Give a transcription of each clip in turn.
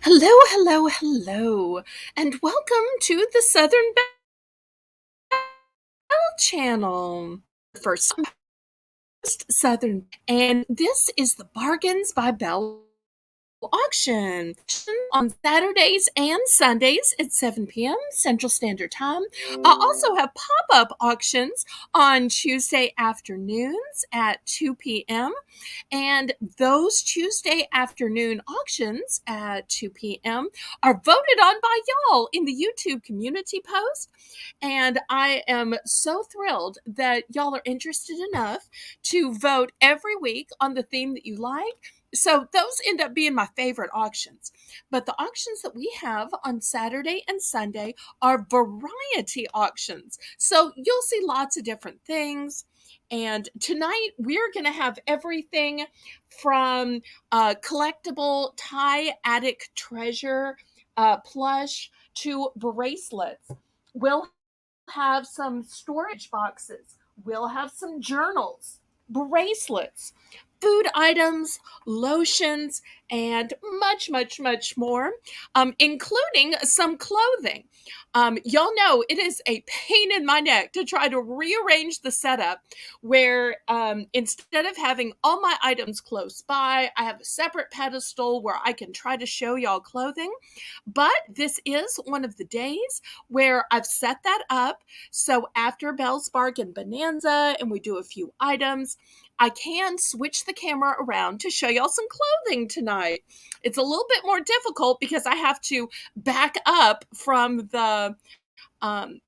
Hello, hello, hello, and welcome to the Southern Belle Channel. First Southern, and this is the Bargains by Belle auction on Saturdays and Sundays at 7 p.m. Central Standard Time. I also have pop-up auctions on Tuesday afternoons at 2 p.m. And those Tuesday afternoon auctions at 2 p.m. are voted on by y'all in the YouTube community post. And I am so thrilled that y'all are interested enough to vote every week on the theme that you like. So those end up being my favorite auctions. But the auctions that we have on Saturday and Sunday are variety auctions. So you'll see lots of different things. And tonight we're going to have everything from collectible Thai attic treasure plush to bracelets. We'll have some storage boxes. We'll have some journals, bracelets, food items, lotions, and much, much, much more, including some clothing. Y'all know it is a pain in my neck to try to rearrange the setup where instead of having all my items close by, I have a separate pedestal where I can try to show y'all clothing. But this is one of the days where I've set that up. So after Belle's Bargain Bonanza and we do a few items, I can switch the camera around to show y'all some clothing tonight. It's a little bit more difficult because I have to back up from the um,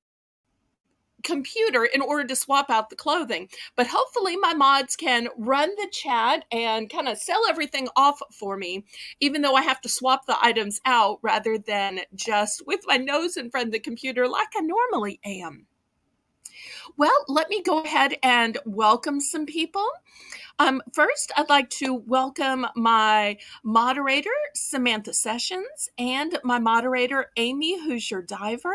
computer in order to swap out the clothing. But hopefully my mods can run the chat and kind of sell everything off for me, even though I have to swap the items out rather than just with my nose in front of the computer like I normally am. Well, let me go ahead and welcome some people. First, I'd like to welcome my moderator, Samantha Sessions, and my moderator, Amy, who's your diver.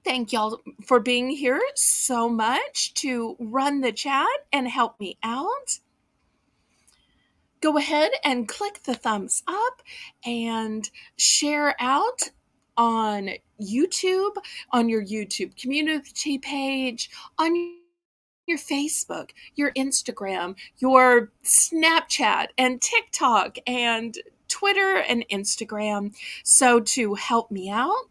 Thank y'all for being here so much to run the chat and help me out. Go ahead and click the thumbs up and share out on YouTube, on your YouTube community page, on your Facebook, your Instagram, your Snapchat, and TikTok, and Twitter and Instagram. So to help me out,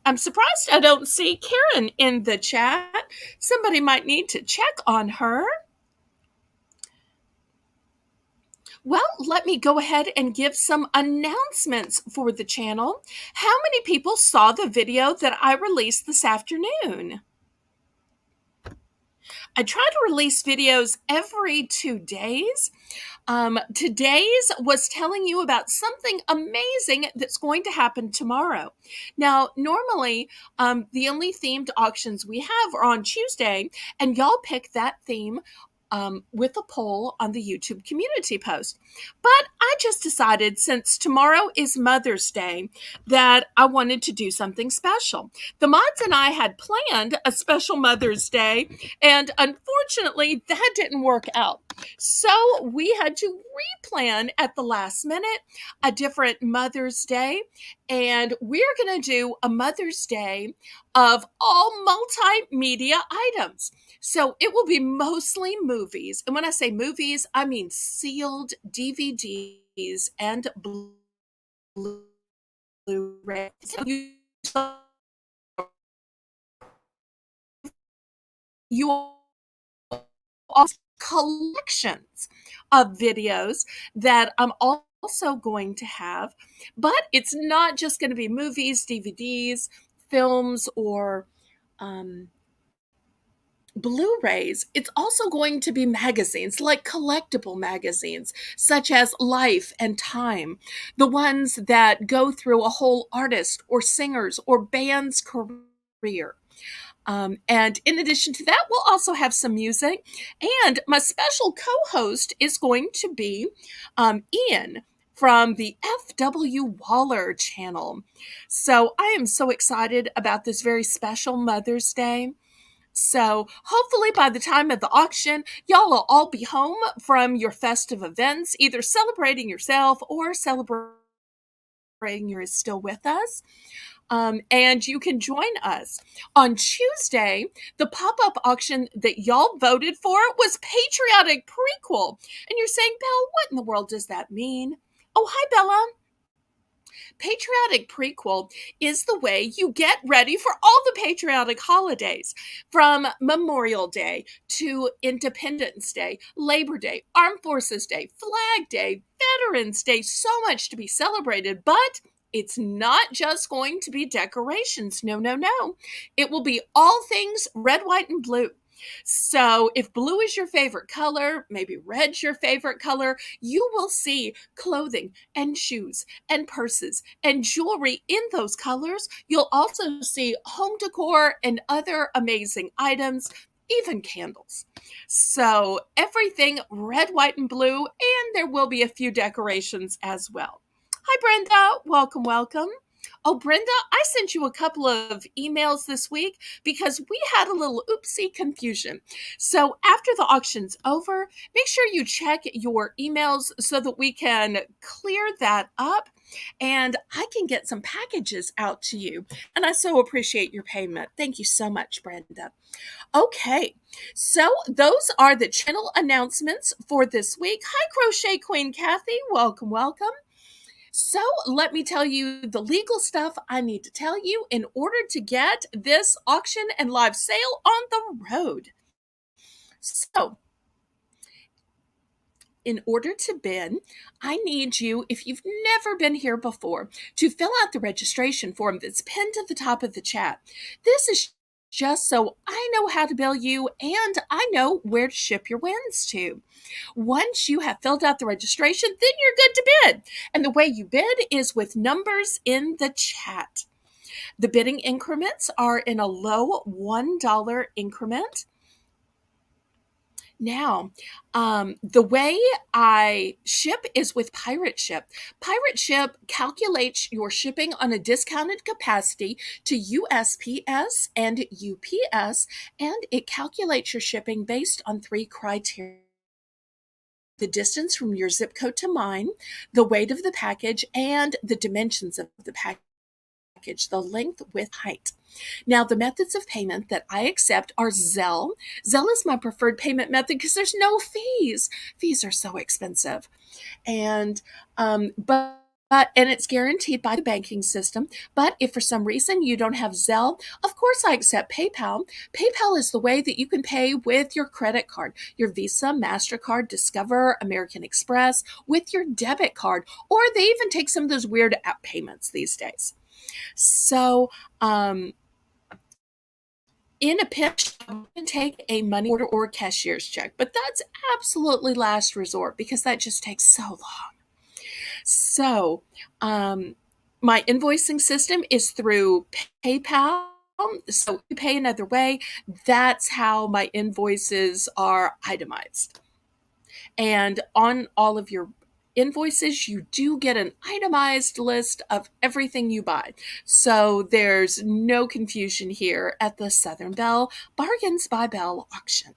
I'm surprised I don't see Karen in the chat. Somebody might need to check on her. Well, let me go ahead and give some announcements for the channel. How many people saw the video that I released this afternoon? I try to release videos every 2 days. Today's was telling you about something amazing that's going to happen tomorrow. Now, normally, the only themed auctions we have are on Tuesday, and y'all pick that theme with a poll on the YouTube community post. But I just decided, since tomorrow is Mother's Day, that I wanted to do something special. The mods and I had planned a special Mother's Day, and unfortunately, that didn't work out. So we had to replan at the last minute a different Mother's Day, and we're going to do a Mother's Day of all multimedia items. So it will be mostly movies. And when I say movies, I mean sealed DVDs and Blu-ray. You also collections of videos that I'm also going to have, but it's not just going to be movies, DVDs, films, or Blu-rays. It's also going to be magazines, like collectible magazines, such as Life and Time, the ones that go through a whole artist or singer's or band's career. And in addition to that, we'll also have some music. And my special co-host is going to be Ian from the F.W. Waller channel. So I am so excited about this very special Mother's Day. So hopefully by the time of the auction, y'all will all be home from your festive events, either celebrating yourself or celebrating you're still with us. And you can join us. On Tuesday, the pop-up auction that y'all voted for was Patriotic Prequel. And you're saying, Belle, what in the world does that mean? Oh, hi, Bella. Patriotic Prequel is the way you get ready for all the patriotic holidays, from Memorial Day to Independence Day, Labor Day, Armed Forces Day, Flag Day, Veterans Day. So much to be celebrated, but it's not just going to be decorations. No, no, no. It will be all things red, white, and blue. So if blue is your favorite color, maybe red's your favorite color, you will see clothing and shoes and purses and jewelry in those colors. You'll also see home decor and other amazing items, even candles. So everything red, white, and blue, and there will be a few decorations as well. Hi, Brenda. Welcome, welcome. Oh, Brenda, I sent you a couple of emails this week because we had a little oopsie confusion. So after the auction's over, make sure you check your emails so that we can clear that up and I can get some packages out to you. And I so appreciate your payment. Thank you so much, Brenda. Okay, so those are the channel announcements for this week. Hi, Crochet Queen Kathy. Welcome, welcome. So let me tell you the legal stuff I need to tell you in order to get this auction and live sale on the road. So, in order to bid, I need you, if you've never been here before, to fill out the registration form that's pinned to the top of the chat. This is just so I know how to bill you and I know where to ship your wins to. Once you have filled out the registration, then you're good to bid. And the way you bid is with numbers in the chat. The bidding increments are in a low $1 increment. Now, the way I ship is with Pirate Ship. Pirate Ship calculates your shipping on a discounted capacity to USPS and UPS, and it calculates your shipping based on 3 criteria: the distance from your zip code to mine, the weight of the package, and the dimensions of the package, the length, width, height. Now, the methods of payment that I accept are Zelle. Zelle is my preferred payment method because there's no fees. Fees are so expensive. And, and it's guaranteed by the banking system. But if for some reason you don't have Zelle, of course I accept PayPal. PayPal is the way that you can pay with your credit card, your Visa, MasterCard, Discover, American Express, with your debit card, or they even take some of those weird app payments these days. So, in a pinch, I can take a money order or cashier's check, but that's absolutely last resort because that just takes so long. So, my invoicing system is through PayPal. So, if you pay another way, that's how my invoices are itemized. And on all of your invoices, you do get an itemized list of everything you buy. So there's no confusion here at the Southern Belle Bargains by Belle auction.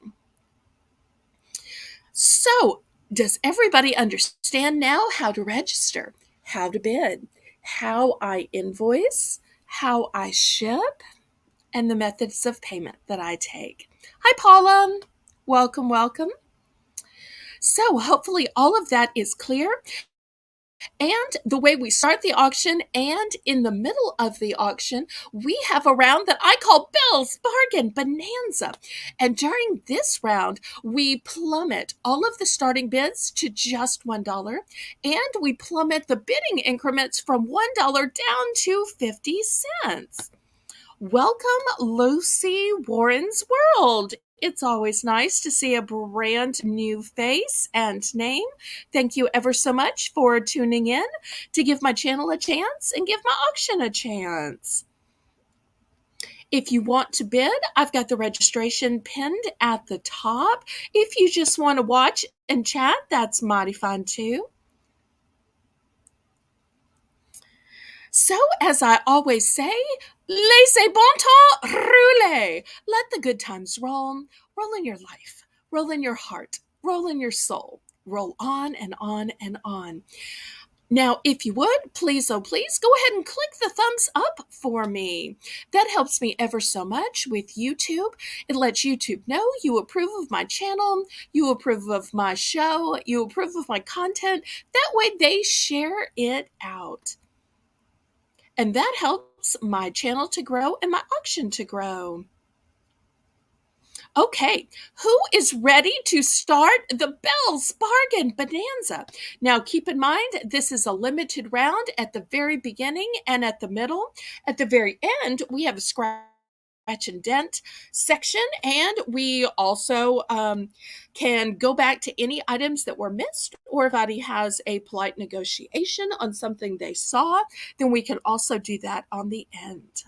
So, does everybody understand now how to register, how to bid, how I invoice, how I ship, and the methods of payment that I take? Hi, Paula. Welcome, welcome. So hopefully all of that is clear. And the way we start the auction and in the middle of the auction, we have a round that I call Belle's Bargain Bonanza. And during this round, we plummet all of the starting bids to just $1, and we plummet the bidding increments from $1 down to 50 cents. Welcome, Lucy Warren's World. It's always nice to see a brand new face and name. Thank you ever so much for tuning in to give my channel a chance and give my auction a chance. If you want to bid, I've got the registration pinned at the top. If you just want to watch and chat, that's mighty fun too. So, as I always say, laissez bon temps rouler. Let the good times roll. Roll in your life, roll in your heart, roll in your soul. Roll on and on and on. Now, if you would, please, oh, please go ahead and click the thumbs up for me. That helps me ever so much with YouTube. It lets YouTube know you approve of my channel, you approve of my show, you approve of my content. That way they share it out. And that helps my channel to grow and my auction to grow. Okay, who is ready to start the Belle's Bargain Bonanza? Now, keep in mind, this is a limited round at the very beginning and at the middle. At the very end, we have a scratch and dent section, and we also can go back to any items that were missed, or if anybody has a polite negotiation on something they saw, then we can also do that on the end.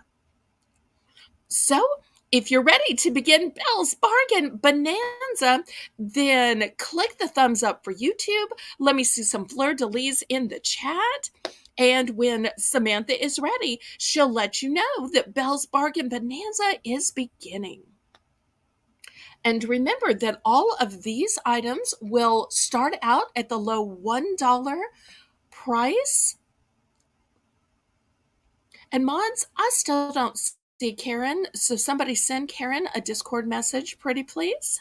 So, if you're ready to begin Belle's Bargain Bonanza, then click the thumbs up for YouTube. Let me see some fleur-de-lis in the chat. And when Samantha is ready, she'll let you know that Belle's Bargain Bonanza is beginning. And remember that all of these items will start out at the low $1 price. And mods, I still don't see Karen, so somebody send Karen a Discord message, pretty please.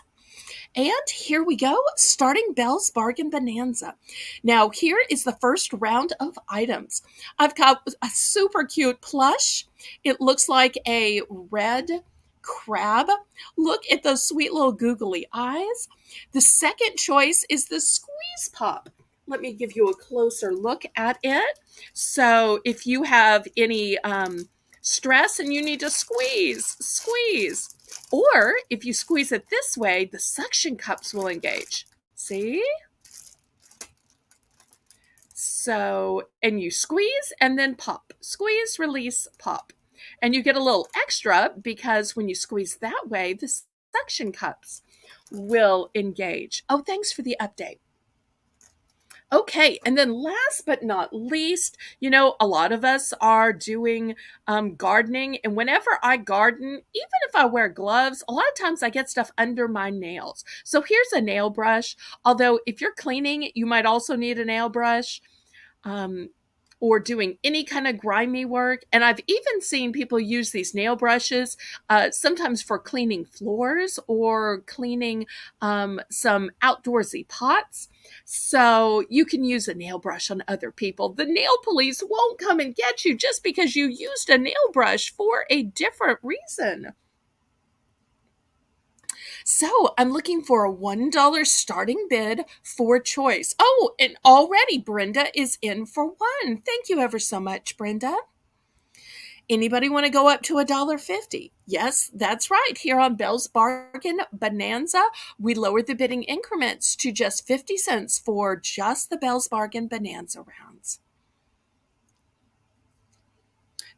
And here we go, starting Belle's Bargain Bonanza. Now, here is the first round of items. I've got a super cute plush. It looks like a red crab. Look at those sweet little googly eyes. The second choice is the Squeeze Pop. Let me give you a closer look at it. So if you have any stress and you need to squeeze. Or if you squeeze it this way, the suction cups will engage. See? So, and you squeeze and then pop. Squeeze, release, pop. And you get a little extra because when you squeeze that way, the suction cups will engage. Oh, thanks for the update. Okay, and then last but not least, a lot of us are doing gardening, and whenever I garden, even if I wear gloves, a lot of times I get stuff under my nails. So here's a nail brush, although if you're cleaning, you might also need a nail brush. Or doing any kind of grimy work. And I've even seen people use these nail brushes sometimes for cleaning floors or cleaning some outdoorsy pots. So you can use a nail brush on other people. The nail police won't come and get you just because you used a nail brush for a different reason. So I'm looking for a $1 starting bid for choice. Oh, and already Brenda is in for one. Thank you ever so much, Brenda. Anybody want to go up to $1.50? Yes, that's right. Here on Belle's Bargain Bonanza, we lowered the bidding increments to just 50 cents for just the Belle's Bargain Bonanza rounds.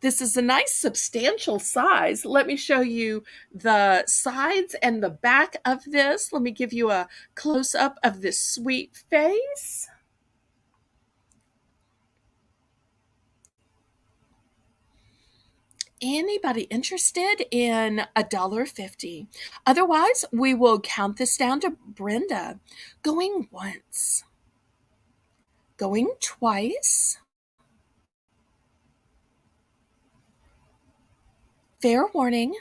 This is a nice substantial size. Let me show you the sides and the back of this. Let me give you a close-up of this sweet face. Anybody interested in $1.50? Otherwise, we will count this down to Brenda. Going once. Going twice. Fair warning.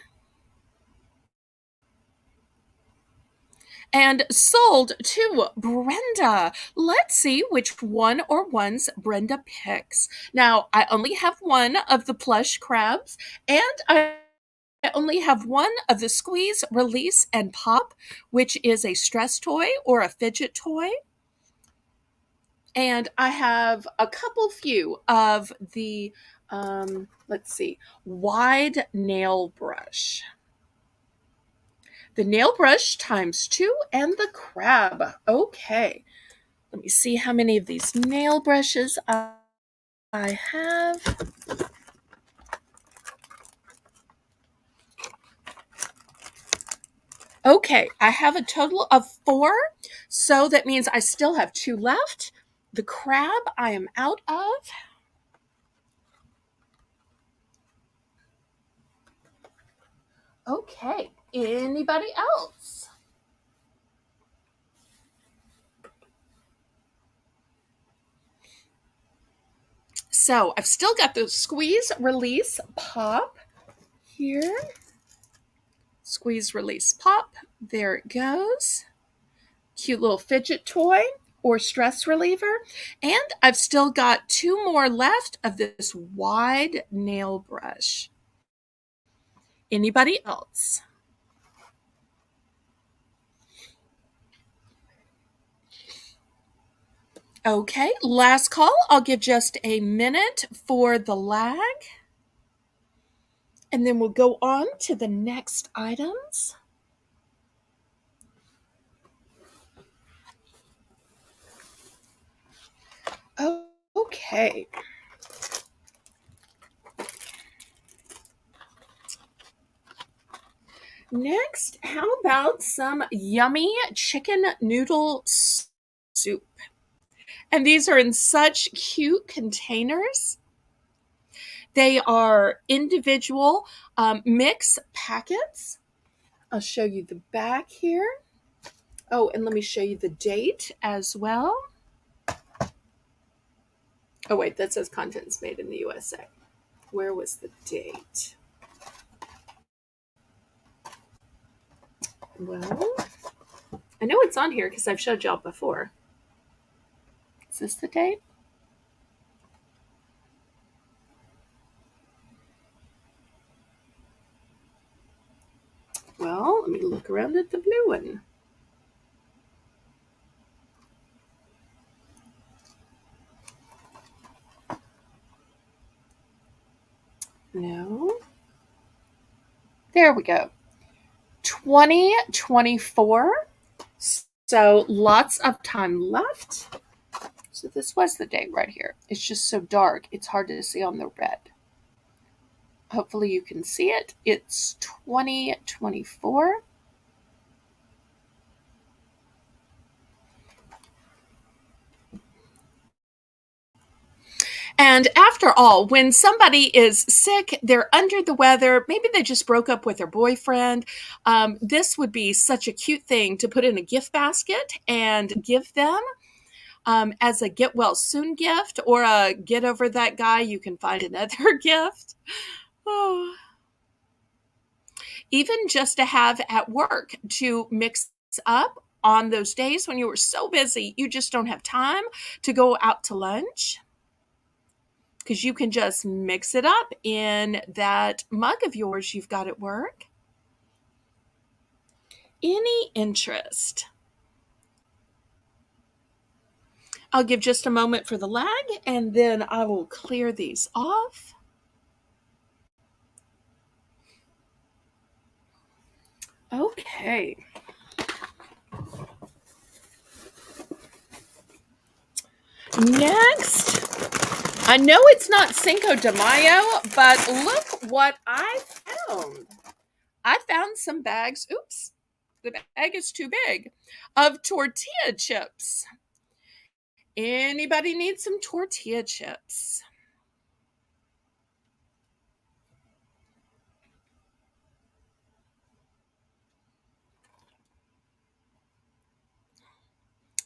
And sold to Brenda. Let's see which one or ones Brenda picks. Now, I only have one of the plush crabs, and I only have one of the squeeze, release, and pop, which is a stress toy or a fidget toy. And I have a few of the, let's see, wide nail brush. The nail brush times 2 and the crab. Okay. Let me see how many of these nail brushes I have. Okay, I have a total of 4. So that means I still have 2 left. The crab I am out of. Okay, anybody else? So I've still got the squeeze, release, pop here. Squeeze, release, pop. There it goes. Cute little fidget toy or stress reliever. And I've still got 2 more left of this wide nail brush. Anybody else? Okay, last call. I'll give just a minute for the lag. And then we'll go on to the next items. Okay. Next, how about some yummy chicken noodle soup? And these are in such cute containers. They are individual mix packets. I'll show you the back here. Oh, and let me show you the date as well. Oh, wait, that says contents made in the USA. Where was the date? Well, I know it's on here because I've showed y'all before. Is this the date? Well, let me look around at the blue one. No. There we go. 2024. So lots of time left. So this was the date right here. It's just so dark. It's hard to see on the red. Hopefully you can see it. It's 2024. And after all, when somebody is sick, they're under the weather, maybe they just broke up with their boyfriend, this would be such a cute thing to put in a gift basket and give them as a get well soon gift or a get over that guy, you can find another gift. Oh. Even just to have at work to mix up on those days when you were so busy, you just don't have time to go out to lunch. Because you can just mix it up in that mug of yours you've got at work. Any interest? I'll give just a moment for the lag and then I will clear these off. Okay. Next, I know it's not Cinco de Mayo, but look what I found. I found some bags. Oops, the bag is too big. Of tortilla chips. Anybody need some tortilla chips?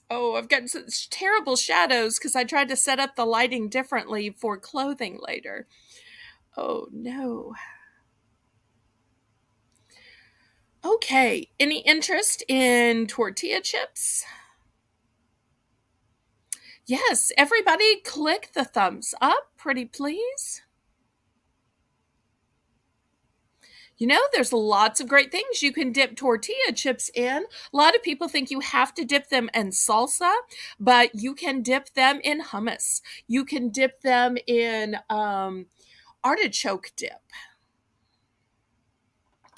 Oh, I've got such terrible shadows because I tried to set up the lighting differently for clothing later. Oh no. Okay, any interest in tortilla chips? Yes, everybody click the thumbs up, pretty please. You know, there's lots of great things you can dip tortilla chips in. A lot of people think you have to dip them in salsa, but you can dip them in hummus. You can dip them in artichoke dip.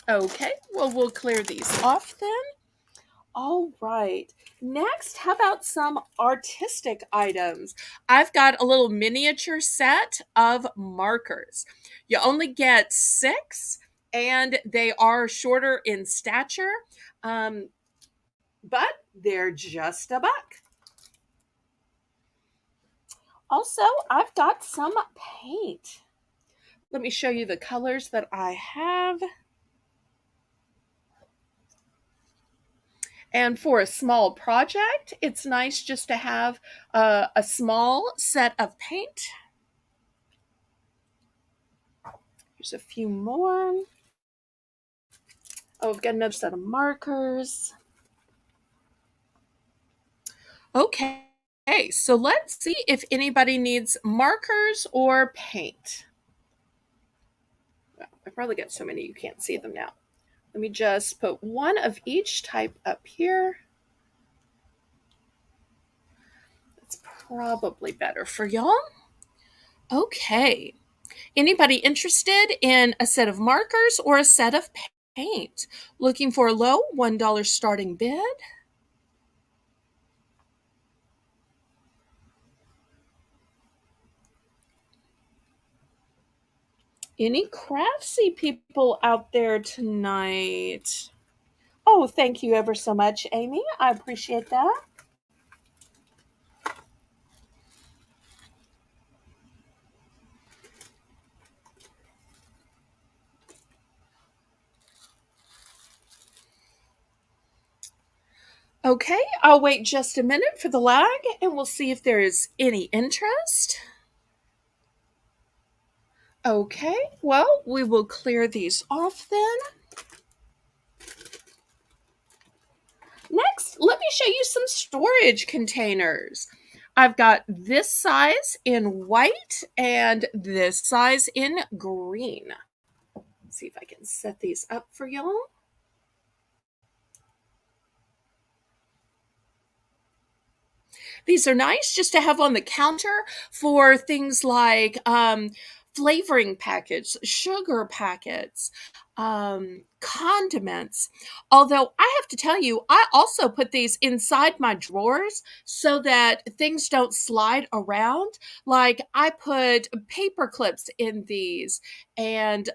Okay, well, we'll clear these off then. All right. Next, how about some artistic items? I've got a little miniature set of markers. You only get 6, and they are shorter in stature, but they're just $1. Also, I've got some paint. Let me show you the colors that I have. And for a small project, it's nice just to have a small set of paint. Here's a few more. Oh, we've got another set of markers. Okay, so let's see if anybody needs markers or paint. Well, I probably got so many you can't see them now. Let me just put one of each type up here. That's probably better for y'all. Okay. Anybody interested in a set of markers or a set of paint? Looking for a low $1 starting bid? Any craftsy people out there tonight? Oh, thank you ever so much, Amy. I appreciate that. Okay, I'll wait just a minute for the lag and we'll see if there is any interest. Okay, well, we will clear these off then. Next, let me show you some storage containers. I've got this size in white and this size in green. Let's see if I can set these up for y'all. These are nice just to have on the counter for things like flavoring packets, sugar packets, condiments. Although I have to tell you, I also put these inside my drawers so that things don't slide around. Like I put paper clips in these and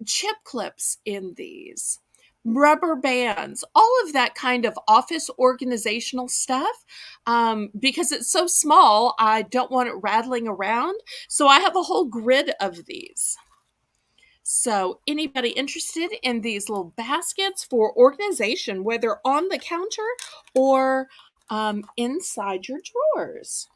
chip clips in these. Rubber bands, all of that kind of office organizational stuff. Because it's so small, I don't want it rattling around. So I have a whole grid of these. So, anybody interested in these little baskets for organization, whether on the counter or inside your drawers?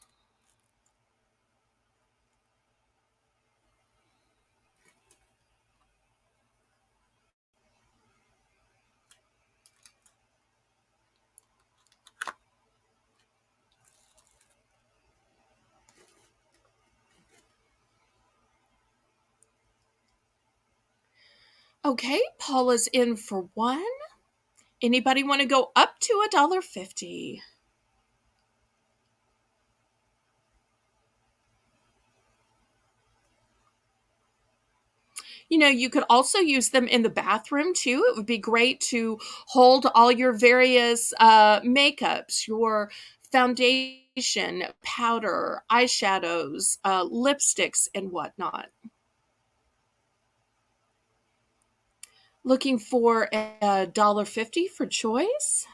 Okay, Paula's in for one. Anybody want to go up to $1.50? You know, you could also use them in the bathroom too. It would be great to hold all your various makeups, your foundation, powder, eyeshadows, lipsticks, and whatnot. Looking for $1.50 for choice.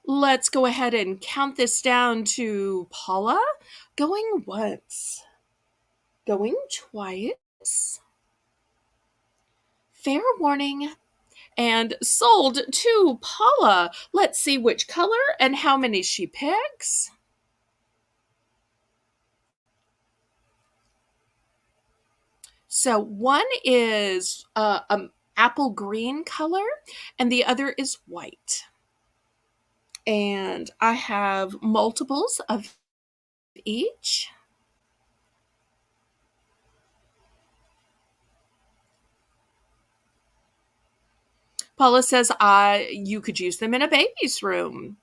Let's go ahead and count this down to Paula. Going once, going twice. Fair warning. And sold to Paula. Let's see which color and how many she picks. So one is apple green color and the other is white. And I have multiples of each. Paula says you could use them in a baby's room.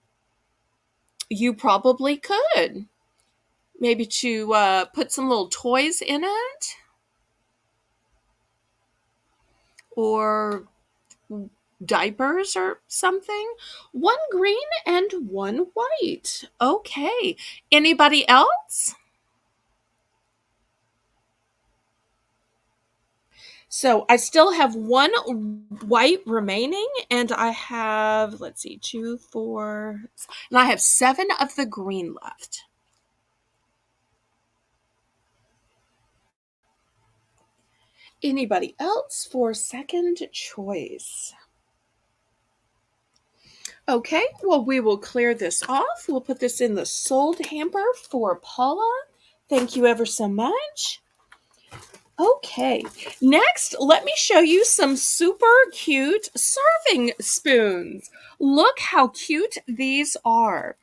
You probably could. Maybe to put some little toys in it. Or diapers or something. One green and one white. Okay. Anybody else? So I still have one white remaining, and I have, let's see, two, four, and I have seven of the green left. Anybody else for second choice? Okay, well, we will clear this off. We'll put this in the sold hamper for Paula. Thank you ever so much. Okay, next, let me show you some super cute serving spoons. Look how cute these are.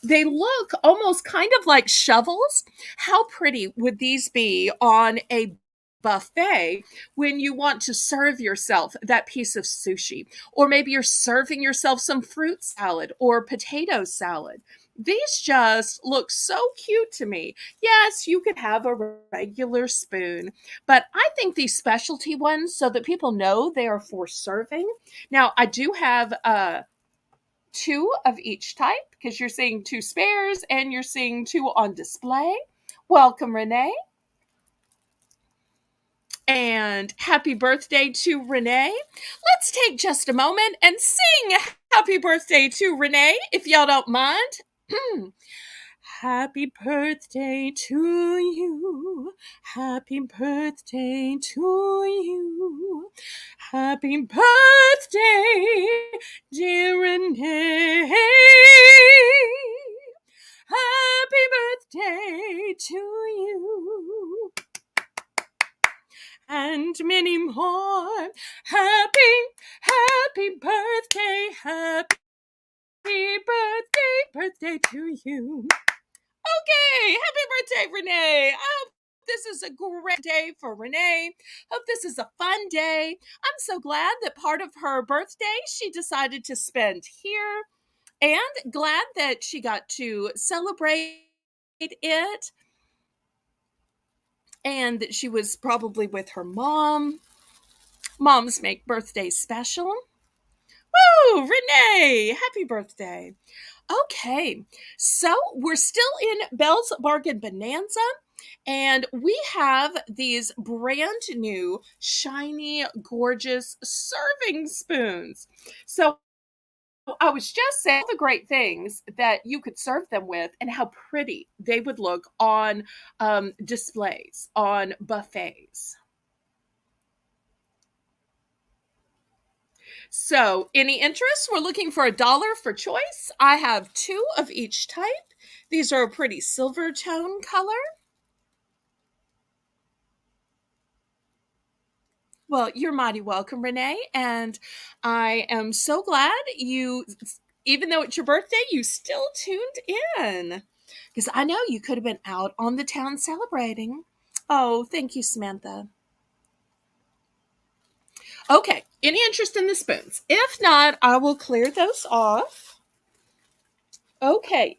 They look almost kind of like shovels. How pretty would these be on a buffet when you want to serve yourself that piece of sushi? Or maybe you're serving yourself some fruit salad or potato salad. These just look so cute to me. Yes, you could have a regular spoon, but I think these specialty ones, so that people know they are for serving. Now, I do have two of each type because you're seeing two spares and you're seeing two on display. Welcome, Renee. And happy birthday to Renee. Let's take just a moment and sing happy birthday to Renee, if y'all don't mind. Happy birthday to you. Happy birthday to you. Happy birthday, dear Renee. Happy birthday to you. And many more. Happy birthday. Happy birthday to you. Okay, happy birthday, Renee. I hope this is a great day for Renee. Hope this is a fun day. I'm so glad that part of her birthday she decided to spend here, and glad that she got to celebrate it, and that she was probably with her mom. Moms make birthdays special. Woo, Renee, happy birthday. Okay, so we're still in Belle's Bargain Bonanza, and we have these brand new, shiny, gorgeous serving spoons. So I was just saying the great things that you could serve them with and how pretty they would look on displays, on buffets. So, any interest? We're looking for $1 for choice. I have two of each type. These are a pretty silver tone color. Well, you're mighty welcome, Renee. And I am so glad you, even though it's your birthday, you still tuned in. Because I know you could have been out on the town celebrating. Oh, thank you, Samantha. Okay, any interest in the spoons? If not, I will clear those off. Okay,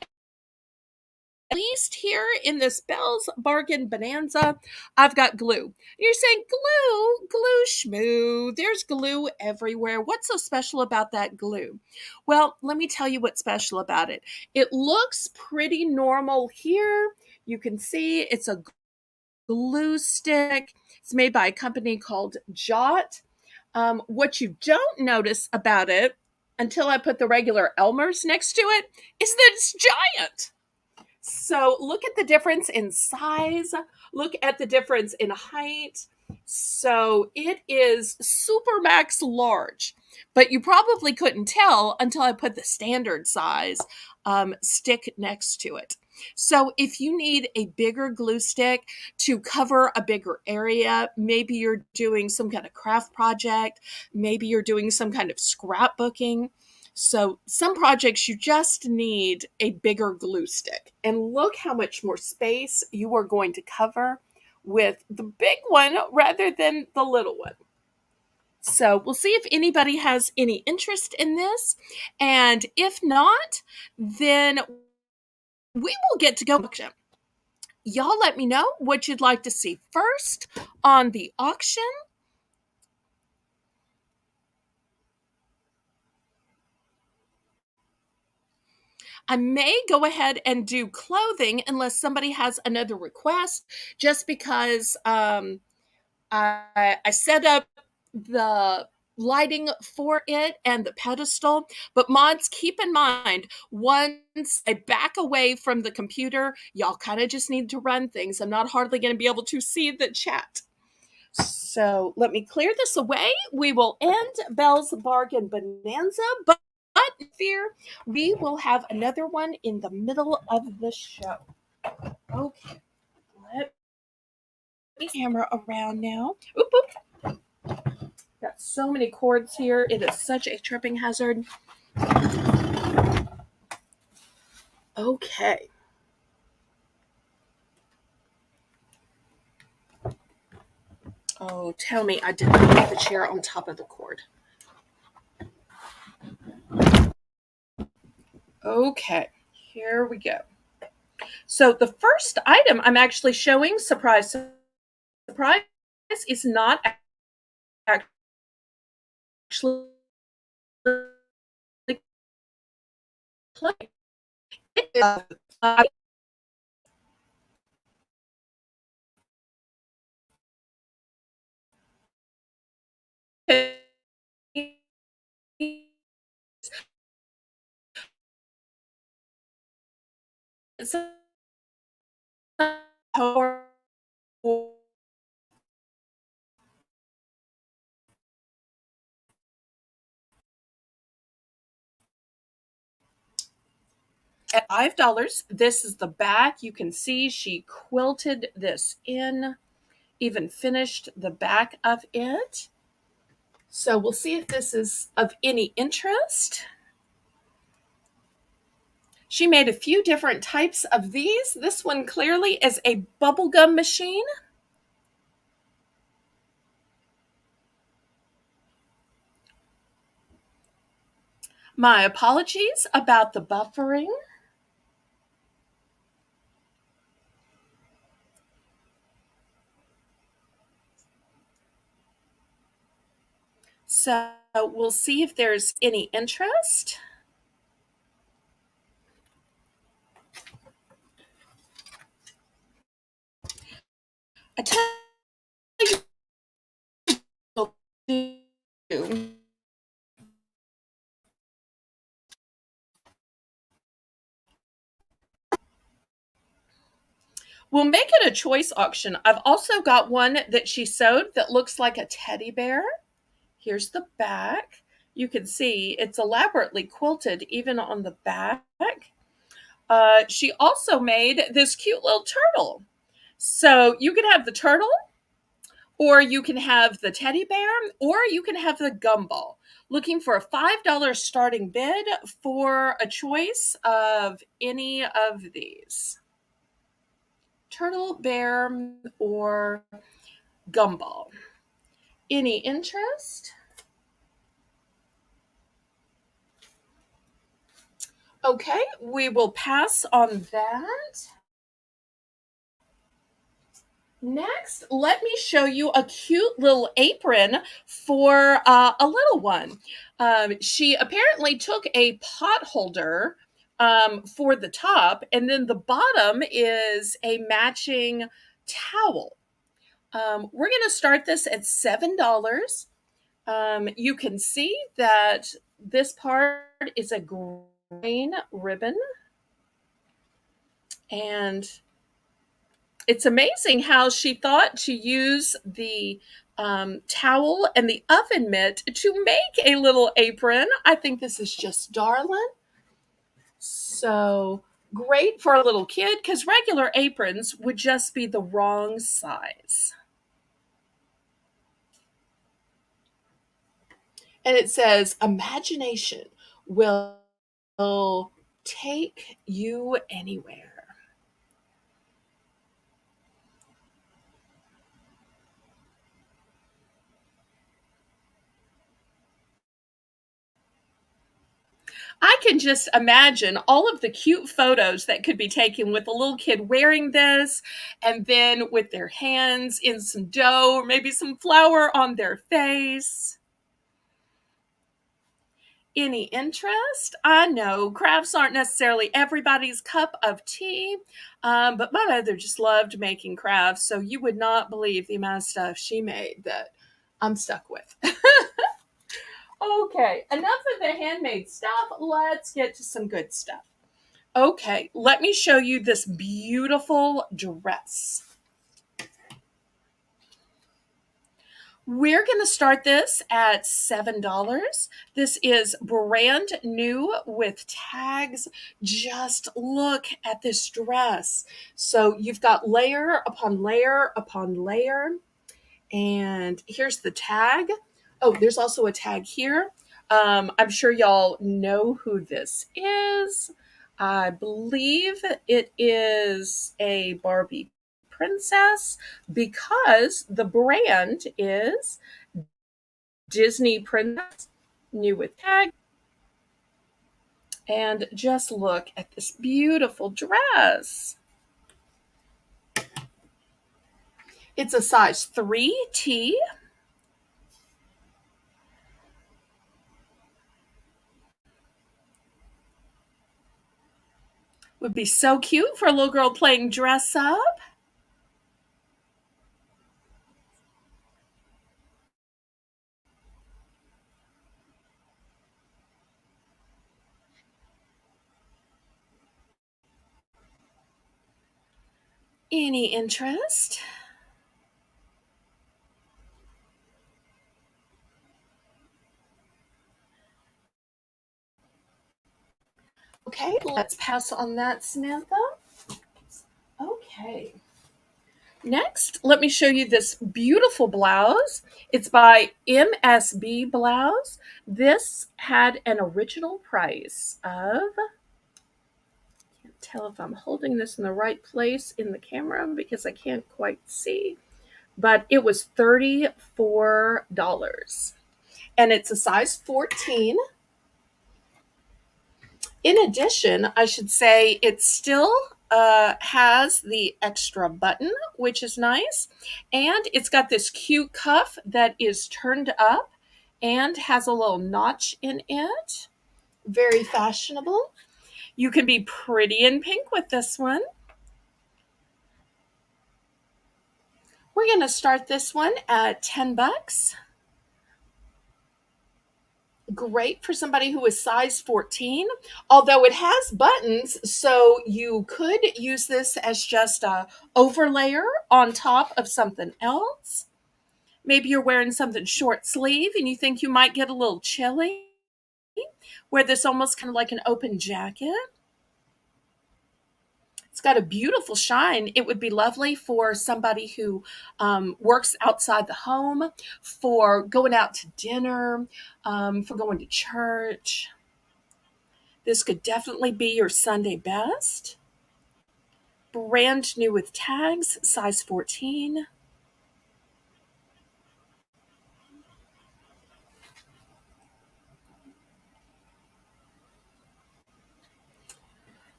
at least here in this Belle's Bargain Bonanza, I've got glue. You're saying glue schmoo. There's glue everywhere. What's so special about that glue? Well, let me tell you what's special about it. It looks pretty normal here. You can see it's a glue stick. It's made by a company called Jot. What you don't notice about it until I put the regular Elmer's next to it is that it's giant. So look at the difference in size. Look at the difference in height. So it is super max large, but you probably couldn't tell until I put the standard size stick next to it. So if you need a bigger glue stick to cover a bigger area, maybe you're doing some kind of craft project, maybe you're doing some kind of scrapbooking, so some projects you just need a bigger glue stick. And look how much more space you are going to cover with the big one rather than the little one. So we'll see if anybody has any interest in this. And if not, then we will get to go auction. Y'all let me know what you'd like to see first on the auction. I may go ahead and do clothing unless somebody has another request, just because I set up the lighting for it and the pedestal. But mods, keep in mind, once I back away from the computer, y'all kind of just need to run things. I'm not hardly going to be able to see the chat. So let me clear this away. We will end Belle's Bargain Bonanza, but fear, we will have another one in the middle of the show. Okay, let me camera around now. Oop, oop. Got so many cords here. It is such a tripping hazard. Okay. Oh, tell me I did not put the chair on top of the cord. Okay, here we go. So the first item I'm actually showing, surprise, surprise, is not actually play. At $5, this is the back. You can see she quilted this in, even finished the back of it. So we'll see if this is of any interest. She made a few different types of these. This one clearly is a bubblegum machine. My apologies about the buffering. So we'll see if there's any interest. I tell you, we'll make it a choice auction. I've also got one that she sewed that looks like a teddy bear. Here's the back. You can see it's elaborately quilted even on the back. She also made this cute little turtle. So you can have the turtle, or you can have the teddy bear, or you can have the gumball. Looking for a $5 starting bid for a choice of any of these. Turtle, bear, or gumball. Any interest? Okay, we will pass on that. Next, let me show you a cute little apron for a little one. She apparently took a pot holder for the top, and then the bottom is a matching towel. We're going to start this at $7. You can see that this part is a green ribbon, and it's amazing how she thought to use the towel and the oven mitt to make a little apron. I think this is just darling. So great for a little kid, because regular aprons would just be the wrong size. And it says, imagination will take you anywhere. I can just imagine all of the cute photos that could be taken with a little kid wearing this, and then with their hands in some dough, or maybe some flour on their face. Any interest? I know crafts aren't necessarily everybody's cup of tea, but my mother just loved making crafts, so you would not believe the amount of stuff she made that I'm stuck with. Okay, enough of the handmade stuff. Let's get to some good stuff. Okay, let me show you this beautiful dress. We're going to start this at $7. This is brand new with tags. Just look at this dress. So you've got layer upon layer upon layer. And here's the tag. Oh, there's also a tag here. I'm sure y'all know who this is. I believe it is a Barbie princess because the brand is Disney Princess, new with tag. And just look at this beautiful dress. It's a size 3T. Would be so cute for a little girl playing dress up. Any interest? Okay, let's pass on that, Samantha. Okay. Next, let me show you this beautiful blouse. It's by MSB Blouse. This had an original price of, can't tell if I'm holding this in the right place in the camera because I can't quite see, but it was $34. And it's a size 14. In addition, I should say it still has the extra button, which is nice. And it's got this cute cuff that is turned up and has a little notch in it. Very fashionable. You can be pretty in pink with this one. We're going to start this one at $10. Great for somebody who is size 14, although it has buttons, so you could use this as just a overlayer on top of something else. Maybe you're wearing something short sleeve and you think you might get a little chilly. Wear this almost kind of like an open jacket. It's got a beautiful shine. It would be lovely for somebody who works outside the home, for going out to dinner, for going to church. This could definitely be your Sunday best. Brand new with tags, size 14.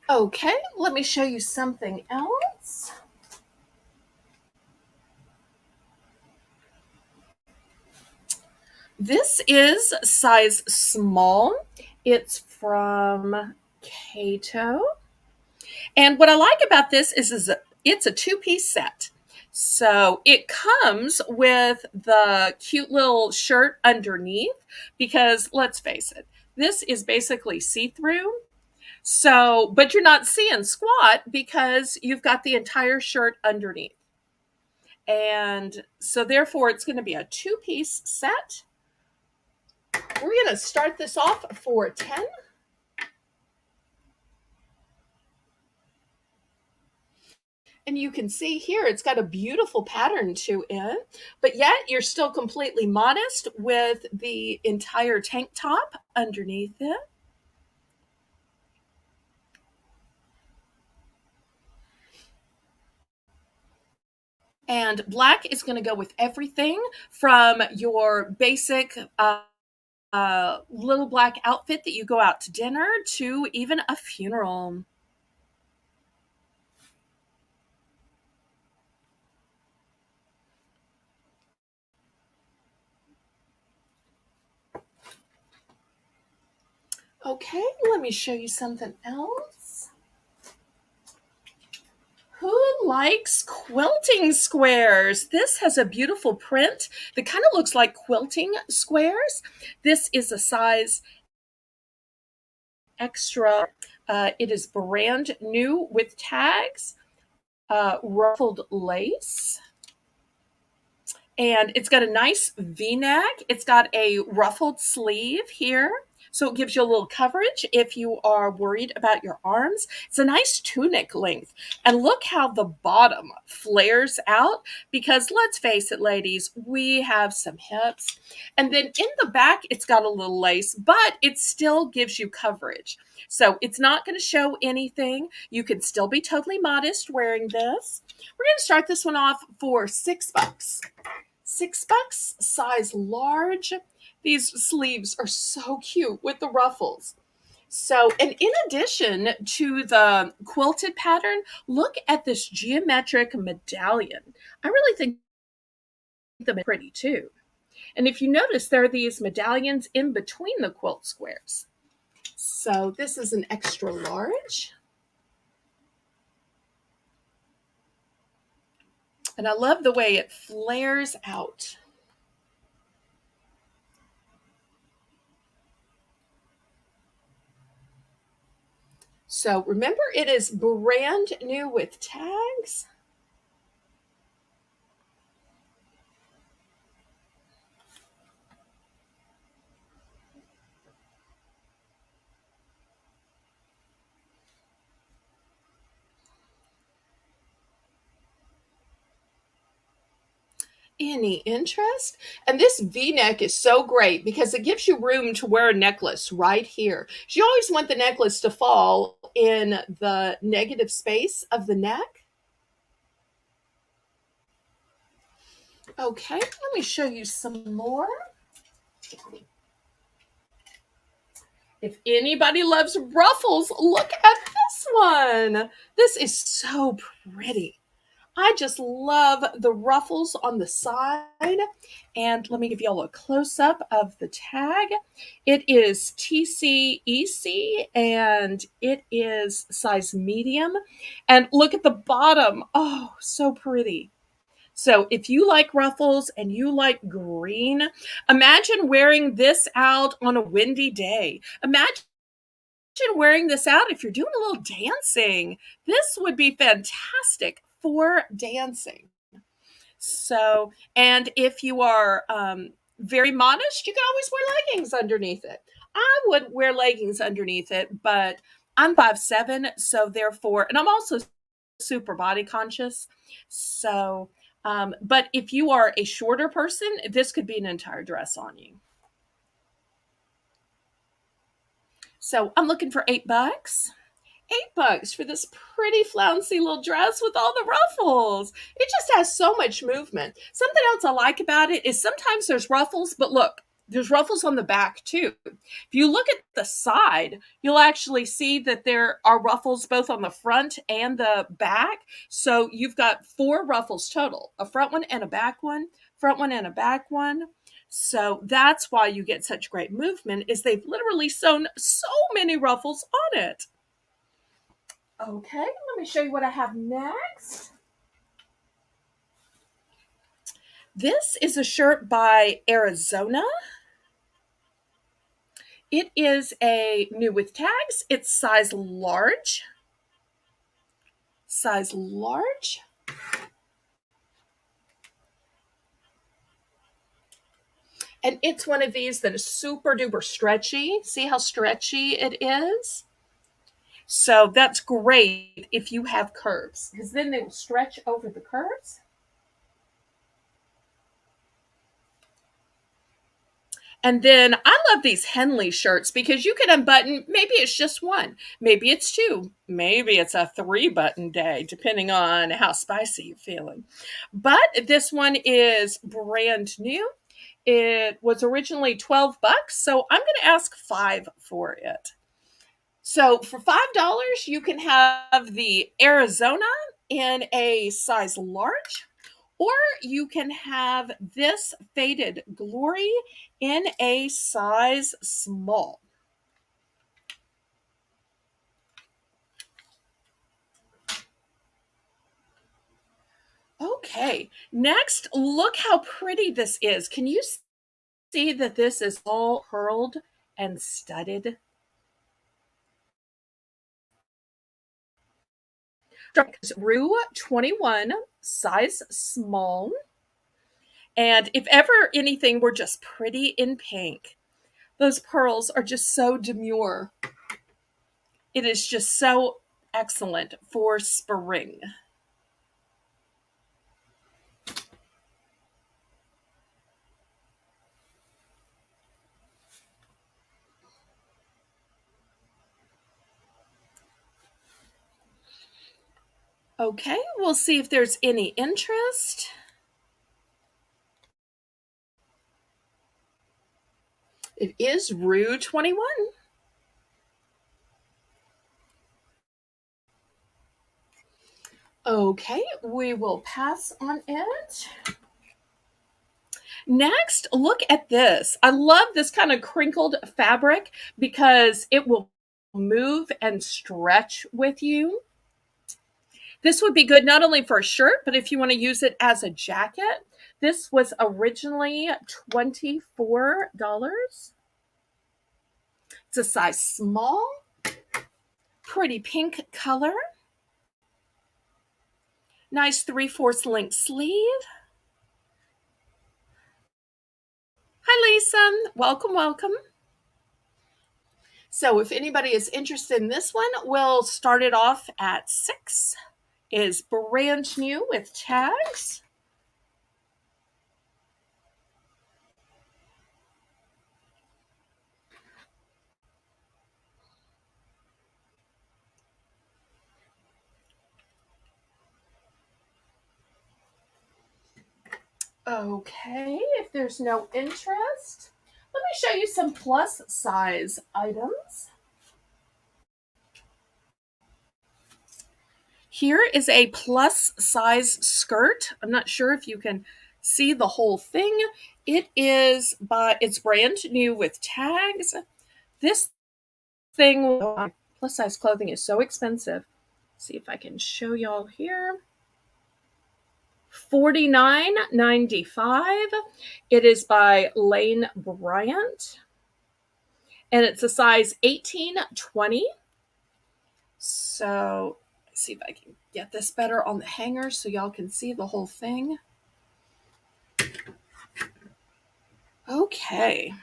Okay, let me show you something else. This is size small. It's from Cato. And what I like about this is it's a two-piece set. So it comes with the cute little shirt underneath because let's face it, this is basically see-through. So, but you're not seeing squat because you've got the entire shirt underneath. And so therefore it's going to be a two-piece set. We're going to start this off for 10. And you can see here it's got a beautiful pattern to it, but yet you're still completely modest with the entire tank top underneath it. And black is going to go with everything from your basic little black outfit that you go out to dinner to even a funeral. Okay, let me show you something else. Who likes quilting squares? This has a beautiful print that kind of looks like quilting squares. This is a size extra. It is brand new with tags, ruffled lace. And it's got a nice V-neck. It's got a ruffled sleeve here. So it gives you a little coverage if you are worried about your arms. It's a nice tunic length. And look how the bottom flares out because let's face it, ladies, we have some hips. And then in the back, it's got a little lace, but it still gives you coverage. So it's not going to show anything. You can still be totally modest wearing this. We're going to start this one off for $6. $6, size large. These sleeves are so cute with the ruffles. So, and in addition to the quilted pattern, look at this geometric medallion. I really think them pretty too. And if you notice, there are these medallions in between the quilt squares. So this is an extra large. And I love the way it flares out. So remember, it is brand new with tags. Any interest? And this V-neck is so great because it gives you room to wear a necklace right here. You always want the necklace to fall in the negative space of the neck. Okay, let me show you some more. If anybody loves ruffles, look at this one. This is so pretty. I just love the ruffles on the side. And let me give y'all a close-up of the tag. It is TCEC and it is size medium. And look at the bottom. Oh, so pretty. So if you like ruffles and you like green, imagine wearing this out on a windy day. Imagine wearing this out if you're doing a little dancing. This would be fantastic for dancing. So, and if you are very modest, you can always wear leggings underneath it. I would wear leggings underneath it, but I'm 5'7", so therefore, and I'm also super body conscious. So, but if you are a shorter person, this could be an entire dress on you. So I'm looking for $8. $8 for this pretty flouncy little dress with all the ruffles. It just has so much movement. Something else I like about it is sometimes there's ruffles, but look, there's ruffles on the back too. If you look at the side, you'll actually see that there are ruffles both on the front and the back. So you've got 4 ruffles total, a front one and a back one, front one and a back one. So that's why you get such great movement is they've literally sewn so many ruffles on it. Okay, let me show you what I have next. This is a shirt by Arizona. It is a new with tags. It's size large. Size large. And it's one of these that is super duper stretchy. See how stretchy it is? So that's great if you have curves because then they will stretch over the curves. And then I love these Henley shirts because you can unbutton, maybe it's just one, maybe it's two, maybe it's a 3-button day, depending on how spicy you're feeling. But this one is brand new. It was originally $12, so I'm going to ask $5 for it. So for $5, you can have the Arizona in a size large, or you can have this Faded Glory in a size small. Okay, next, look how pretty this is. Can you see that this is all pearled and studded? Rue 21, size small. And if ever anything were just pretty in pink, those pearls are just so demure. It is just so excellent for spring. Okay, we'll see if there's any interest. It is Rue 21. Okay, we will pass on it. Next, look at this. I love this kind of crinkled fabric because it will move and stretch with you. This would be good not only for a shirt, but if you want to use it as a jacket. This was originally $24. It's a size small, pretty pink color, nice 3/4 length sleeve. Hi, Lisa. Welcome, welcome. So if anybody is interested in this one, we'll start it off at 6. It is brand new with tags. Okay, if there's no interest, let me show you some plus size items. Here is a plus size skirt. I'm not sure if you can see the whole thing. It's brand new with tags. This thing, plus size clothing is so expensive. See if I can show y'all here. $49.95. It is by Lane Bryant, and it's a size 18-20. So let's see if I can get this better on the hanger so y'all can see the whole thing. Okay.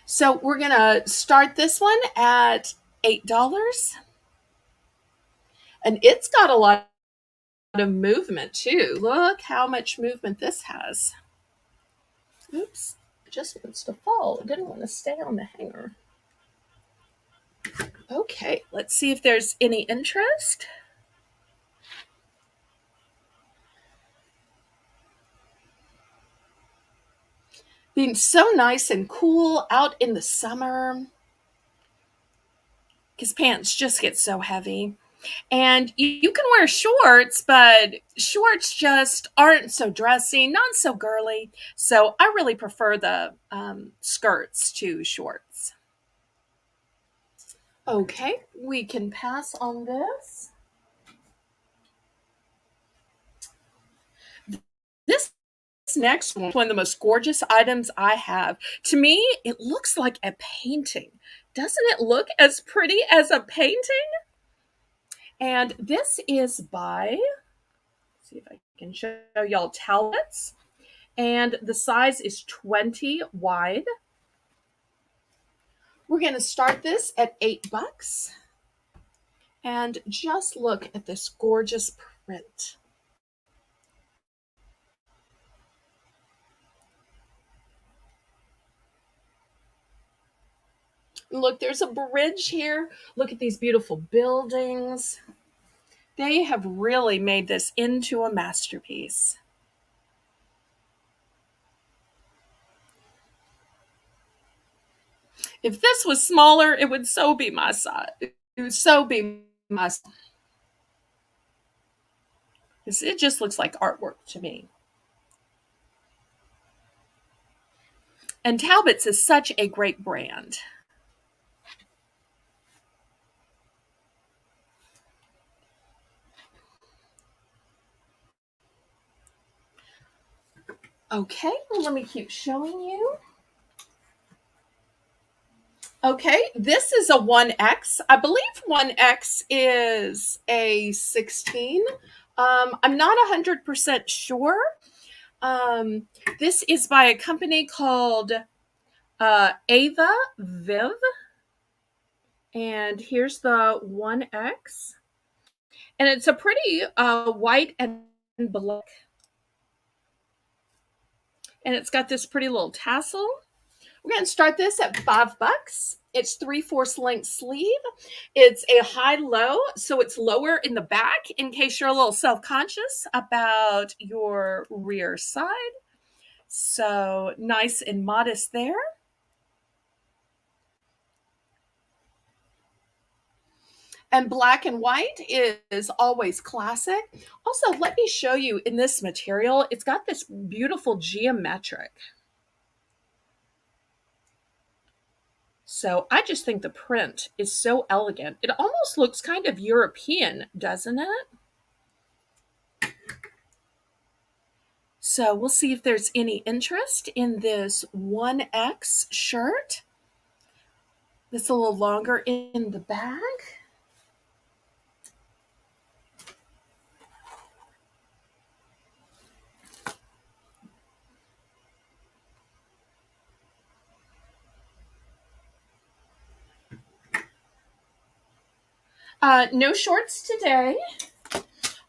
So we're going to start this one at $8. And it's got a lot of movement too. Look how much movement this has. Oops, it just wants to fall. It didn't want to stay on the hanger. Okay, let's see if there's any interest. Being so nice and cool out in the summer because pants just get so heavy. And you can wear shorts, but shorts just aren't so dressy, not so girly. So I really prefer the skirts to shorts. Okay, we can pass on this. This next one of the most gorgeous items I have. To me, it looks like a painting. Doesn't it look as pretty as a painting? And this is by, let's see if I can show y'all Talbots. And the size is 20 wide. We're going to start this at $8. And just look at this gorgeous print. Look, there's a bridge here. Look at these beautiful buildings. They have really made this into a masterpiece. If this was smaller, it would so be my size. It would so be my size. It just looks like artwork to me. And Talbot's is such a great brand. Okay, well, let me keep showing you. Okay, this is a 1X. I believe 1X is a 16. I'm not 100% sure. Um, this is by a company called Ava Viv. And here's the 1X. And it's a pretty white and black. And it's got this pretty little tassel. We're going to start this at $5. It's 3/4 length sleeve. It's a high-low, so it's lower in the back in case you're a little self-conscious about your rear side. So nice and modest there. And black and white is always classic. Also, let me show you in this material, it's got this beautiful geometric. So I just think the print is so elegant. It almost looks kind of European, doesn't it? So we'll see if there's any interest in this 1X shirt. It's a little longer in the back. No shorts today.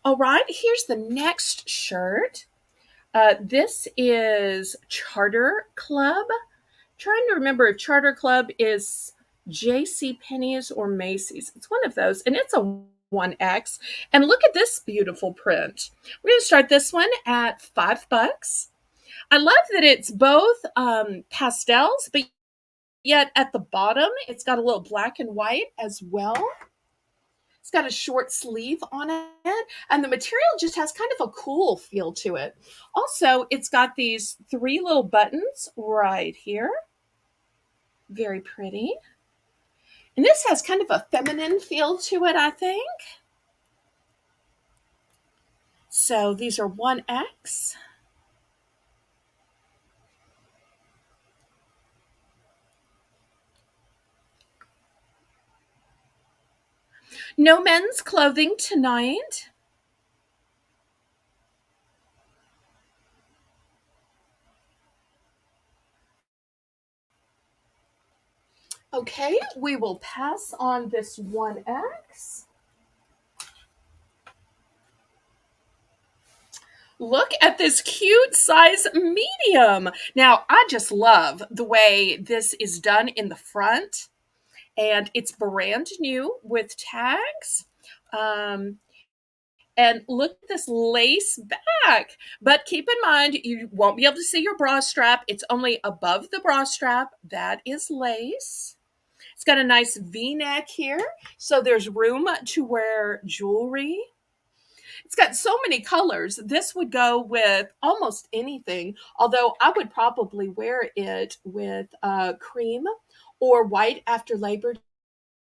All right, here's the next shirt. This is Charter Club. Trying to remember if Charter Club is J.C. Penney's or Macy's. It's one of those, and it's a 1X. And look at this beautiful print. We're going to start this one at $5. I love that it's both pastels, but yet at the bottom, it's got a little black and white as well. It's got a short sleeve on it, and the material just has kind of a cool feel to it. Also, it's got these 3 little buttons right here. Very pretty. And this has kind of a feminine feel to it, I think. So these are 1X. No men's clothing tonight. Okay, we will pass on this 1X. Look at this cute size medium. Now, I just love the way this is done in the front, and it's brand new with tags. Um, and look at this lace back. But keep in mind, you won't be able to see your bra strap. It's only above the bra strap. That is lace. It's got a nice V-neck here, so there's room to wear jewelry. It's got so many colors. This would go with almost anything, although I would probably wear it with cream or white after Labor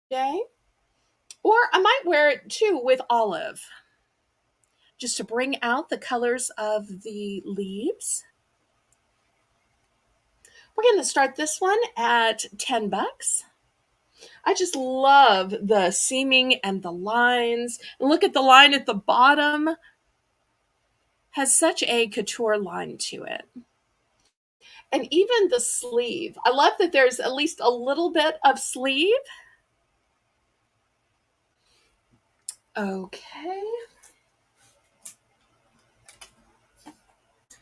Day. Or I might wear it too with olive, just to bring out the colors of the leaves. We're going to start this one at $10. I just love the seaming and the lines. And look at the line at the bottom. Has such a couture line to it. And even the sleeve. I love that there's at least a little bit of sleeve. Okay.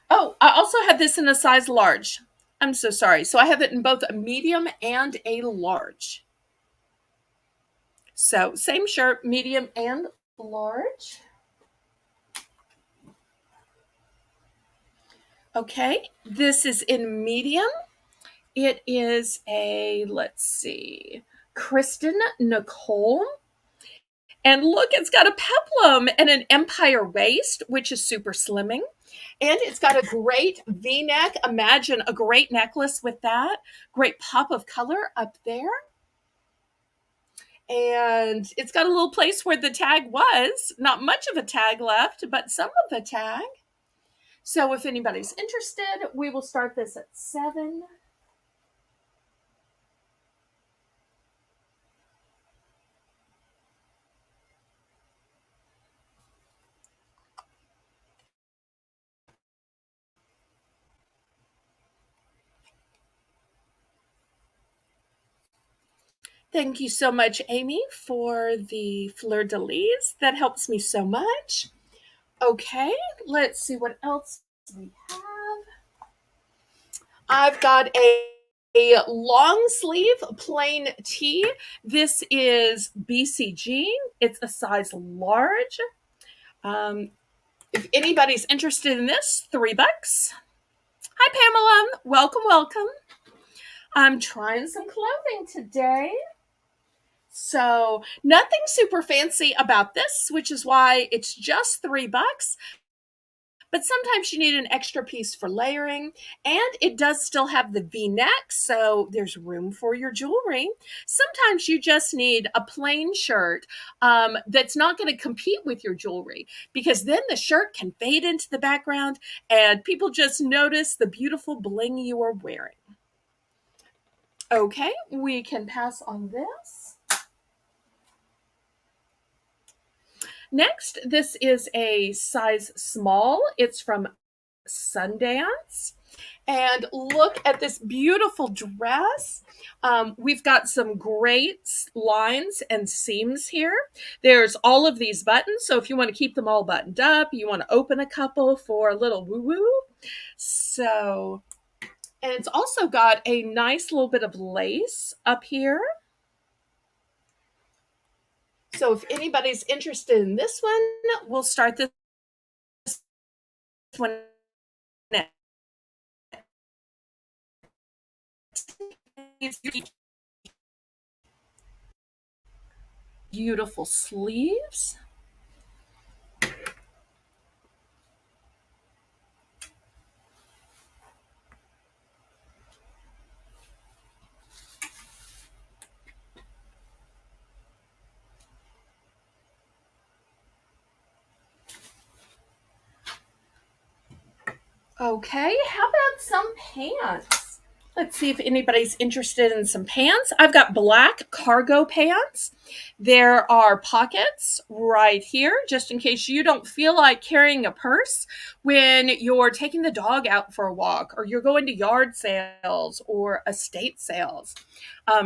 Oh, I also have this in a size large. I'm so sorry. So I have it in both a medium and a large. So same shirt, medium and large. Okay, this is in medium. It is a, let's see, Kristen Nicole. And look, it's got a peplum and an empire waist, which is super slimming. And it's got a great V-neck. Imagine a great necklace with that. Great pop of color up there. And it's got a little place where the tag was. Not much of a tag left, but some of a tag. So if anybody's interested, we will start this at 7. Thank you so much, Amy, for the fleur-de-lis. That helps me so much. Okay, let's see what else we have. I've got a long sleeve plain tee. This is BCG. It's a size large. Um, if anybody's interested in this, $3. Hi, Pamela. Welcome, welcome. I'm trying some clothing today. So, nothing super fancy about this, which is why it's just $3. But sometimes you need an extra piece for layering, and it does still have the V-neck, so there's room for your jewelry. Sometimes you just need a plain shirt that's not going to compete with your jewelry, because then the shirt can fade into the background and people just notice the beautiful bling you are wearing. Okay, we can pass on this. Next, this is a size small. It's from Sundance. And look at this beautiful dress. We've got some great lines and seams here. There's all of these buttons. So if you want to keep them all buttoned up, you want to open a couple for a little woo-woo. So, and it's also got a nice little bit of lace up here. So if anybody's interested in this one, we'll start this one next. Beautiful sleeves. Okay, how about some pants? Let's see if anybody's interested in some pants. I've got black cargo pants. There are pockets right here, just in case you don't feel like carrying a purse when you're taking the dog out for a walk, or you're going to yard sales or estate sales.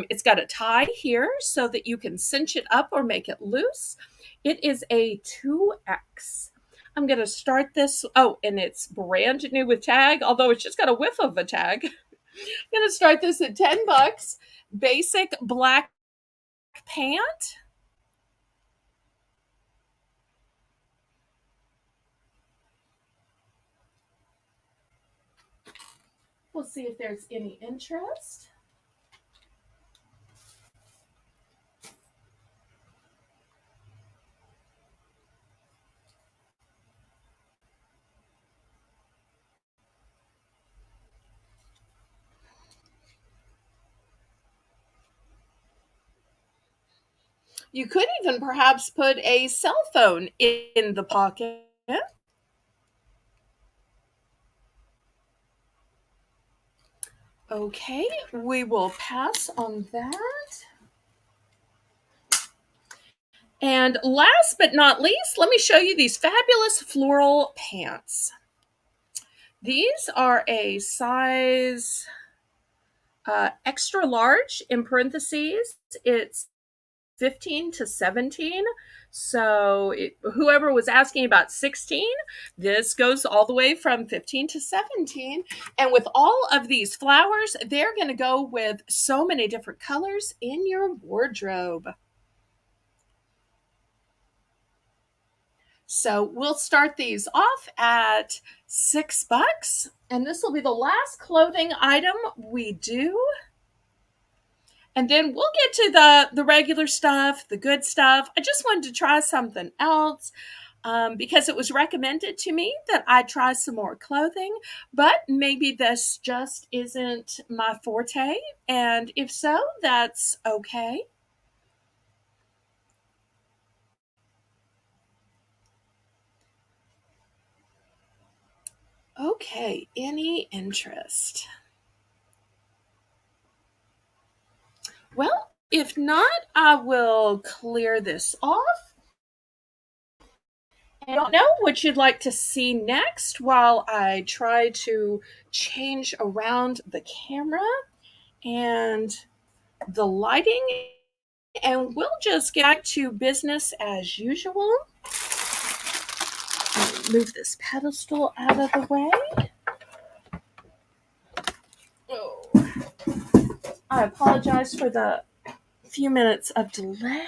It's got a tie here so that you can cinch it up or make it loose. It is a 2X. I'm going to start this. Oh, and it's brand new with tag, although it's just got a whiff of a tag. I'm going to start this at $10. Basic black pant. We'll see if there's any interest. You could even perhaps put a cell phone in the pocket. Okay, we will pass on that. And last but not least, let me show you these fabulous floral pants. These are a size extra large, in parentheses. It's 15 to 17. So whoever was asking about 16, this goes all the way from 15 to 17. And with all of these flowers, they're going to go with so many different colors in your wardrobe. So we'll start these off at $6. And this will be the last clothing item we do. And then we'll get to the regular stuff, the good stuff. I just wanted to try something else because it was recommended to me that I try some more clothing, but maybe this just isn't my forte. And if so, that's okay. Okay, any interest? Well, if not, I will clear this off. I don't know what you'd like to see next while I try to change around the camera and the lighting and we'll just get back to business as usual. Move this pedestal out of the way. Oh, I apologize for the few minutes of delay.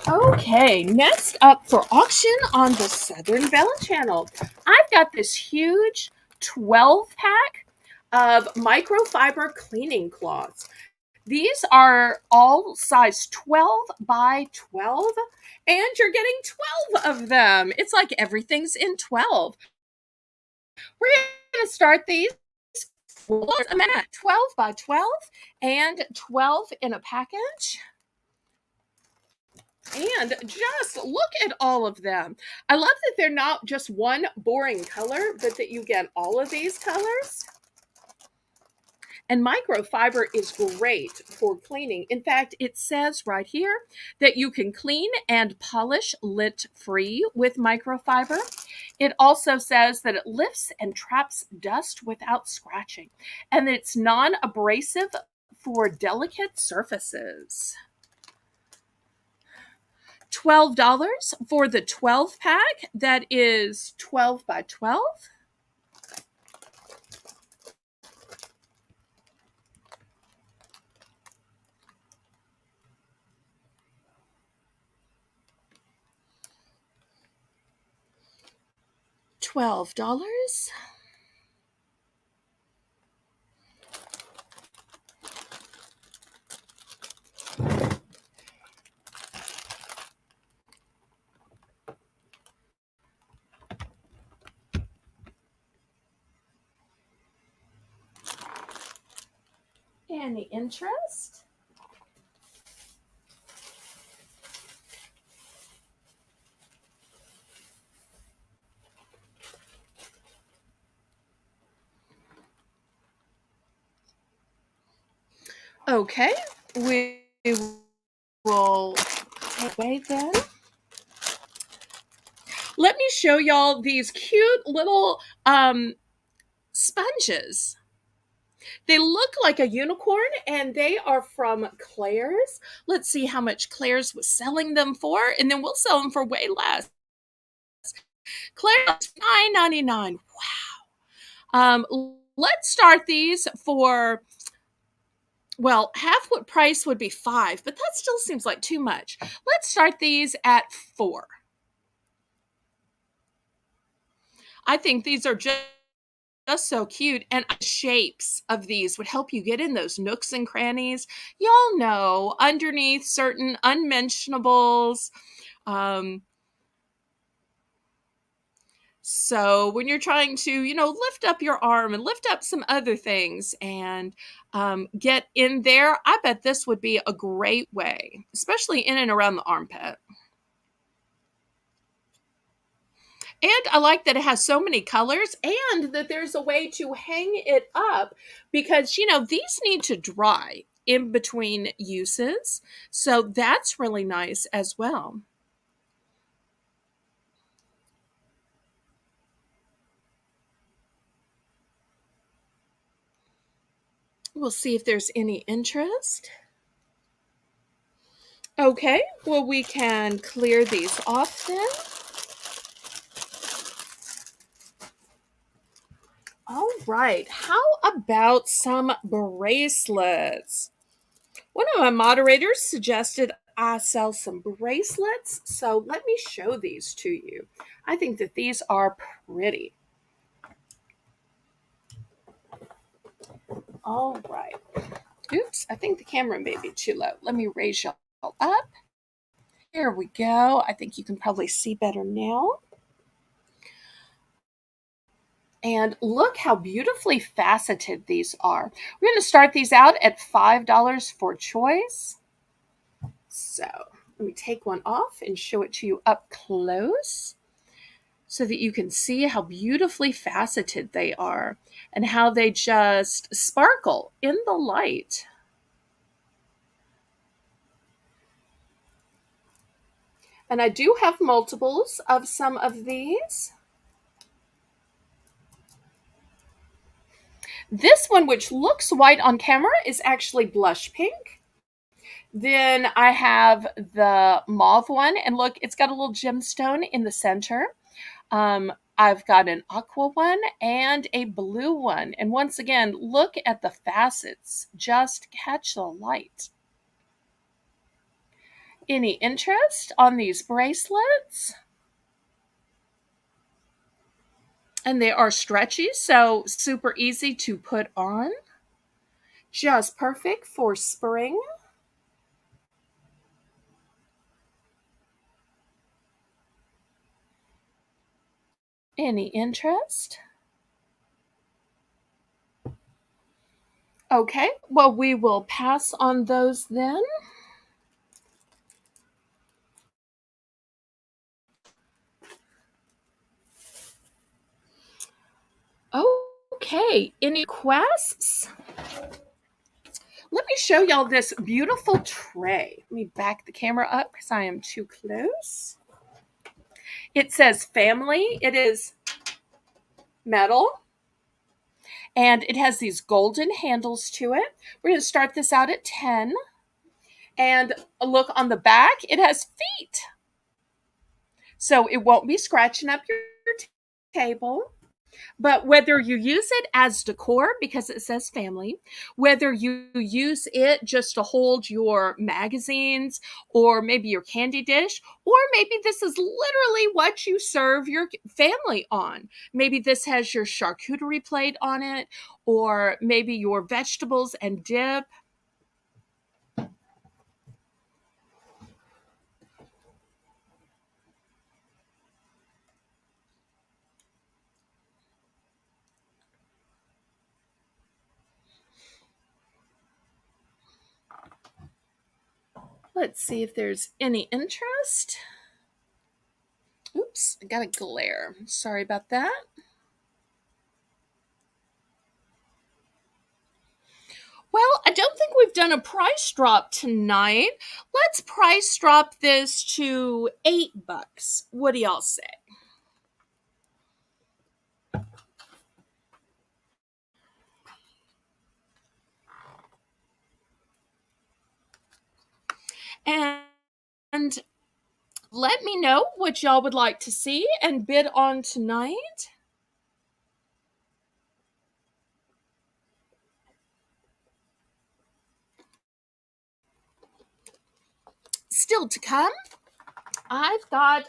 Okay, next up for auction on the Southern Belle channel, I've got this huge 12 pack of microfiber cleaning cloths. These are all size 12 by 12, and you're getting 12 of them. It's like everything's in 12. We're going to start these 12 by 12 and 12 in a package. And just look at all of them. I love that they're not just one boring color, but that you get all of these colors. And microfiber is great for cleaning. In fact, it says right here that you can clean and polish lint-free with microfiber. It also says that it lifts and traps dust without scratching, and it's non-abrasive for delicate surfaces. $12 for the 12 pack that is 12 by 12. $12. Any interest? Okay, we will take away then. Let me show y'all these cute little sponges. They look like a unicorn, and they are from Claire's. Let's see how much Claire's was selling them for, and then we'll sell them for way less. Claire's $9.99. Wow. Let's start these for, well, half what price would be $5, but that still seems like too much. Let's start these at $4. I think these are just so cute, and shapes of these would help you get in those nooks and crannies. Y'all know, underneath certain unmentionables. So when you're trying to, lift up your arm and lift up some other things and get in there, I bet this would be a great way, especially in and around the armpit. And I like that it has so many colors and that there's a way to hang it up because, these need to dry in between uses. So that's really nice as well. We'll see if there's any interest. Okay, well, we can clear these off then. All right, how about some bracelets? One of my moderators suggested I sell some bracelets, so let me show these to you. I think that these are pretty. All right. Oops, I think the camera may be too low. Let me raise y'all up. Here we go. I think you can probably see better now. And look how beautifully faceted these are. We're going to start these out at $5 for choice. So let me take one off and show it to you up close so that you can see how beautifully faceted they are and how they just sparkle in the light. And I do have multiples of some of these. This one, which looks white on camera, is actually blush pink. Then I have the mauve one, and look, it's got a little gemstone in the center. I've got an aqua one and a blue one. And once again, look at the facets. Just catch the light. Any interest on these bracelets? And they are stretchy, so super easy to put on. Just perfect for spring. Any interest? Okay, well, we will pass on those then. Okay, any requests? Let me show y'all this beautiful tray. Let me back the camera up because I am too close. It says family. It is metal. And it has these golden handles to it. We're going to start this out at 10. And look on the back, it has feet. So it won't be scratching up your table. But whether you use it as decor, because it says family, whether you use it just to hold your magazines or maybe your candy dish, or maybe this is literally what you serve your family on. Maybe this has your charcuterie plate on it, or maybe your vegetables and dip. Let's see if there's any interest. Oops, I got a glare. Sorry about that. Well, I don't think we've done a price drop tonight. Let's price drop this to $8. What do y'all say? And let me know what y'all would like to see and bid on tonight. Still to come, I've got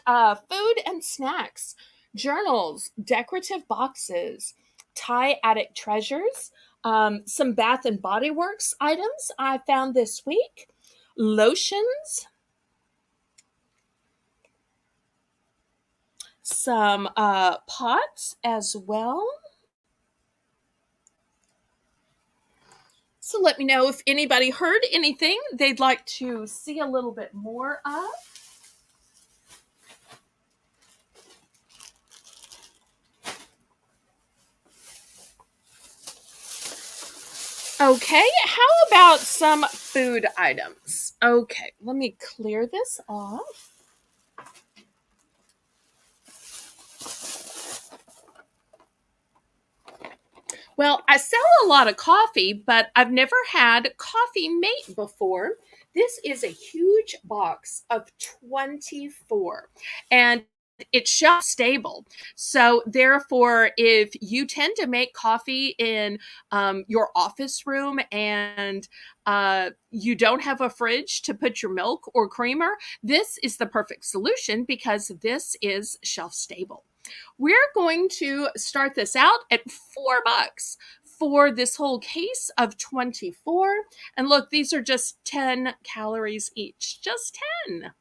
food and snacks, journals, decorative boxes, Thai attic treasures, some Bath and Body Works items I found this week, lotions, some pots as well. So let me know if anybody heard anything they'd like to see a little bit more of. Okay, how about some food items? Okay, let me clear this off. Well, I sell a lot of coffee, but I've never had Coffee Mate before. This is a huge box of 24, and it's shelf stable. So, therefore, if you tend to make coffee in your office room and you don't have a fridge to put your milk or creamer, this is the perfect solution because this is shelf stable. We're going to start this out at $4 for this whole case of 24. And look, these are just 10 calories each, just 10.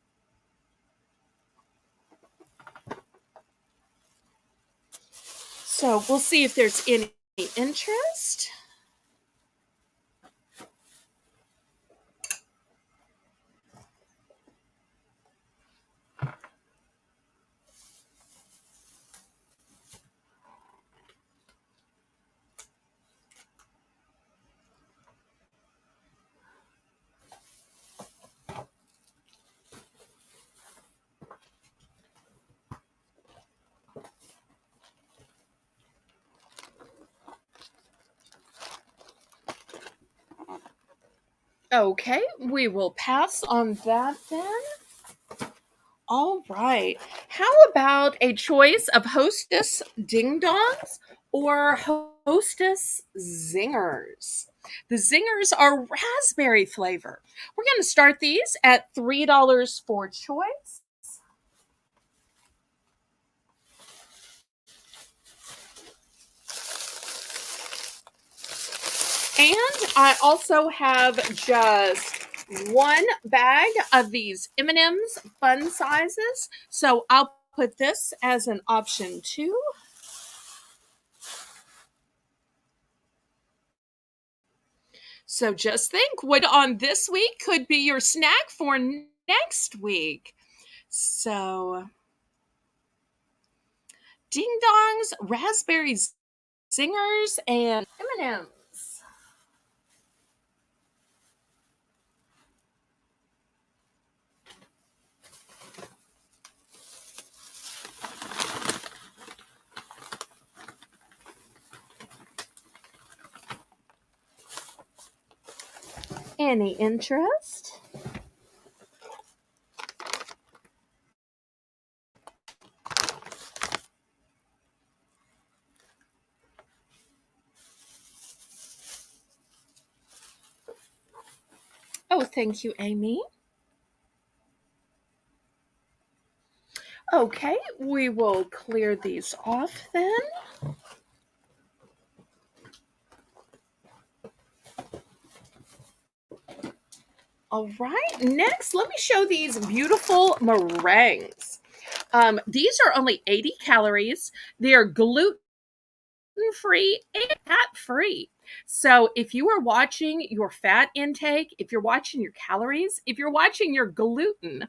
So we'll see if there's any interest. Okay, we will pass on that then. All right. How about a choice of Hostess Ding Dongs or Hostess Zingers? The Zingers are raspberry flavor. We're going to start these at $3 for choice. And I also have just one bag of these M&Ms fun sizes. So I'll put this as an option too. So just think what on this week could be your snack for next week. So ding dongs, raspberries, zingers, and M&Ms. Any interest? Oh, thank you, Amy. Okay, we will clear these off then. All right, next, let me show these beautiful meringues. These are only 80 calories. They are gluten-free and fat-free. So if you are watching your fat intake, if you're watching your calories, if you're watching your gluten,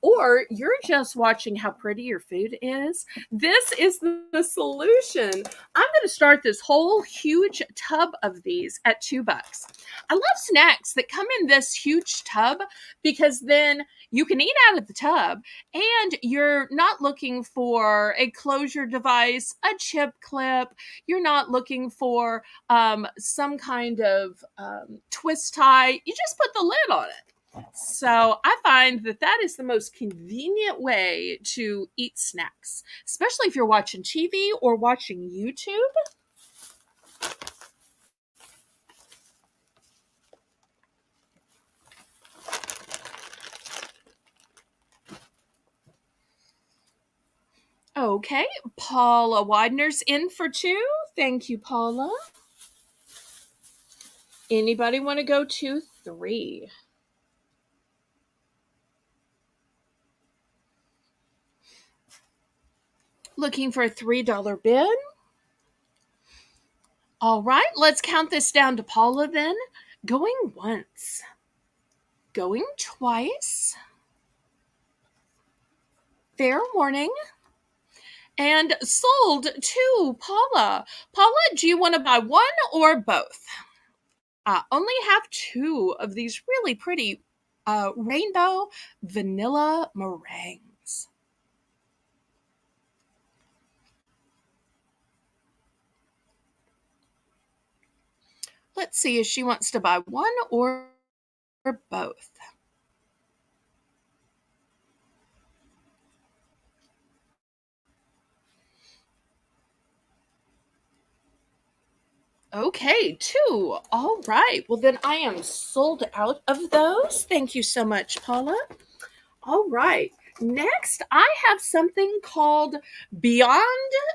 or you're just watching how pretty your food is, this is the solution. I'm going to start this whole huge tub of these at $2. I love snacks that come in this huge tub because then you can eat out of the tub and you're not looking for a closure device, a chip clip. You're not looking for some kind of twist tie. You just put the lid on it. So I find that that is the most convenient way to eat snacks, especially if you're watching TV or watching YouTube. Okay, Paula Widener's in for two. Thank you, Paula. Anybody want to go to three? Looking for a $3 bid? All right, let's count this down to Paula then. Going once, going twice. Fair warning. And sold to Paula. Paula, do you want to buy one or both? Only have two of these really pretty rainbow vanilla meringues. Let's see if she wants to buy one or both. Okay, two. All right. Well, then I am sold out of those. Thank you so much, Paula. All right. Next, I have something called Beyond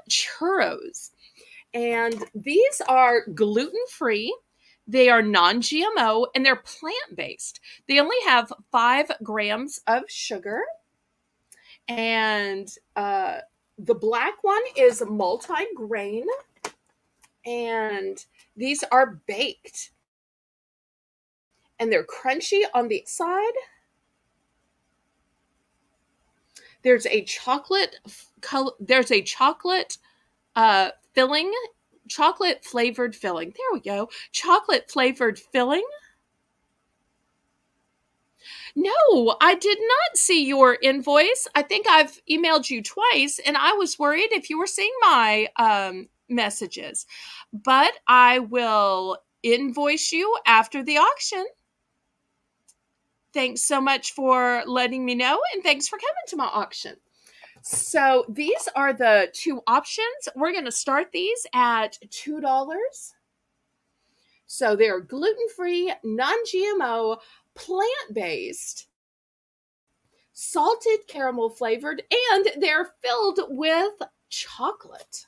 Churros. And these are gluten free, they are non GMO, and they're plant based. They only have 5 grams of sugar. And the black one is multi grain. And these are baked. And they're crunchy on the side. There's a chocolate filling, chocolate flavored filling. There we go. Chocolate flavored filling. No, I did not see your invoice. I think I've emailed you twice, and I was worried if you were seeing my messages. But I will invoice you after the auction. Thanks so much for letting me know, and thanks for coming to my auction. So these are the two options. We're going to start these at $2. So they're gluten-free, non-GMO, plant-based, salted caramel flavored, and they're filled with chocolate.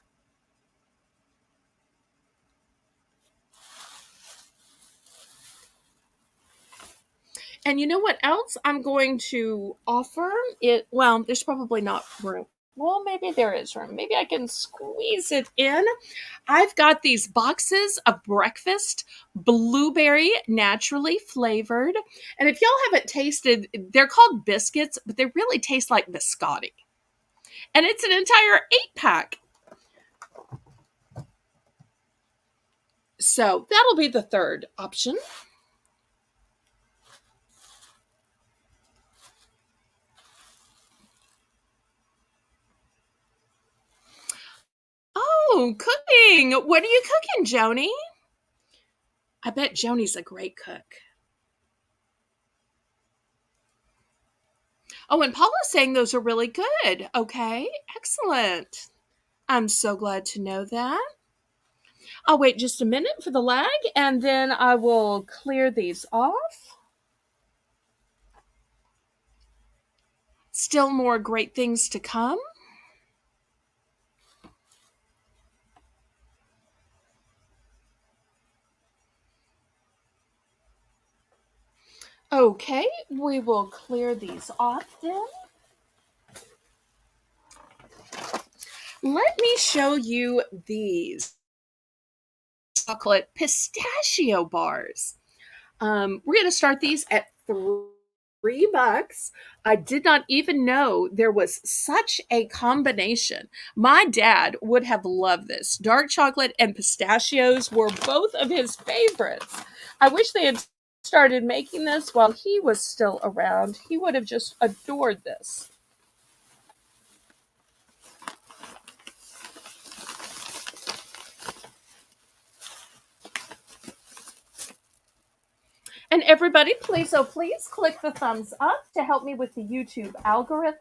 And you know what else I'm going to offer? Well, there's probably not room. Well, maybe there is room. Maybe I can squeeze it in. I've got these boxes of breakfast blueberry naturally flavored. And if y'all haven't tasted, they're called biscuits, but they really taste like biscotti. And it's an entire 8-pack. So that'll be the third option. Oh, cooking. What are you cooking, Joni? I bet Joni's a great cook. Oh, and Paula's saying those are really good. Okay, excellent. I'm so glad to know that. I'll wait just a minute for the lag and then I will clear these off. Still more great things to come. Okay, we will clear these off then. Let me show you these chocolate pistachio bars. We're going to start these at $3. I did not even know there was such a combination. My dad would have loved this. Dark chocolate and pistachios were both of his favorites. I wish they had started making this while he was still around. He would have just adored this. And everybody, please, oh please, click the thumbs up to help me with the YouTube algorithm.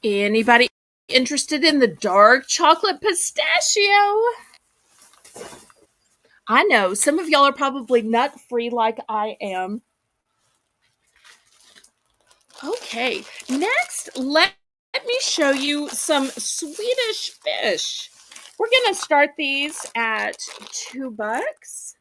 Anybody interested in the dark chocolate pistachio? I know some of y'all are probably nut free like I am. Okay, next, let me show you some Swedish fish. We're going to start these at $2.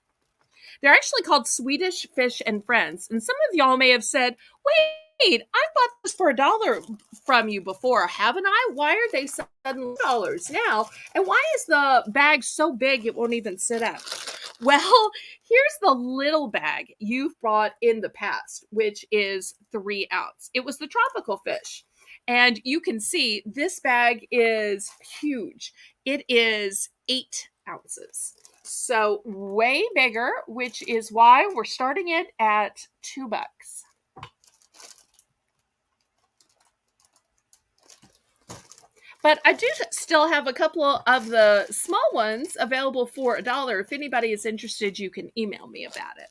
They're actually called Swedish Fish and Friends. And some of y'all may have said, wait, I bought this for $1 from you before, haven't I? Why are they suddenly $2 now? And why is the bag so big it won't even sit up? Well, here's the little bag you've bought in the past, which is 3 ounce. It was the tropical fish. And you can see this bag is huge. It is 8 ounces. So way bigger, which is why we're starting it at $2. But I do still have a couple of the small ones available for $1. If anybody is interested, you can email me about it.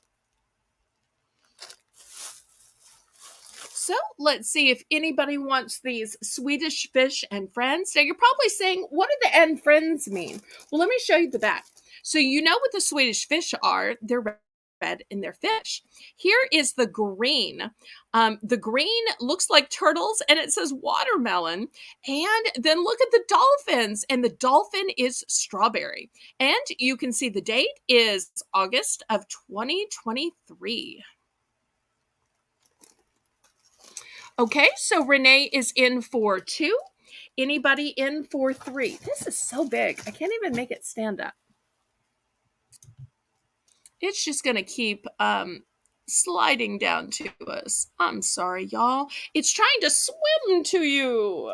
So let's see if anybody wants these Swedish Fish and Friends. Now you're probably saying, what do the and friends mean? Well, let me show you the back. So you know what the Swedish fish are. They're red in their fish. Here is the green. The green looks like turtles and it says watermelon. And then look at the dolphins, and the dolphin is strawberry. And you can see the date is August of 2023. Okay, so Renee is in for 2. Anybody in for 3? This is so big. I can't even make it stand up. It's just going to keep sliding down to us. I'm sorry, y'all. It's trying to swim to you.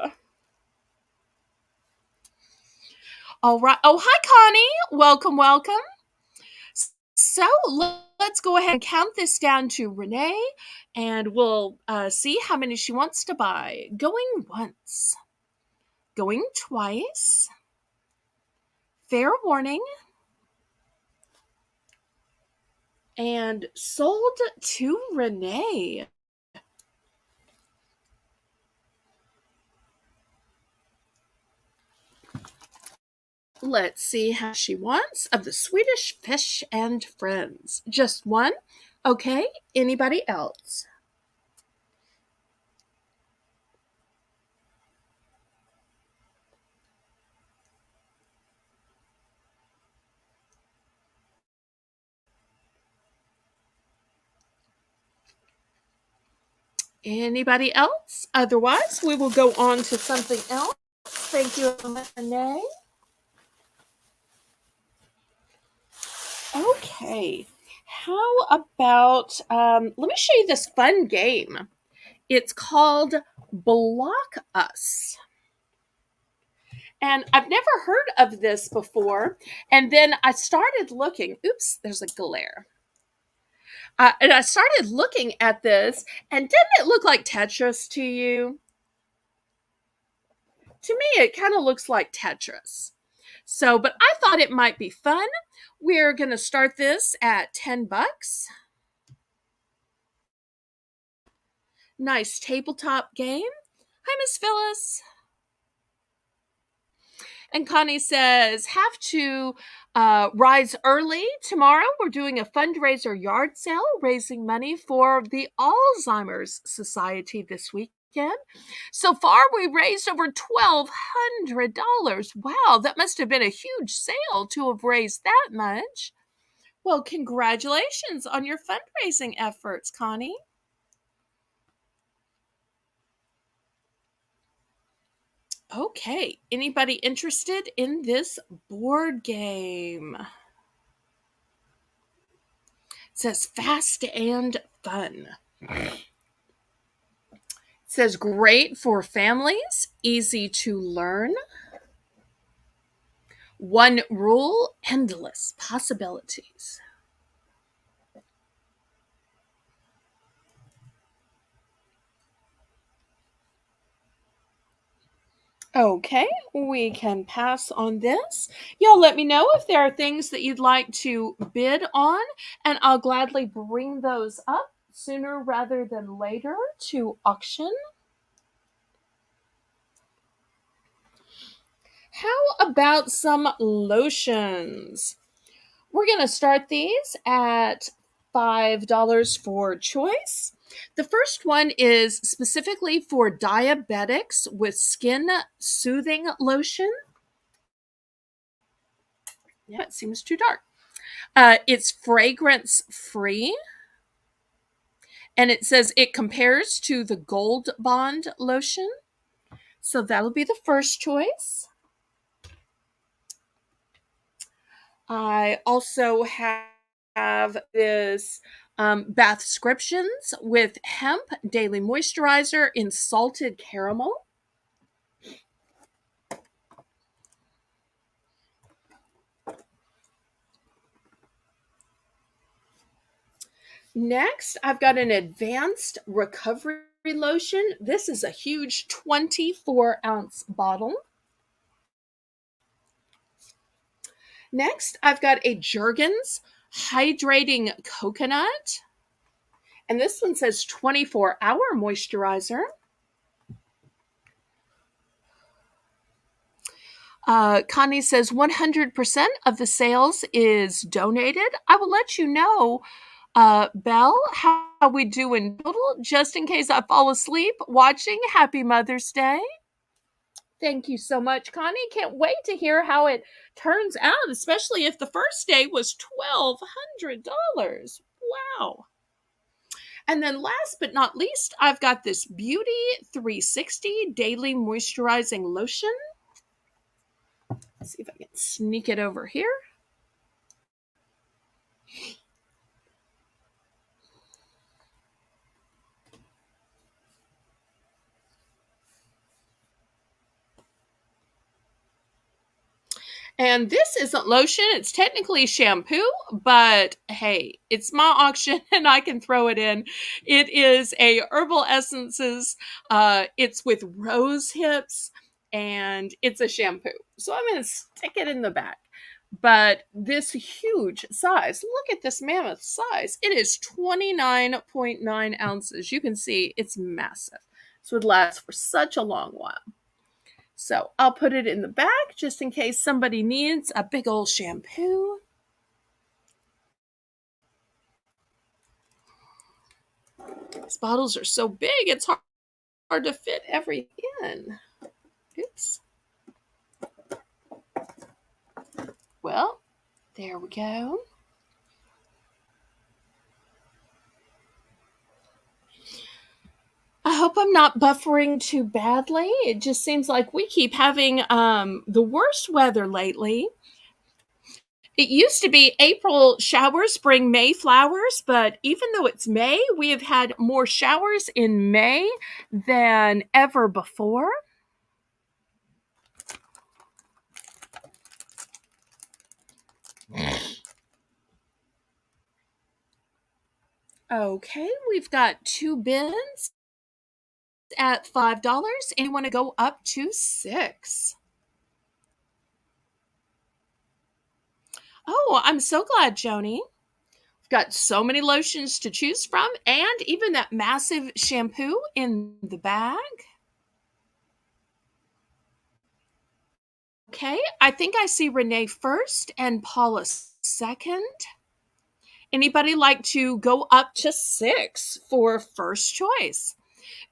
All right. Oh, hi, Connie. Welcome, welcome. So let's go ahead and count this down to Renee, and we'll see how many she wants to buy. Going once, going twice. Fair warning. And sold to Renee. Let's see how she wants of the Swedish Fish and Friends. Just one? Okay. Anybody else? Anybody else? Otherwise, we will go on to something else. Thank you, Renee. Okay. How about, let me show you this fun game. It's called Block Us. And I've never heard of this before. And then I started looking. Oops, there's a glare. And I started looking at this, and didn't it look like Tetris to you? To me, it kind of looks like Tetris. So, but I thought it might be fun. We're going to start this at $10. Nice tabletop game. Hi, Miss Phyllis. And Connie says, have to rise early tomorrow. We're doing a fundraiser yard sale, raising money for the Alzheimer's Society this weekend. So far, we raised over $1,200. Wow, that must have been a huge sale to have raised that much. Well, congratulations on your fundraising efforts, Connie. Okay, anybody interested in this board game? It says fast and fun. It says great for families, easy to learn. One rule, endless possibilities. Okay, we can pass on this. Y'all let me know if there are things that you'd like to bid on, and I'll gladly bring those up sooner rather than later to auction. How about some lotions? We're going to start these at $5 for choice. The first one is specifically for diabetics with skin soothing lotion. Yeah, it seems too dark. It's fragrance free. And it says it compares to the Gold Bond lotion. So that'll be the first choice. I also have this bath descriptions with hemp daily moisturizer in salted caramel. Next, I've got an advanced recovery lotion. This is a huge 24-ounce bottle. Next, I've got a Jergens hydrating coconut. And this one says 24-hour moisturizer. Connie says 100% of the sales is donated. I will let you know, Belle, how we do in total, just in case I fall asleep watching. Happy Mother's Day. Thank you so much, Connie. Can't wait to hear how it turns out, especially if the first day was $1,200. Wow. And then last but not least, I've got this Beauty 360 Daily Moisturizing Lotion. Let's see if I can sneak it over here. And this isn't lotion, it's technically shampoo, but hey, it's my auction and I can throw it in. It is a Herbal Essences. It's with rose hips and it's a shampoo. So I'm going to stick it in the back. But this huge size, look at this mammoth size. It is 29.9 ounces. You can see it's massive. This would last for such a long while. So I'll put it in the back just in case somebody needs a big old shampoo. These bottles are so big, it's hard to fit everything in. Oops. Well, there we go. I hope I'm not buffering too badly. It just seems like we keep having the worst weather lately. It used to be April showers bring May flowers, but even though it's May, we have had more showers in May than ever before. Okay, we've got 2 bins at $5 and you want to go up to 6. Oh, I'm so glad, Joni. We've got so many lotions to choose from and even that massive shampoo in the bag. Okay, I think I see Renee first and Paula second. Anybody like to go up to 6 for first choice?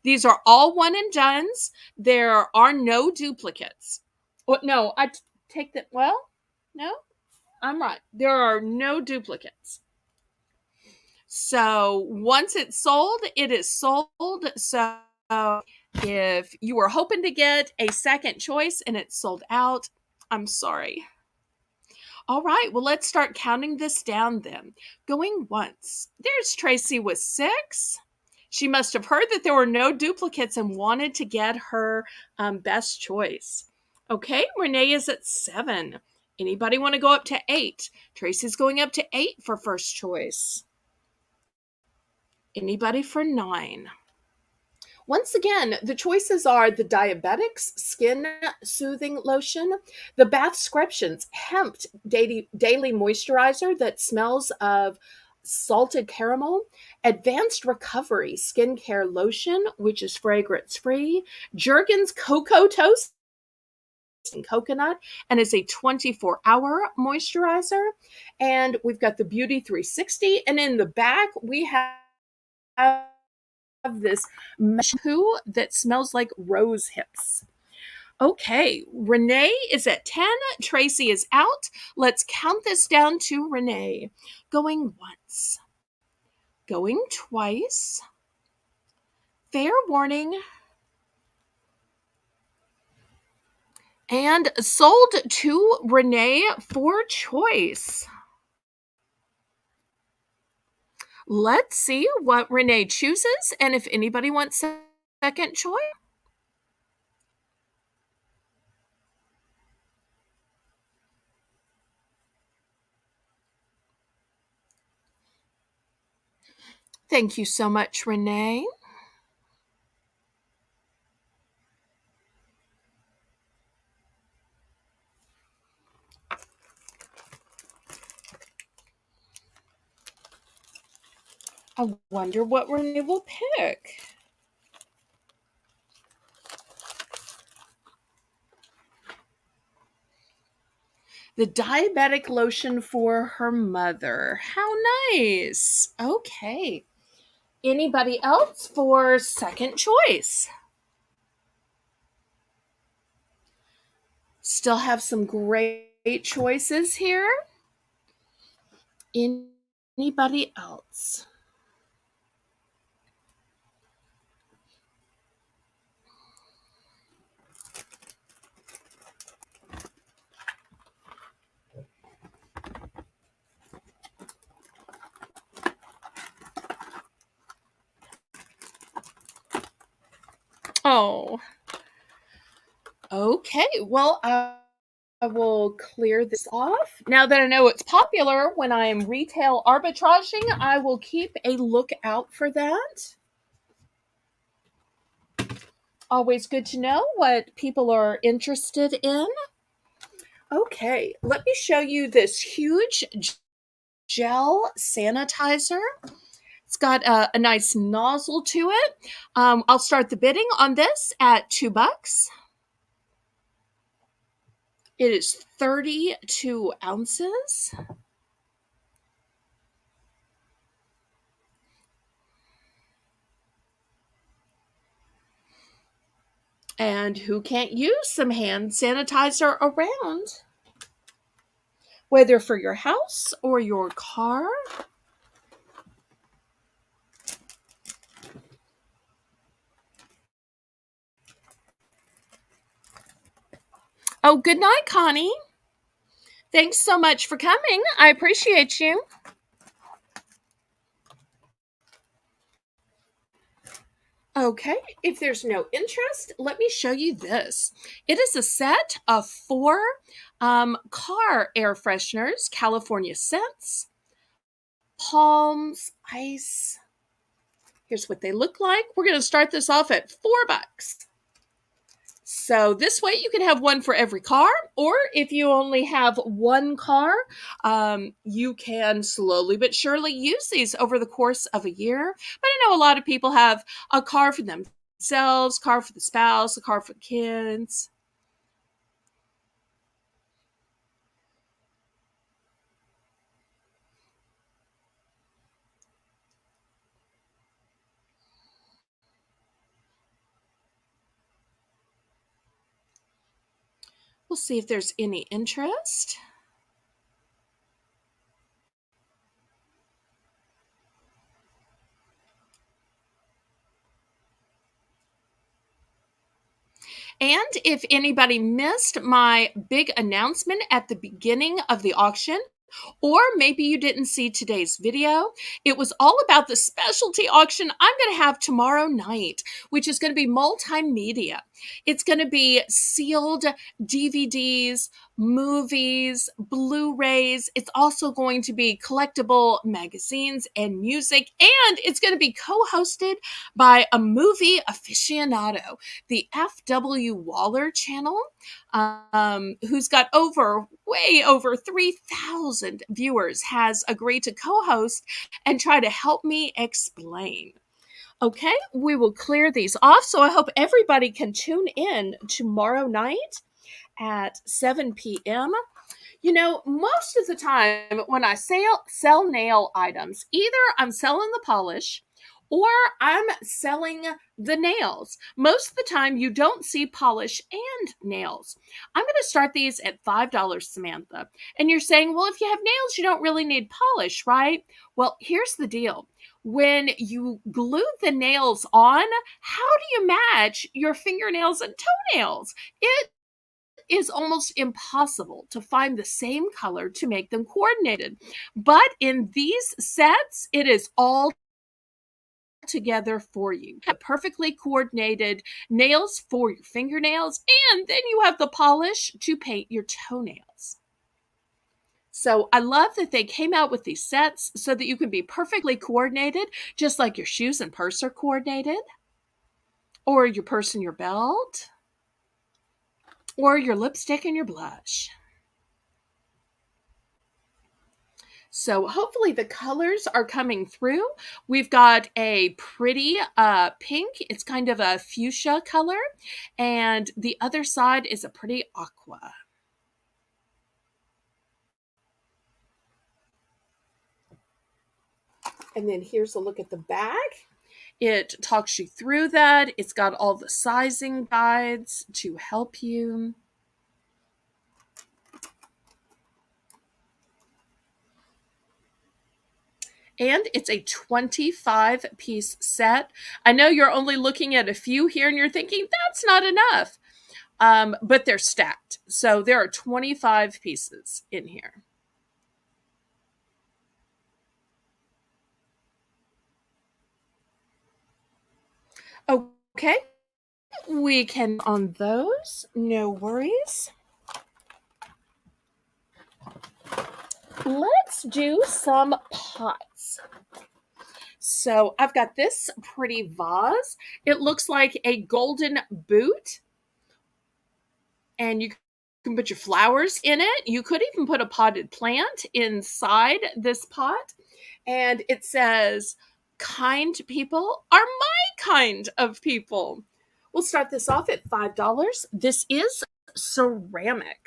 These are all one and dones. There are no duplicates. Oh, no, take that. Well, no, I'm right. There are no duplicates. So once it's sold, it is sold. So if you were hoping to get a second choice and it's sold out, I'm sorry. All right, well, let's start counting this down then. Going once. There's Tracy with 6. She must have heard that there were no duplicates and wanted to get her best choice. Okay, Renee is at 7. Anybody want to go up to 8? Tracy's going up to 8 for first choice. Anybody for 9? Once again, the choices are the Diabetics Skin Soothing Lotion, the Bathscriptions Hemp Daily Moisturizer that smells of salted caramel, Advanced Recovery Skincare Lotion, which is fragrance-free, Jergens Cocoa Toast and Coconut, and is a 24-hour moisturizer. And we've got the Beauty 360, and in the back, we have this shampoo that smells like rose hips. Okay, Renee is at 10. Tracy is out. Let's count this down to Renee. Going once. Going twice. Fair warning. And sold to Renee for choice. Let's see what Renee chooses and if anybody wants second choice. Thank you so much, Renee. I wonder what Renee will pick. The diabetic lotion for her mother. How nice. Okay. Anybody else for second choice? Still have some great choices here. Anybody else? Oh. Okay. Well, I will clear this off. Now that I know it's popular when I am retail arbitraging, I will keep a lookout for that. Always good to know what people are interested in. Okay, let me show you this huge gel sanitizer. It's got a nice nozzle to it. I'll start the bidding on this at $2. It is 32 ounces. And who can't use some hand sanitizer around? Whether for your house or your car. Oh, good night, Connie. Thanks so much for coming. I appreciate you. Okay, if there's no interest, let me show you this. It is a set of 4 car air fresheners, California scents, palms, ice. Here's what they look like. We're going to start this off at $4. So this way you can have one for every car, or if you only have one car, you can slowly but surely use these over the course of a year. But I know a lot of people have a car for themselves, car for the spouse, a car for the kids. We'll see if there's any interest. And if anybody missed my big announcement at the beginning of the auction, or maybe you didn't see today's video, it was all about the specialty auction I'm going to have tomorrow night, which is going to be multimedia. It's going to be sealed DVDs, movies, Blu-rays. It's also going to be collectible magazines and music, and it's going to be co-hosted by a movie aficionado, the F.W. Waller channel, who's got way over 3,000 viewers, has agreed to co-host and try to help me explain. Okay, we will clear these off. So I hope everybody can tune in tomorrow night at 7 p.m. You know, most of the time when I sell nail items, either I'm selling the polish or I'm selling the nails. Most of the time you don't see polish and nails. I'm going to start these at $5, Samantha. And you're saying, well, if you have nails, you don't really need polish, right? Well, here's the deal. When you glue the nails on, how do you match your fingernails and toenails? It is almost impossible to find the same color to make them coordinated. But in these sets, it is all together for you. Have perfectly coordinated nails for your fingernails, and then you have the polish to paint your toenails. So I love that they came out with these sets so that you can be perfectly coordinated, just like your shoes and purse are coordinated, or your purse and your belt, or your lipstick and your blush. So hopefully the colors are coming through. We've got a pretty pink. It's kind of a fuchsia color. And the other side is a pretty aqua. And then here's a look at the back. It talks you through that. It's got all the sizing guides to help you. And it's a 25-piece set. I know you're only looking at a few here and you're thinking, that's not enough. But they're stacked. So there are 25 pieces in here. Okay, we can on those. No worries. let's do some pots. So I've got this pretty vase. It looks like a golden boot, and you can put your flowers in it. You could even put a potted plant inside this pot. And it says, kind people are my kind of people. We'll start this off at $5. This is ceramic.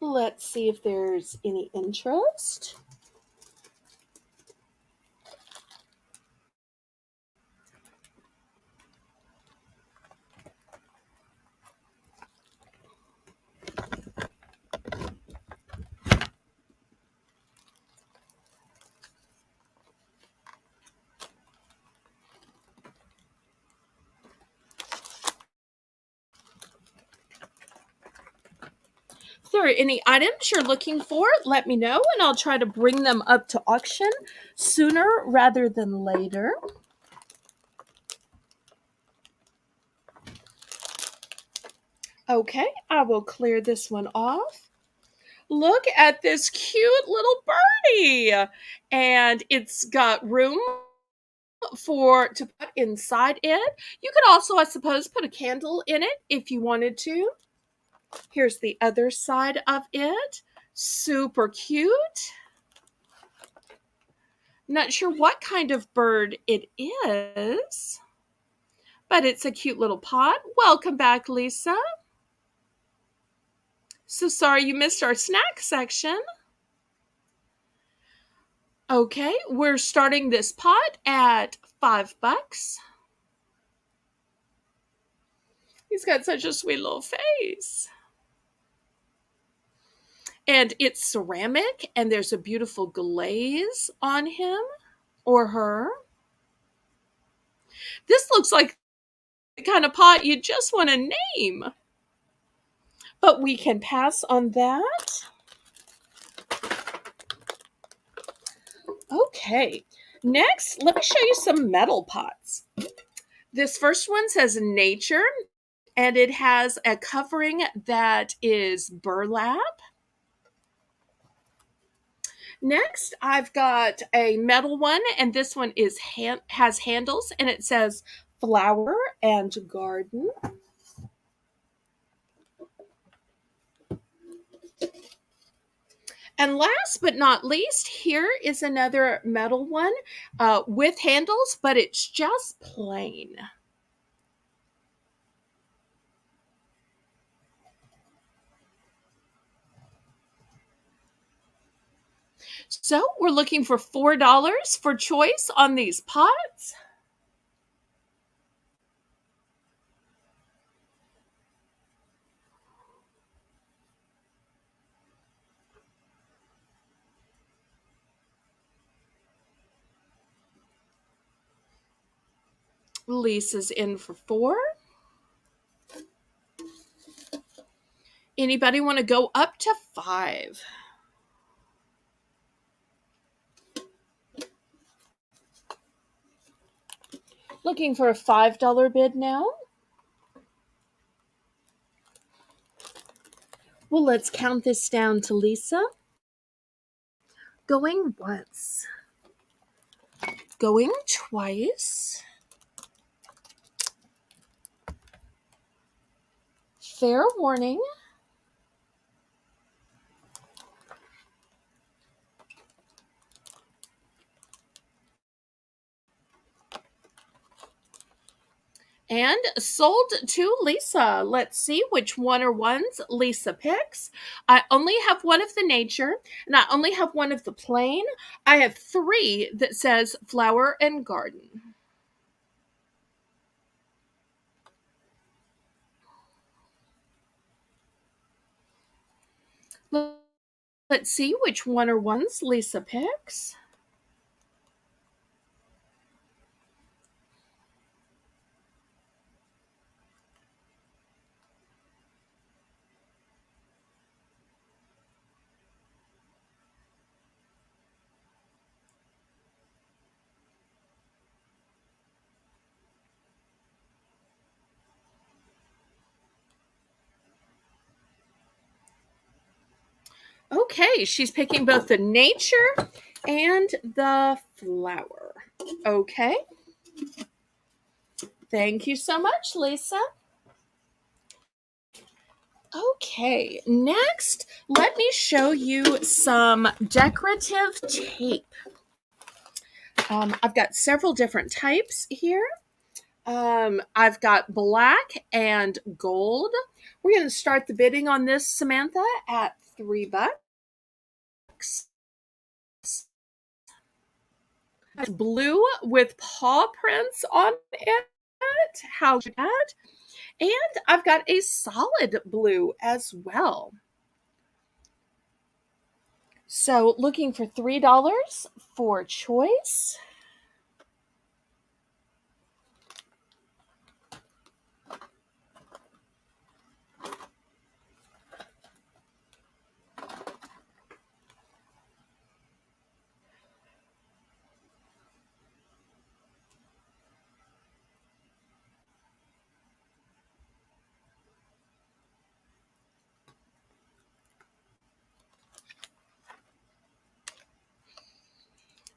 Let's see if there's any interest. If there are any items you're looking for, let me know and I'll try to bring them up to auction sooner rather than later. Okay, I will clear this one off. Look at this cute little birdie. And it's got room to put inside it. You could also, I suppose, put a candle in it if you wanted to. Here's the other side of it. Super cute. Not sure what kind of bird it is, but it's a cute little pot. Welcome back, Lisa. So sorry you missed our snack section. Okay, we're starting this pot at $5. He's got such a sweet little face. And it's ceramic, and there's a beautiful glaze on him or her. This looks like the kind of pot you just want to name. But we can pass on that. Okay, next, let me show you some metal pots. This first one says nature, and it has a covering that is burlap. Next, I've got a metal one, and this one has handles, and it says flower and garden. And last but not least, here is another metal one with handles, but it's just plain. So we're looking for $4 for choice on these pots. Lisa's in for 4. Anybody want to go up to 5? Looking for a $5 bid now. Well, let's count this down to Lisa. Going once. Going twice. Fair warning. And sold to Lisa. Let's see which one or ones Lisa picks. I only have one of the nature, and I only have one of the plain. I have 3 that says flower and garden. Let's see which one or ones Lisa picks. Okay, she's picking both the nature and the flower. Okay, thank you so much, Lisa. Okay, next, let me show you some decorative tape. I've got several different types here. I've got black and gold. We're going to start the bidding on this, Samantha, at $3. Blue with paw prints on it. How's that? And I've got a solid blue as well. So looking for $3 for choice.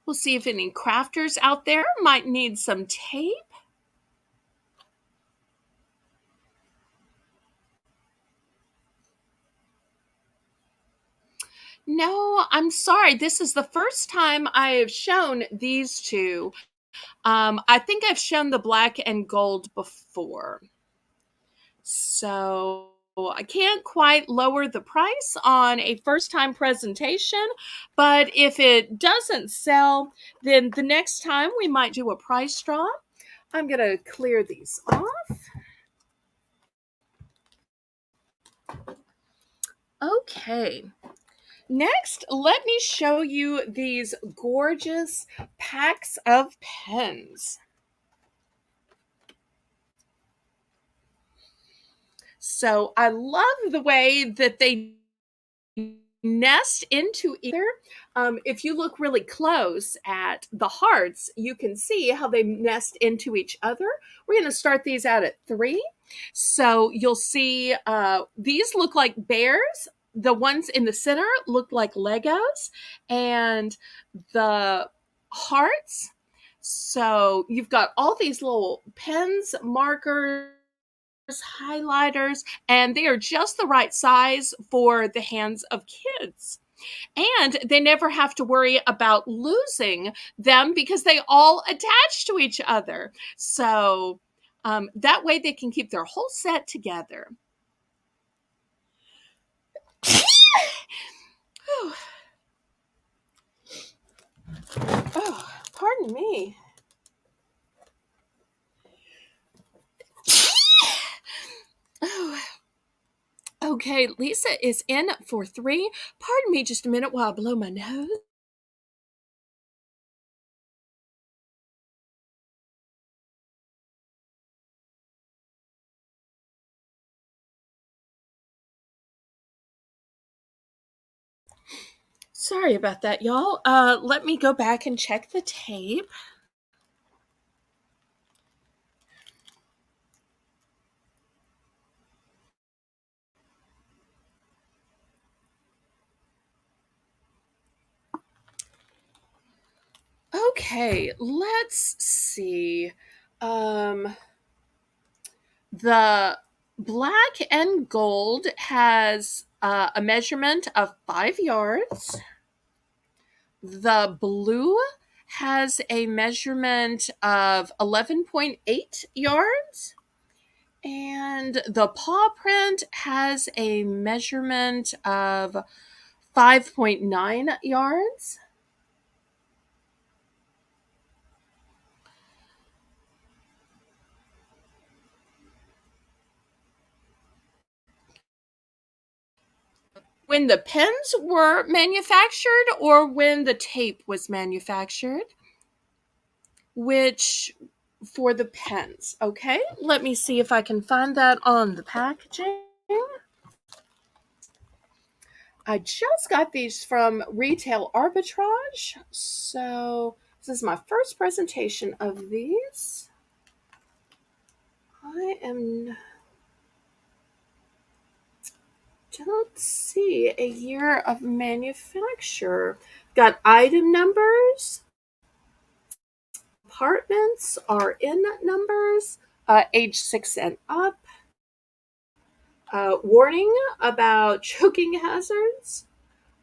We'll see if any crafters out there might need some tape. No, I'm sorry. This is the first time I have shown these two. I think I've shown the black and gold before. So I can't quite lower the price on a first time presentation, but if it doesn't sell, then the next time we might do a price drop. I'm going to clear these off. Okay. Next, let me show you these gorgeous packs of pens. So I love the way that they nest into either. If you look really close at the hearts, you can see how they nest into each other. We're going to start these out at 3. So you'll see these look like bears. The ones in the center look like Legos, and the hearts. So you've got all these little pens, markers, highlighters, and they are just the right size for the hands of kids. And they never have to worry about losing them because they all attach to each other. So that way they can keep their whole set together. Oh, pardon me. Oh. Okay, Lisa is in for 3. Pardon me just a minute while I blow my nose. Sorry about that, y'all. Let me go back and check the tape. Okay, let's see. The black and gold has a measurement of 5 yards. The blue has a measurement of 11.8 yards. And the paw print has a measurement of 5.9 yards. When the pens were manufactured or when the tape was manufactured? Which for the pens, okay? Let me see if I can find that on the packaging. I just got these from Retail Arbitrage, so this is my first presentation of these. I am don't see a year of manufacture. Got item numbers, apartments are in numbers, age 6 and up, warning about choking hazards.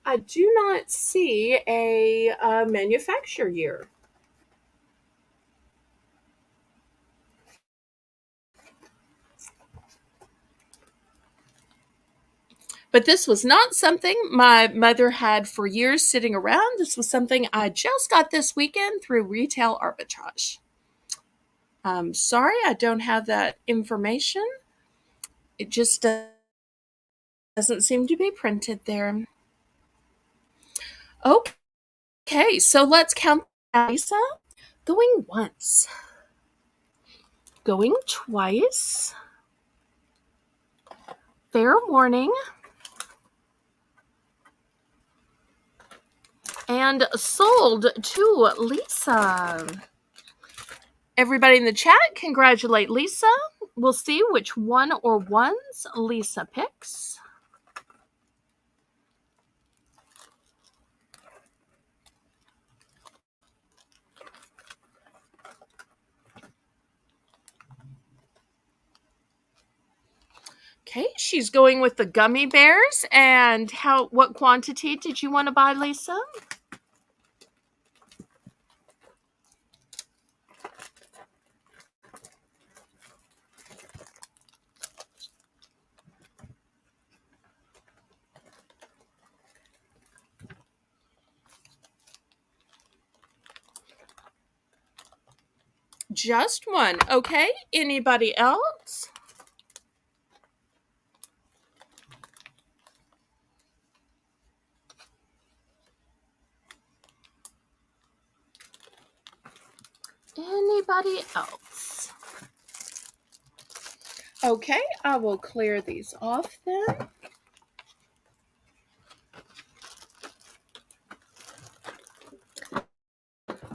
I do not see a manufacture year. But this was not something my mother had for years sitting around. This was something I just got this weekend through retail arbitrage. Sorry, I don't have that information. It just doesn't seem to be printed there. Okay, so let's count Lisa. Going once. Going twice. Fair warning. And sold to Lisa. Everybody in the chat, congratulate Lisa. We'll see which one or ones Lisa picks. Okay, she's going with the gummy bears. And what quantity did you want to buy, Lisa? Just one. Okay, anybody else? Anybody else? Okay, I will clear these off then.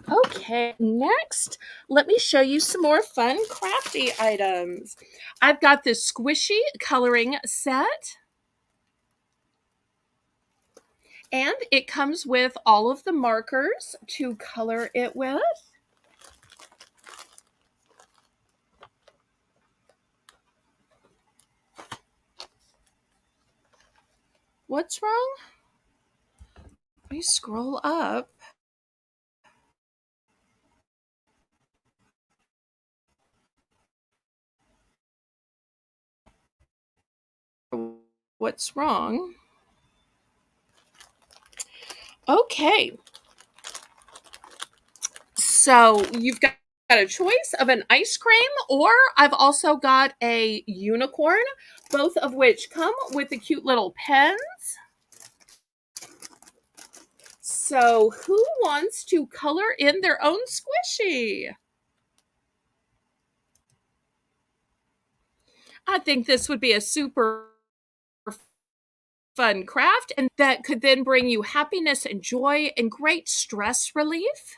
Okay, next, let me show you some more fun crafty items. I've got this squishy coloring set. And it comes with all of the markers to color it with. What's wrong? Let me scroll up. What's wrong? Okay. So you've got a choice of an ice cream, or I've also got a unicorn, both of which come with the cute little pens. So who wants to color in their own squishy? I think this would be a super fun craft, and that could then bring you happiness and joy and great stress relief.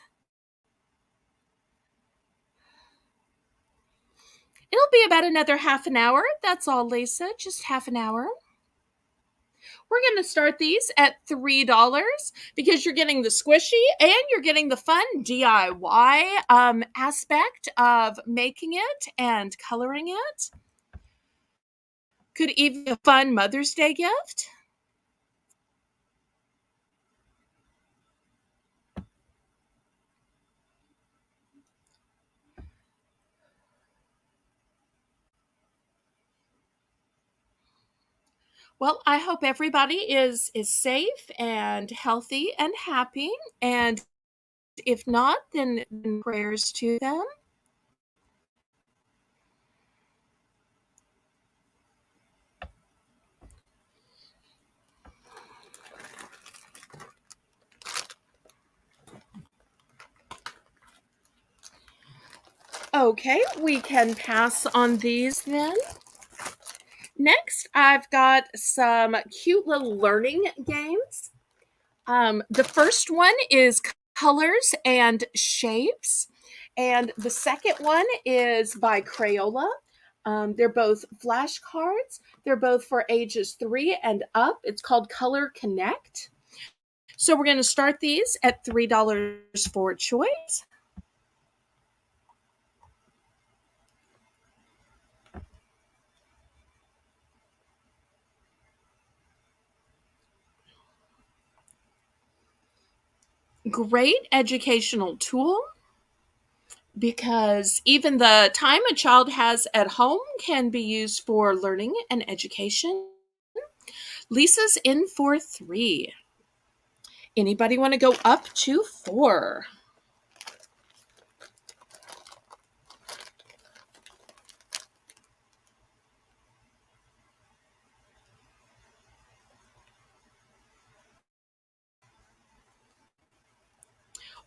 It'll be about another half an hour. That's all, Lisa. Just half an hour. We're going to start these at $3 because you're getting the squishy and you're getting the fun DIY aspect of making it and coloring it. Could even be a fun Mother's Day gift. Well, I hope everybody is safe and healthy and happy. And if not, then prayers to them. Okay, we can pass on these then. Next, I've got some cute little learning games. The first one is colors and shapes, and the second one is by Crayola. They're both flashcards. They're both for ages 3 and up. It's called Color Connect. So we're going to start these at $3 for choice. Great educational tool because even the time a child has at home can be used for learning and education. Lisa's in for 3. Anybody want to go up to 4?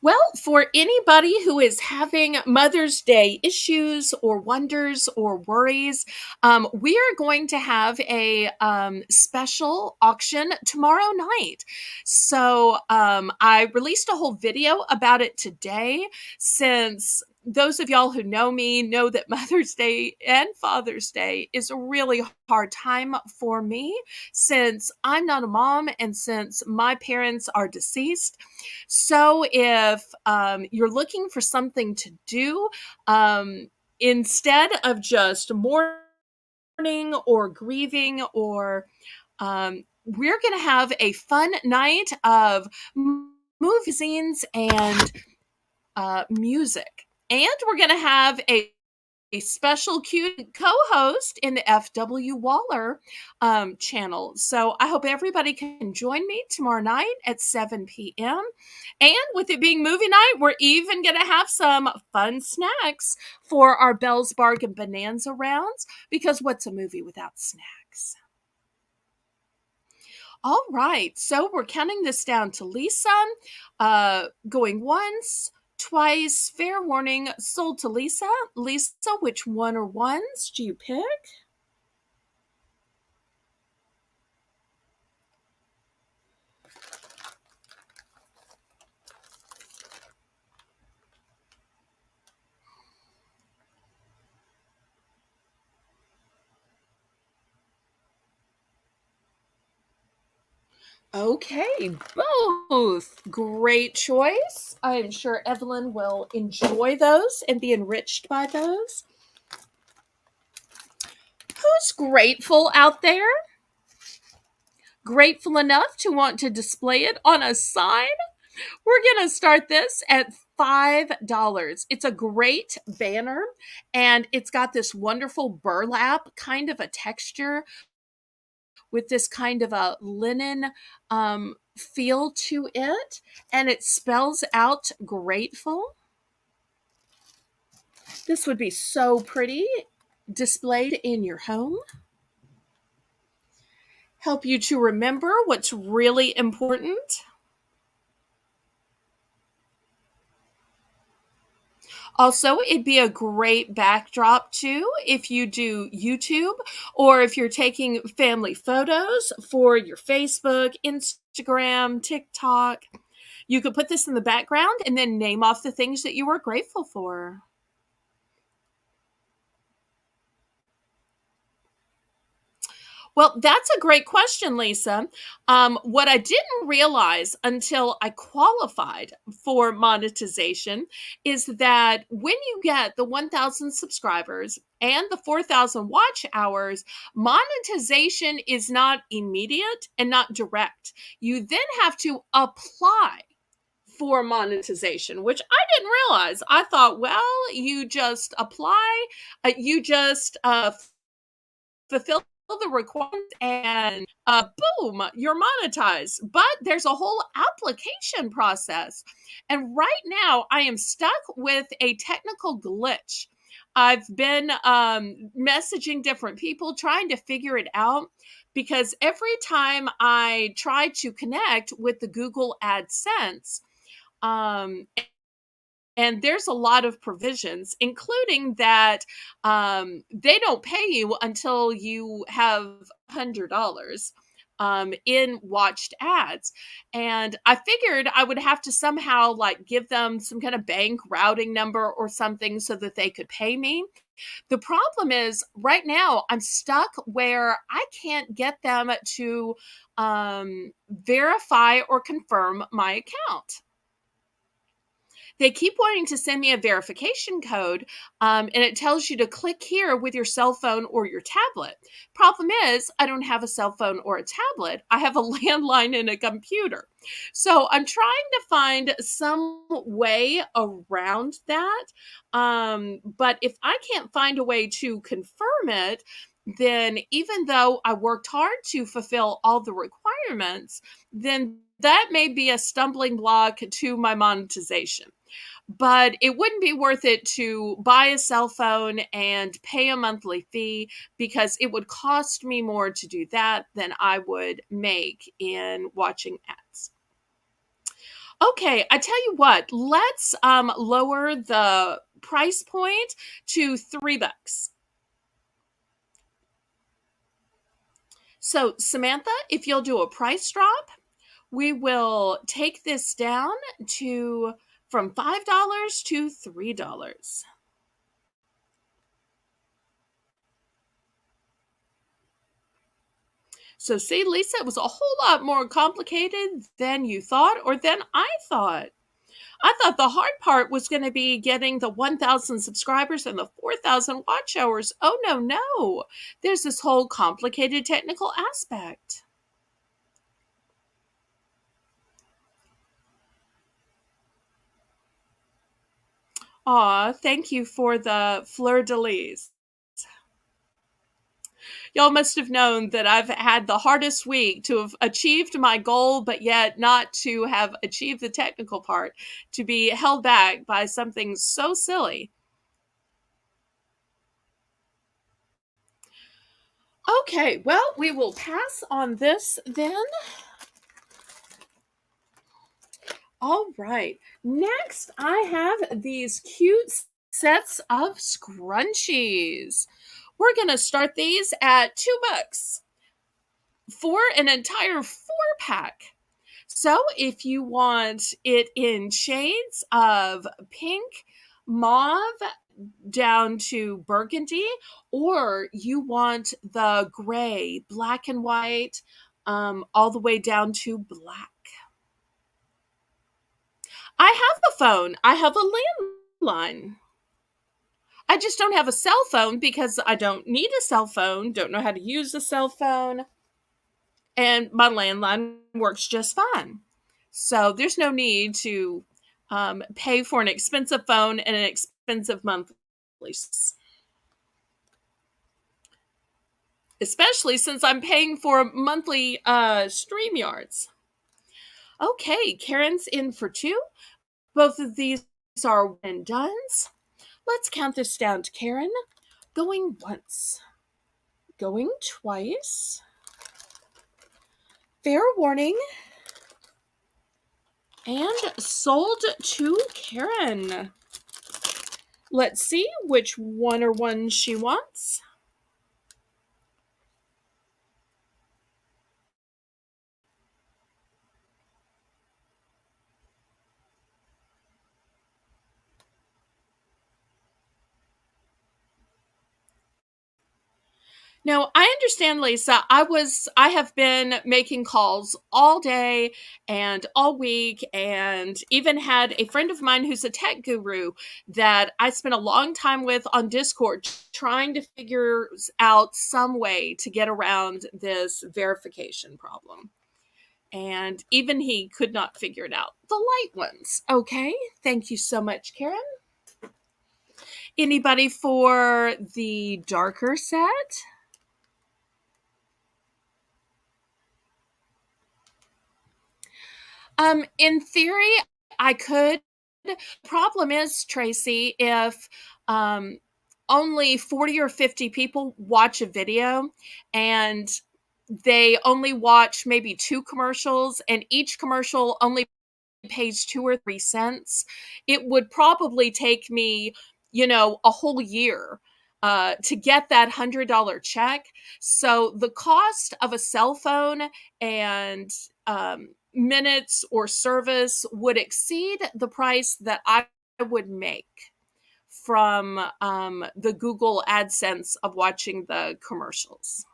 Well, for anybody who is having Mother's Day issues or wonders or worries, we are going to have a special auction tomorrow night. So I released a whole video about it today, since those of y'all who know me know that Mother's Day and Father's Day is a really hard time for me, since I'm not a mom and since my parents are deceased. So if you're looking for something to do, instead of just mourning or grieving, or we're going to have a fun night of movie scenes and music. And we're going to have a special cute co-host in the FW Waller channel. So I hope everybody can join me tomorrow night at 7 p.m. And with it being movie night, we're even going to have some fun snacks for our Belle's Bargain Bonanza rounds, because what's a movie without snacks? All right, so we're counting this down to Lisa, going once, twice, fair warning, sold to Lisa. Lisa, which one or ones do you pick? Okay, both. Great choice. I'm sure Evelyn will enjoy those and be enriched by those. Who's grateful out there? Grateful enough to want to display it on a sign? We're going to start this at $5. It's a great banner, and it's got this wonderful burlap kind of a texture with this kind of a linen feel to it, and it spells out grateful. This would be so pretty displayed in your home. Help you to remember what's really important. Also, it'd be a great backdrop too if you do YouTube, or if you're taking family photos for your Facebook, Instagram, TikTok. You could put this in the background and then name off the things that you were grateful for. Well, that's a great question, Lisa. What I didn't realize until I qualified for monetization is that when you get the 1,000 subscribers and the 4,000 watch hours, monetization is not immediate and not direct. You then have to apply for monetization, which I didn't realize. I thought, well, you just apply, you just fulfill the requirements, and boom, you're monetized. But there's a whole application process. And right now, I am stuck with a technical glitch. I've been messaging different people trying to figure it out, because every time I try to connect with the Google AdSense, um, and there's a lot of provisions, including that they don't pay you until you have $100 in watched ads. And I figured I would have to somehow like give them some kind of bank routing number or something so that they could pay me. The problem is right now I'm stuck where I can't get them to verify or confirm my account. They keep wanting to send me a verification code, and it tells you to click here with your cell phone or your tablet. Problem is, I don't have a cell phone or a tablet. I have a landline and a computer. So I'm trying to find some way around that. But if I can't find a way to confirm it, then even though I worked hard to fulfill all the requirements, then that may be a stumbling block to my monetization. But it wouldn't be worth it to buy a cell phone and pay a monthly fee, because it would cost me more to do that than I would make in watching ads. Okay, I tell you what, let's lower the price point to $3. So Samantha, if you'll do a price drop, we will take this down to from $5 to $3. So see, Lisa, it was a whole lot more complicated than you thought, or than I thought. I thought the hard part was going to be getting the 1,000 subscribers and the 4,000 watch hours. Oh, no, no. There's this whole complicated technical aspect. Aw, thank you for the fleur-de-lis. Y'all must have known that I've had the hardest week to have achieved my goal, but yet not to have achieved the technical part, to be held back by something so silly. Okay, well, we will pass on this then. All right. Next, I have these cute sets of scrunchies. We're going to start these at $2 for an entire 4-pack. So if you want it in shades of pink, mauve, down to burgundy, or you want the gray, black and white, all the way down to black. I have a phone. I have a landline. I just don't have a cell phone because I don't need a cell phone, don't know how to use a cell phone, and my landline works just fine. So there's no need to pay for an expensive phone and an expensive monthly, especially since I'm paying for monthly StreamYards. Okay, Karen's in for 2. Both of these are one and dones. Let's count this down to Karen. Going once, going twice. Fair warning. And sold to Karen. Let's see which one or ones she wants. No, I understand, Lisa. I have been making calls all day and all week, and even had a friend of mine who's a tech guru that I spent a long time with on Discord trying to figure out some way to get around this verification problem. And even he could not figure it out. The light ones. Okay. Thank you so much, Karen. Anybody for the darker set? In theory, I could. Problem is, Tracy, if only 40 or 50 people watch a video and they only watch maybe 2 commercials, and each commercial only pays 2 or 3 cents, it would probably take me, a whole year to get that $100 check. So the cost of a cell phone and minutes or service would exceed the price that I would make from the Google AdSense of watching the commercials.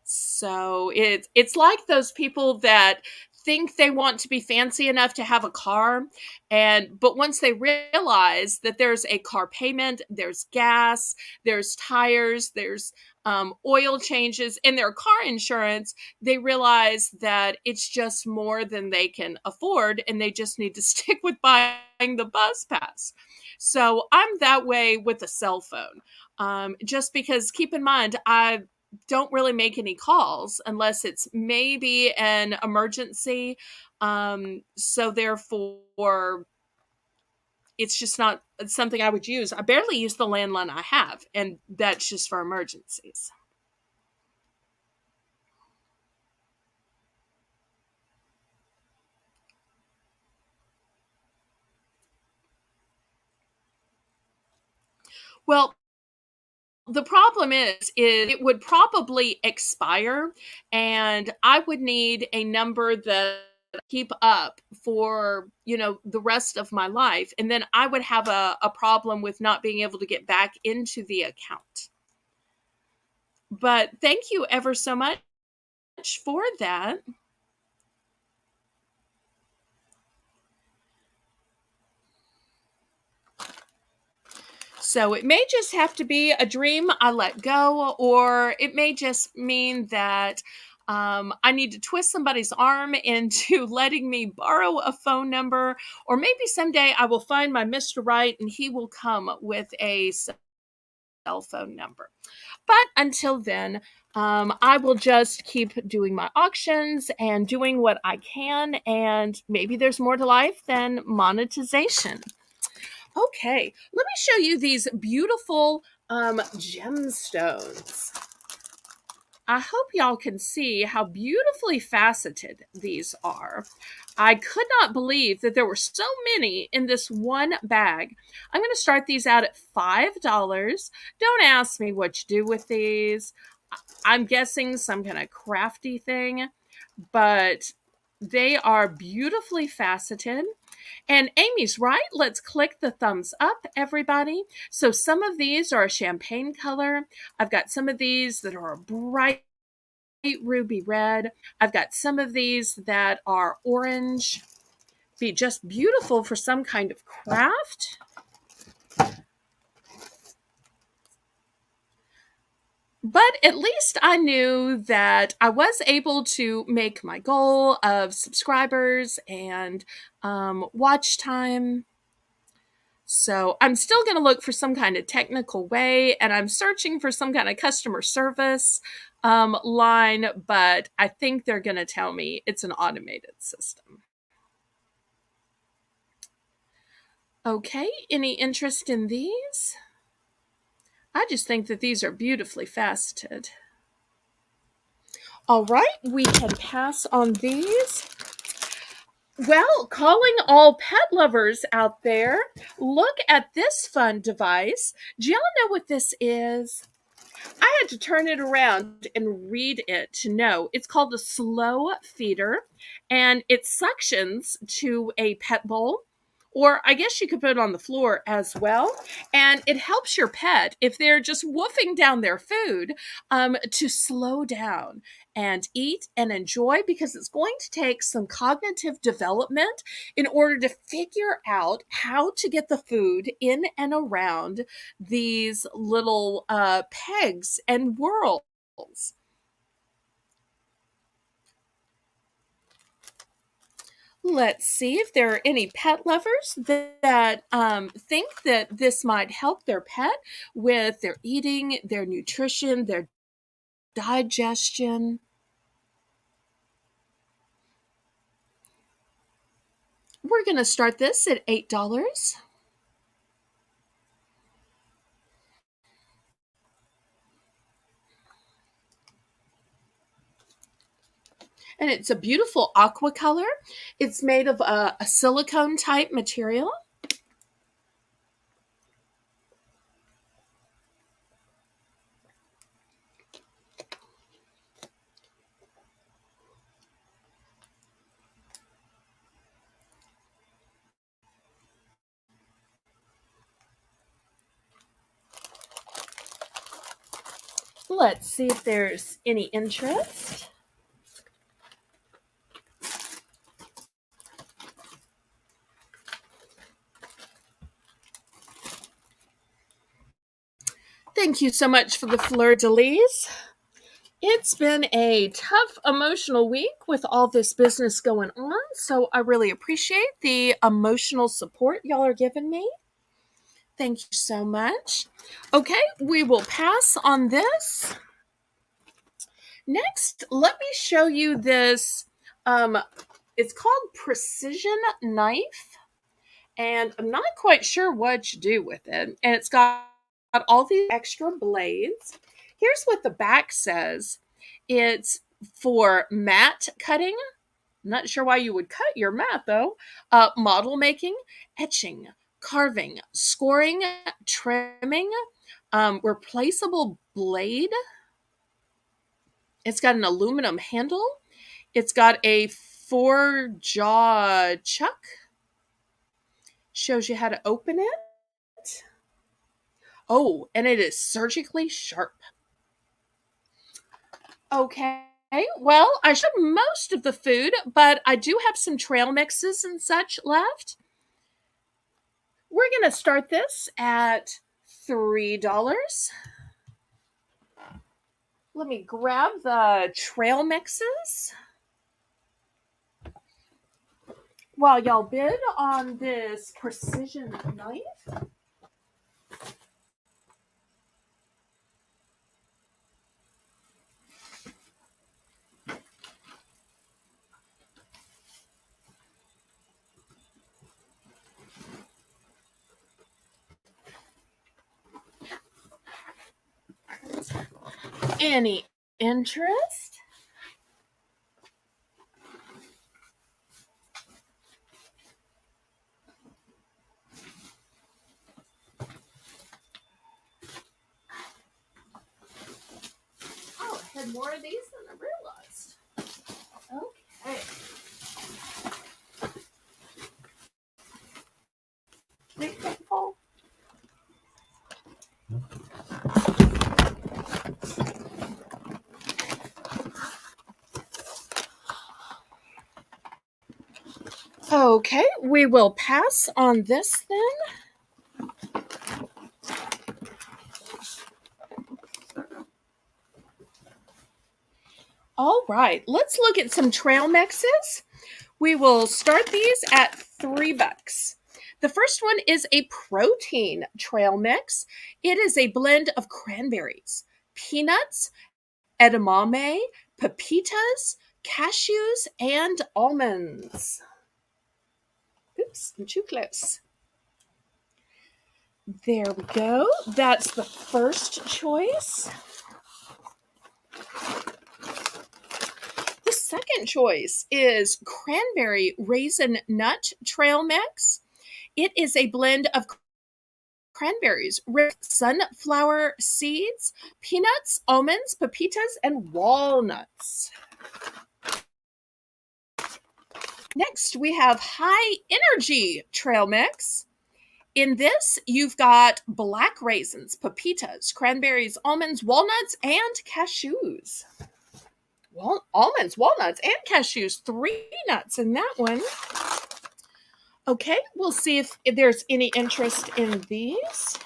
So it's like those people that think they want to be fancy enough to have a car, and but once they realize that there's a car payment, there's gas, there's tires, there's oil changes, and their car insurance, they realize that it's just more than they can afford, and they just need to stick with buying the bus pass. So I'm that way with a cell phone. Just because, keep in mind, I don't really make any calls unless it's maybe an emergency. So therefore, it's just not something I would use. I barely use the landline I have, and that's just for emergencies. Well, the problem is it would probably expire, and I would need a number that keep up for the rest of my life, and then I would have a problem with not being able to get back into the account. But thank you ever so much for that. So it may just have to be a dream I let go, or it may just mean that I need to twist somebody's arm into letting me borrow a phone number, or maybe someday I will find my Mr. Right and he will come with a cell phone number. But until then, I will just keep doing my auctions and doing what I can, and maybe there's more to life than monetization. Okay, let me show you these beautiful gemstones. I hope y'all can see how beautifully faceted these are. I could not believe that there were so many in this one bag. I'm going to start these out at $5. Don't ask me what you do with these. I'm guessing some kind of crafty thing, but they are beautifully faceted. And Amy's right. Let's click the thumbs up, everybody. So some of these are a champagne color. I've got some of these that are a bright ruby red. I've got some of these that are orange. Be just beautiful for some kind of craft. But at least I knew that I was able to make my goal of subscribers and watch time. So I'm still going to look for some kind of technical way, and I'm searching for some kind of customer service line, but I think they're going to tell me it's an automated system. Okay, any interest in these? I just think that these are beautifully faceted. All right, we can pass on these. Well, calling all pet lovers out there, look at this fun device. Do y'all know what this is? I had to turn it around and read it to know. It's called a slow feeder, and it suctions to a pet bowl, or I guess you could put it on the floor as well. And it helps your pet, if they're just woofing down their food, to slow down and eat and enjoy, because it's going to take some cognitive development in order to figure out how to get the food in and around these little pegs and whorls. Let's see if there are any pet lovers that think that this might help their pet with their eating, their nutrition, their digestion. We're going to start this at $8. And it's a beautiful aqua color. It's made of a silicone type material. let's see if there's any interest. Thank you so much for the fleur-de-lis. It's been a tough emotional week with all this business going on, so I really appreciate the emotional support y'all are giving me. Thank you so much. Okay, we will pass on this. Next, let me show you this. It's called Precision Knife, and I'm not quite sure what you do with it. And it's got all these extra blades. Here's what the back says. It's for mat cutting. I'm not sure why you would cut your mat, though. Model making, etching, carving, scoring, trimming, replaceable blade. It's got an aluminum handle. It's got a 4-jaw chuck. Shows you how to open it. Oh, and it is surgically sharp. Okay, well, I showed most of the food, but I do have some trail mixes and such left. We're going to start this at $3. Let me grab the trail mixes while y'all bid on this precision knife. Any interest? Oh, I had more of these than I realized. Okay. Big full. Okay, we will pass on this then. All right, let's look at some trail mixes. We will start these at $3. The first one is a protein trail mix. It is a blend of cranberries, peanuts, edamame, pepitas, cashews, and almonds. Oops, I'm too close. There we go. That's the first choice. The second choice is cranberry raisin nut trail mix. It is a blend of cranberries, sunflower seeds, peanuts, almonds, pepitas, and walnuts. Next, we have high energy trail mix. In this, you've got black raisins, pepitas, cranberries, almonds, walnuts, and cashews. Almonds, walnuts, and cashews. 3 nuts in that one. Okay, we'll see if there's any interest in these.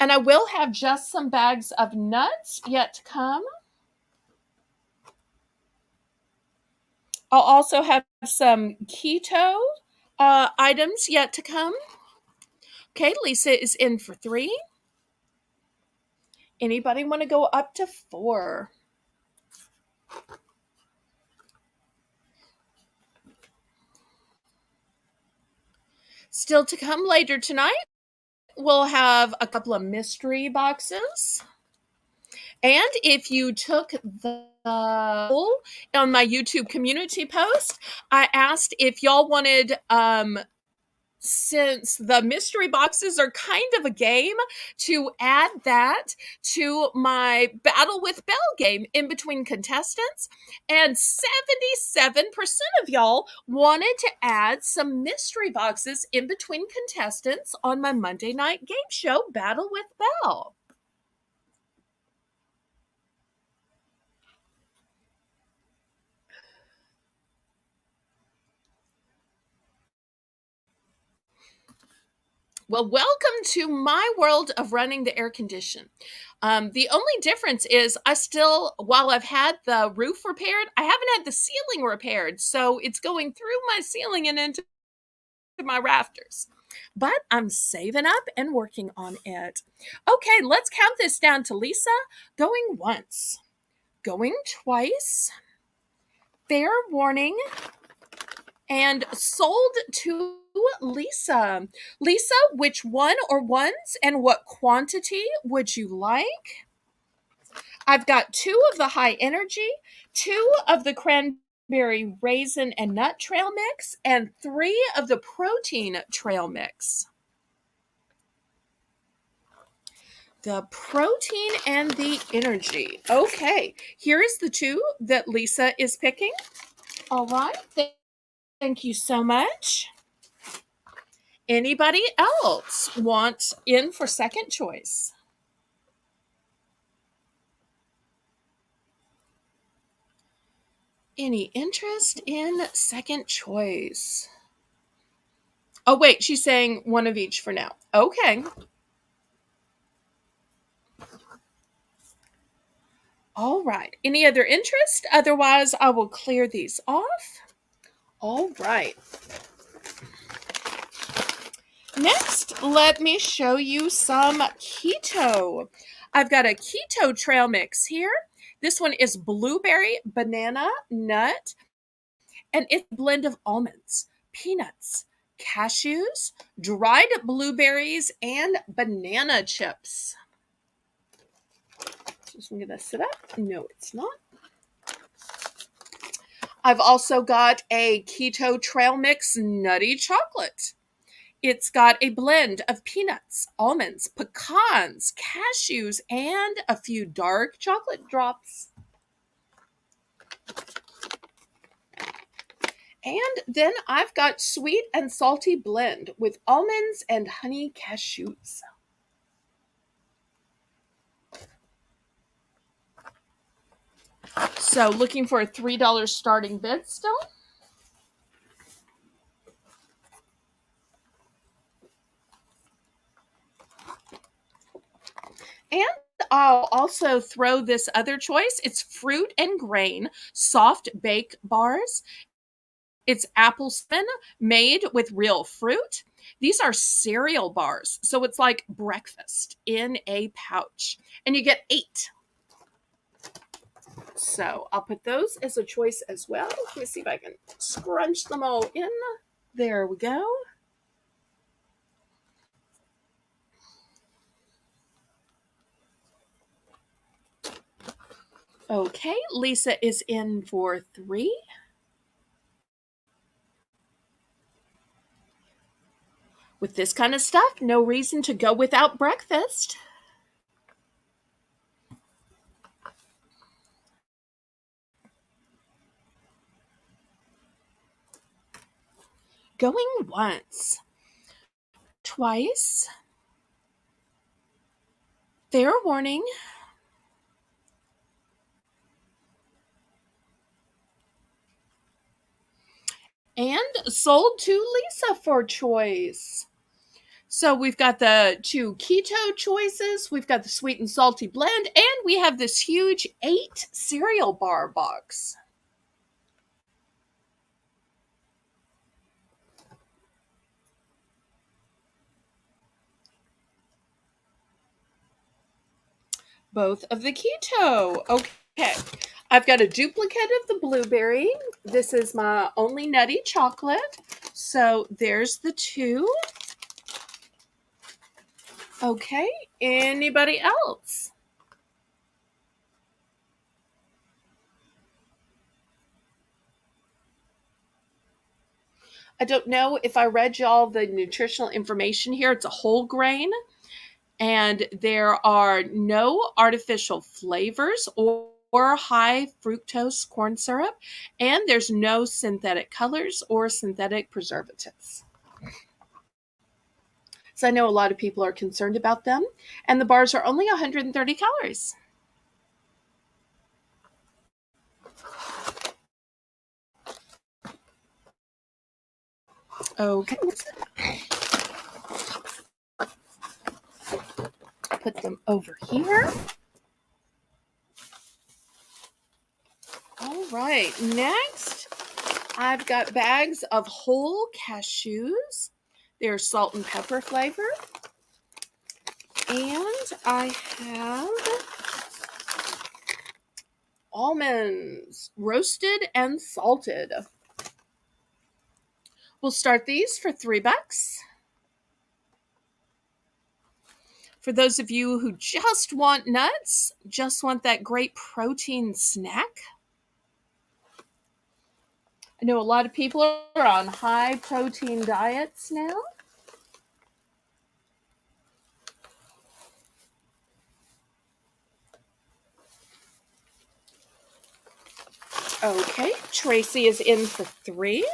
And I will have just some bags of nuts yet to come. I'll also have some keto items yet to come. Okay, Lisa is in for 3. Anybody want to go up to 4? Still to come later tonight, we'll have a couple of mystery boxes. And if you took the poll on my YouTube community post, I asked if y'all wanted since the mystery boxes are kind of a game, to add that to my Battle with Belle game in between contestants. And 77% of y'all wanted to add some mystery boxes in between contestants on my Monday night game show, Battle with Belle. Well, welcome to my world of running the air condition. The only difference is I still, while I've had the roof repaired, I haven't had the ceiling repaired. So it's going through my ceiling and into my rafters. But I'm saving up and working on it. Okay, let's count this down to Lisa. Going once, going twice, fair warning, and sold to Lisa. Lisa, which one or ones and what quantity would you like? I've got 2 of the high energy, 2 of the cranberry raisin and nut trail mix, and 3 of the protein trail mix. The protein and the energy. Okay, here is the 2 that Lisa is picking. All right, thank you so much. Anybody else want in for second choice? Any interest in second choice? Oh, wait, she's saying one of each for now. Okay. All right. Any other interest? Otherwise, I will clear these off. All right. Next, let me show you some keto. I've got a keto trail mix here. This one is blueberry, banana, nut, and it's a blend of almonds, peanuts, cashews, dried blueberries, and banana chips. Just going to sit up. No, it's not. I've also got a keto trail mix nutty chocolate. It's got a blend of peanuts, almonds, pecans, cashews, and a few dark chocolate drops. And then I've got sweet and salty blend with almonds and honey cashews. So looking for a $3 starting bid still? And I'll also throw this other choice. It's fruit and grain soft bake bars. It's apple spin made with real fruit. These are cereal bars. So it's like breakfast in a pouch. And you get 8. So I'll put those as a choice as well. Let me see if I can scrunch them all in. There we go. Okay, Lisa is in for 3. With this kind of stuff, no reason to go without breakfast. Going once, twice, fair warning, and sold to Lisa for choice. So we've got the 2 keto choices, we've got the sweet and salty blend, and we have this huge 8 cereal bar box. Both of the keto. Okay. I've got a duplicate of the blueberry. This is my only nutty chocolate. So there's the 2. Okay. Anybody else? I don't know if I read y'all the nutritional information here. It's a whole grain, and there are no artificial flavors or high fructose corn syrup, and there's no synthetic colors or synthetic preservatives. So I know a lot of people are concerned about them, and the bars are only 130 calories. Okay. Put them over here. All right, next I've got bags of whole cashews. They're salt and pepper flavor. And I have almonds, roasted and salted. We'll start these for $3. For those of you who just want nuts, just want that great protein snack. I know a lot of people are on high protein diets now. Okay, Tracy is in for 3.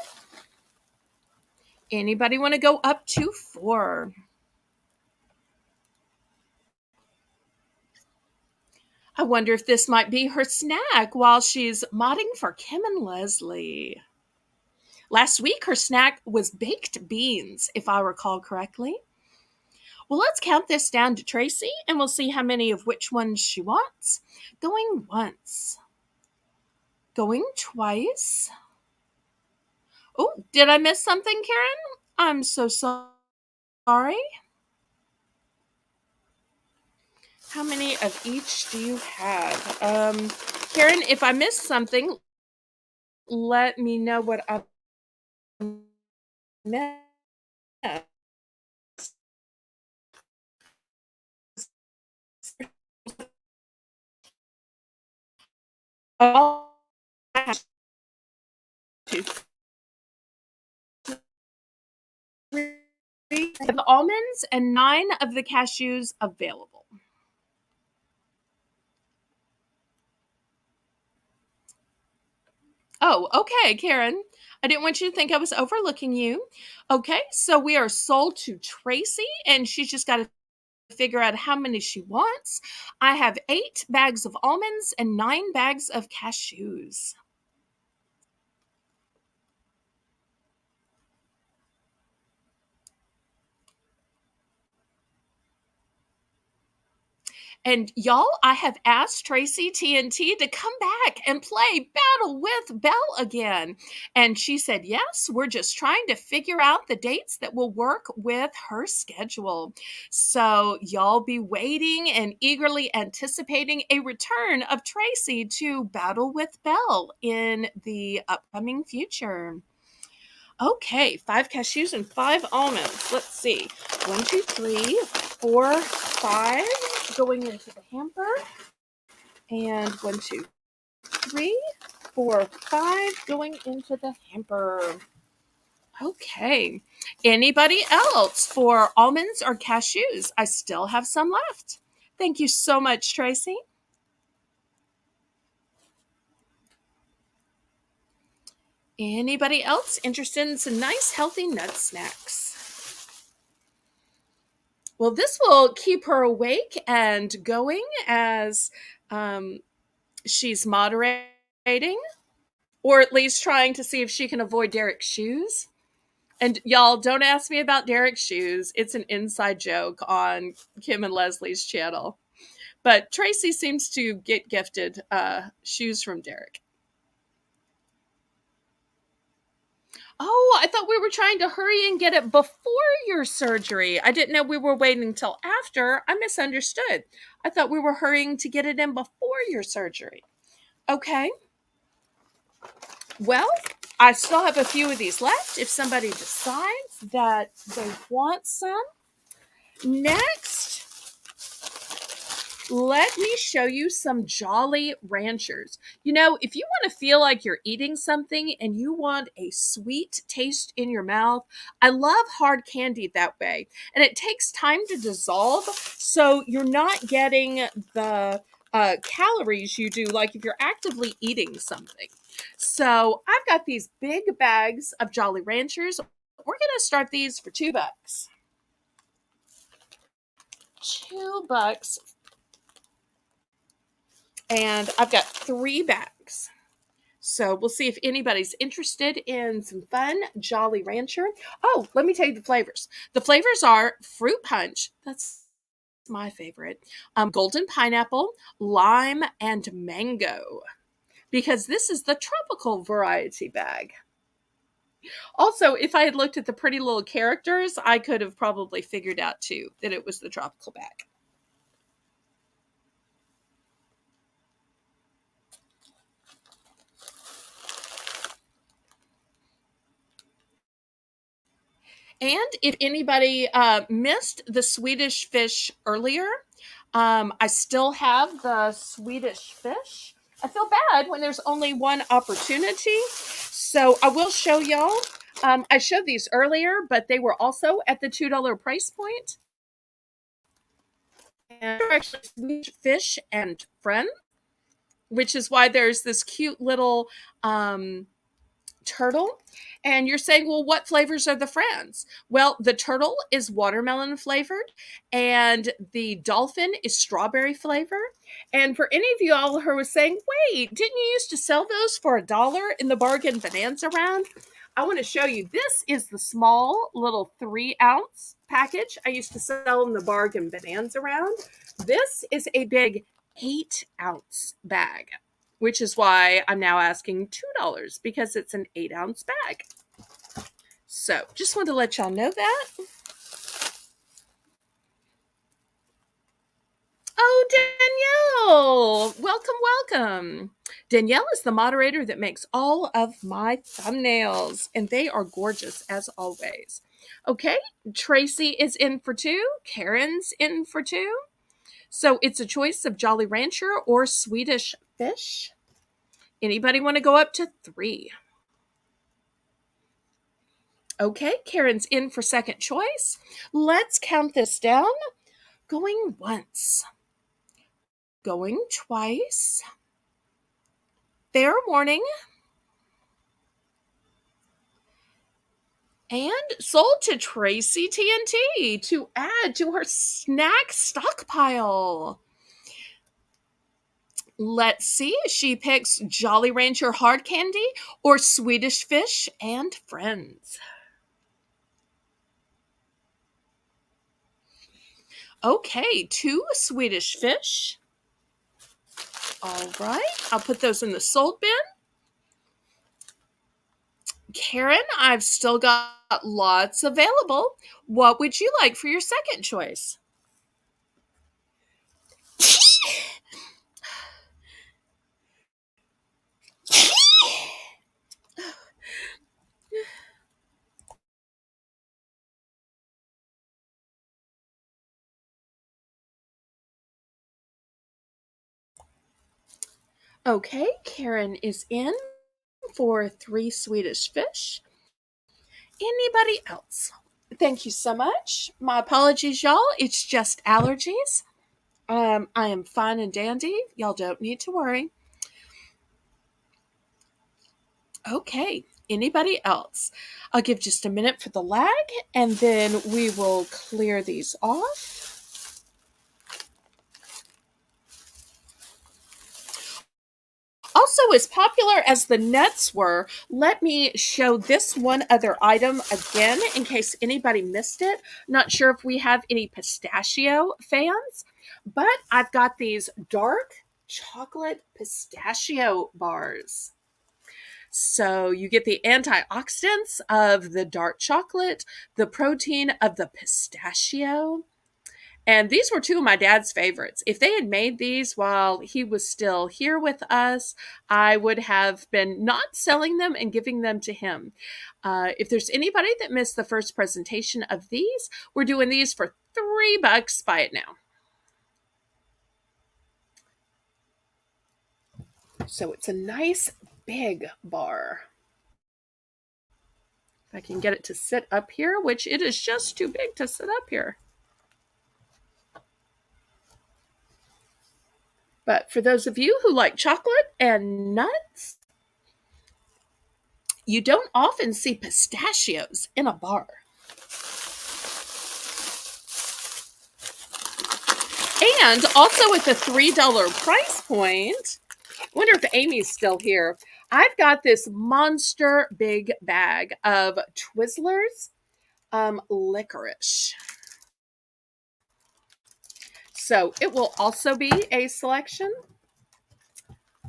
Anybody want to go up to 4? I wonder if this might be her snack while she's modding for Kim and Leslie. Last week, her snack was baked beans, if I recall correctly. Well, let's count this down to Tracy, and we'll see how many of which ones she wants. Going once. Going twice. Oh, did I miss something, Karen? I'm so sorry. How many of each do you have? Karen, if I missed something, let me know what I missed. Oh, of the almonds and 9 of the cashews available. Oh, okay, Karen. I didn't want you to think I was overlooking you. Okay, so we are sold to Tracy, and she's just got to figure out how many she wants. I have 8 bags of almonds and 9 bags of cashews. And y'all, I have asked Tracy TNT to come back and play Battle with Belle again. And she said, yes, we're just trying to figure out the dates that will work with her schedule. So y'all be waiting and eagerly anticipating a return of Tracy to Battle with Belle in the upcoming future. Okay, 5 cashews and 5 almonds. Let's see. 1, 2, 3, 4, 5 going into the hamper. And 1, 2, 3, 4, 5 going into the hamper. Okay. Anybody else for almonds or cashews? I still have some left. Thank you so much, Tracy. Anybody else interested in some nice, healthy nut snacks? Well, this will keep her awake and going as she's moderating, or at least trying to see if she can avoid Derek's shoes. And y'all, don't ask me about Derek's shoes. It's an inside joke on Kim and Leslie's channel. But Tracy seems to get gifted shoes from Derek. Oh, I thought we were trying to hurry and get it before your surgery. I didn't know we were waiting until after. I misunderstood. I thought we were hurrying to get it in before your surgery. Okay. Well, I still have a few of these left if somebody decides that they want some. Next, let me show you some Jolly Ranchers. You know, if you want to feel like you're eating something and you want a sweet taste in your mouth, I love hard candy that way. And it takes time to dissolve, so you're not getting the calories you do like if you're actively eating something. So I've got these big bags of Jolly Ranchers. We're going to start these for $2. $2. And I've got 3 bags. So we'll see if anybody's interested in some fun Jolly Rancher. Oh, let me tell you the flavors. The flavors are fruit punch. That's my favorite. Golden pineapple, lime, and mango. Because this is the tropical variety bag. Also, if I had looked at the pretty little characters, I could have probably figured out too that it was the tropical bag. And if anybody missed the Swedish fish earlier, I still have the Swedish fish. I feel bad when there's only one opportunity. So I will show y'all. I showed these earlier, but they were also at the $2 price point. And they're actually Swedish fish and friends, which is why there's this cute little turtle. And you're saying, well, what flavors are the friends? Well, the turtle is watermelon flavored, and the dolphin is strawberry flavor. And for any of y'all who are saying, wait, didn't you used to sell those for $1 in the Bargain Bonanza round? I want to show you. This is the small little 3-ounce package I used to sell in the Bargain Bonanza round. This is a big 8-ounce bag, which is why I'm now asking $2 because it's an 8-ounce bag. So just wanted to let y'all know that. Oh, Danielle, welcome. Danielle is the moderator that makes all of my thumbnails, and they are gorgeous as always. Okay, Tracy is in for 2. Karen's in for 2. So it's a choice of Jolly Rancher or Swedish fish. Anybody want to go up to 3? Okay, Karen's in for second choice. Let's count this down. Going once. Going twice. Fair warning. And sold to Tracy TNT to add to her snack stockpile. Let's see. She picks Jolly Rancher hard candy or Swedish fish and friends. Okay, 2 Swedish fish. All right, I'll put those in the sold bin. Karen, I've still got lots available. What would you like for your second choice? Okay, Karen is in for 3 Swedish fish. Anybody else? Thank you so much. My apologies, y'all. It's just allergies. I am fine and dandy. Y'all don't need to worry. Okay, anybody else? I'll give just a minute for the lag, and then we will clear these off. Also, as popular as the nuts were, let me show this one other item again in case anybody missed it. Not sure if we have any pistachio fans, but I've got these dark chocolate pistachio bars. So you get the antioxidants of the dark chocolate, the protein of the pistachio. And these were 2 of my dad's favorites. If they had made these while he was still here with us, I would have been not selling them and giving them to him. If there's anybody that missed the first presentation of these, we're doing these for $3. Buy it now. So it's a nice big bar. If I can get it to sit up here, which it is just too big to sit up here. But for those of you who like chocolate and nuts, you don't often see pistachios in a bar. And also at the $3 price point, I wonder if Amy's still here. I've got this monster big bag of Twizzlers licorice. So it will also be a selection,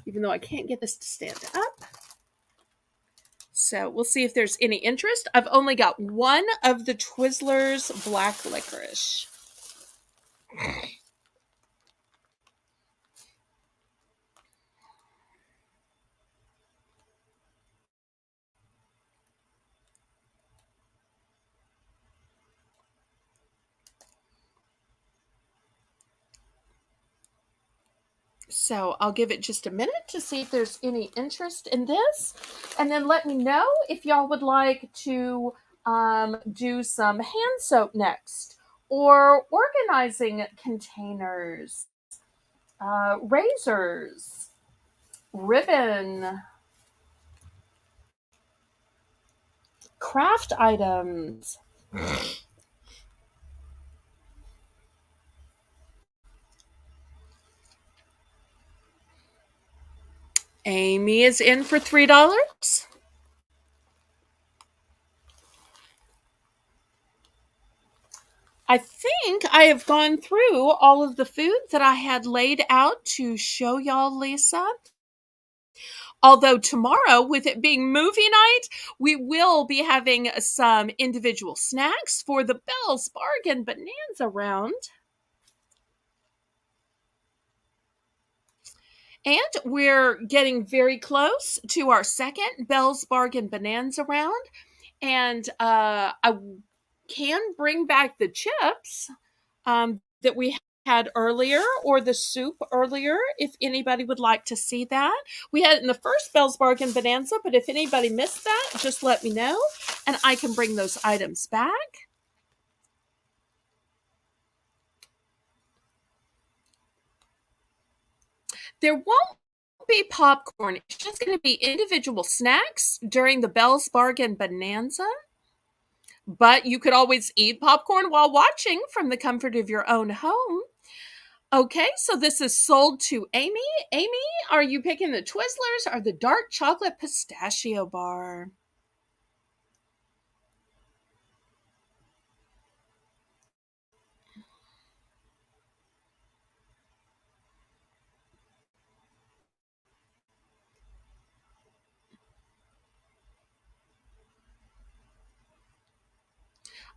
even though I can't get this to stand up. So we'll see if there's any interest. I've only got one of the Twizzlers black licorice. So I'll give it just a minute to see if there's any interest in this. And then let me know if y'all would like to do some hand soap next, or organizing containers, razors, ribbon, craft items. Amy is in for $3. I think I have gone through all of the food that I had laid out to show y'all, Lisa. Although tomorrow, with it being movie night, we will be having some individual snacks for the Belle's Bargain Bonanza Round. And we're getting very close to our second Belle's Bargain Bonanza Round. And I can bring back the chips that we had earlier, or the soup earlier, if anybody would like to see that. We had it in the first Belle's Bargain Bonanza, but if anybody missed that, just let me know and I can bring those items back. There won't be popcorn. It's just going to be individual snacks during the Belle's Bargain Bonanza. But you could always eat popcorn while watching from the comfort of your own home. Okay, so this is sold to Amy. Amy, are you picking the Twizzlers or the dark chocolate pistachio bar?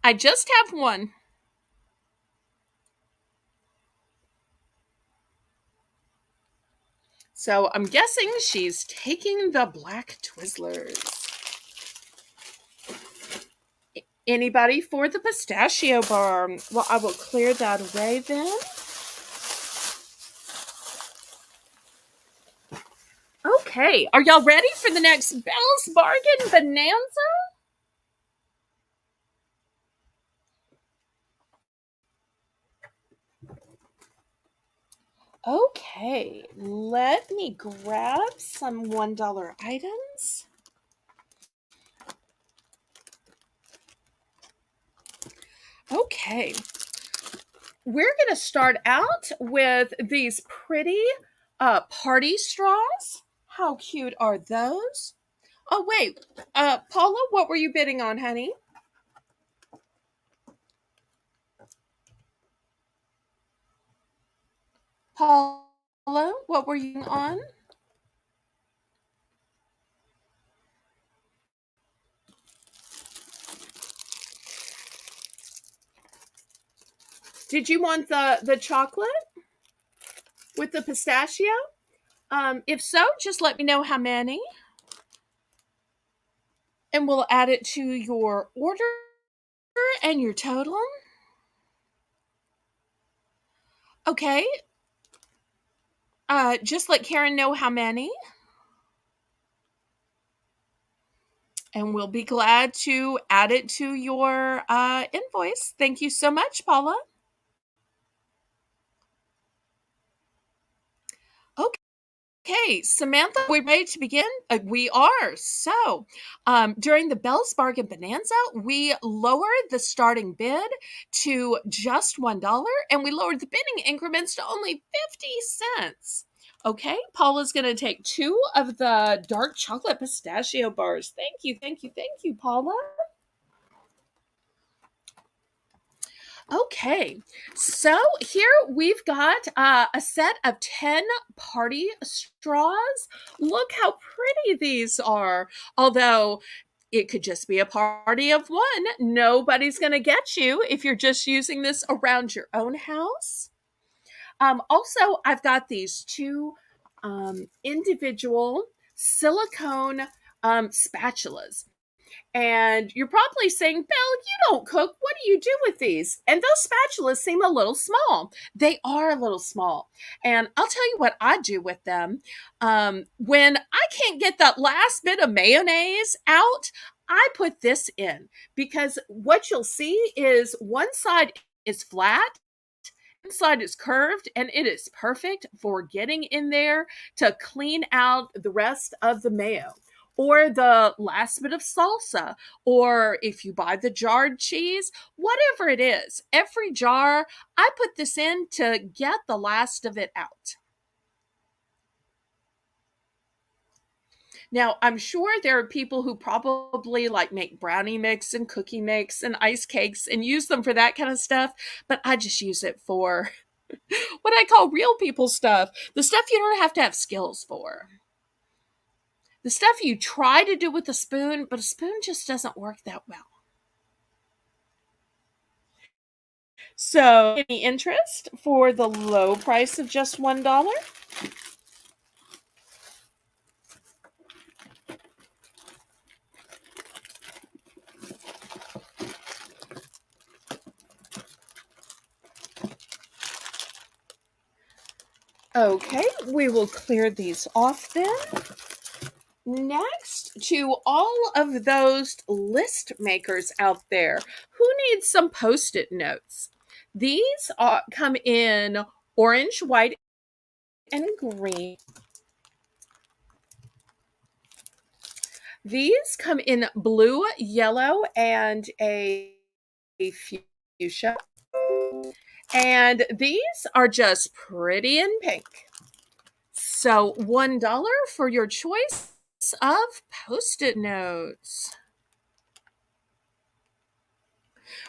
I just have one. So I'm guessing she's taking the black Twizzlers. Anybody for the pistachio bar? Well, I will clear that away then. Okay, are y'all ready for the next Belle's Bargain Bonanza? Okay, let me grab some $1 items. Okay, we're going to start out with these pretty party straws. How cute are those? Oh, wait, Paula, what were you bidding on, honey? Paula, what were you on? Did you want the chocolate with the pistachio? If so, just let me know how many, and we'll add it to your order and your total. Okay. Just let Karen know how many, and we'll be glad to add it to your invoice. Thank you so much, Paula. Okay, Samantha, we ready to begin? We are. So, during the Bell's Bargain Bonanza, we lowered the starting bid to just $1, and we lowered the bidding increments to only 50 cents. Okay, Paula's going to take 2 of the dark chocolate pistachio bars. Thank you, thank you, thank you, Paula. Okay, so here we've got a set of 10 party straws. Look how pretty these are. Although it could just be a party of one. Nobody's going to get you if you're just using this around your own house. Also, I've got these 2 individual silicone spatulas. And you're probably saying, Belle, you don't cook. What do you do with these? And those spatulas seem a little small. They are a little small. And I'll tell you what I do with them. When I can't get that last bit of mayonnaise out, I put this in because what you'll see is one side is flat, one side is curved, and it is perfect for getting in there to clean out the rest of the mayo or the last bit of salsa, or if you buy the jarred cheese, whatever it is. Every jar, I put this in to get the last of it out. Now, I'm sure there are people who probably like make brownie mix and cookie mix and ice cakes and use them for that kind of stuff, but I just use it for what I call real people stuff, the stuff you don't have to have skills for. The stuff you try to do with a spoon, but a spoon just doesn't work that well. So, any interest for the low price of just $1? Okay, we will clear these off then. Next, to all of those list makers out there who need some post-it notes. These come in orange, white, and green. These come in blue, yellow, and a fuchsia. And these are just pretty in pink. So $1 for your choice of post-it notes.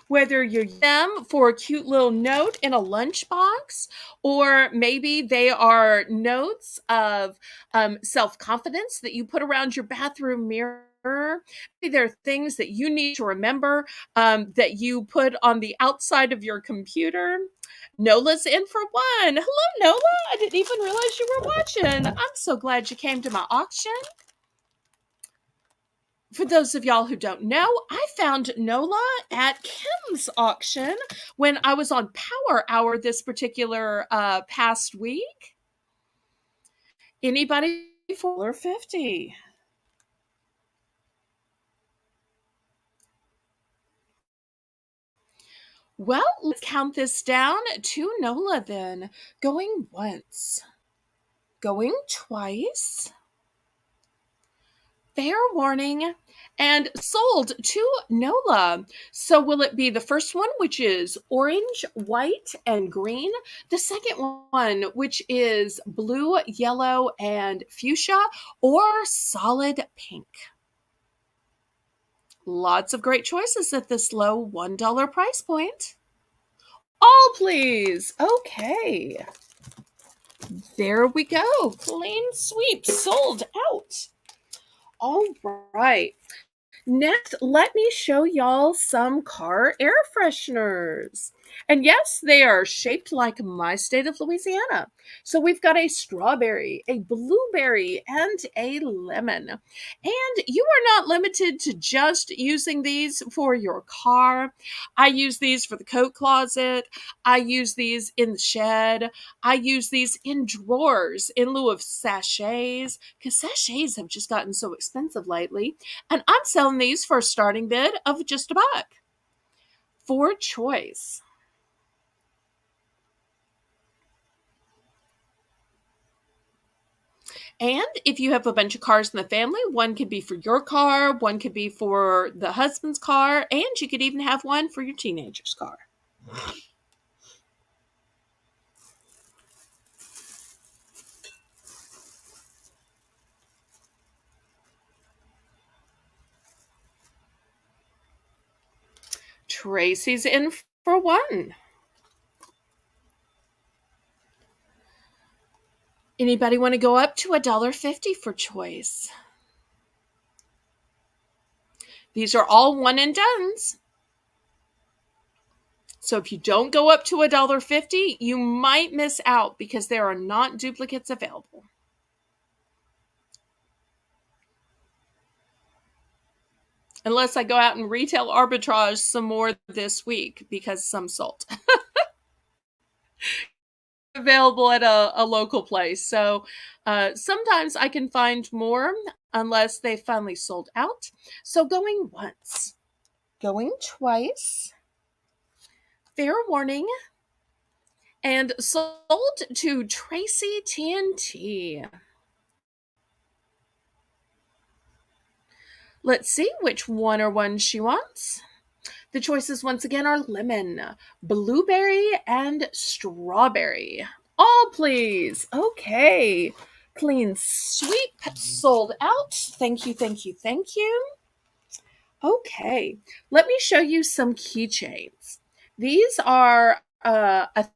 Whether you're using them for a cute little note in a lunchbox, or maybe they are notes of self-confidence that you put around your bathroom mirror. Maybe they're things that you need to remember that you put on the outside of your computer. Nola's in for one. Hello, Nola. I didn't even realize you were watching. I'm so glad you came to my auction. For those of y'all who don't know, I found Nola at Kim's auction when I was on Power Hour this particular past week. Anybody for $50? Well, let's count this down to Nola then. Going once. Going twice. Fair warning. And sold to Nola. So will it be the first one, which is orange, white, and green? The second one, which is blue, yellow, and fuchsia, or solid pink? Lots of great choices at this low $1 price point. All, please. Okay. There we go. Clean sweep sold out. All right. Next, let me show y'all some car air fresheners. And yes, they are shaped like my state of Louisiana. So we've got a strawberry, a blueberry, and a lemon. And you are not limited to just using these for your car. I use these for the coat closet. I use these in the shed. I use these in drawers in lieu of sachets, because sachets have just gotten so expensive lately. And I'm selling these for a starting bid of just $1 for choice. And if you have a bunch of cars in the family, one could be for your car, one could be for the husband's car, and you could even have one for your teenager's car. Tracy's in for one. Anybody want to go up to $1.50 for choice? These are all one and dones. So if you don't go up to $1.50, you might miss out because there are not duplicates available. Unless I go out and retail arbitrage some more this week because some sold. Available at a local place. So sometimes I can find more unless they finally sold out. So going once, going twice, fair warning, and sold to Tracy TNT. Let's see which one or one she wants. The choices once again are lemon, blueberry, and strawberry. All please. Okay. Clean sweep sold out. Thank you, thank you, thank you. Okay. Let me show you some keychains. These are a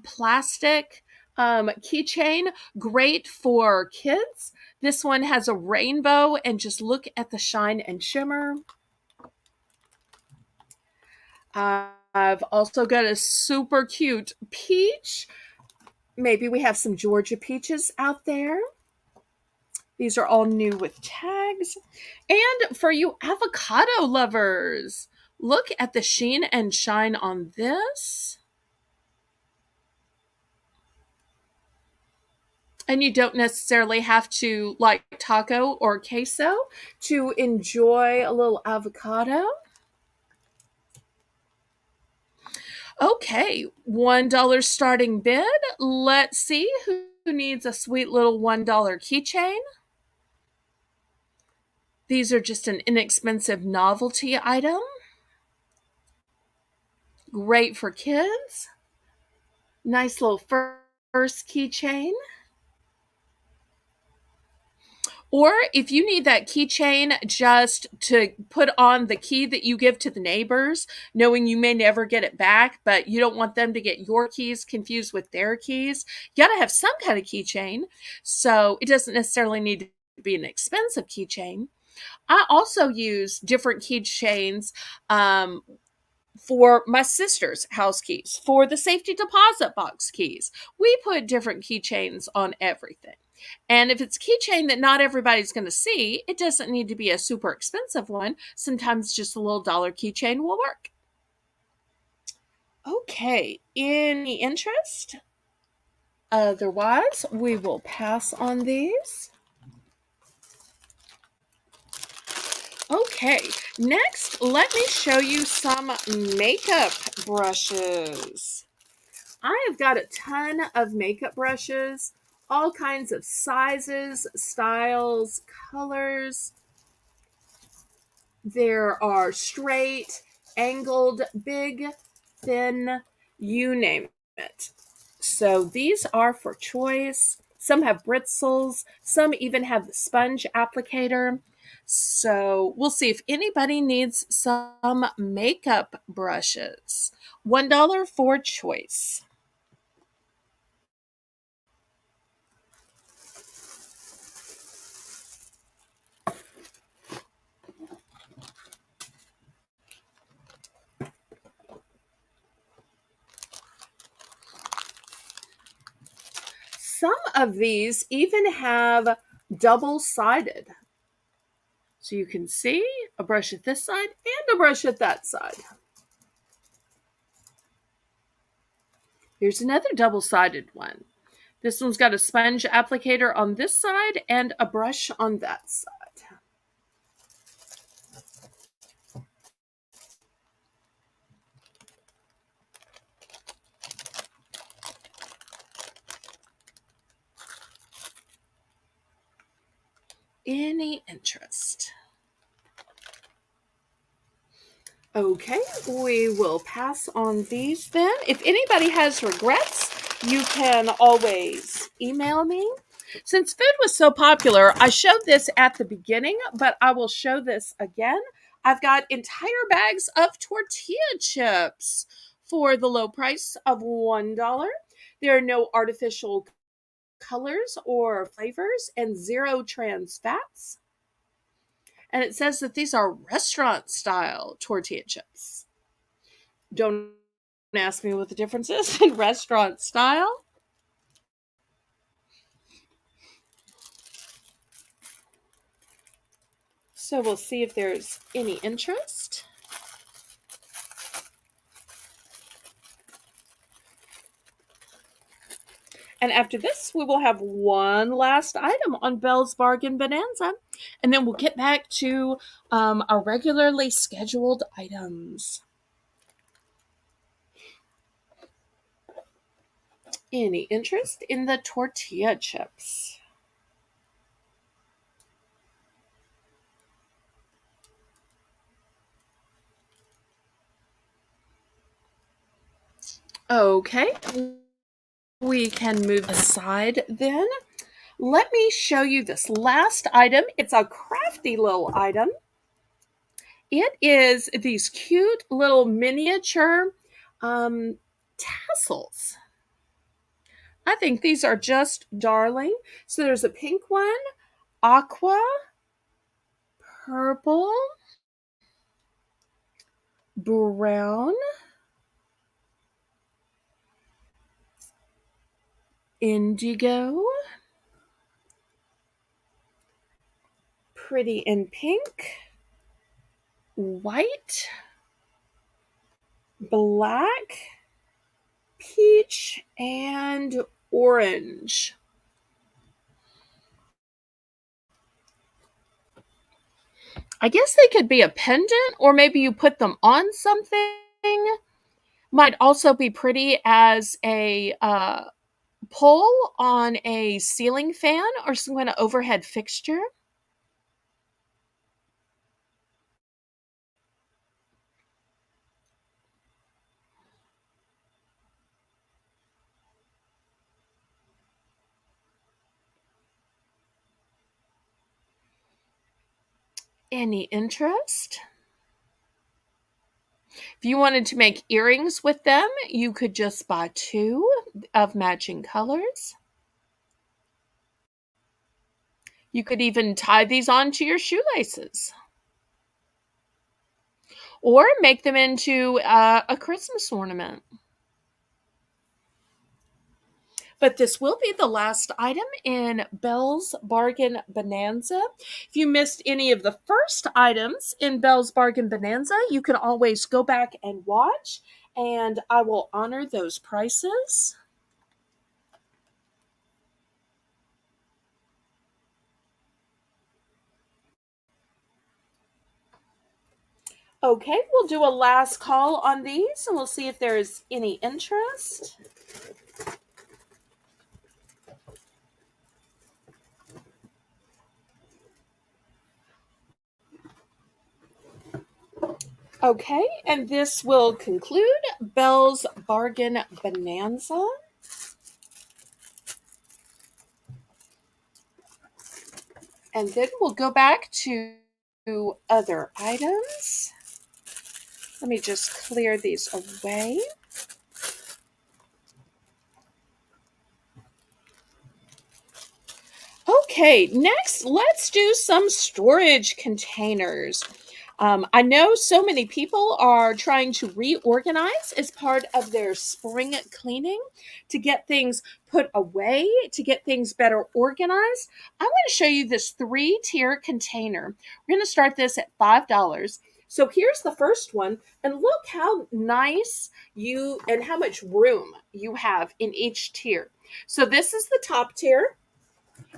plastic keychain, great for kids. This one has a rainbow, and just look at the shine and shimmer. I've also got a super cute peach. Maybe we have some Georgia peaches out there. These are all new with tags. And for you avocado lovers, look at the sheen and shine on this. And you don't necessarily have to like taco or queso to enjoy a little avocado. Okay, $1 starting bid. Let's see who needs a sweet little $1 keychain. These are just an inexpensive novelty item. Great for kids. Nice little first keychain. Or if you need that keychain just to put on the key that you give to the neighbors, knowing you may never get it back, but you don't want them to get your keys confused with their keys, you got to have some kind of keychain. So it doesn't necessarily need to be an expensive keychain. I also use different keychains for my sister's house keys, for the safety deposit box keys. We put different keychains on everything. And if it's a keychain that not everybody's going to see, it doesn't need to be a super expensive one. Sometimes just a little dollar keychain will work. Okay, any interest? Otherwise, we will pass on these. Okay, next, let me show you some makeup brushes. I have got a ton of makeup brushes, all kinds of sizes, styles, colors. There are straight, angled, big, thin, you name it. So these are for choice. Some have bristles, some even have the sponge applicator. So we'll see if anybody needs some makeup brushes. $1 for choice. some of these even have double-sided. So you can see a brush at this side and a brush at that side. Here's another double-sided one. This one's got a sponge applicator on this side and a brush on that side. Any interest? Okay, we will pass on these then. If anybody has regrets, you can always email me. Since food was so popular, I showed this at the beginning, but I will show this again. I've got entire bags of tortilla chips for the low price of $1. There are no artificial colors or flavors and zero trans fats. And it says that these are restaurant style tortilla chips. Don't ask me what the difference is in restaurant style. So we'll see if there's any interest. And after this, we will have one last item on Belle's Bargain Bonanza. And then we'll get back to our regularly scheduled items. Any interest in the tortilla chips? Okay, we can move aside then. Let me show you this last item. It's a crafty little item. It is these cute little miniature tassels. I think these are just darling. So there's a pink one, aqua, purple, brown, indigo, pretty in pink, white, black, peach, and orange. I guess they could be a pendant, or maybe you put them on something. Might also be pretty as a pole on a ceiling fan or some kind of overhead fixture. Any interest? If you wanted to make earrings with them, you could just buy two of matching colors. You could even tie these onto your shoelaces. Or make them into a Christmas ornament. But this will be the last item in Belle's Bargain Bonanza. If you missed any of the first items in Belle's Bargain Bonanza, you can always go back and watch, and I will honor those prices. Okay, we'll do a last call on these, and we'll see if there's any interest. Okay, and this will conclude Belle's Bargain Bonanza. And then we'll go back to other items. Let me just clear these away. Okay, next let's do some storage containers. I know so many people are trying to reorganize as part of their spring cleaning to get things put away, to get things better organized. I want to show you this 3-tier container. We're going to start this at $5. So here's the first one, and look how nice you and how much room you have in each tier. So this is the top tier.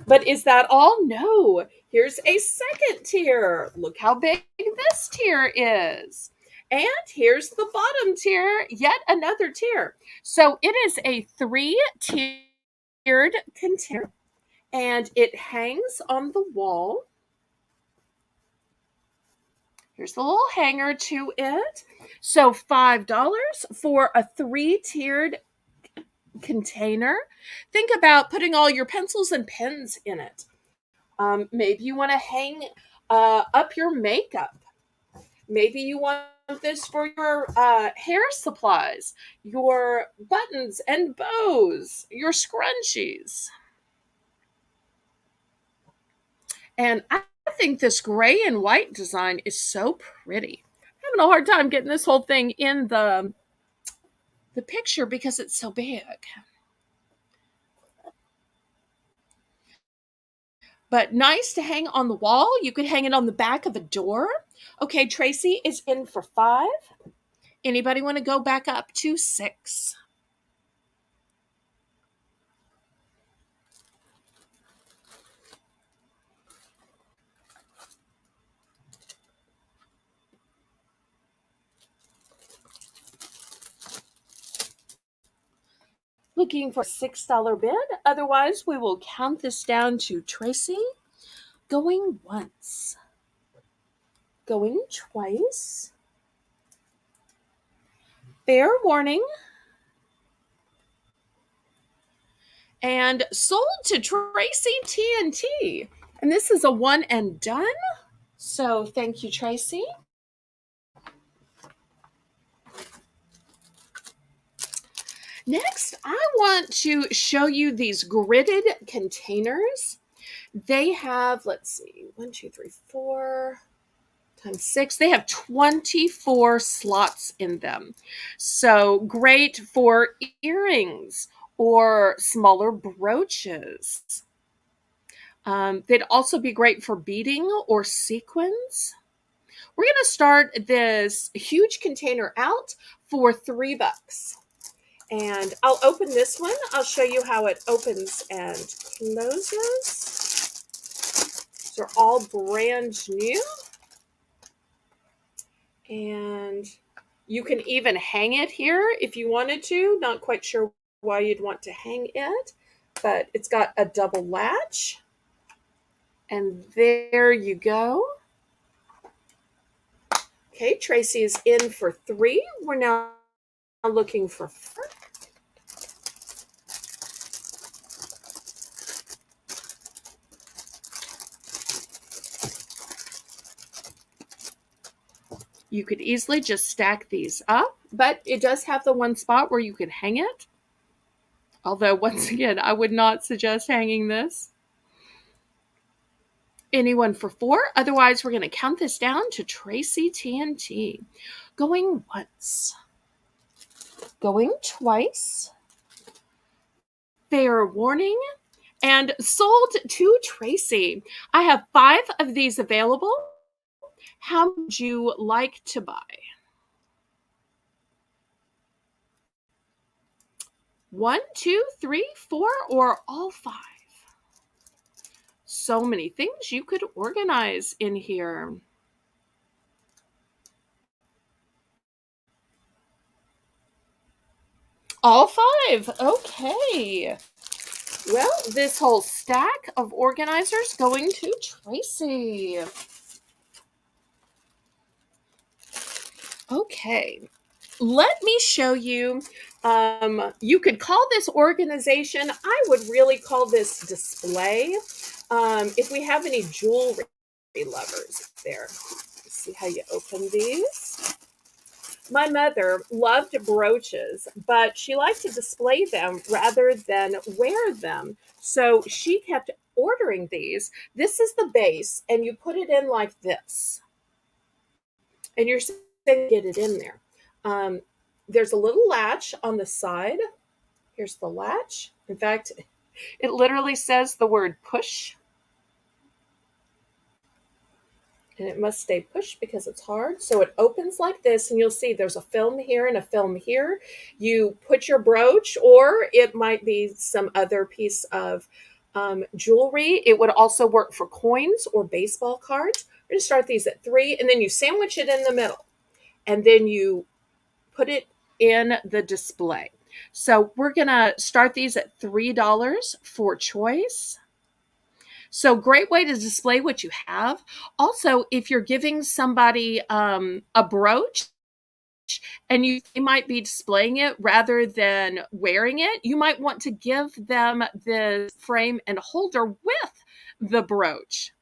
But is that all? No. Here's a second tier. Look how big this tier is. And here's the bottom tier, yet another tier. So it is a 3-tiered container, and it hangs on the wall. Here's the little hanger to it. So $5 for a 3-tiered container. Think about putting all your pencils and pens in it. Maybe you want to hang up your makeup. Maybe you want this for your hair supplies, your buttons and bows, your scrunchies. And I think this gray and white design is so pretty. I'm having a hard time getting this whole thing in the picture because it's so big. But nice to hang on the wall. You could hang it on the back of a door. Okay, Tracy is in for 5. Anybody want to go back up to 6? Looking for a $6 bid. Otherwise, we will count this down to Tracy. Going once. Going twice. Fair warning. And sold to Tracy TNT. And this is a one and done. So thank you, Tracy. Next, I want to show you these gridded containers. They have, let's see, 1, 2, 3, 4 times 6. They have 24 slots in them. So great for earrings or smaller brooches. They'd also be great for beading or sequins. We're going to start this huge container out for $3. And I'll open this one. I'll show you how it opens and closes. These are all brand new. And you can even hang it here if you wanted to. Not quite sure why you'd want to hang it, but it's got a double latch. And there you go. Okay, Tracy is in for 3. We're now looking for 4. You could easily just stack these up, but it does have the one spot where you can hang it. Although, once again, I would not suggest hanging this. Anyone for 4? Otherwise, we're going to count this down to Tracy TNT. Going once. Going twice. Fair warning. And sold to Tracy. I have 5 of these available. How would you like to buy? 1, 2, 3, 4, or all 5? So many things you could organize in here. All 5. Okay. Well, this whole stack of organizers going to Tracy. Okay. Let me show you. You could call this organization. I would really call this display. If we have any jewelry lovers there. Let's see how you open these. My mother loved brooches, but she liked to display them rather than wear them. So she kept ordering these. This is the base, and you put it in like this. and you're saying get it in there. Um, there's a little latch on the side. Here's the latch. In fact, it literally says the word push, and it must stay pushed because it's hard. So it opens like this, and you'll see there's a film here and a film here. You put your brooch, or it might be some other piece of jewelry. It would also work for coins or baseball cards. We're going to start these at 3, and then you sandwich it in the middle, and then you put it in the display. So we're going to start these at $3 for choice. So great way to display what you have. Also, if you're giving somebody a brooch and you might be displaying it rather than wearing it, you might want to give them the frame and holder with the brooch.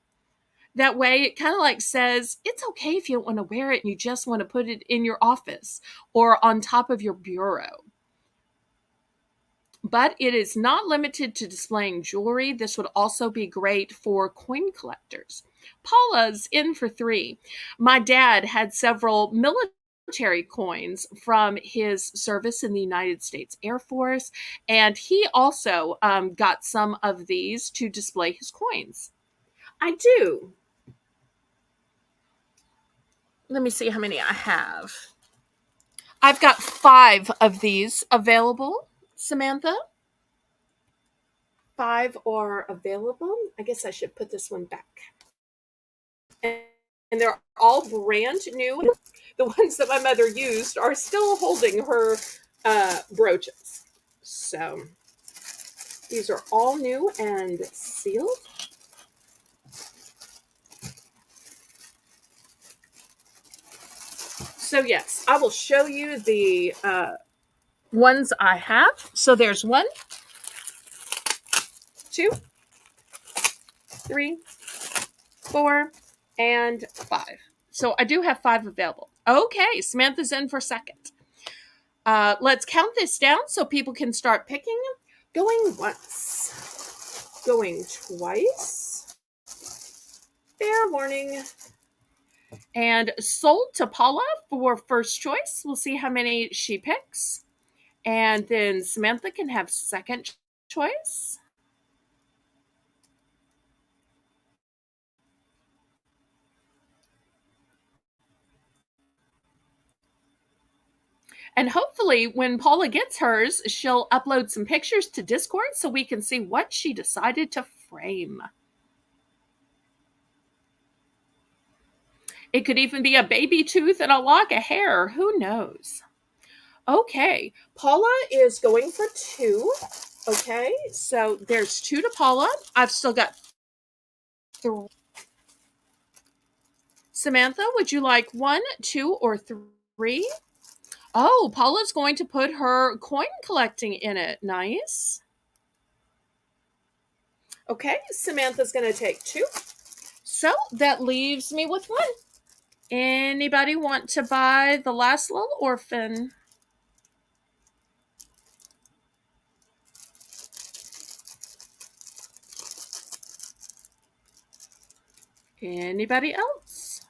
That way, it kind of like says, it's okay if you don't want to wear it and you just want to put it in your office or on top of your bureau. But it is not limited to displaying jewelry. This would also be great for coin collectors. Paula's in for 3. My dad had several military coins from his service in the United States Air Force, and he also got some of these to display his coins. I do. Let me see how many I have. I've got 5 of these available, Samantha. 5 are available. I guess I should put this one back. And they're all brand new. The ones that my mother used are still holding her brooches. So these are all new and sealed. So yes, I will show you the ones I have. So there's 1, 2, 3, 4, and 5. So I do have 5 available. Okay, Samantha's in for second. Let's count this down so people can start picking. Going once, going twice. Fair warning. And sold to Paula for first choice. We'll see how many she picks. And then Samantha can have second choice. And hopefully, when Paula gets hers, she'll upload some pictures to Discord so we can see what she decided to frame. It could even be a baby tooth and a lock of hair. Who knows? Okay, Paula is going for 2. Okay, so there's 2 to Paula. I've still got 3. Samantha, would you like 1, 2, or 3? Oh, Paula's going to put her coin collecting in it. Nice. Okay, Samantha's going to take 2. So that leaves me with 1. Anybody want to buy the last little orphan? Anybody else?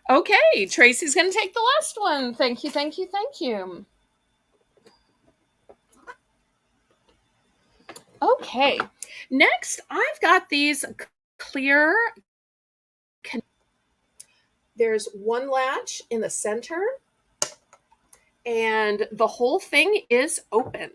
Okay, Tracy's going to take the last one. Thank you, thank you, thank you. Okay, next I've got these clear. There's 1 latch in the center, and the whole thing is open.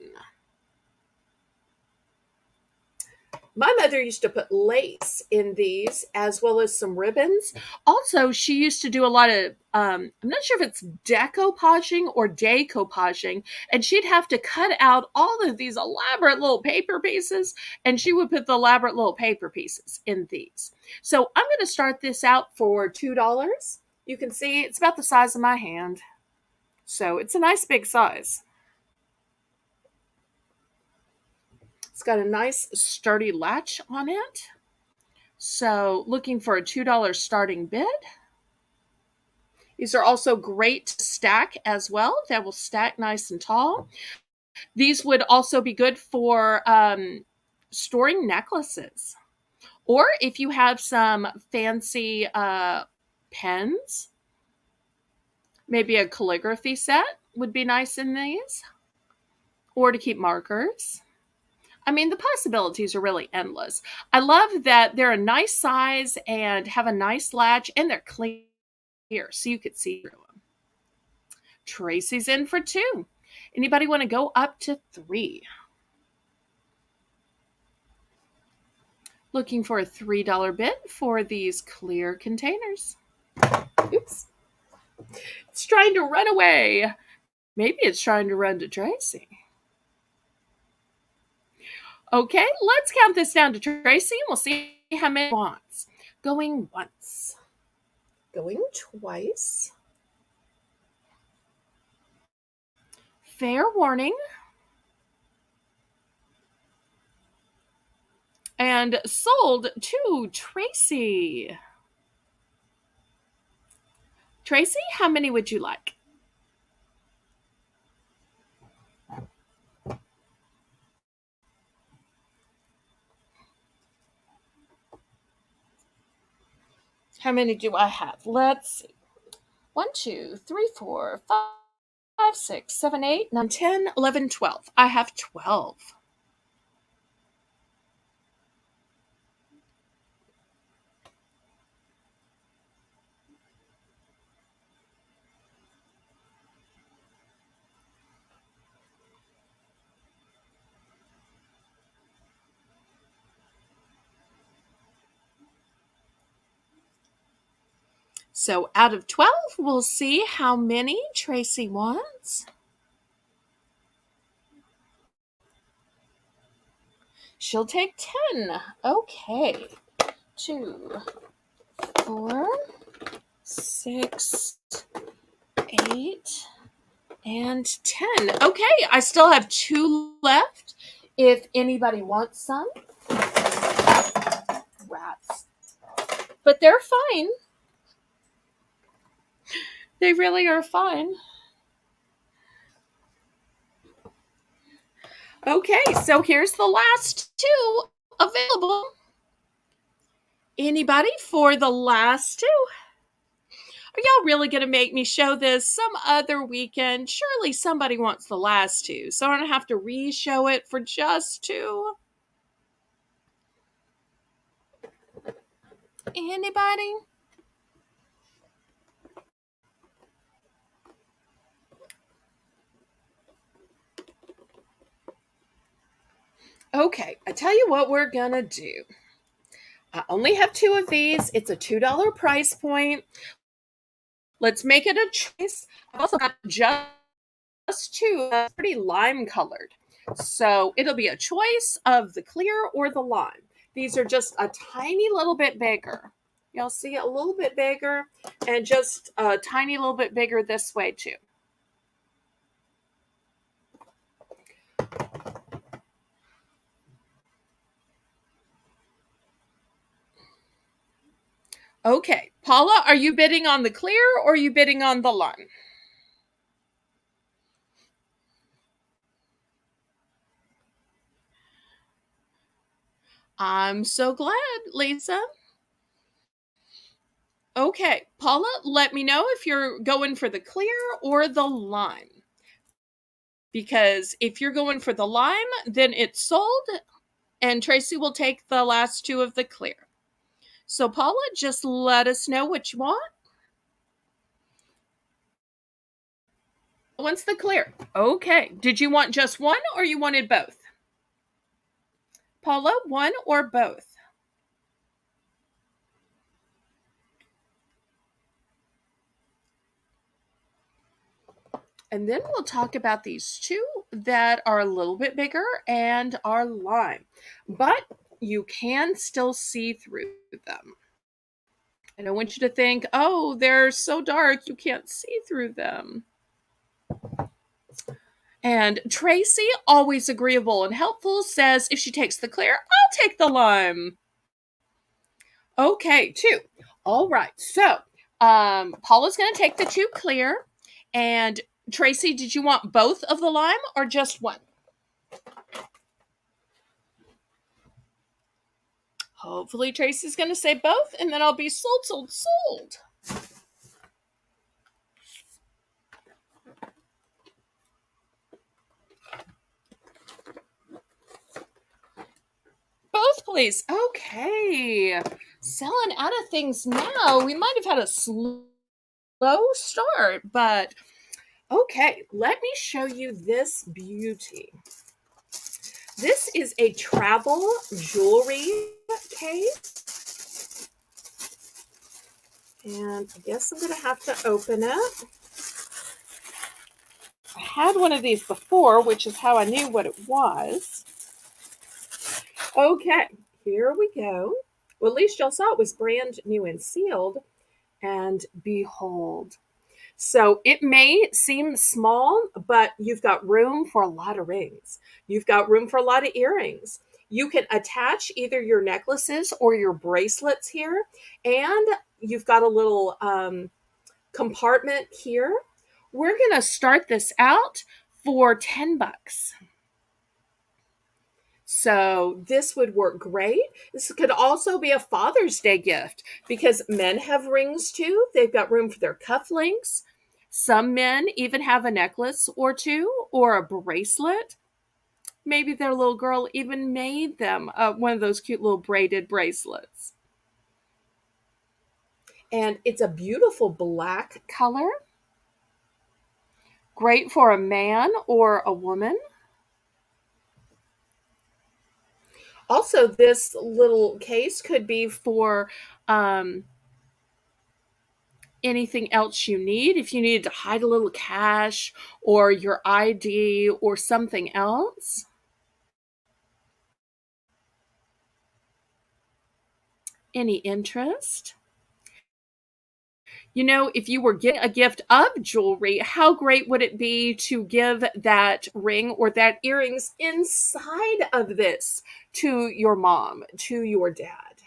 My mother used to put lace in these as well as some ribbons. Also, she used to do a lot of, I'm not sure if it's decoupaging or decoupaging, and she'd have to cut out all of these elaborate little paper pieces, and she would put the elaborate little paper pieces in these. So I'm going to start this out for $2. You can see it's about the size of my hand. So it's a nice big size. It's got a nice sturdy latch on it. So looking for a $2 starting bid. These are also great to stack as well. That will stack nice and tall. These would also be good for storing necklaces. Or if you have some fancy Pens. Maybe a calligraphy set would be nice in these. Or to keep markers. I mean, the possibilities are really endless. I love that they're a nice size and have a nice latch, and they're clear so you could see through them. Tracy's in for 2. Anybody want to go up to 3? Looking for a $3 bid for these clear containers. Oops. It's trying to run away. Maybe it's trying to run to Tracy. Okay, let's count this down to Tracy and we'll see how many it wants. Going once. Going twice. Fair warning. And sold to Tracy. Tracy, how many would you like? How many do I have? Let's see. 1, 2, 3, 4, 5, 6, 7, 8, 9, 10, 11, 12. I have 12. So out of 12, we'll see how many Tracy wants. She'll take 10. Okay. 2, 4, 6, 8, and 10. Okay, I still have 2 left. If anybody wants some. Rats. But they're fine. They really are fine. Okay, so here's the last 2 available. Anybody for the last 2? Are y'all really going to make me show this some other weekend? Surely somebody wants the last 2, so I don't have to re-show it for just 2. Anybody? Okay, I tell you what we're going to do. I only have 2 of these. It's a $2 price point. Let's make it a choice. I've also got just 2 pretty lime colored. So it'll be a choice of the clear or the lime. These are just a tiny little bit bigger. You'll see a little bit bigger and just a tiny little bit bigger this way too. Okay, Paula, are you bidding on the clear or are you bidding on the lime? I'm so glad, Lisa. Okay, Paula, let me know if you're going for the clear or the lime. Because if you're going for the lime, then it's sold, and Tracy will take the last 2 of the clear. So, Paula, just let us know what you want. What's the clear? Okay. Did you want just one or you wanted both? Paula, one or both? And then we'll talk about these 2 that are a little bit bigger and are lime. But you can still see through them. I don't want you to think, oh, they're so dark you can't see through them. And Tracy, always agreeable and helpful, says if she takes the clear, I'll take the lime. Okay, 2. All right. So, Paula's going to take the 2 clear. And Tracy, did you want both of the lime or just one? Hopefully Tracy's going to say both, and then I'll be sold, sold, sold. please. Okay. Selling out of things now. We might have had a slow start, but okay. Let me show you this beauty. This is a travel jewelry case. And I guess I'm going to have to open it. I had one of these before, which is how I knew what it was. Okay, here we go. Well, at least y'all saw it was brand new and sealed. And behold. So it may seem small, but you've got room for a lot of rings. You've got room for a lot of earrings. You can attach either your necklaces or your bracelets here. And you've got a little compartment here. We're going to start this out for $10. So this would work great. This could also be a Father's Day gift because men have rings too. They've got room for their cufflinks. Some men even have a necklace or two or a bracelet. Maybe their little girl even made them one of those cute little braided bracelets. And it's a beautiful black color. Great for a man or a woman. Also, this little case could be for anything else you need. If you needed to hide a little cash or your ID or something else. Any interest? You know, if you were getting a gift of jewelry, how great would it be to give that ring or that earrings inside of this to your mom, to your dad?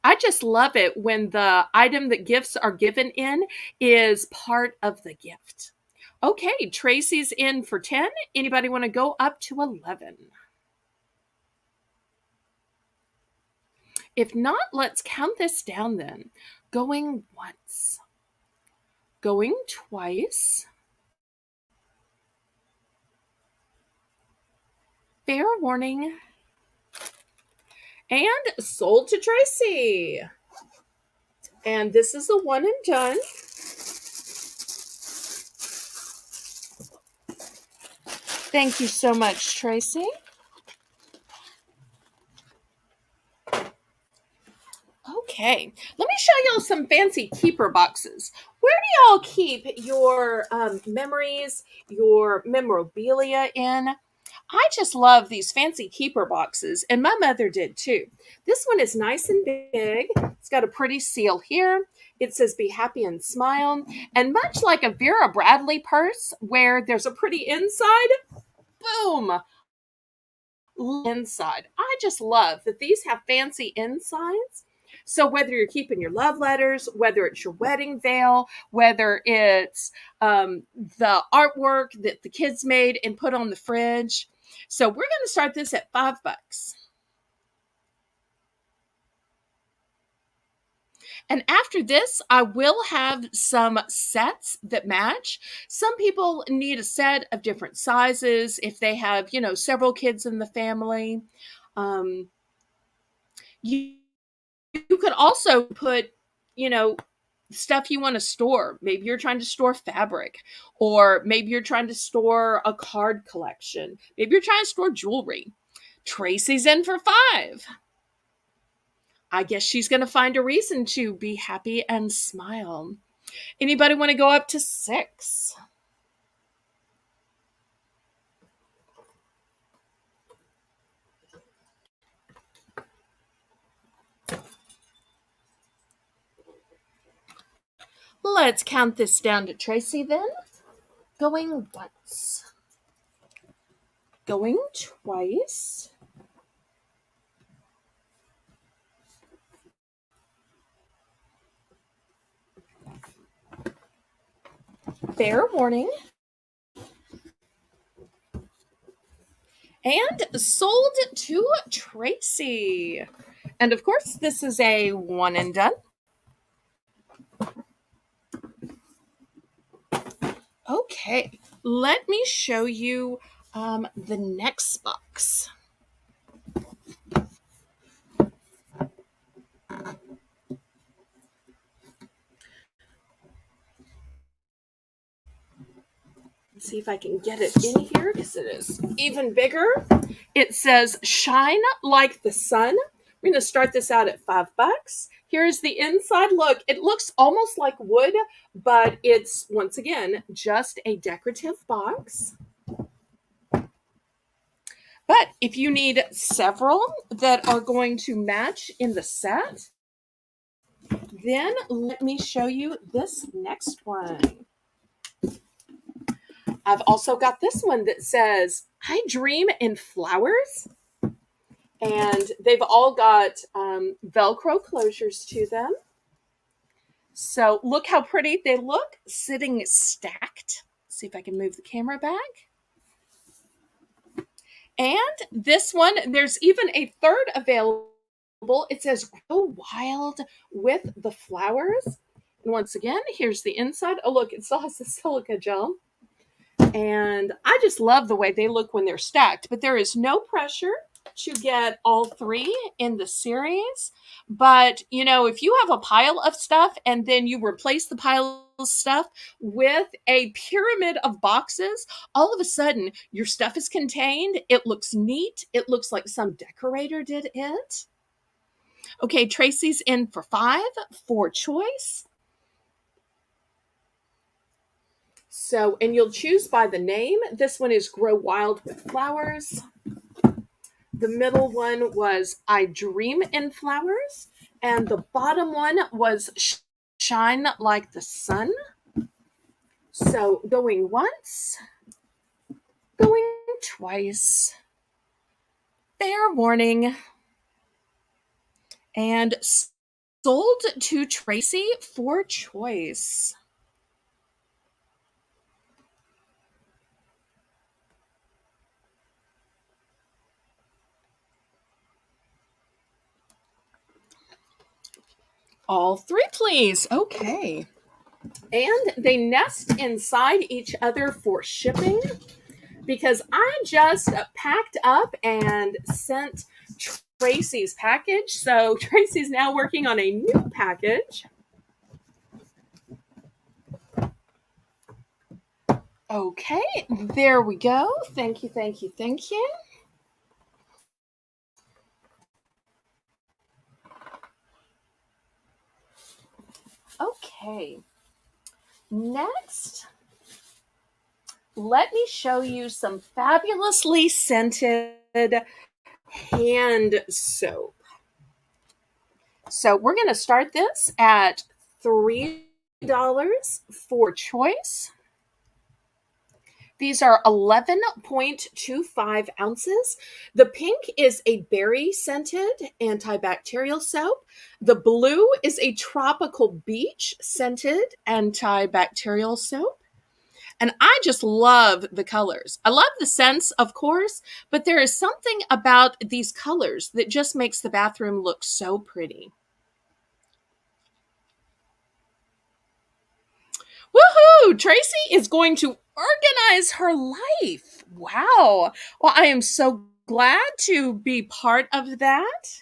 I just love it when the item that gifts are given in is part of the gift. Okay, Tracy's in for 10. Anybody want to go up to 11? If not, let's count this down then. Going once. Going twice. Fair warning. And sold to Tracy. And this is a one and done. Thank you so much, Tracy. Okay, let me show y'all some fancy keeper boxes. Where do y'all keep your memories, your memorabilia in? I just love these fancy keeper boxes, and my mother did too. This one is nice and big. It's got a pretty seal here. It says be happy and smile. And much like a Vera Bradley purse, where there's a pretty inside, boom, inside. I just love that these have fancy insides. So whether you're keeping your love letters, whether it's your wedding veil, whether it's the artwork that the kids made and put on the fridge. So we're going to start this at $5. And after this, I will have some sets that match. Some people need a set of different sizes if they have, several kids in the family. You could also put, stuff you want to store. Maybe you're trying to store fabric, or maybe you're trying to store a card collection. Maybe you're trying to store jewelry. Tracy's in for 5. I guess she's going to find a reason to be happy and smile. Anybody want to go up to 6? Let's count this down to Tracy then. Going once. Going twice. Fair warning. And sold to Tracy. And of course, this is a one and done. Okay, let me show you The next box. Let's see if I can get it in here because it is even bigger. It says "Shine like the sun." We're going to start this out at $5. Here's the inside look. It looks almost like wood, but it's once again just a decorative box. But if you need several that are going to match in the set, then let me show you this next one. I've also got this one that says, "I dream in flowers." And they've all got Velcro closures to them. So look how pretty they look, sitting stacked. See if I can move the camera back. And this one, there's even a third available. It says "Grow Wild with the Flowers." And once again, here's the inside. Oh, look, it still has the silica gel. And I just love the way they look when they're stacked, but there is no pressure to get all three in the series. But, you know, if you have a pile of stuff and then you replace the pile of stuff with a pyramid of boxes, all of a sudden your stuff is contained. It looks neat. It looks like some decorator did it. Okay, Tracy's in for $5 for choice. So, and you'll choose by the name. This one is "Grow Wild with Flowers." The middle one was "I Dream in Flowers." And the bottom one was "Shine like the Sun." So going once, going twice. Fair warning. And sold to Tracy for choice. All three, please. Okay. And they nest inside each other for shipping, because I just packed up and sent Tracy's package. So Tracy's now working on a new package. Okay, there we go. Thank you, thank you, thank you. Okay, next, let me show you some fabulously scented hand soap. So we're going to start this at $3 for choice. These are 11.25 ounces. The pink is a berry scented antibacterial soap. The blue is a tropical beach scented antibacterial soap. And I just love the colors. I love the scents, of course, but there is something about these colors that just makes the bathroom look so pretty. Woohoo! Tracy is going to organize her life. Wow. Well, I am so glad to be part of that.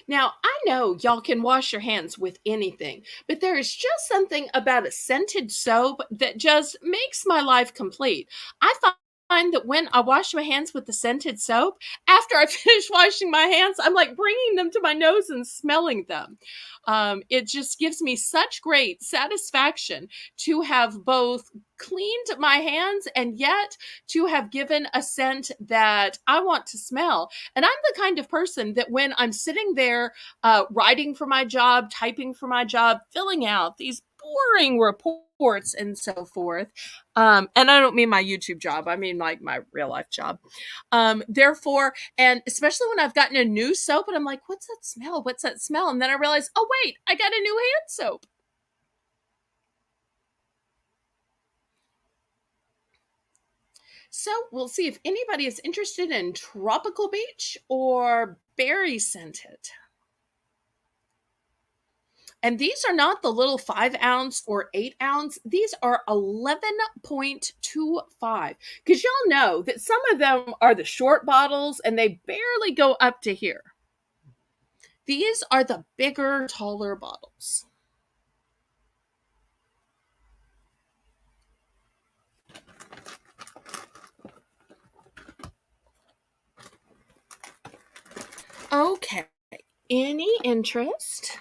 Now, I know y'all can wash your hands with anything, but there is just something about a scented soap that just makes my life complete. I find that when I wash my hands with the scented soap, after I finish washing my hands, I'm like bringing them to my nose and smelling them. It just gives me such great satisfaction to have both cleaned my hands and yet to have given a scent that I want to smell. And I'm the kind of person that when I'm sitting there writing for my job, typing for my job, filling out these boring reports and so forth. And I don't mean my YouTube job, I mean like my real life job. Therefore, and especially when I've gotten a new soap and I'm like, what's that smell? What's that smell? And then I realize, oh, wait, I got a new hand soap. So we'll see if anybody is interested in tropical beach or berry scented. And these are not the little 5 ounce or 8 ounce. These are 11.25. Because y'all know that some of them are the short bottles and they barely go up to here. These are the bigger, taller bottles. Okay. Any interest?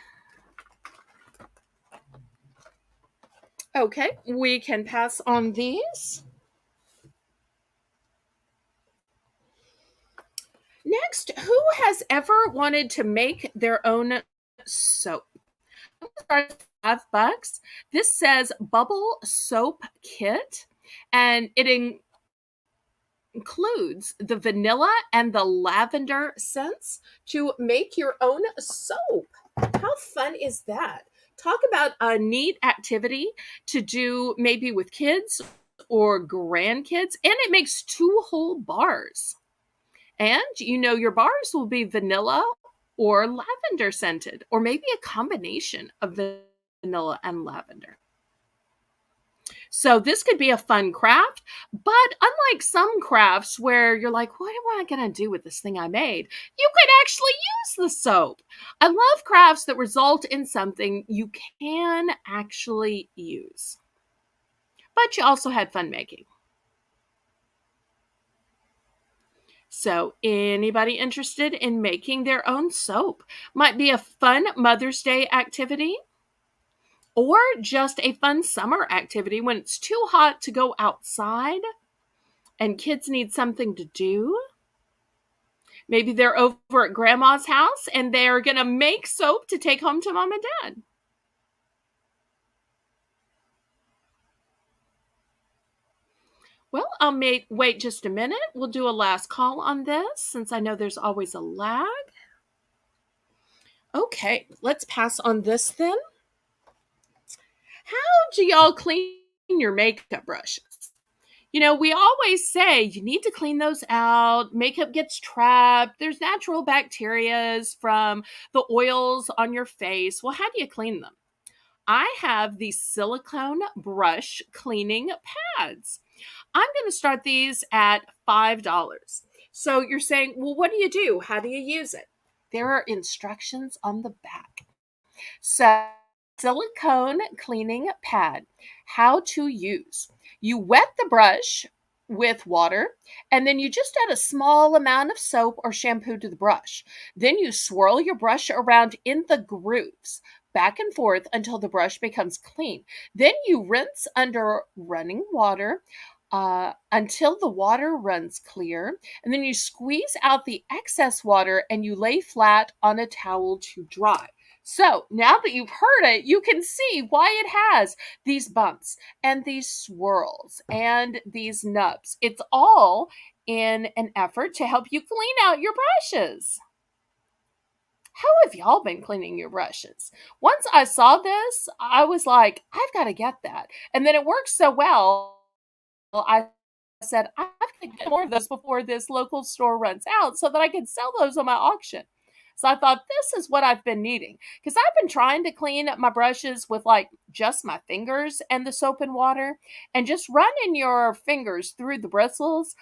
Okay, we can pass on these. Next, who has ever wanted to make their own soap? $5. This says bubble soap kit, and it includes the vanilla and the lavender scents to make your own soap. How fun is that? Talk about a neat activity to do maybe with kids or grandkids, and it makes 2 whole bars. And your bars will be vanilla or lavender scented, or maybe a combination of vanilla and lavender. So this could be a fun craft, but unlike some crafts where you're like, what am I going to do with this thing I made? You could actually use the soap. I love crafts that result in something you can actually use. But you also had fun making. So, anybody interested in making their own soap? Might be a fun Mother's Day activity or just a fun summer activity when it's too hot to go outside and kids need something to do. Maybe they're over at grandma's house and they're going to make soap to take home to mom and dad. Well, I'll wait just a minute. We'll do a last call on this since I know there's always a lag. Okay, let's pass on this then. How do y'all clean your makeup brushes? We always say you need to clean those out. Makeup gets trapped. There's natural bacterias from the oils on your face. Well, how do you clean them? I have these silicone brush cleaning pads. I'm going to start these at $5. So you're saying, well, what do you do? How do you use it? There are instructions on the back. So, silicone cleaning pad. How to use. You wet the brush with water, and then you just add a small amount of soap or shampoo to the brush. Then you swirl your brush around in the grooves, back and forth until the brush becomes clean. Then you rinse under running water until the water runs clear, and then you squeeze out the excess water and you lay flat on a towel to dry. So now that you've heard it, you can see why it has these bumps and these swirls and these nubs. It's all in an effort to help you clean out your brushes. How have y'all been cleaning your brushes? Once I saw this, I was like, I've got to get that. And then it works so well, I said, I've got to get more of those before this local store runs out so that I can sell those on my auction. So I thought this is what I've been needing because I've been trying to clean up my brushes with like just my fingers and the soap and water, and just running your fingers through the bristles,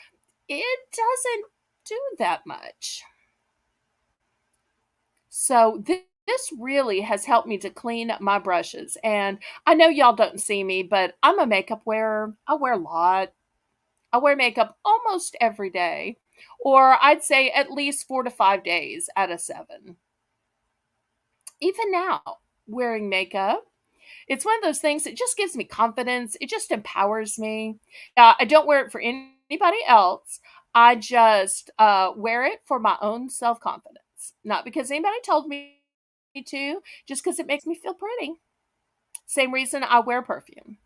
it doesn't do that much. So this really has helped me to clean up my brushes. And I know y'all don't see me, but I'm a makeup wearer. I wear a lot. I wear makeup almost every day, or I'd say at least 4 to 5 days out of 7. Even now, wearing makeup, it's one of those things that just gives me confidence. It just empowers me. I don't wear it for anybody else. I just wear it for my own self confidence, not because anybody told me to, just because it makes me feel pretty. Same reason I wear perfume.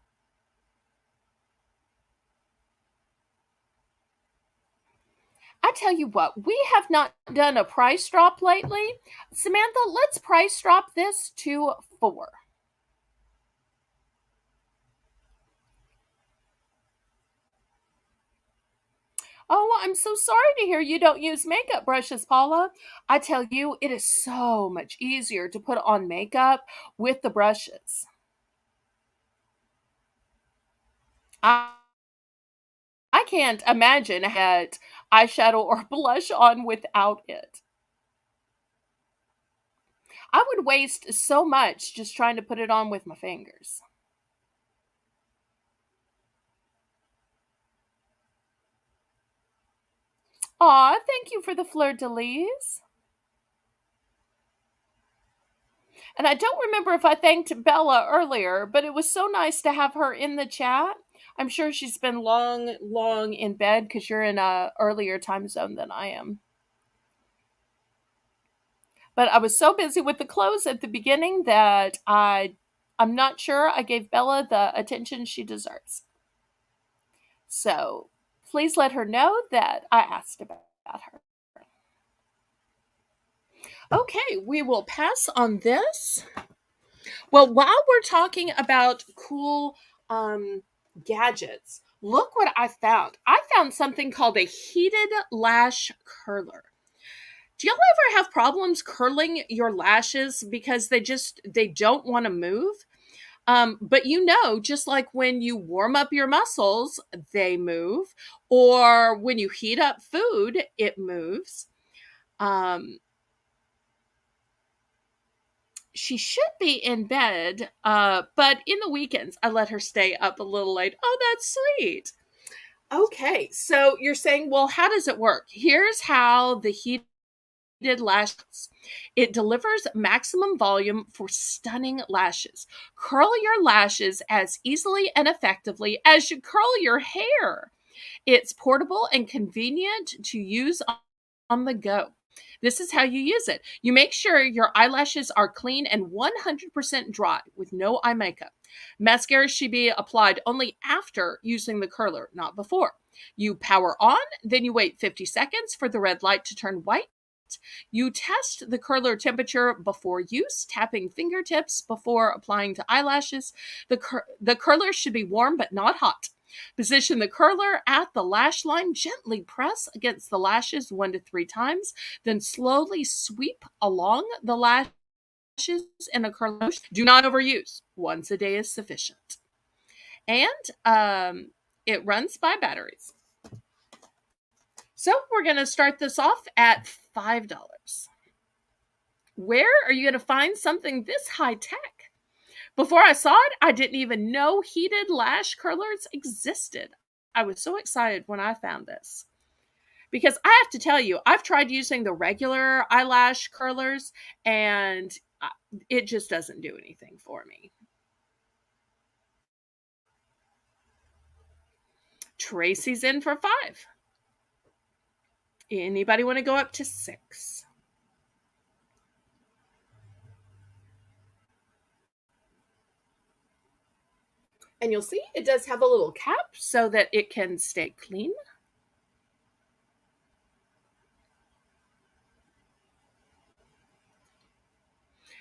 I tell you what, we have not done a price drop lately. Samantha, let's price drop this to 4. Oh, I'm so sorry to hear you don't use makeup brushes, Paula. I tell you, it is so much easier to put on makeup with the brushes. I, I can't imagine had eyeshadow or blush on without it. I would waste so much just trying to put it on with my fingers. Aw, thank you for the fleur de lis. And I don't remember if I thanked Bella earlier, but it was so nice to have her in the chat. I'm sure she's been long, long in bed because you're in a earlier time zone than I am. But I was so busy with the clothes at the beginning that I'm not sure I gave Bella the attention she deserves. So please let her know that I asked about her. Okay, we will pass on this. Well, while we're talking about cool gadgets, look what I found. I found something called a heated lash curler. Do y'all ever have problems curling your lashes because they don't want to move? But just like when you warm up your muscles, they move, or when you heat up food, it moves. Um, she should be in bed, but in the weekends, I let her stay up a little late. Oh, that's sweet. Okay, so you're saying, well, how does it work? Here's how the heated lashes. It delivers maximum volume for stunning lashes. Curl your lashes as easily and effectively as you curl your hair. It's portable and convenient to use on the go. This is how you use it. You make sure your eyelashes are clean and 100% dry with no eye makeup. Mascara should be applied only after using the curler, not before. You power on, then you wait 50 seconds for the red light to turn white. You test the curler temperature before use, tapping fingertips before applying to eyelashes. The curler should be warm but not hot. Position the curler at the lash line, gently press against the lashes 1 to 3 times, then slowly sweep along the lashes in a curler motion. Do not overuse. Once a day is sufficient. And it runs by batteries. So we're going to start this off at $5. Where are you going to find something this high tech? Before I saw it, I didn't even know heated lash curlers existed. I was so excited when I found this. Because I have to tell you, I've tried using the regular eyelash curlers and it just doesn't do anything for me. Tracy's in for 5. Anybody want to go up to 6? And you'll see it does have a little cap so that it can stay clean.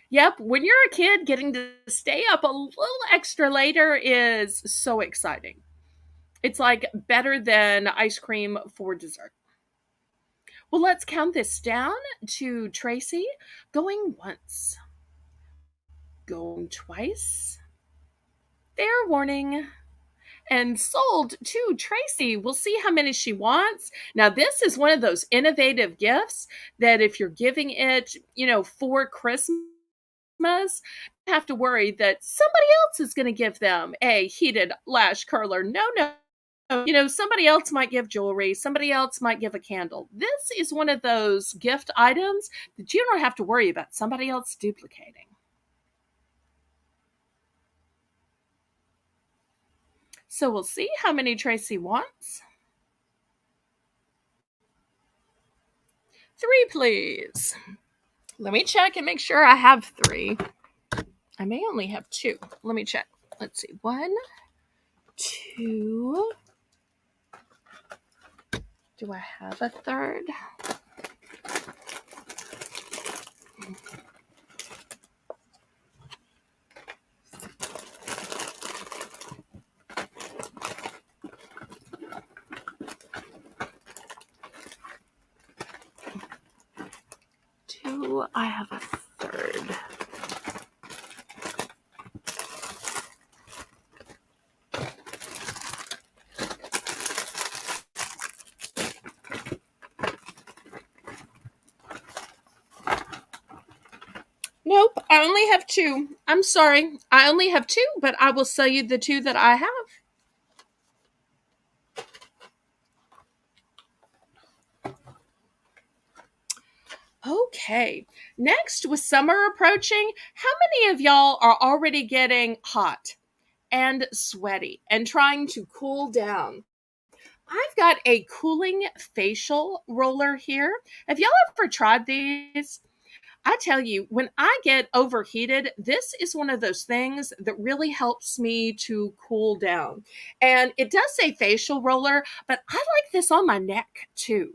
Yep, when you're a kid, getting to stay up a little extra later is so exciting. It's like better than ice cream for dessert. Well, let's count this down to Tracy. Going once, going twice. Fair warning. And sold to Tracy. We'll see how many she wants. Now, this is one of those innovative gifts that if you're giving it, for Christmas, you have to worry that somebody else is going to give them a heated lash curler. No, no. Somebody else might give jewelry. Somebody else might give a candle. This is one of those gift items that you don't have to worry about somebody else duplicating. So we'll see how many Tracy wants. 3, please. Let me check and make sure I have 3. I may only have 2. Let me check. Let's see. 1, 2. Do I have a third? do I have a third? Nope, I only have two. I'm sorry. I only have two, but I will sell you the two that I have. Okay. Next, with summer approaching, how many of y'all are already getting hot and sweaty and trying to cool down? I've got a cooling facial roller here. Have y'all ever tried these? I tell you, when I get overheated, this is one of those things that really helps me to cool down. And it does say facial roller, but I like this on my neck too,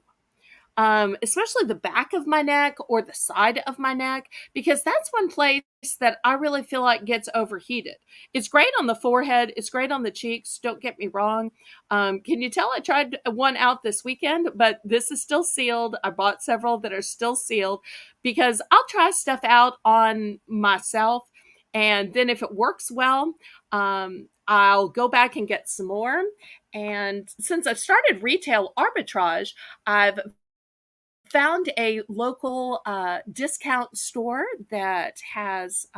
especially the back of my neck or the side of my neck, because that's one place that I really feel like gets overheated. It's great on the forehead, it's great on the cheeks, don't get me wrong. Can you tell I tried one out this weekend, but this is still sealed. I bought several that are still sealed because I'll try stuff out on myself. And then if it works well, I'll go back and get some more. And since I've started retail arbitrage, I've found a local discount store that has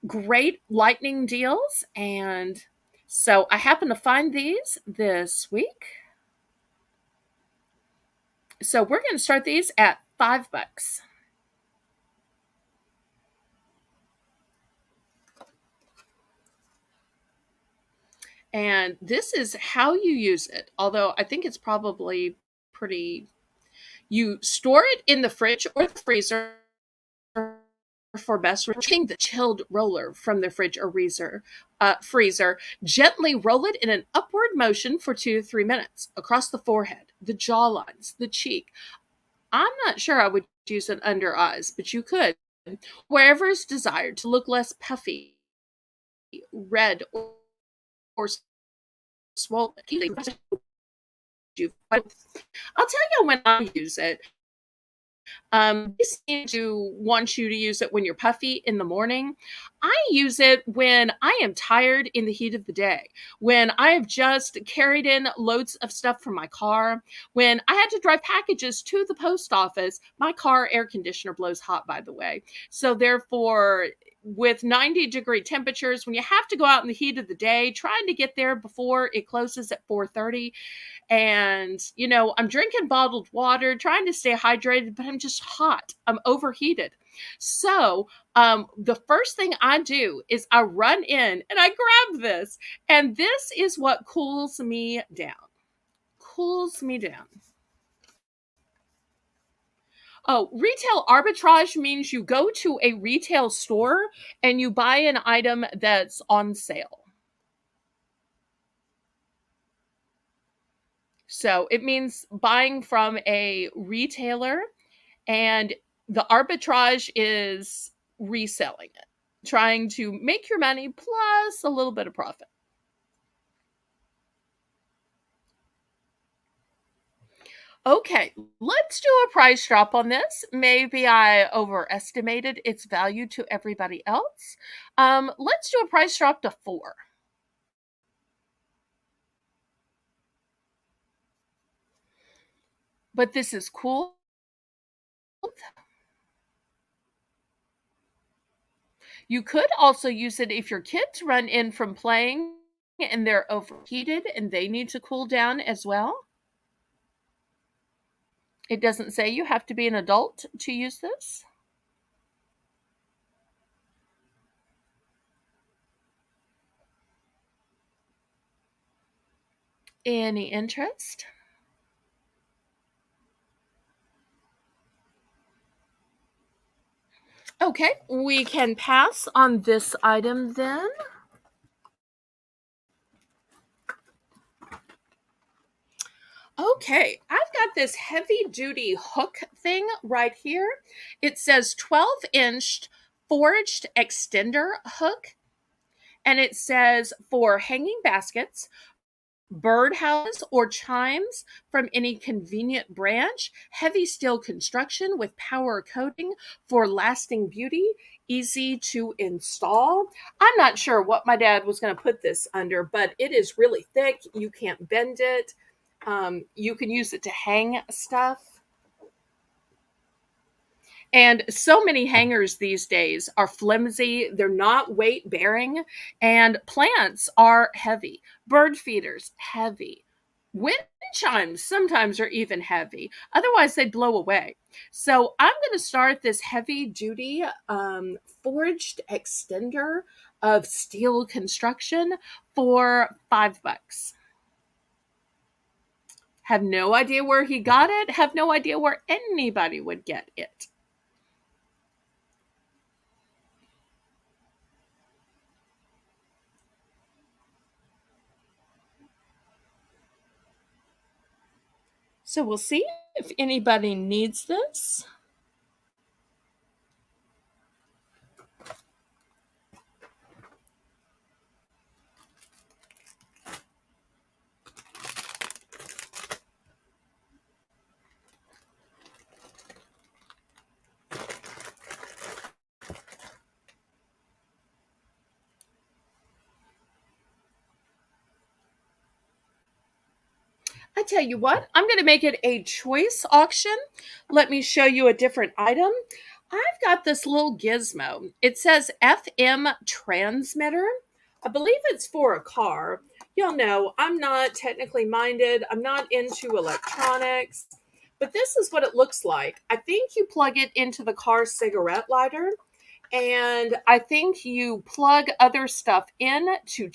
great lightning deals. And so I happened to find these this week. So we're going to start these at $5. And this is how you use it. Although I think it's probably pretty, you store it in the fridge or the freezer for best removing the chilled roller from the fridge or freezer. Gently roll it in an upward motion for 2 to 3 minutes across the forehead, the jawlines, the cheek. I'm not sure I would use it under eyes, but you could. Wherever is desired to look less puffy, red, or swollen. I'll tell you when I use it. They seem to want you to use it when you're puffy in the morning. I use it when I am tired in the heat of the day, when I have just carried in loads of stuff from my car, when I had to drive packages to the post office. My car air conditioner blows hot, by the way. So therefore, with 90-degree temperatures, when you have to go out in the heat of the day, trying to get there before it closes at 4:30, and I'm drinking bottled water, trying to stay hydrated, but I'm just hot, I'm overheated. So the first thing I do is I run in and I grab this, and this is what cools me down. Oh, retail arbitrage means you go to a retail store and you buy an item that's on sale. So it means buying from a retailer, and the arbitrage is reselling it, trying to make your money plus a little bit of profit. Okay, let's do a price drop on this. Maybe I overestimated its value to everybody else. Let's do a price drop to 4. But this is cool. You could also use it if your kids run in from playing and they're overheated and they need to cool down as well. It doesn't say you have to be an adult to use this. Any interest? Okay, we can pass on this item then. Okay, I've got this heavy duty hook thing right here. It says 12-inch forged extender hook, and it says for hanging baskets, birdhouses or chimes from any convenient branch, heavy steel construction with power coating for lasting beauty, easy to install. I'm not sure what my dad was going to put this under, but it is really thick. You can't bend it. You can use it to hang stuff. And so many hangers these days are flimsy, they're not weight bearing, and plants are heavy. Bird feeders, heavy. Wind chimes sometimes are even heavy. Otherwise, they'd blow away. So I'm going to start this heavy duty forged extender of steel construction for $5. Have no idea where he got it, have no idea where anybody would get it. So we'll see if anybody needs this. I tell you what, I'm going to make it a choice auction. Let me show you a different item. I've got this little gizmo. It says FM transmitter. I believe it's for a car. Y'all know I'm not technically minded. I'm not into electronics. But this is what it looks like. I think you plug it into the car cigarette lighter. And I think you plug other stuff in to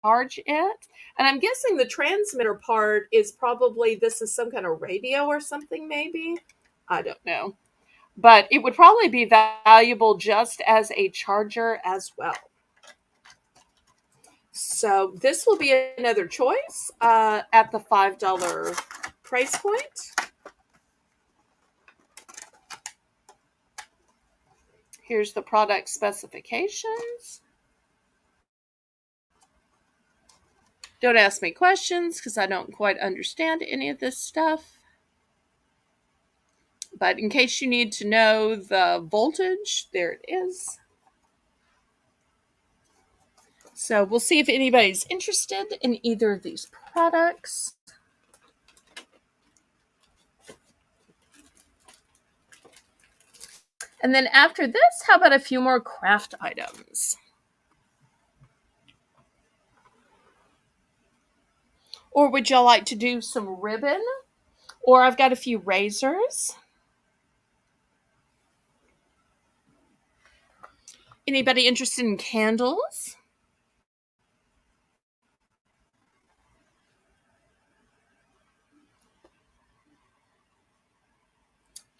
charge it. And I'm guessing the transmitter part is probably this is some kind of radio or something, maybe. I don't know. But it would probably be valuable just as a charger as well. So this will be another choice at the $5 price point. Here's the product specifications. Don't ask me questions because I don't quite understand any of this stuff. But in case you need to know the voltage, there it is. So we'll see if anybody's interested in either of these products. And then after this, how about a few more craft items? Or would y'all like to do some ribbon? Or I've got a few razors. Anybody interested in candles?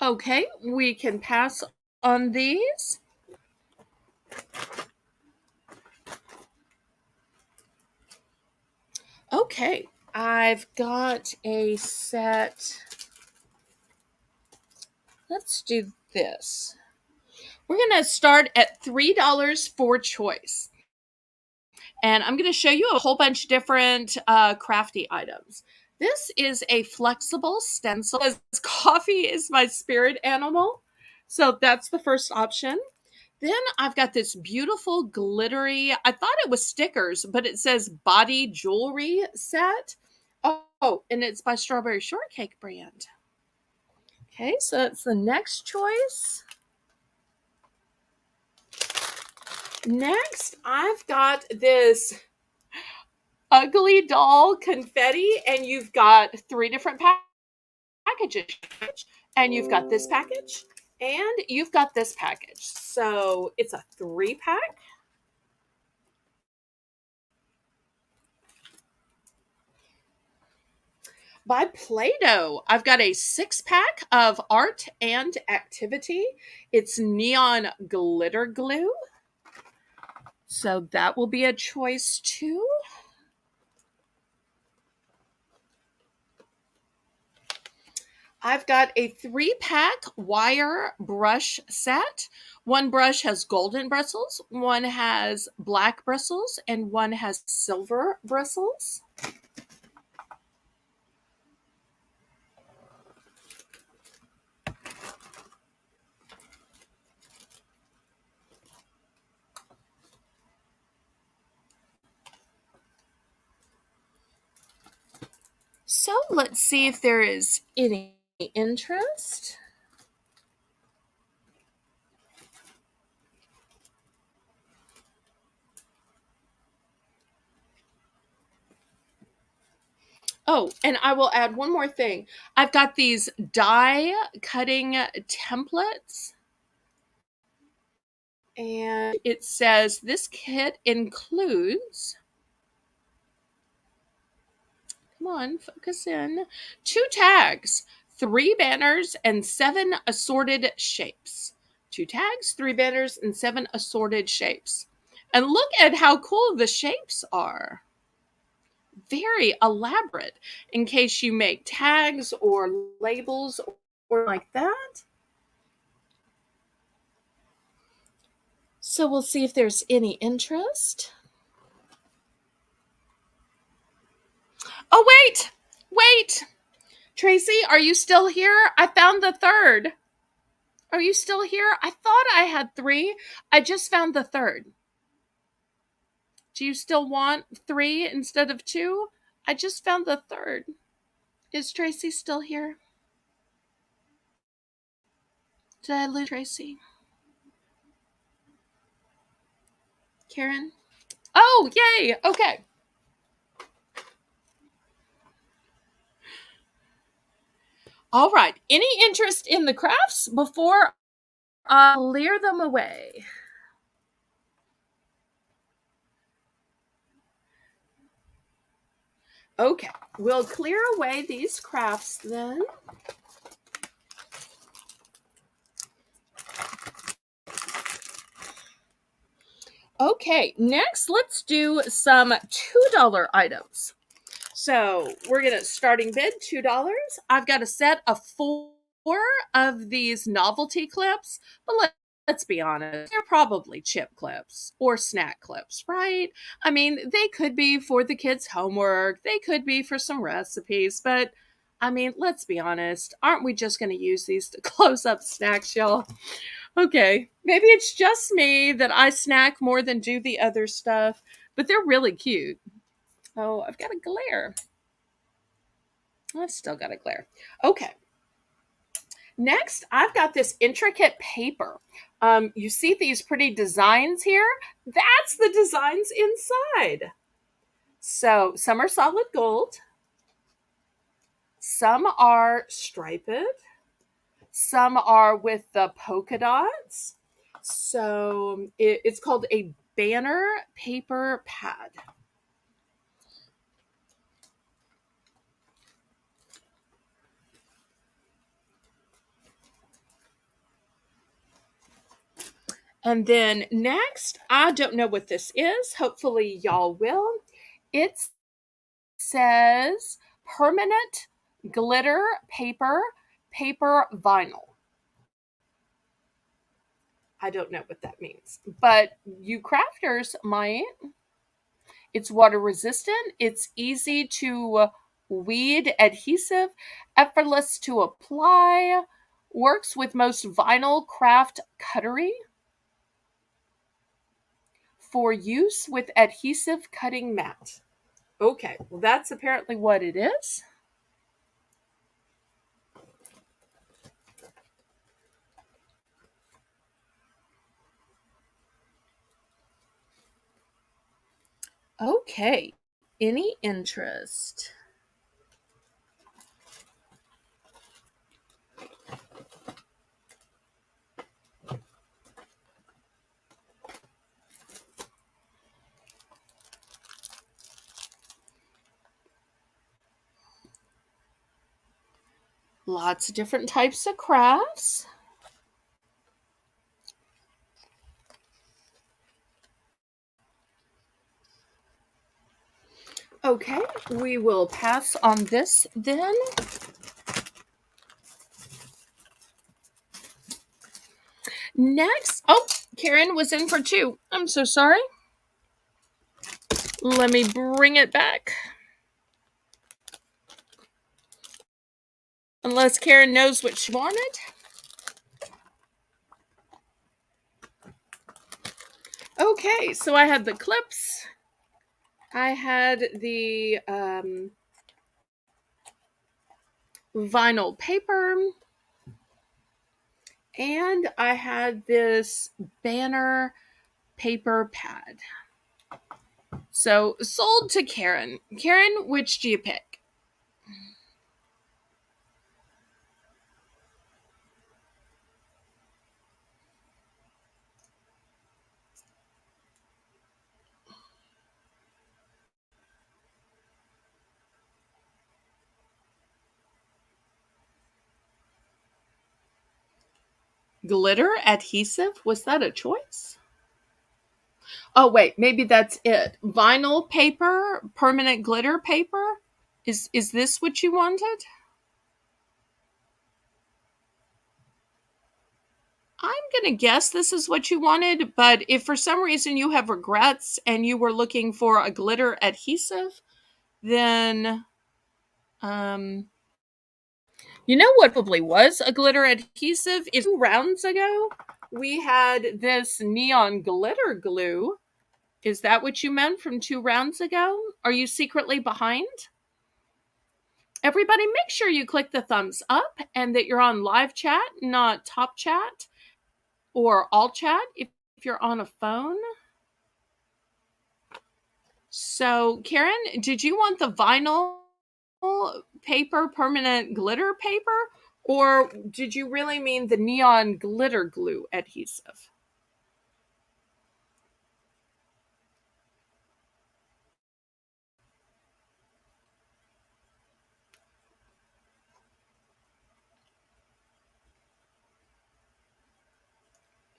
Okay, we can pass on these. Okay, I've got a set. Let's do this. We're going to start at $3 for choice. And I'm going to show you a whole bunch of different crafty items. This is a flexible stencil. As coffee is my spirit animal. So that's the first option. Then I've got this beautiful glittery, I thought it was stickers, but it says body jewelry set. Oh, and it's by Strawberry Shortcake brand. Okay, so that's the next choice. Next, I've got this ugly doll confetti, and you've got 3 different packages. And you've got this package, and you've got this package. So it's a 3-pack. By Play-Doh, I've got a 6-pack of art and activity. It's neon glitter glue. So that will be a choice too. I've got a 3-pack wire brush set. One brush has golden bristles, one has black bristles, and one has silver bristles. So let's see if there is any interest. Oh, and I will add one more thing. I've got these die cutting templates, and it says this kit includes, come on, focus in, 2 tags, 3 banners, and 7 assorted shapes. 2 tags, 3 banners, and 7 assorted shapes. And look at how cool the shapes are. Very elaborate in case you make tags or labels or like that. So we'll see if there's any interest. Oh, wait. Tracy, are you still here? I found the third. Are you still here? I thought I had 3. I just found the third. Do you still want 3 instead of 2? I just found the third. Is Tracy still here? Did I lose Tracy? Karen? Oh, yay. Okay. All right. Any interest in the crafts before I clear them away? Okay. We'll clear away these crafts then. Okay. Next, let's do some $2 items. So we're going to starting bid $2. I've got a set of 4 of these novelty clips, but let's be honest, they're probably chip clips or snack clips, right? I mean, they could be for the kids' homework, they could be for some recipes, but I mean, let's be honest, aren't we just going to use these to close up snacks, y'all? Okay, maybe it's just me that I snack more than do the other stuff, but they're really cute. Oh, I've got a glare. I've still got a glare. Okay. Next, I've got this intricate paper. You see these pretty designs here? That's the designs inside. So some are solid gold. Some are striped. Some are with the polka dots. So it's called a banner paper pad. And then next, I don't know what this is. Hopefully y'all will. It says permanent glitter paper vinyl. I don't know what that means, but you crafters might. It's water resistant. It's easy to weed adhesive, effortless to apply, works with most vinyl craft cuttery. For use with adhesive cutting mat. Okay, well, that's apparently what it is. Okay, any interest? Lots of different types of crafts. Okay, we will pass on this then. Next, oh, Karen was in for 2. I'm so sorry. Let me bring it back. Unless Karen knows what she wanted. Okay, so I had the clips. I had the vinyl paper, and I had this banner paper pad. So sold to Karen. Karen, which do you pick? Glitter adhesive? Was that a choice? Oh, wait, maybe that's it. Vinyl paper, permanent glitter paper? Is this what you wanted? I'm going to guess this is what you wanted, but if for some reason you have regrets and you were looking for a glitter adhesive, then um you know what probably was a glitter adhesive is 2 rounds ago we had this neon glitter glue. Is that what you meant from 2 rounds ago? Are you secretly behind? Everybody, make sure you click the thumbs up and that you're on live chat, not top chat or all chat if you're on a phone. So, Karen, did you want the vinyl paper, permanent glitter paper, or did you really mean the neon glitter glue adhesive?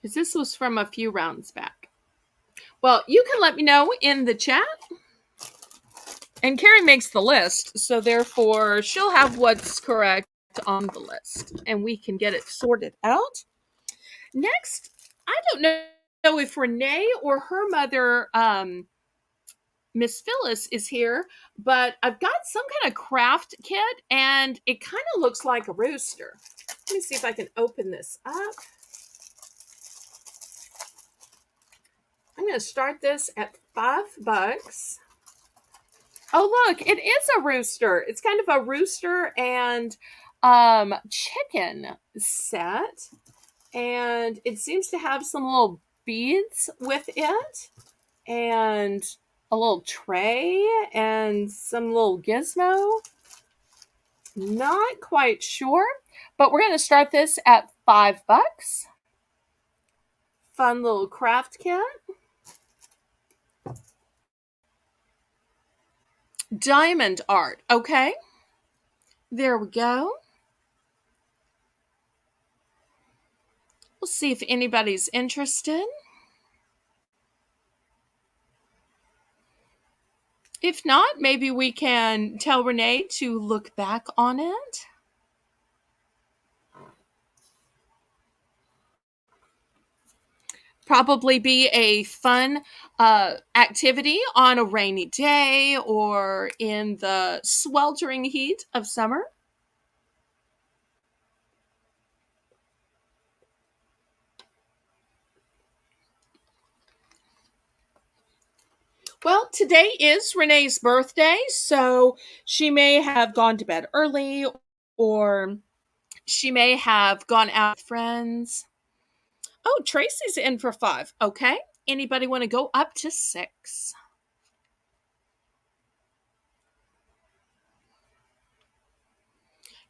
Because this was from a few rounds back. Well, you can let me know in the chat. And Carrie makes the list, so therefore she'll have what's correct on the list, and we can get it sorted out. Next, I don't know if Renee or her mother, Miss Phyllis, is here, but I've got some kind of craft kit, and it kind of looks like a rooster. Let me see if I can open this up. I'm going to start this at $5. Oh, look, it is a rooster. It's kind of a rooster and chicken set. And it seems to have some little beads with it and a little tray and some little gizmo. Not quite sure, but we're going to start this at $5. Fun little craft kit. Diamond art. Okay. There we go. We'll see if anybody's interested. If not, maybe we can tell Renee to look back on it. Probably be a fun activity on a rainy day or in the sweltering heat of summer. Well, today is Renee's birthday, so she may have gone to bed early or she may have gone out with friends. Oh, Tracy's in for 5. Okay. Anybody want to go up to 6?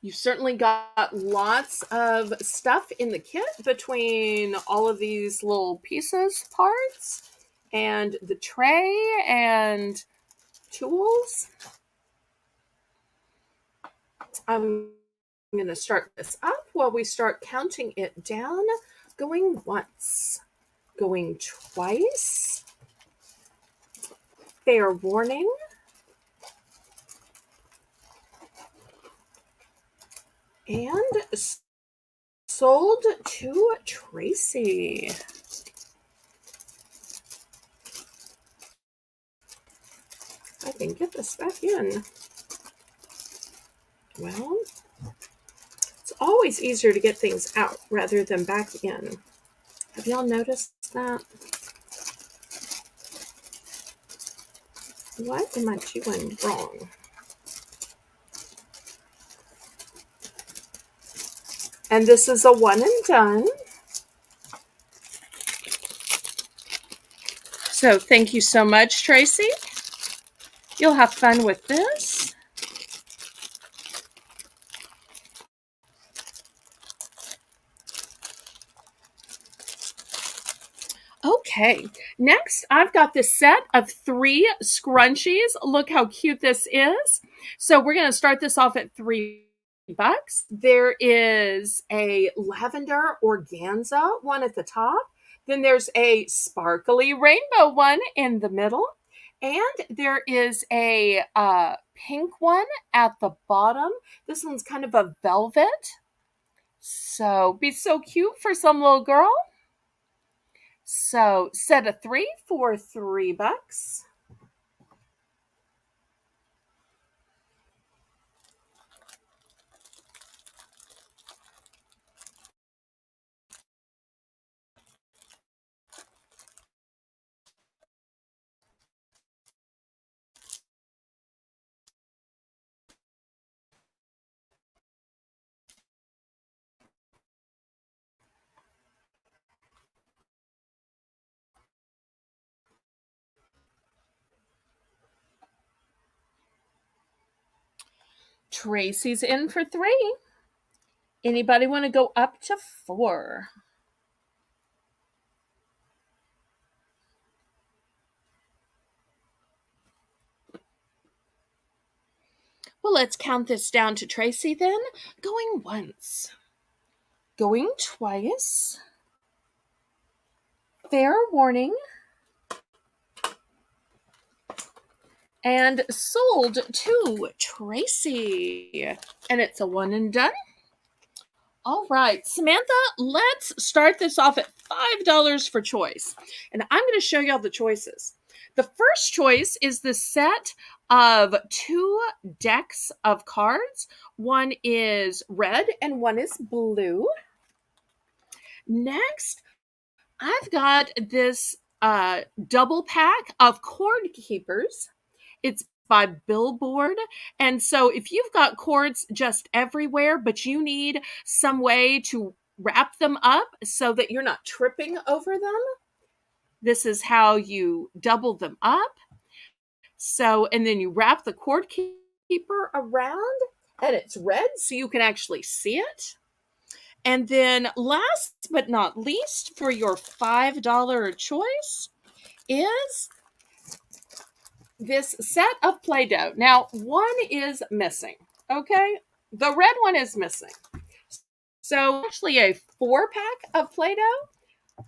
You've certainly got lots of stuff in the kit between all of these little pieces, parts, and the tray and tools. I'm going to start this up while we start counting it down. Going once, going twice. Fair warning. And sold to Tracy. I can get this back in. Well, it's always easier to get things out rather than back in. Have y'all noticed that? What am I doing wrong? And this is a one and done. So thank you so much, Tracy. You'll have fun with this. Okay, next I've got this set of 3 scrunchies. Look how cute this is. So we're going to start this off at $3. There is a lavender organza one at the top. Then there's a sparkly rainbow one in the middle. And there is a pink one at the bottom. This one's kind of a velvet. So be so cute for some little girl. So set of 3 for $3. Tracy's in for 3. Anybody want to go up to 4? Well, let's count this down to Tracy then. Going once, going twice. Fair warning. And sold to Tracy. And it's a one and done. All right, Samantha, let's start this off at $5 for choice. And I'm going to show y'all the choices. The first choice is the set of 2 decks of cards. One is red and one is blue. Next, I've got this double pack of cord keepers. It's by Billboard. And so if you've got cords just everywhere, but you need some way to wrap them up so that you're not tripping over them, this is how you double them up. So, and then you wrap the cord keeper around and it's red so you can actually see it. And then last but not least, for your $5 choice is this set of Play-Doh. Now, one is missing, okay? The red one is missing. So, actually a 4-pack of Play-Doh.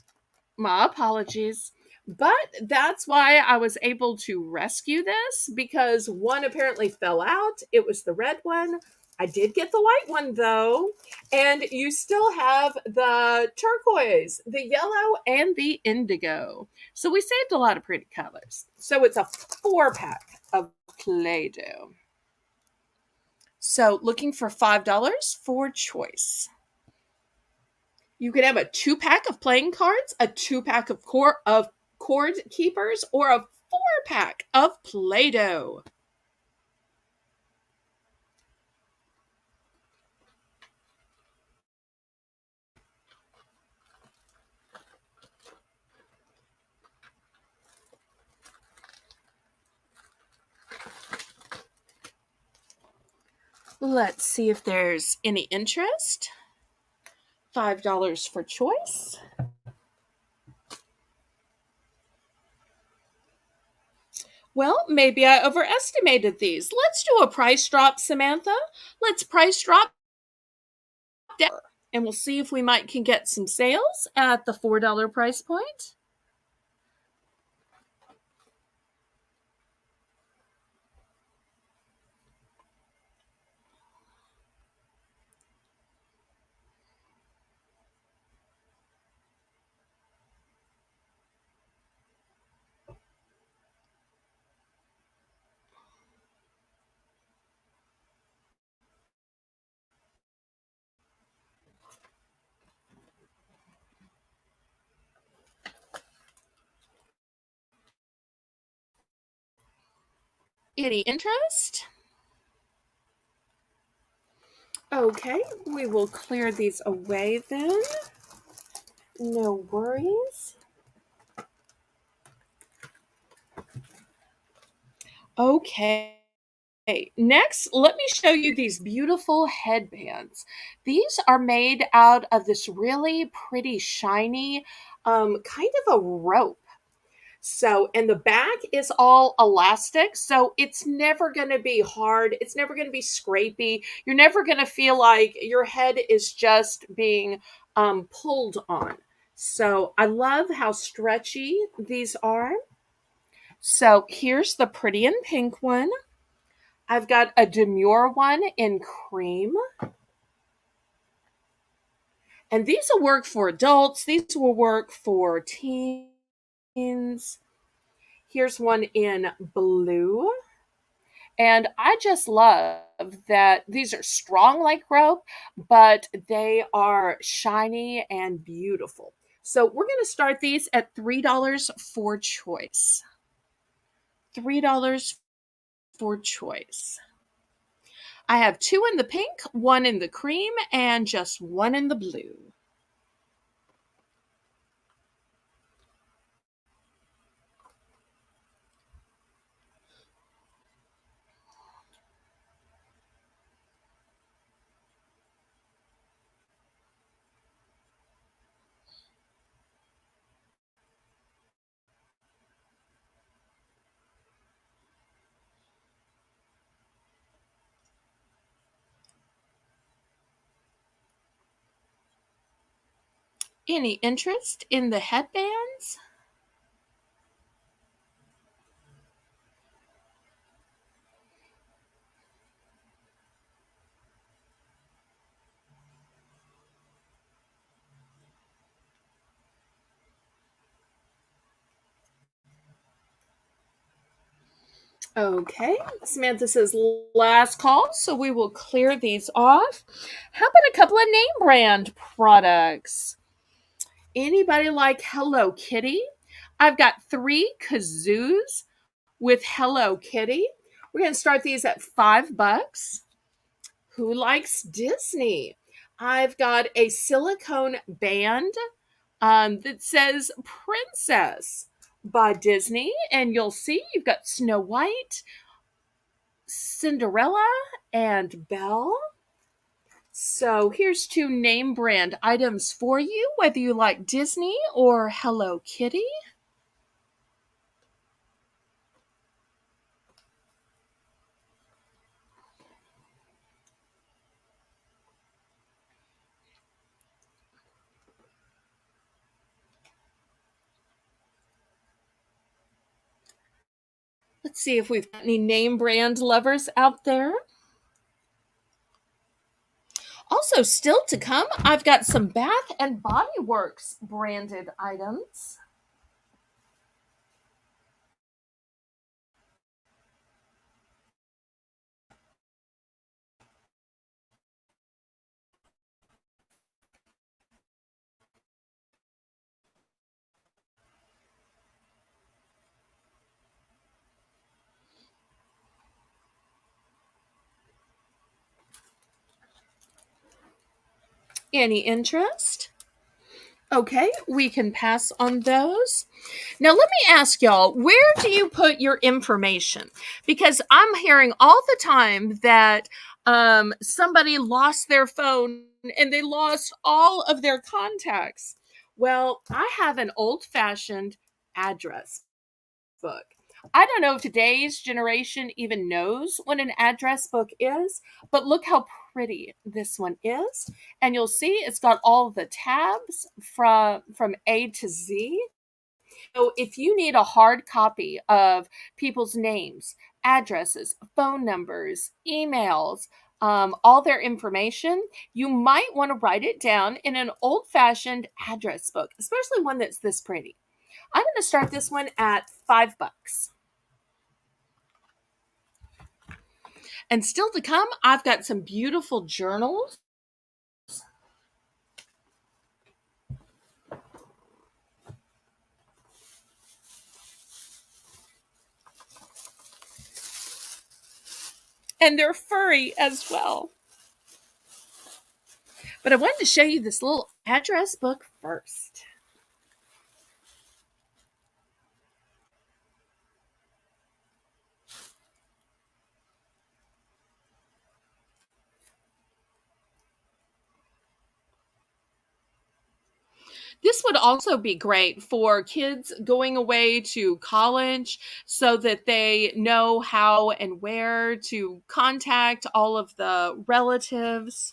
My apologies. But that's why I was able to rescue this, because one apparently fell out. It was the red one. I did get the white one though. And you still have the turquoise, the yellow, and the indigo. So we saved a lot of pretty colors. So it's a 4-pack of Play-Doh. So looking for $5 for choice. You could have a 2-pack of playing cards, a 2-pack of cord keepers, or a 4-pack of Play-Doh. Let's see if there's any interest. $5 for choice. Well, maybe I overestimated these. Let's do a price drop, Samantha. Let's price drop down, and we'll see if we can get some sales at the $4 price point. Any interest? Okay, we will clear these away then. No worries. Okay. Next, let me show you these beautiful headbands. These are made out of this really pretty shiny kind of a rope. So, and the back is all elastic, so it's never going to be hard. It's never going to be scrapey. You're never going to feel like your head is just being pulled on. So, I love how stretchy these are. So, here's the pretty and pink one. I've got a demure one in cream. And these will work for adults. These will work for teens. Here's one in blue. And I just love that these are strong like rope, but they are shiny and beautiful. So we're going to start these at $3 for choice. $3 for choice. I have two in the pink, one in the cream, and just one in the blue. Any interest in the headbands? Okay, Samantha says last call, so we will clear these off. How about a couple of name brand products? Anybody like Hello Kitty? I've got 3 kazoos with Hello Kitty. We're going to start these at $5. Who likes Disney? I've got a silicone band that says Princess by Disney, and you'll see you've got Snow White, Cinderella, and Belle. So here's 2 name brand items for you, whether you like Disney or Hello Kitty. Let's see if we've got any name brand lovers out there. Also, still to come, I've got some Bath and Body Works branded items. Any interest? Okay, we can pass on those. Now, let me ask y'all, where do you put your information? Because I'm hearing all the time that somebody lost their phone and they lost all of their contacts. Well, I have an old fashioned address book. I don't know if today's generation even knows what an address book is, but look how pretty this one is. And you'll see it's got all the tabs from A to Z. So if you need a hard copy of people's names, addresses, phone numbers, emails, all their information, you might want to write it down in an old fashioned address book, especially one that's this pretty. I'm going to start this one at $5. And still to come, I've got some beautiful journals. And they're furry as well. But I wanted to show you this little address book first. This would also be great for kids going away to college so that they know how and where to contact all of the relatives.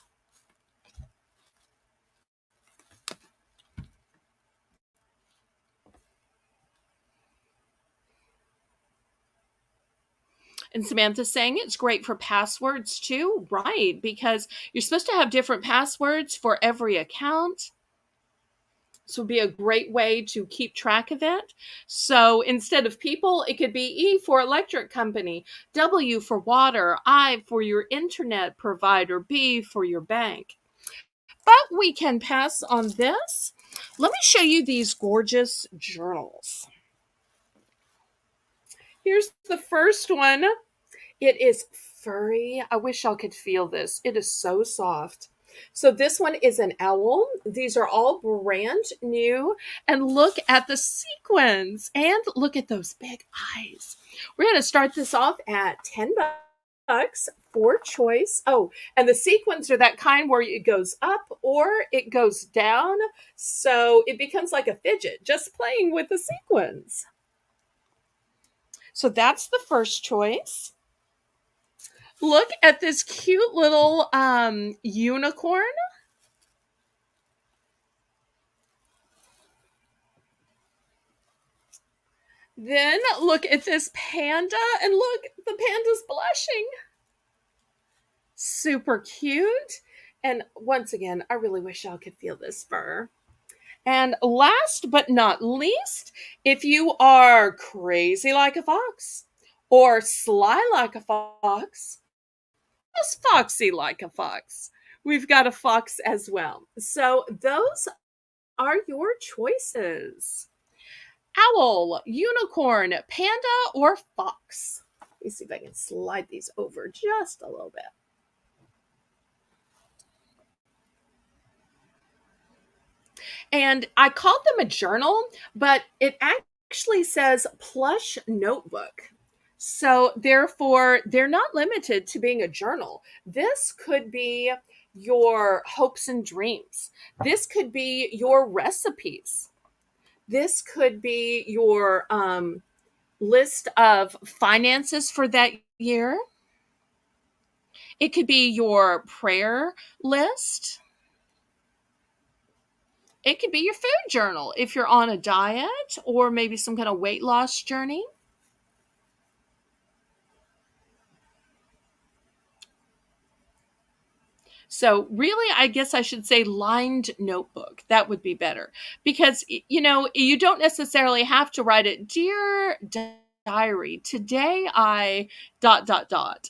And Samantha's saying it's great for passwords too. Right, because you're supposed to have different passwords for every account. This would be a great way to keep track of it. So instead of people, it could be E for electric company, W for water, I for your internet provider, B for your bank. But we can pass on this. Let me show you these gorgeous journals. Here's the first one. It is furry. I wish y'all could feel this. It is so soft. So this one is an owl. These are all brand new. And look at the sequins and look at those big eyes. We're going to start this off at 10 bucks for choice. Oh, and the sequins are that kind where it goes up or it goes down. So it becomes like a fidget, just playing with the sequins. So that's the first choice. Look at this cute little unicorn. Then look at this panda, and look, the panda's blushing. Super cute. And once again, I really wish y'all could feel this fur. And last but not least, if you are crazy like a fox or sly like a fox, just foxy like a fox, we've got a fox as well. So those are your choices: owl, unicorn, panda, or fox. Let me see if I can slide these over just a little bit. And I called them a journal, but it actually says plush notebook. So therefore, they're not limited to being a journal. This could be your hopes and dreams. This could be your recipes. This could be your list of finances for that year. It could be your prayer list. It could be your food journal if you're on a diet or maybe some kind of weight loss journey. So, really, I guess I should say lined notebook. That would be better because, you don't necessarily have to write it, Dear Diary, today I dot, dot, dot.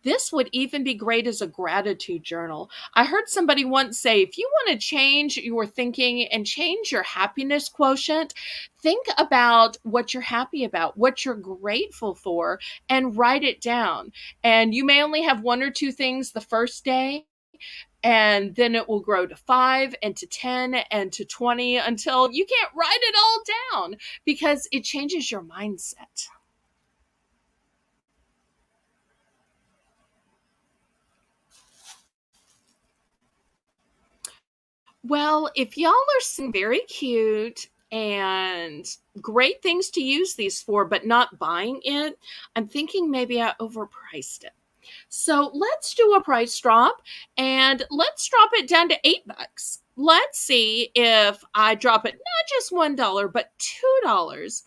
This would even be great as a gratitude journal. I heard somebody once say, if you want to change your thinking and change your happiness quotient, think about what you're happy about, what you're grateful for, and write it down. And you may only have one or two things the first day, and then it will grow to 5 and to 10 and to 20 until you can't write it all down because it changes your mindset. Well, if y'all are seeing very cute and great things to use these for, but not buying it, I'm thinking maybe I overpriced it. So let's do a price drop and let's drop it down to 8 bucks. Let's see if I drop it not just $1, but $2.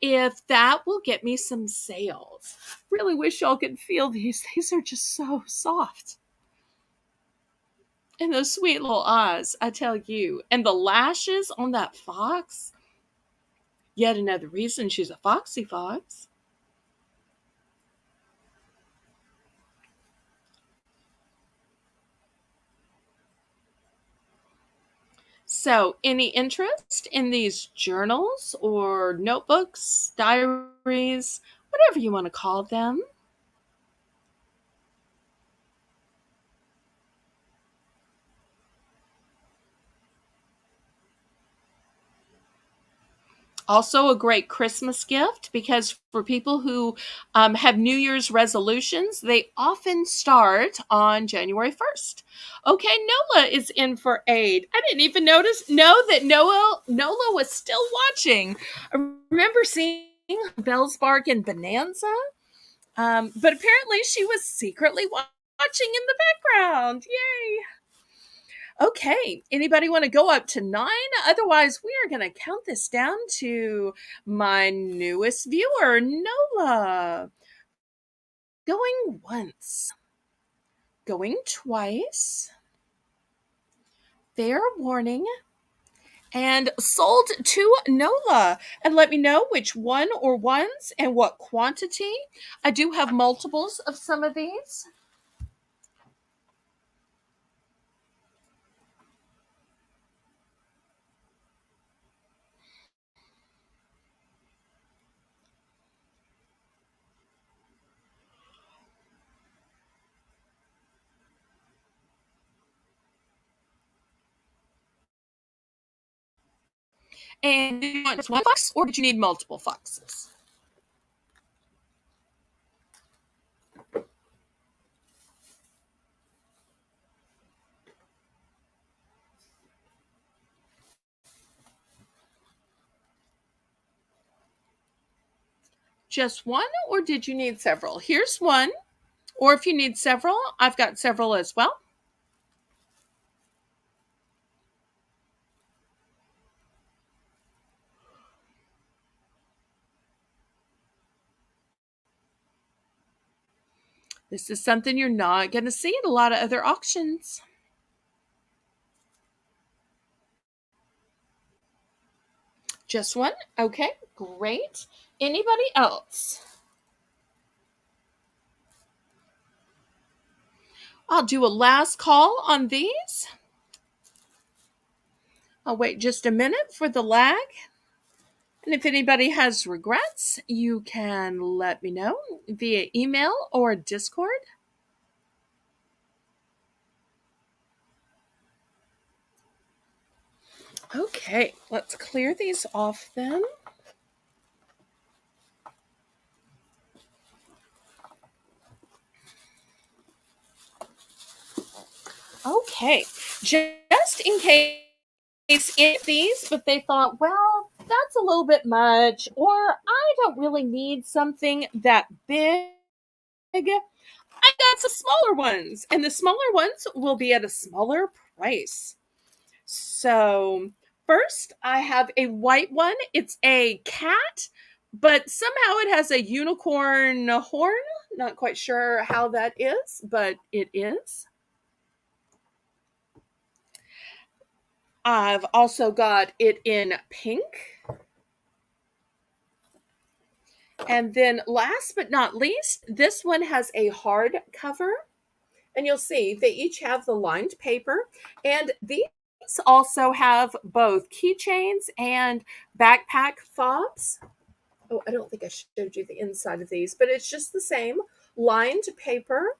If that will get me some sales. Really wish y'all could feel these. These are just so soft. And those sweet little eyes, I tell you. And the lashes on that fox. Yet another reason she's a foxy fox. So, any interest in these journals or notebooks, diaries, whatever you want to call them? Also, a great Christmas gift because for people who have New Year's resolutions, they often start on January 1st. Okay, Nola is in for aid. I didn't even know that Nola was still watching. I remember seeing Belle's Bargain Bonanza, but apparently she was secretly watching in the background. Yay! Okay, anybody want to go up to 9? Otherwise, we are going to count this down to my newest viewer, Nola. Going once, going twice, fair warning, and sold to Nola. And let me know which one or ones and what quantity. I do have multiples of some of these. And do you want just one fox or did you need multiple foxes? Just one or did you need several? Here's one. Or if you need several, I've got several as well. This is something you're not going to see at a lot of other auctions. Just one? Okay, great. Anybody else? I'll do a last call on these. I'll wait just a minute for the lag. And if anybody has regrets, you can let me know via email or Discord. Okay, let's clear these off then. Okay, just in case in these, but they thought, well, that's a little bit much, or I don't really need something that big. I got some smaller ones, and the smaller ones will be at a smaller price. So, first, I have a white one. It's a cat, but somehow it has a unicorn horn. Not quite sure how that is, but it is. I've also got it in pink. And then last but not least, this one has a hard cover. And you'll see they each have the lined paper. And these also have both keychains and backpack fobs. Oh, I don't think I showed you the inside of these, but it's just the same lined paper.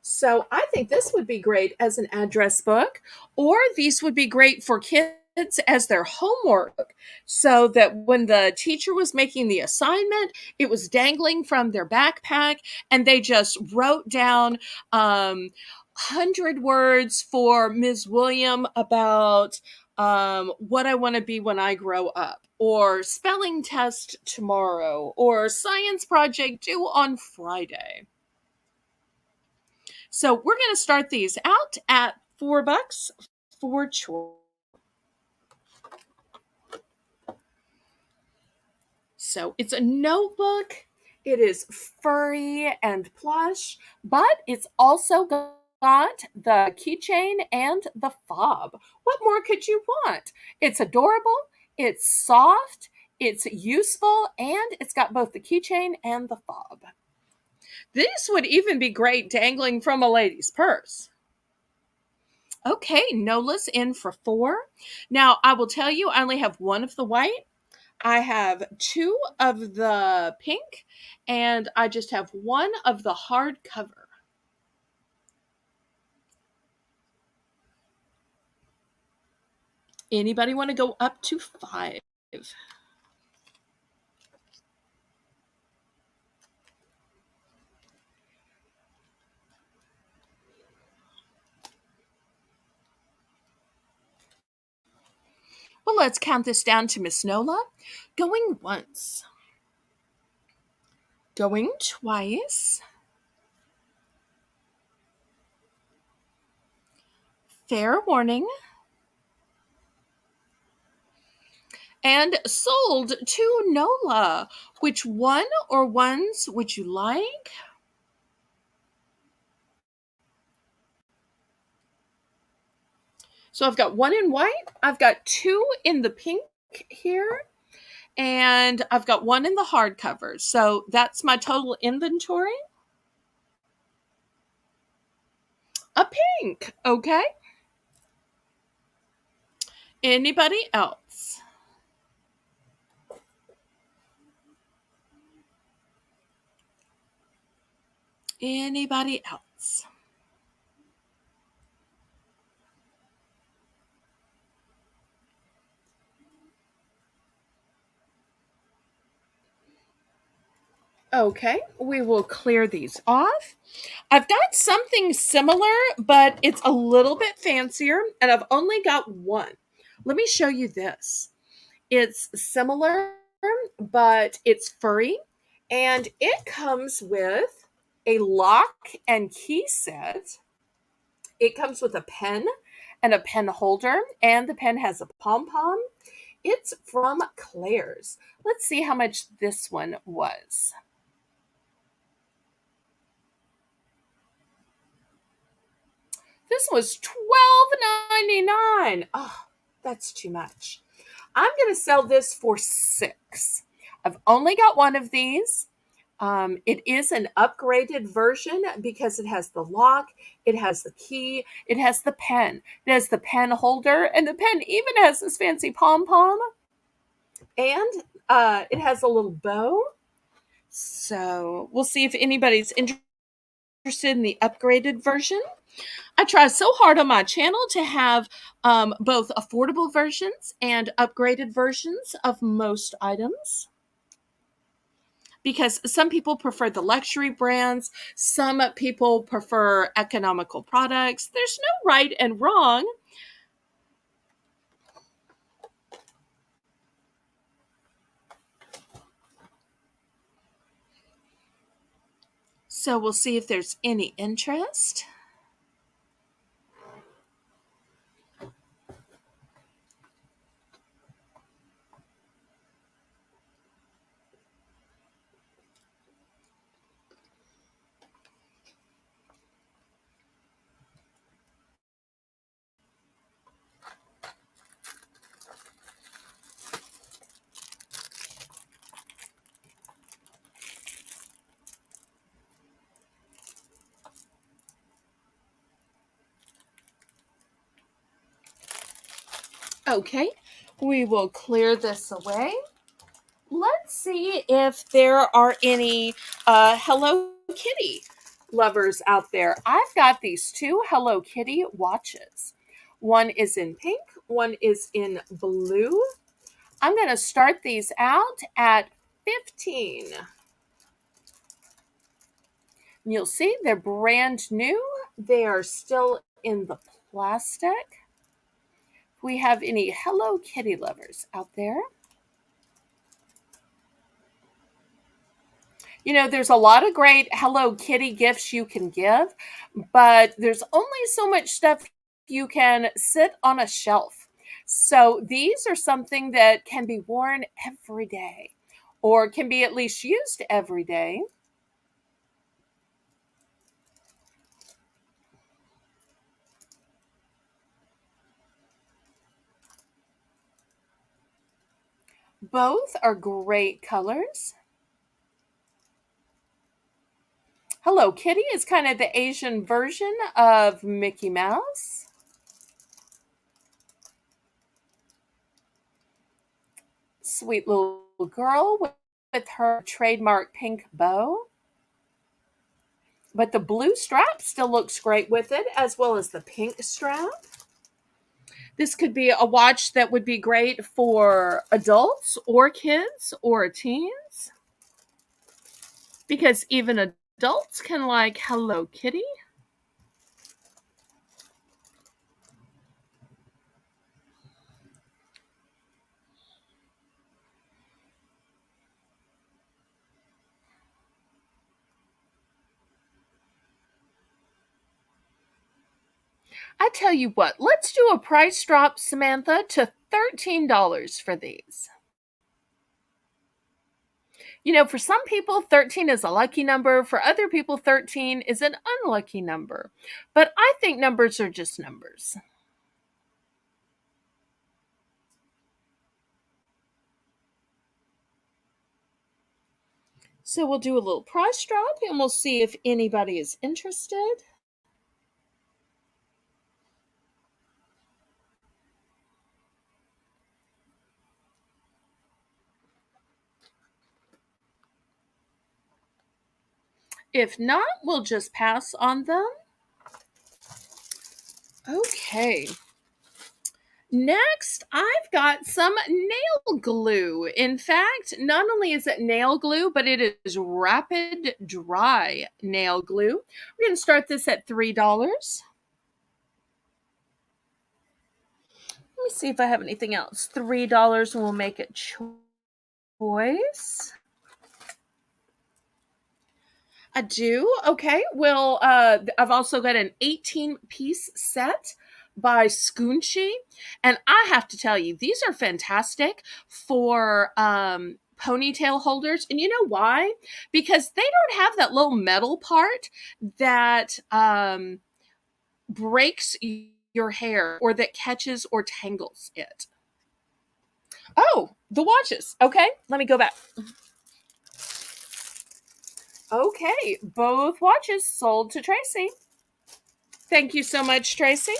So I think this would be great as an address book, or these would be great for kids as their homework so that when the teacher was making the assignment, it was dangling from their backpack and they just wrote down 100 words for Ms. William about what I want to be when I grow up, or spelling test tomorrow, or science project due on Friday. So we're going to start these out at $4 for choice. So it's a notebook. It is furry and plush, but it's also got the keychain and the fob. What more could you want? It's adorable, it's soft, it's useful, and it's got both the keychain and the fob. This would even be great dangling from a lady's purse. Okay, Nola's in for 4. Now, I will tell you, I only have one of the white. I have 2 of the pink, and I just have 1 of the hardcover. Anybody want to go up to 5? Well, let's count this down to Miss Nola. Going once. Going twice. Fair warning. And sold to Nola. Which one or ones would you like? So I've got one in white. I've got two in the pink here. And I've got one in the hardcover. So that's my total inventory. A pink. Okay. Anybody else? Anybody else? Okay, we will clear these off. I've got something similar, but it's a little bit fancier, and I've only got one. Let me show you this. It's similar, but it's furry, and it comes with a lock and key set. It comes with a pen and a pen holder, and the pen has a pom-pom. It's from Claire's. Let's see how much this one was. This was $12.99. Oh, that's too much. I'm going to sell this for $6. I've only got one of these. It is an upgraded version because it has the lock, it has the key, it has the pen, it has the pen holder, and the pen even has this fancy pom-pom. And it has a little bow. So we'll see if anybody's interested in the upgraded version. I try so hard on my channel to have both affordable versions and upgraded versions of most items, because some people prefer the luxury brands, some people prefer economical products. There's no right and wrong. So we'll see if there's any interest. Okay, we will clear this away. Let's see if there are any Hello Kitty lovers out there. I've got these two Hello Kitty watches. One is in pink, one is in blue. I'm going to start these out at 15. And you'll see they're brand new. They are still in the plastic. We have any Hello Kitty lovers out there? You know, there's a lot of great Hello Kitty gifts you can give, but there's only so much stuff you can sit on a shelf. So these are something that can be worn every day, or can be at least used every day. Both are great colors. Hello Kitty is kind of the Asian version of Mickey Mouse. Sweet little girl with her trademark pink bow. But the blue strap still looks great with it, as well as the pink strap. This could be a watch that would be great for adults or kids or teens, because even adults can like Hello Kitty. I tell you what, let's do a price drop, Samantha, to $13 for these. You know, for some people, 13 is a lucky number. For other people, 13 is an unlucky number. But I think numbers are just numbers. So we'll do a little price drop and we'll see if anybody is interested. If not, we'll just pass on them. Okay. Next, I've got some nail glue. In fact, not only is it nail glue, but it is rapid dry nail glue. We're going to start this at $3. Let me see if I have anything else. $3 and we'll make it choice. I do. Okay. Well, I've also got an 18-piece set by Scoonchy. And I have to tell you, these are fantastic for ponytail holders. And you know why? Because they don't have that little metal part that breaks your hair or that catches or tangles it. Oh, the watches. Okay. Let me go back. Okay, both watches sold to Tracy. Thank you so much, Tracy.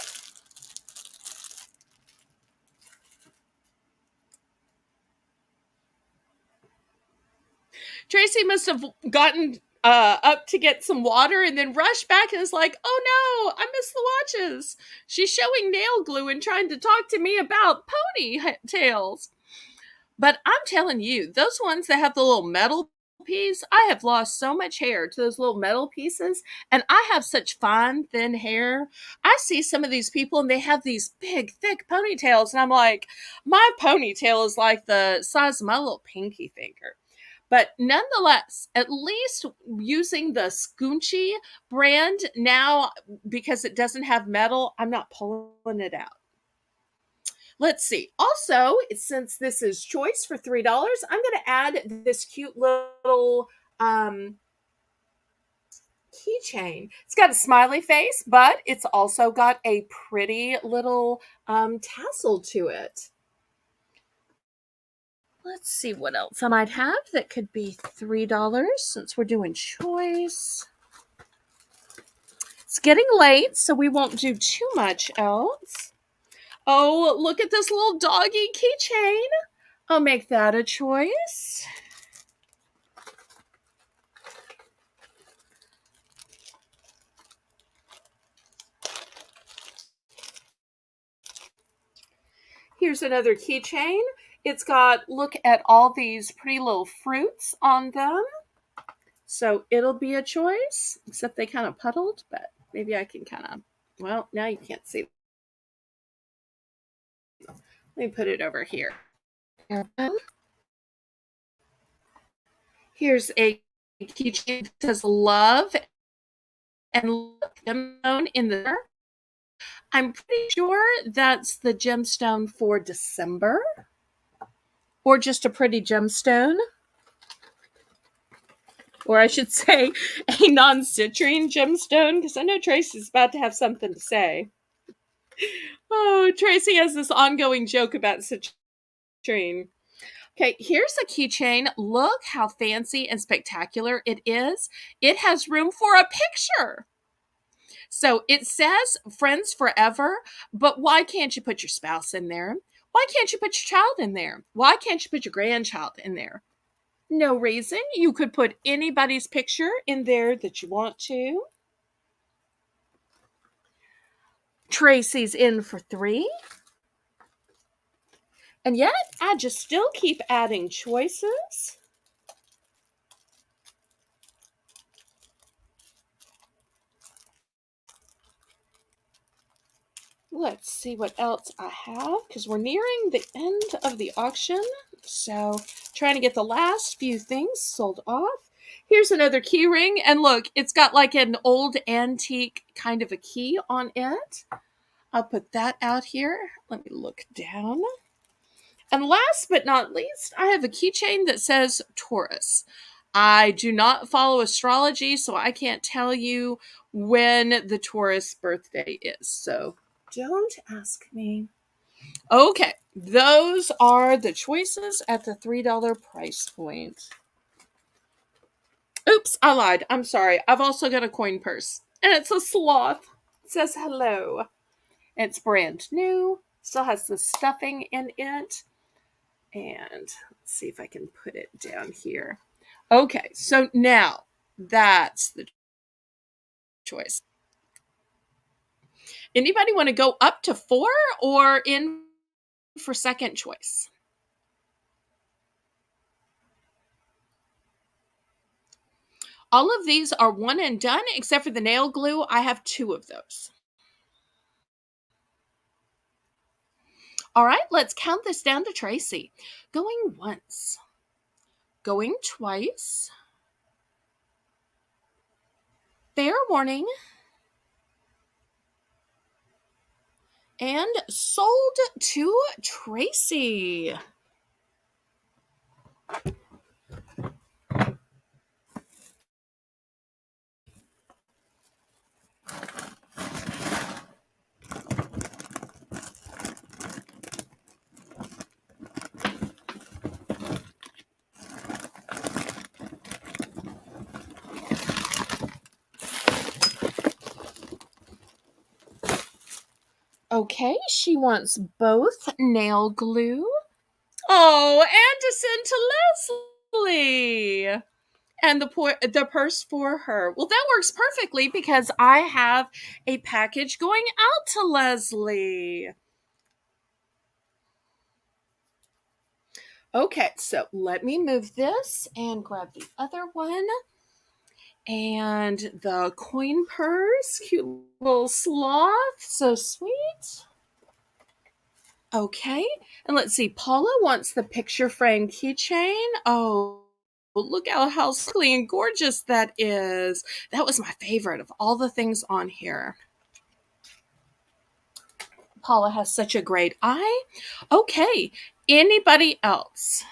Tracy must have gotten up to get some water and then rushed back and was like, oh no, I missed the watches. She's showing nail glue and trying to talk to me about ponytails. But I'm telling you, those ones that have the little metal piece, I have lost so much hair to those little metal pieces. And I have such fine, thin hair. I see some of these people and they have these big, thick ponytails. And I'm like, my ponytail is like the size of my little pinky finger. But nonetheless, at least using the Scoonchy brand now, because it doesn't have metal, I'm not pulling it out. Let's see. Also, since this is choice for $3, I'm going to add this cute little keychain. It's got a smiley face, but it's also got a pretty little tassel to it. Let's see what else I might have that could be $3 since we're doing choice. It's getting late, so we won't do too much else. Oh, look at this little doggy keychain. I'll make that a choice. Here's another keychain. It's got, look at all these pretty little fruits on them. So it'll be a choice, except they kind of puddled, but maybe I can kind of, well, now you can't see. Let me put it over here. Here's a keychain that says love and look gemstone in the. I'm pretty sure that's the gemstone for December, or just a pretty gemstone, or I should say a non-citrine gemstone, because I know Tracy's about to have something to say. Oh, Tracy has this ongoing joke about citrine. Okay, here's a keychain. Look how fancy and spectacular it is. It has room for a picture. So it says friends forever, but why can't you put your spouse in there? Why can't you put your child in there? Why can't you put your grandchild in there? No reason. You could put anybody's picture in there that you want to. Tracy's in for $3. And yet, I just still keep adding choices. Let's see what else I have, because we're nearing the end of the auction. So, trying to get the last few things sold off. Here's another key ring, and look, it's got like an old antique kind of a key on it. I'll put that out here. Let me look down. And last but not least, I have a keychain that says Taurus. I do not follow astrology, so I can't tell you when the Taurus birthday is. So don't ask me. Okay, those are the choices at the $3 price point. Oops, I lied. I'm sorry. I've also got a coin purse, and it's a sloth. It says hello. It's brand new, still has the stuffing in it. And let's see if I can put it down here. Okay, so now that's the choice. Anybody want to go up to 4 or in for second choice? All of these are one and done except for the nail glue. I have 2 of those. All right, let's count this down to Tracy. Going once, going twice. Fair warning. And sold to Tracy. Okay, she wants both nail glue. Oh, and to send to Leslie. And the purse for her. Well, that works perfectly because I have a package going out to Leslie. Okay, so let me move this and grab the other one. And the coin purse, cute little sloth, so sweet. Okay, and let's see. Paula wants the picture frame keychain. Oh, look how sparkly and gorgeous that is. That was my favorite of all the things on here. Paula has such a great eye. Okay, anybody else?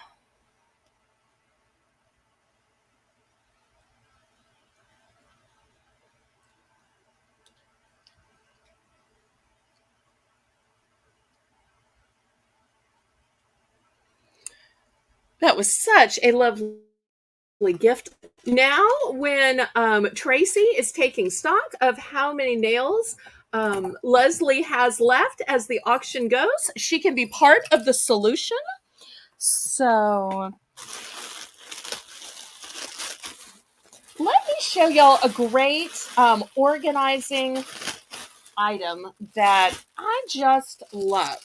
That was such a lovely gift. Now, when Tracy is taking stock of how many nails Leslie has left as the auction goes, she can be part of the solution. So let me show y'all a great organizing item that I just love.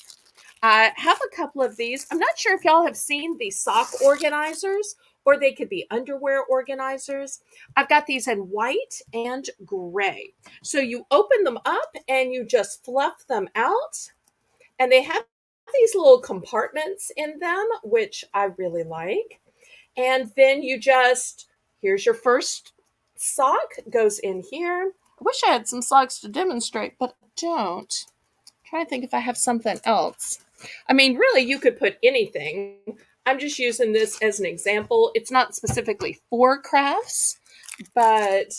I have a couple of these. I'm not sure if y'all have seen these sock organizers, or they could be underwear organizers. I've got these in white and gray. So you open them up and you just fluff them out. And they have these little compartments in them, which I really like. And then here's your first sock, goes in here. I wish I had some socks to demonstrate, but I don't. I'm trying to think if I have something else. I mean, really, you could put anything. I'm just using this as an example. It's not specifically for crafts, but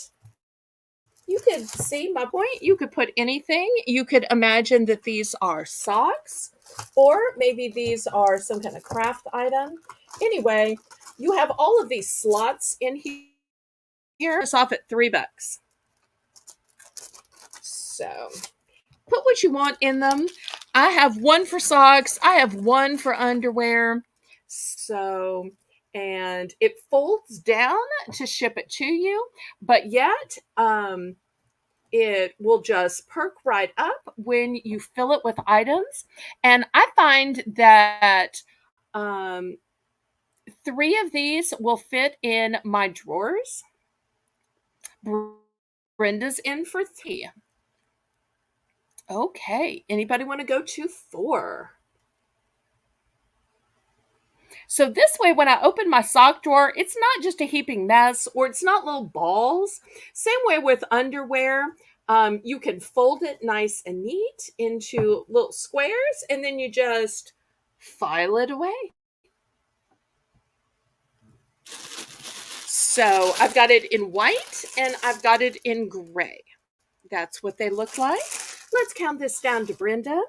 you could see my point. You could put anything. You could imagine that these are socks, or maybe these are some kind of craft item. Anyway, you have all of these slots in here. It's off at $3. So put what you want in them. I have one for socks. I have one for underwear. So, and it folds down to ship it to you, but yet it will just perk right up when you fill it with items. And I find that 3 of these will fit in my drawers. Brenda's in for 3. Okay, anybody want to go to 4? So this way, when I open my sock drawer, it's not just a heaping mess, or it's not little balls. Same way with underwear. You can fold it nice and neat into little squares, and then you just file it away. So I've got it in white and I've got it in gray. That's what they look like. Let's count this down to Brenda.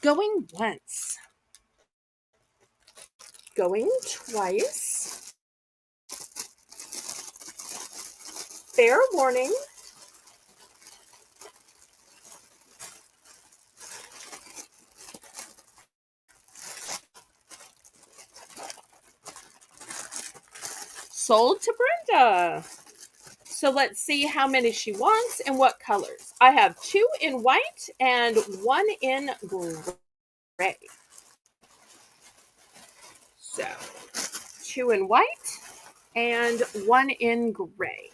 Going once. Going twice. Fair warning. Sold to Brenda. So let's see how many she wants and what colors. I have 2 in white and 1 in gray. So 2 in white and 1 in gray.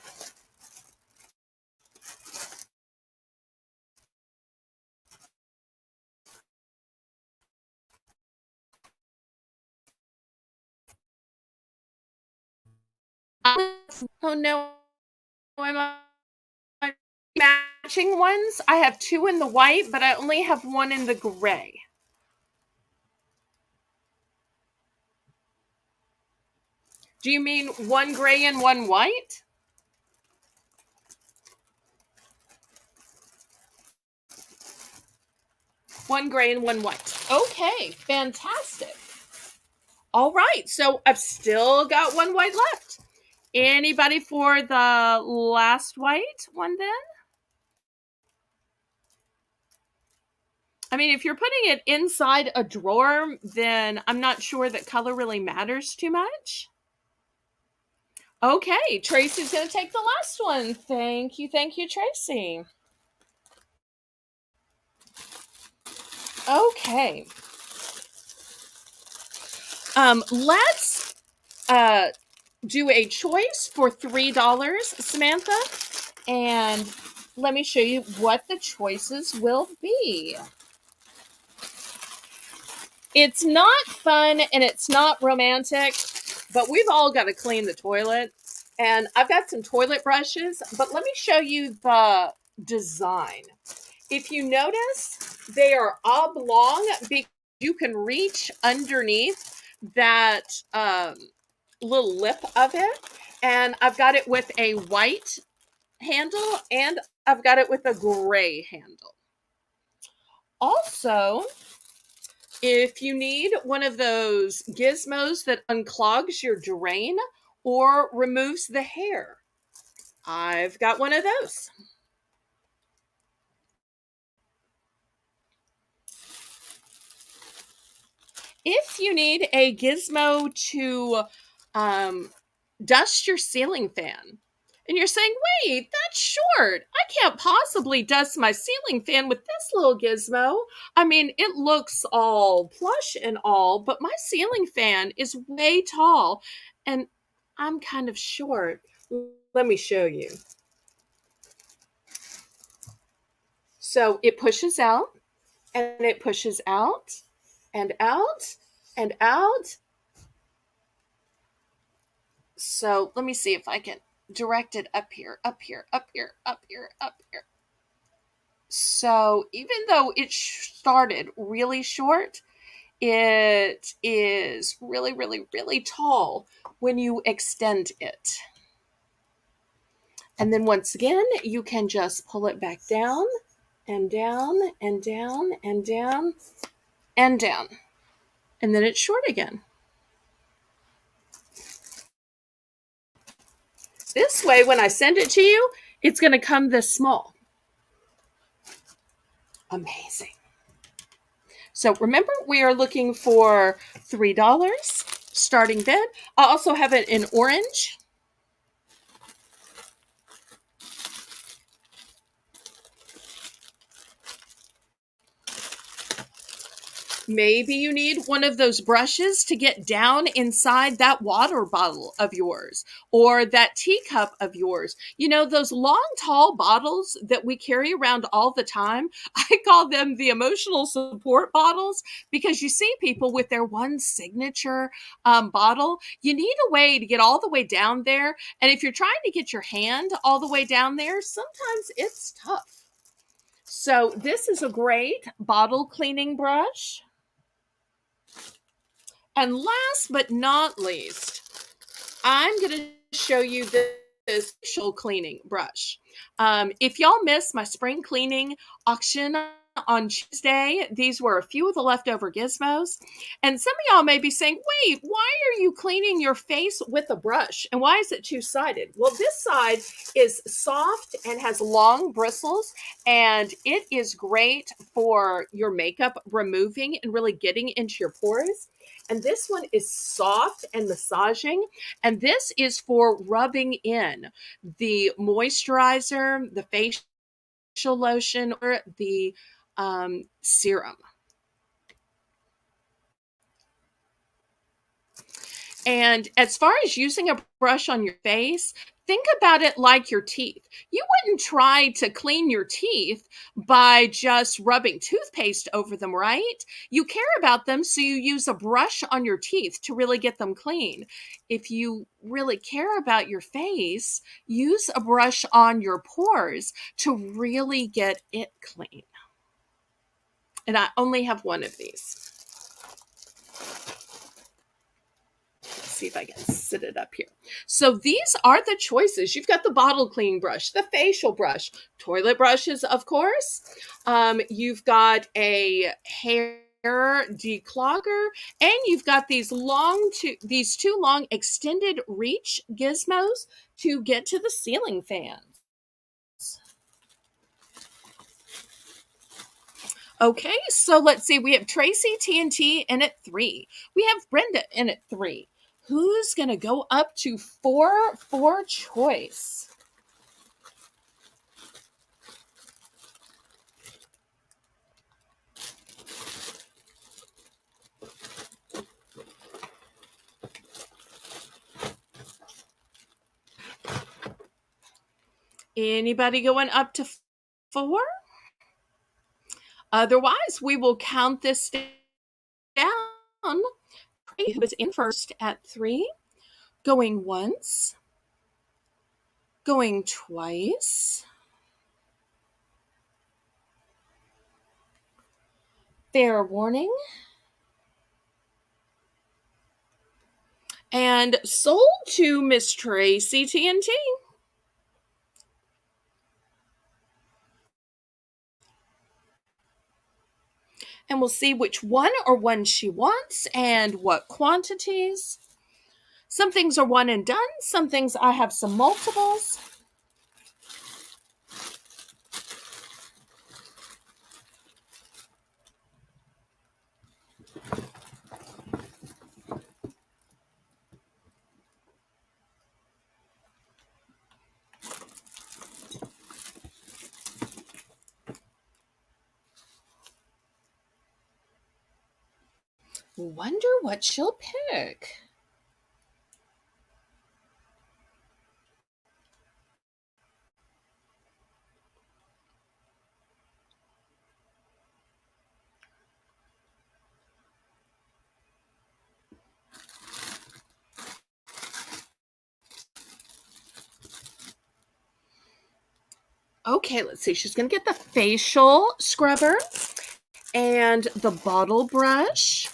Oh no, am I matching ones? I have 2 in the white, but I only have 1 in the gray. Do you mean 1 gray and 1 white? One gray and 1 white. Okay, fantastic. All right, so I've still got 1 white left. Anybody for the last white one then? I mean, if you're putting it inside a drawer, then I'm not sure that color really matters too much. Okay, Tracy's going to take the last one. Thank you, Tracy. Okay. Let's do a choice for $3, Samantha, and let me show you what the choices will be. It's not fun and it's not romantic, but we've all got to clean the toilet. And I've got some toilet brushes, but let me show you the design. If you notice, they are oblong because you can reach underneath that little lip of it. And I've got it with a white handle and I've got it with a gray handle. Also, if you need one of those gizmos that unclogs your drain or removes the hair, I've got one of those. If you need a gizmo to dust your ceiling fan, and you're saying, wait, that's short. I can't possibly dust my ceiling fan with this little gizmo. I mean, it looks all plush and all, but my ceiling fan is way tall and I'm kind of short. Let me show you. So it pushes out and it pushes out and out and out. So let me see if I can direct it up here, up here, up here, up here, up here. So even though it started really short, it is really, really, really tall when you extend it. And then once again, you can just pull it back down and down and down and down and down. And then it's short again. This way, when I send it to you, it's going to come this small. Amazing. So remember, we are looking for $3 starting bid. I also have it in orange. Maybe you need one of those brushes to get down inside that water bottle of yours or that teacup of yours. You know, those long, tall bottles that we carry around all the time. I call them the emotional support bottles because you see people with their one signature bottle. You need a way to get all the way down there. And if you're trying to get your hand all the way down there, sometimes it's tough. So this is a great bottle cleaning brush. And last but not least, I'm going to show you this facial cleaning brush. If y'all missed my spring cleaning auction on Tuesday, these were a few of the leftover gizmos. And some of y'all may be saying, wait, why are you cleaning your face with a brush? And why is it two-sided? Well, this side is soft and has long bristles, and it is great for your makeup removing and really getting into your pores. And this one is soft and massaging. And this is for rubbing in the moisturizer, the facial lotion, or the serum. And as far as using a brush on your face, think about it like your teeth. You wouldn't try to clean your teeth by just rubbing toothpaste over them, right? You care about them, so you use a brush on your teeth to really get them clean. If you really care about your face, use a brush on your pores to really get it clean. And I only have one of these. See if I can sit it up here. So these are the choices. You've got the bottle cleaning brush, the facial brush, toilet brushes, of course. You've got a hair declogger, and you've got these two long extended reach gizmos to get to the ceiling fans. Okay, so let's see. We have Tracy TNT in at 3. We have Brenda in at 3. Who's going to go up to 4 for choice? Anybody going up to 4? Otherwise, we will count this down. Who is in first at 3? Going once. Going twice. Fair warning. And sold to Miss Tracy TNT. And we'll see which one or one she wants and what quantities. Some things are one and done. Some things I have some multiples. Wonder what she'll pick. Okay, let's see. She's going to get the facial scrubber and the bottle brush,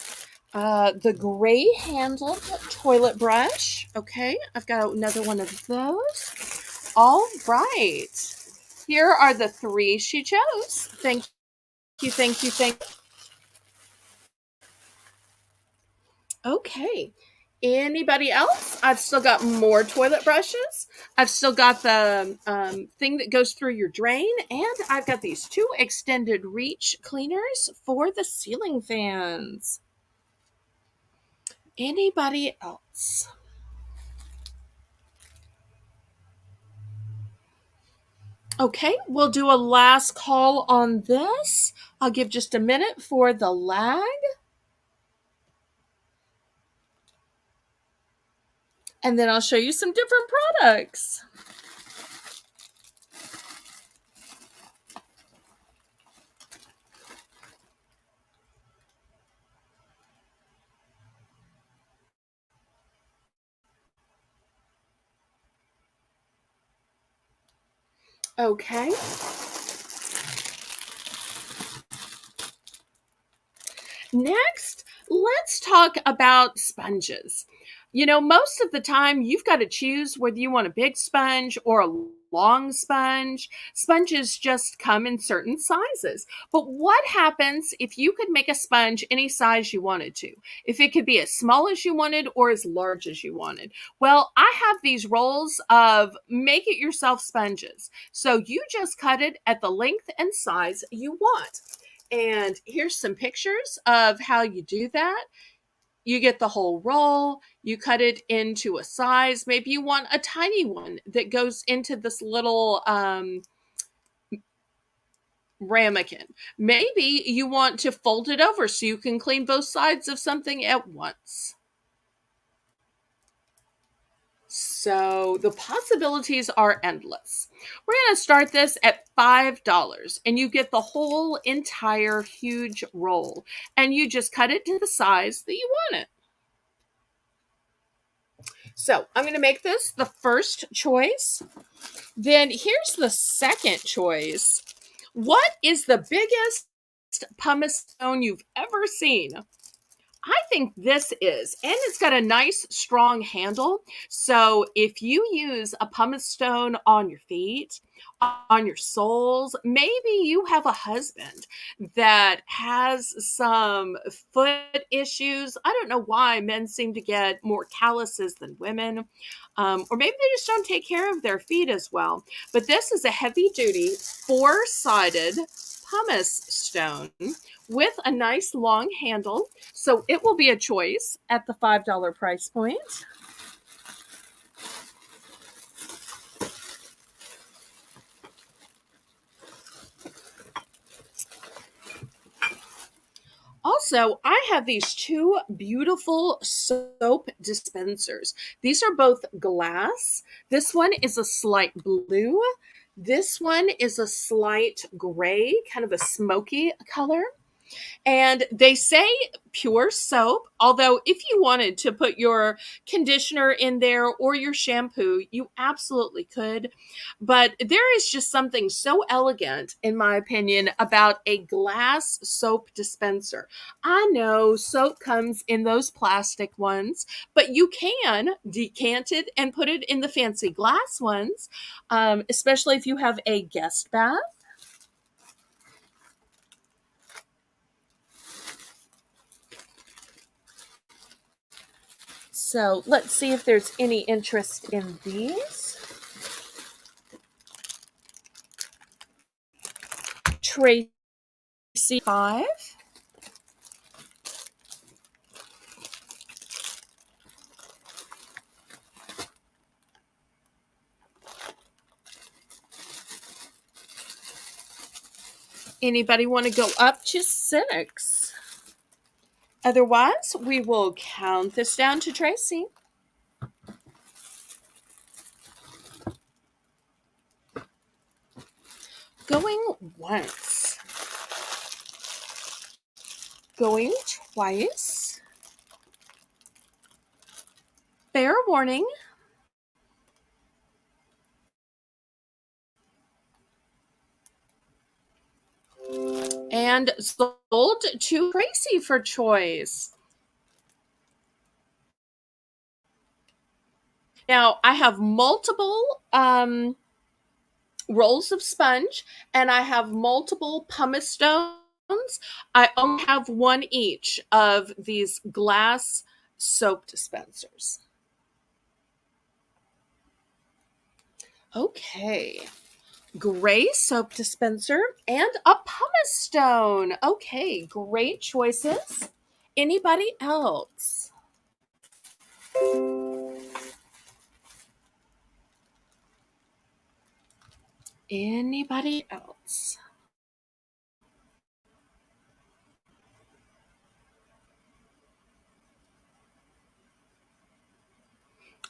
the gray handled toilet brush. Okay, I've got another one of those. All right. Here are the 3 she chose. Thank you, thank you, thank you. Okay. Anybody else? I've still got more toilet brushes. I've still got the thing that goes through your drain. And I've got these 2 extended reach cleaners for the ceiling fans. Anybody else? Okay, we'll do a last call on this. I'll give just a minute for the lag. And then I'll show you some different products. Okay. Next, let's talk about sponges. Most of the time you've got to choose whether you want a big sponge or a long sponge. Sponges just come in certain sizes. But what happens if you could make a sponge any size you wanted to? If it could be as small as you wanted or as large as you wanted? Well, I have these rolls of make it yourself sponges. So you just cut it at the length and size you want. And here's some pictures of how you do that. You get the whole roll, you cut it into a size. Maybe you want a tiny one that goes into this little ramekin. Maybe you want to fold it over so you can clean both sides of something at once. So the possibilities are endless. We're going to start this at $5 and you get the whole entire huge roll and you just cut it to the size that you want it. So I'm going to make this the first choice. Then here's the second choice. What is the biggest pumice stone you've ever seen? I think this is, and it's got a nice strong handle. So if you use a pumice stone on your feet, on your soles, maybe you have a husband that has some foot issues. I don't know why men seem to get more calluses than women. Or maybe they just don't take care of their feet as well. But this is a heavy duty, four-sided pumice stone with a nice long handle. So it will be a choice at the $5 price point. Also, I have these two beautiful soap dispensers. These are both glass. This one is a slight blue. This one is a slight gray, kind of a smoky color. And they say pure soap, although if you wanted to put your conditioner in there or your shampoo, you absolutely could. But there is just something so elegant, in my opinion, about a glass soap dispenser. I know soap comes in those plastic ones, but you can decant it and put it in the fancy glass ones, especially if you have a guest bath. So let's see if there's any interest in these. Tracy 5. Anybody want to go up to 6? Otherwise, we will count this down to Tracy. Going once. Going twice. Fair warning. And sold to Tracy for choice. Now, I have multiple rolls of sponge and I have multiple pumice stones. I only have one each of these glass soap dispensers. Okay. Gray soap dispenser and a pumice stone. Okay, great choices. Anybody else? Anybody else?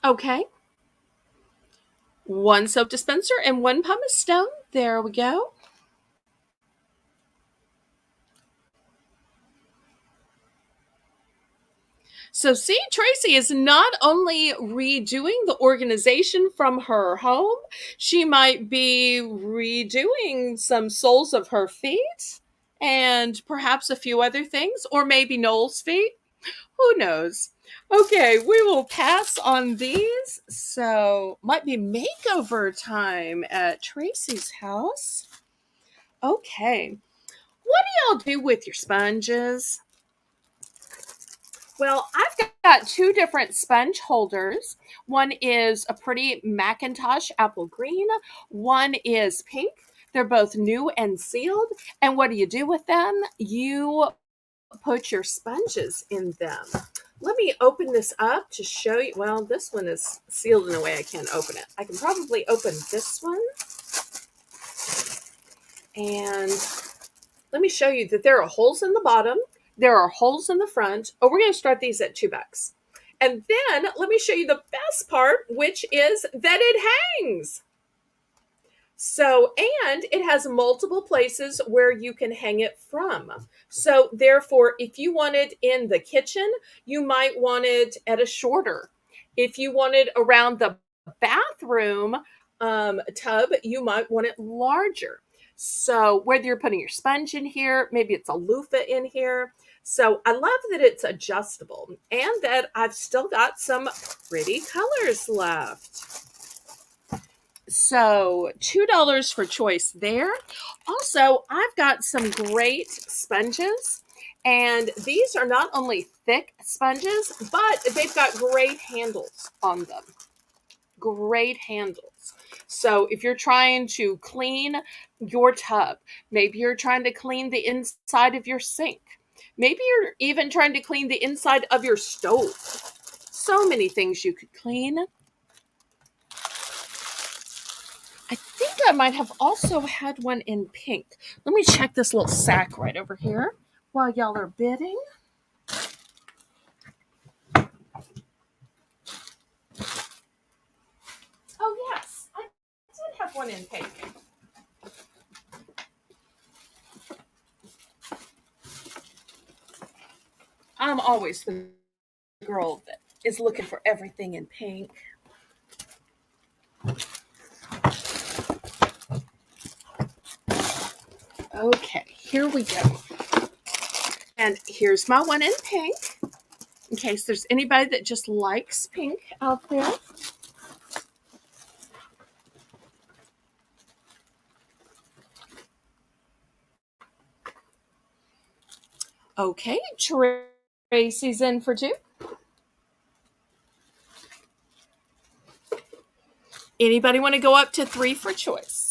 Okay. One soap dispenser and one pumice stone. There we go. So, see, Tracy is not only redoing the organization from her home, she might be redoing some soles of her feet. and perhaps a few other things, or maybe Noel's feet. Who knows? Okay, we will pass on these. So, might be makeover time at Tracy's house. Okay, what do y'all do with your sponges? Well, I've got two different sponge holders. One is a pretty Macintosh apple green, one is pink. They're both new and sealed. And what do you do with them? You put your sponges in them. Let me open this up to show you. Well, this one is sealed in a way I can't open it. I can probably open this one. And let me show you that there are holes in the bottom. There are holes in the front. Oh, we're going to start these at $2. And then let me show you the best part, which is that it hangs. So, and it has multiple places where you can hang it from. So, therefore, if you want it in the kitchen, you might want it at a shorter. If you want it around the bathroom tub, you might want it larger. So, whether you're putting your sponge in here, maybe it's a loofah in here. So, I love that it's adjustable and that I've still got some pretty colors left. So $2 for choice there. Also, I've got some great sponges, and these are not only thick sponges, but they've got great handles on them. Great handles. So if you're trying to clean your tub, maybe you're trying to clean the inside of your sink, maybe you're even trying to clean the inside of your stove. So many things you could clean. I think I might have also had one in pink. Let me check this little sack right over here while y'all are bidding. Oh, yes, I did have one in pink. I'm always the girl that is looking for everything in pink. Okay, here we go. And here's my one in pink, in case there's anybody that just likes pink out there. Okay, Tracy's in for two. Anybody want to go up to 3 for choice?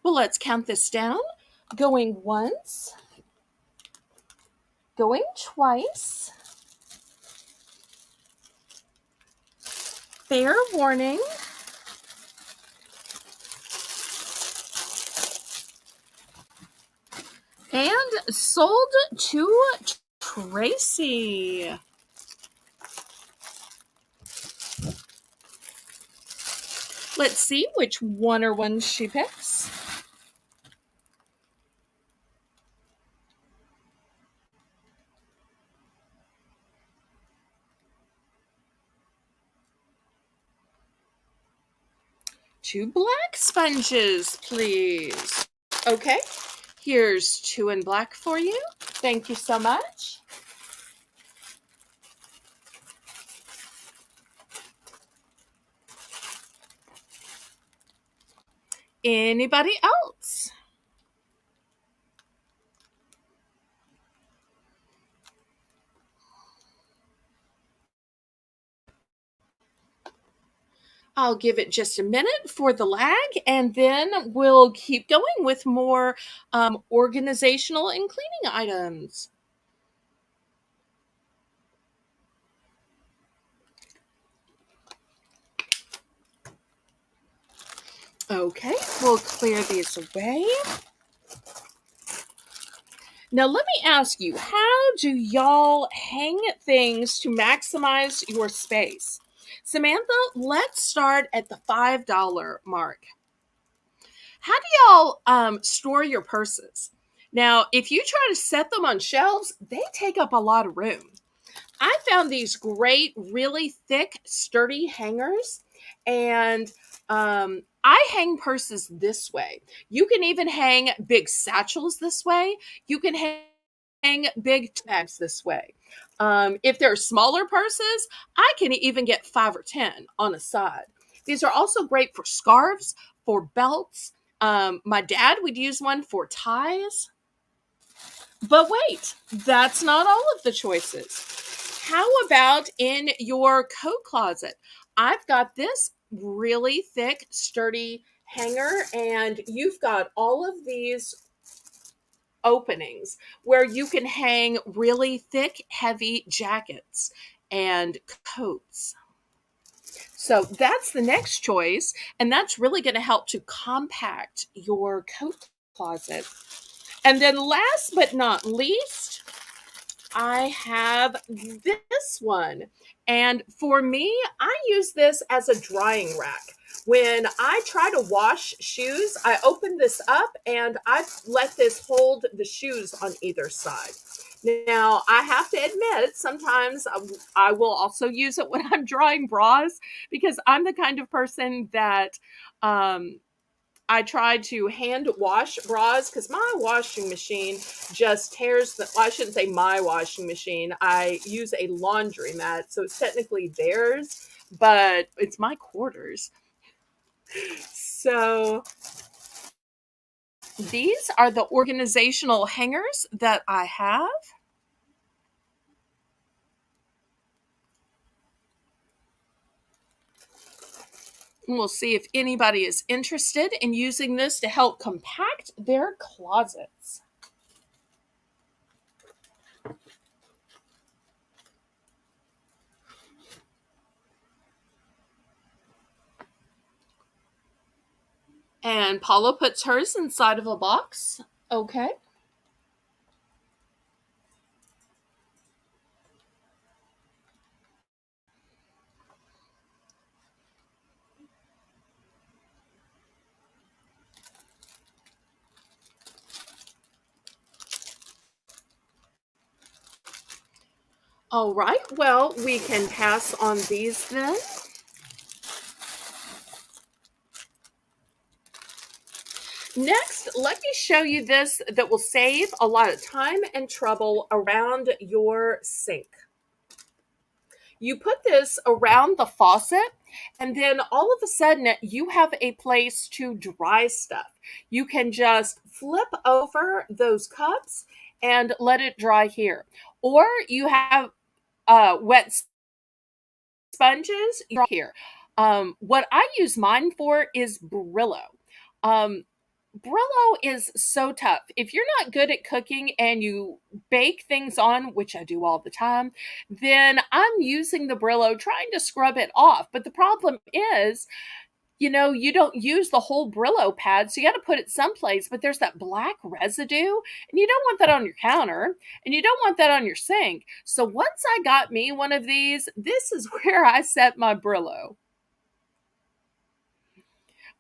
Well, let's count this down. Going once, going twice. Fair warning. And sold to Tracy. Let's see which one or ones she picks. Two black sponges, please. Okay, here's 2 in black for you. Thank you so much. Anybody else? I'll give it just a minute for the lag, and then we'll keep going with more organizational and cleaning items. Okay, we'll clear these away. Now, let me ask you, how do y'all hang things to maximize your space? Samantha, let's start at the $5 mark. How do y'all store your purses? Now, if you try to set them on shelves, they take up a lot of room. I found these great, really thick, sturdy hangers, and I hang purses this way. You can even hang big satchels this way. You can hang big bags this way. If they're smaller purses, I can even get 5 or 10 on a side. These are also great for scarves, for belts. My dad would use one for ties. But wait, that's not all of the choices. How about in your coat closet? I've got this really thick, sturdy hanger, and you've got all of these openings where you can hang really thick, heavy jackets and coats. So that's the next choice, and that's really going to help to compact your coat closet. And then last but not least, I have this one. And for me, I use this as a drying rack. When I try to wash shoes, I open this up and I let this hold the shoes on either side. Now, I have to admit, sometimes I will also use it when I'm drying bras because I'm the kind of person that I try to hand wash bras because my washing machine just tears the. Well, I shouldn't say my washing machine. I use a laundromat, so it's technically theirs, but it's my quarters. So these are the organizational hangers that I have. And we'll see if anybody is interested in using this to help compact their closets. And Paula puts hers inside of a box. Okay. All right. Well, we can pass on these then. Next, let me show you this that will save a lot of time and trouble around your sink. You put this around the faucet, and then all of a sudden you have a place to dry stuff. You can just flip over those cups and let it dry here. Or you have wet sponges here. What I use mine for is Brillo. Um, Brillo is so tough. If you're not good at cooking and you bake things on, which I do all the time, then I'm using the Brillo trying to scrub it off. But the problem is, you don't use the whole Brillo pad, so you got to put it someplace, but there's that black residue, and you don't want that on your counter, and you don't want that on your sink. So once I got me one of these, this is where I set my Brillo.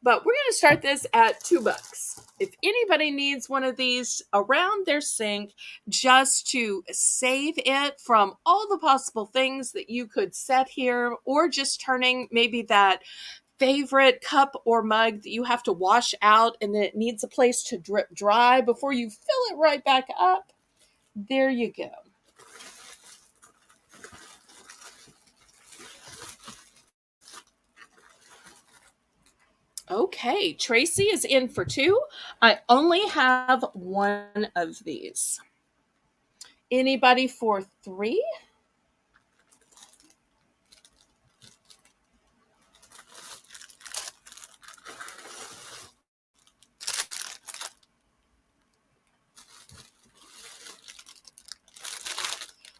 But we're going to start this at $2. If anybody needs one of these around their sink just to save it from all the possible things that you could set here, or just turning maybe that favorite cup or mug that you have to wash out and then it needs a place to drip dry before you fill it right back up, there you go. Okay, Tracy is in for 2. I only have one of these. Anybody for 3?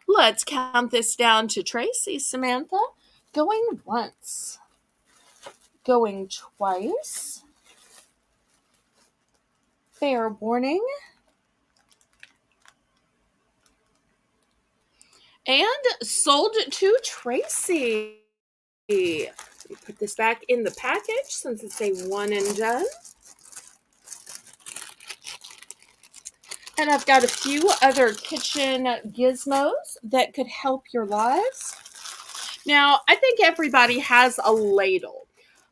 Let's count this down to Tracy. Samantha, going once, going twice. Fair warning. And sold to Tracy. Let me put this back in the package since it's a one and done. And I've got a few other kitchen gizmos that could help your lives. Now, I think everybody has a ladle,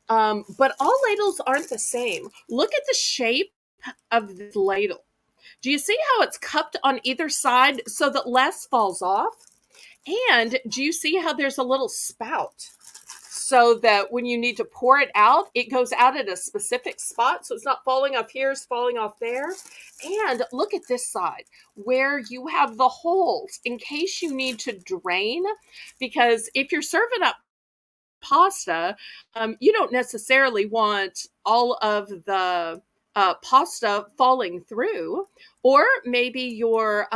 but all ladles aren't the same. Look at the shape of the ladle. Do you see how it's cupped on either side so that less falls off? And do you see how there's a little spout? So that when you need to pour it out, it goes out at a specific spot. So it's not falling off here, it's falling off there. And look at this side where you have the holes in case you need to drain. Because if you're serving up pasta, you don't necessarily want all of the pasta falling through, or maybe you're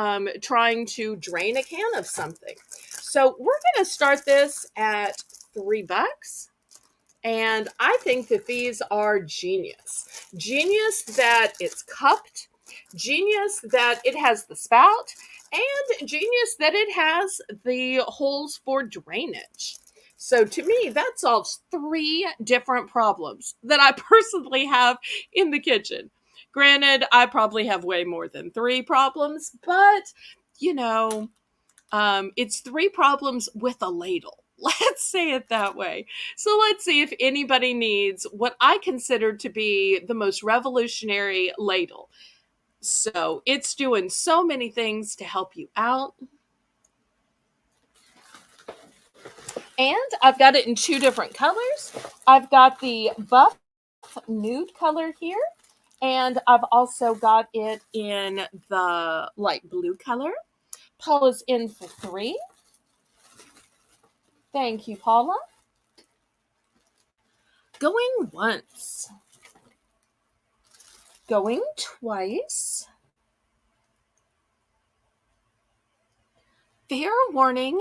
trying to drain a can of something. So we're going to start this at $3. And I think that these are genius. Genius that it's cupped, genius that it has the spout, and genius that it has the holes for drainage. So to me, that solves 3 different problems that I personally have in the kitchen. Granted, I probably have way more than 3 problems, but you know, it's 3 problems with a ladle. Let's say it that way. So let's see if anybody needs what I consider to be the most revolutionary ladle. So it's doing so many things to help you out. And I've got it in 2 different colors. I've got the buff nude color here, and I've also got it in the light blue color. Paula's in for 3. Thank you, Paula. Going once. Going twice. Fair warning.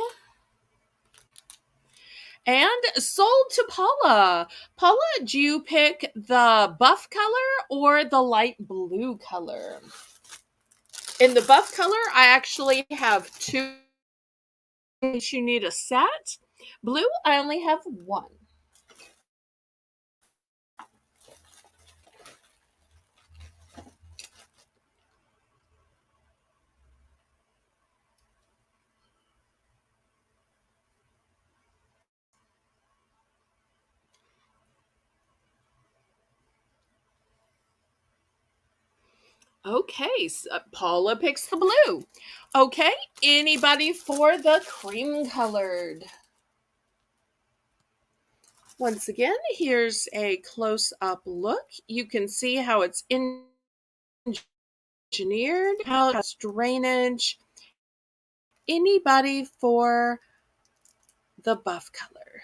And sold to Paula. Paula, do you pick the buff color or the light blue color? In the buff color, I actually have 2 in case you need a set. Blue, I only have 1. Okay, so Paula picks the blue. Okay, anybody for the cream colored? Once again, here's a close-up look. You can see how it's engineered, how it's drainage. Anybody for the buff color?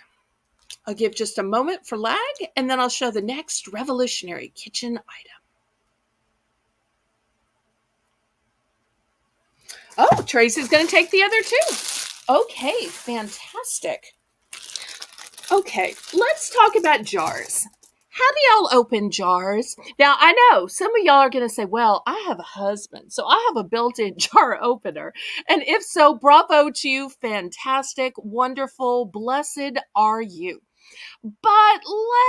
I'll give just a moment for lag, and then I'll show the next revolutionary kitchen item. Oh, Tracy's going to take the other 2. Okay, fantastic. Okay, let's talk about jars. How do y'all open jars? Now, I know some of y'all are going to say, well, I have a husband, so I have a built-in jar opener. And if so, bravo to you. Fantastic, wonderful, blessed are you. But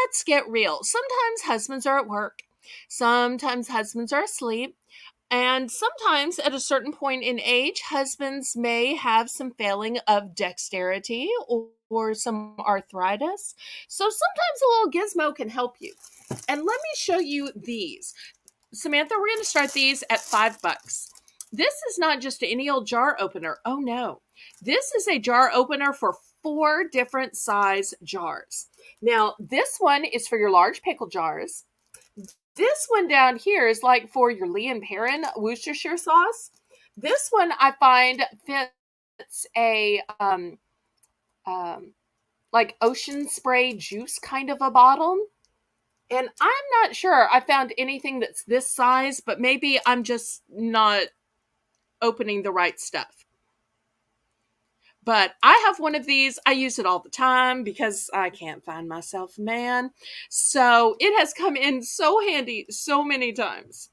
let's get real. Sometimes husbands are at work. Sometimes husbands are asleep. And sometimes at a certain point in age, husbands may have some failing of dexterity or some arthritis. So sometimes a little gizmo can help you. And let me show you these. Samantha, we're going to start these at $5. This is not just any old jar opener. Oh no. This is a jar opener for 4 different size jars. Now, this one is for your large pickle jars. This one down here is like for your Lee and Perrin Worcestershire sauce. This one I find fits a like ocean spray juice kind of a bottle. And I'm not sure I found anything that's this size, but maybe I'm just not opening the right stuff. But I have one of these. I use it all the time because I can't find myself a man. So it has come in so handy so many times.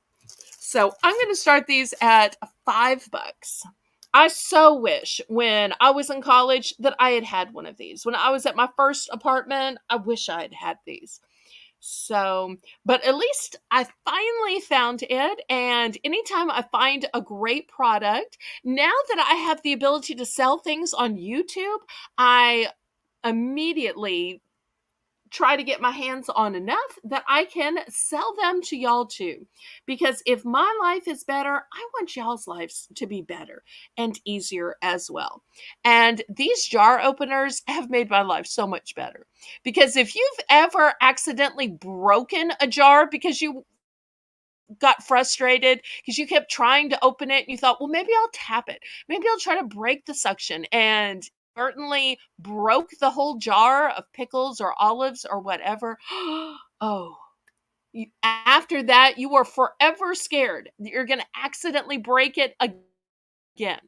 So I'm going to start these at $5. I so wish when I was in college that I had had one of these. When I was at my first apartment, I wish I had had these. So, but at least I finally found it. And anytime I find a great product, now that I have the ability to sell things on YouTube, I immediately try to get my hands on enough that I can sell them to y'all too. Because if my life is better, I want y'all's lives to be better and easier as well. And these jar openers have made my life so much better. Because if you've ever accidentally broken a jar because you got frustrated because you kept trying to open it and you thought, well, maybe I'll tap it. Maybe I'll try to break the suction, and certainly broke the whole jar of pickles or olives or whatever. Oh, after that, you were forever scared that you're going to accidentally break it again.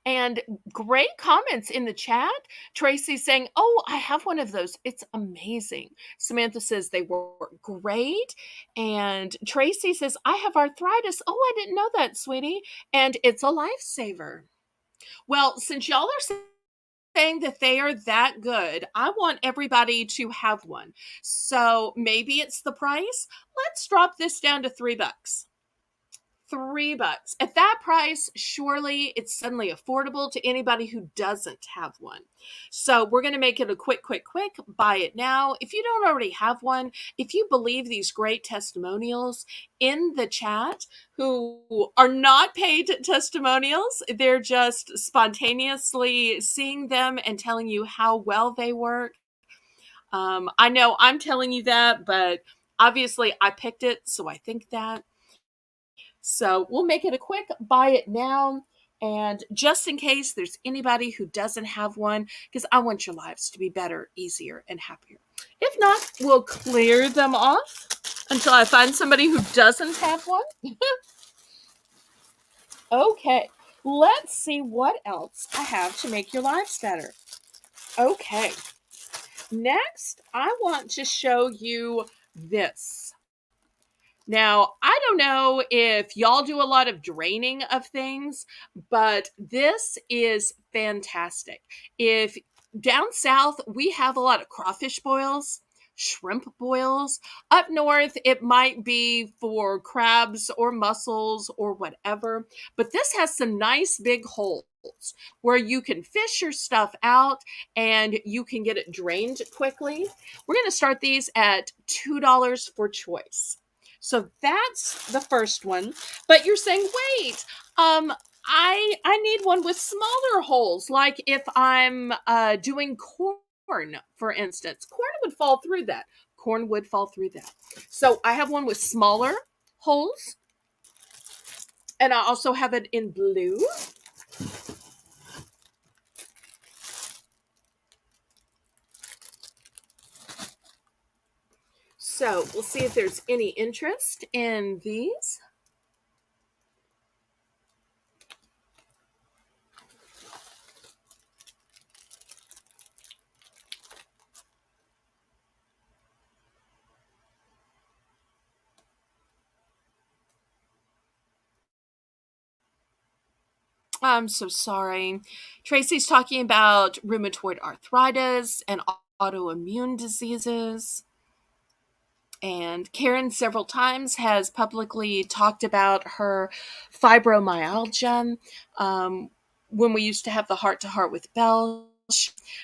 And great comments in the chat. Tracy saying, oh, I have one of those. It's amazing. Samantha says they work great. And Tracy says, I have arthritis. Oh, I didn't know that, sweetie. And it's a lifesaver. Well, since y'all are saying that they are that good, I want everybody to have one. So maybe it's the price. Let's drop this down to $3. $3. At that price, surely it's suddenly affordable to anybody who doesn't have one. So we're going to make it a quick, buy it now. If you don't already have one, if you believe these great testimonials in the chat who are not paid testimonials, they're just spontaneously seeing them and telling you how well they work. I know I'm telling you that, but obviously I picked it, so I think that. So we'll make it a quick buy it now. And just in case there's anybody who doesn't have one, because I want your lives to be better, easier, and happier. If not, we'll clear them off until I find somebody who doesn't have one. Okay, let's see what else I have to make your lives better. Okay, next I want to show you this. Now, I don't know if y'all do a lot of draining of things, but this is fantastic. If down south, we have a lot of crawfish boils, shrimp boils. Up north, it might be for crabs or mussels or whatever. But this has some nice big holes where you can fish your stuff out and you can get it drained quickly. We're going to start these at $2 for choice. So that's the first one. But you're saying, wait, I need one with smaller holes. Like if I'm doing corn, for instance, corn would fall through that. Corn would fall through that. So I have one with smaller holes, and I also have it in blue. So we'll see if there's any interest in these. I'm so sorry. Tracy's talking about rheumatoid arthritis and autoimmune diseases. And Karen several times has publicly talked about her fibromyalgia when we used to have the heart to heart with Belle.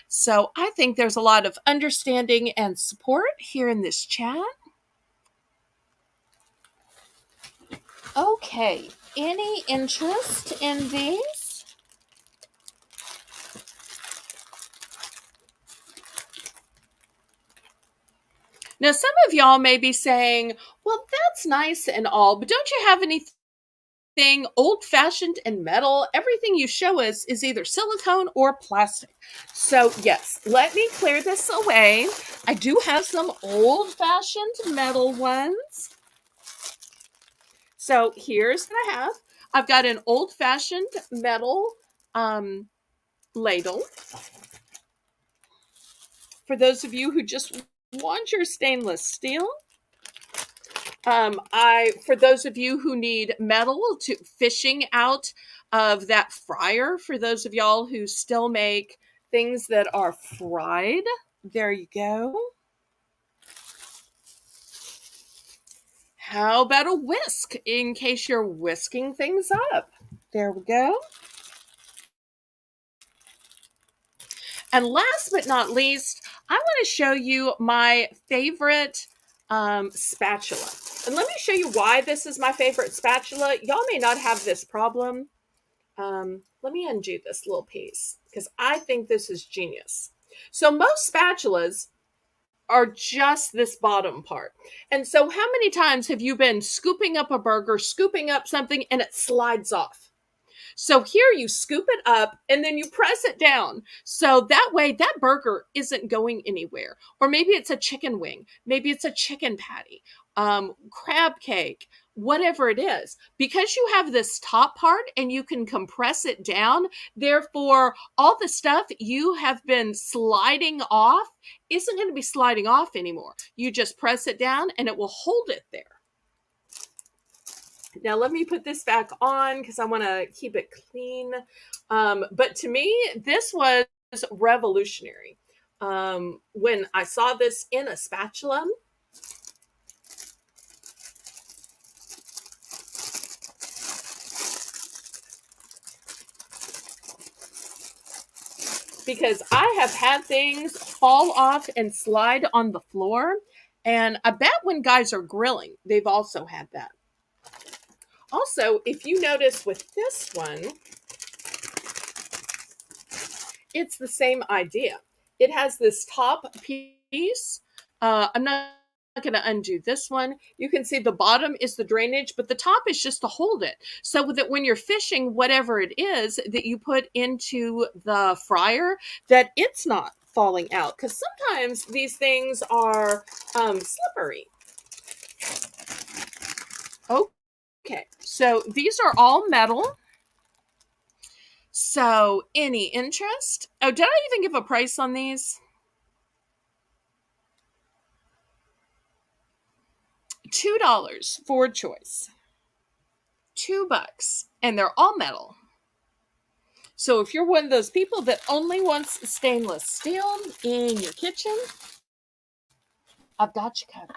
So I think there's a lot of understanding and support here in this chat. Okay, any interest in these? Now, some of y'all may be saying, well, that's nice and all, but don't you have anything old-fashioned and metal? Everything you show us is either silicone or plastic. So, yes, let me clear this away. I do have some old-fashioned metal ones. So, here's what I have. I've got an old-fashioned metal ladle. For those of you who just want your stainless steel. For those of you who need metal to fishing out of that fryer for those of y'all who still make things that are fried. There you go. How about a whisk in case you're whisking things up? There we go. And last but not least, I want to show you my favorite spatula. And let me show you why this is my favorite spatula. Y'all may not have this problem. Let me undo this little piece because I think this is genius. So most spatulas are just this bottom part. And so how many times have you been scooping up a burger, scooping up something, and it slides off? So here you scoop it up and then you press it down. So that way that burger isn't going anywhere. Or maybe it's a chicken wing. Maybe it's a chicken patty, crab cake, whatever it is. Because you have this top part and you can compress it down, therefore all the stuff you have been sliding off isn't going to be sliding off anymore. You just press it down and it will hold it there. Now let me put this back on because I want to keep it clean. But to me, this was revolutionary. When I saw this in a spatula, because I have had things fall off and slide on the floor. And I bet when guys are grilling, they've also had that. Also, if you notice with this one, it's the same idea. It has this top piece. I'm not going to undo this one. You can see the bottom is the drainage, but the top is just to hold it. So that when you're fishing, whatever it is that you put into the fryer, that it's not falling out. Because sometimes these things are slippery. Okay, so these are all metal. So any interest? Oh, did I even give a price on these? $2 for choice. $2. And they're all metal. So if you're one of those people that only wants stainless steel in your kitchen, I've got you covered.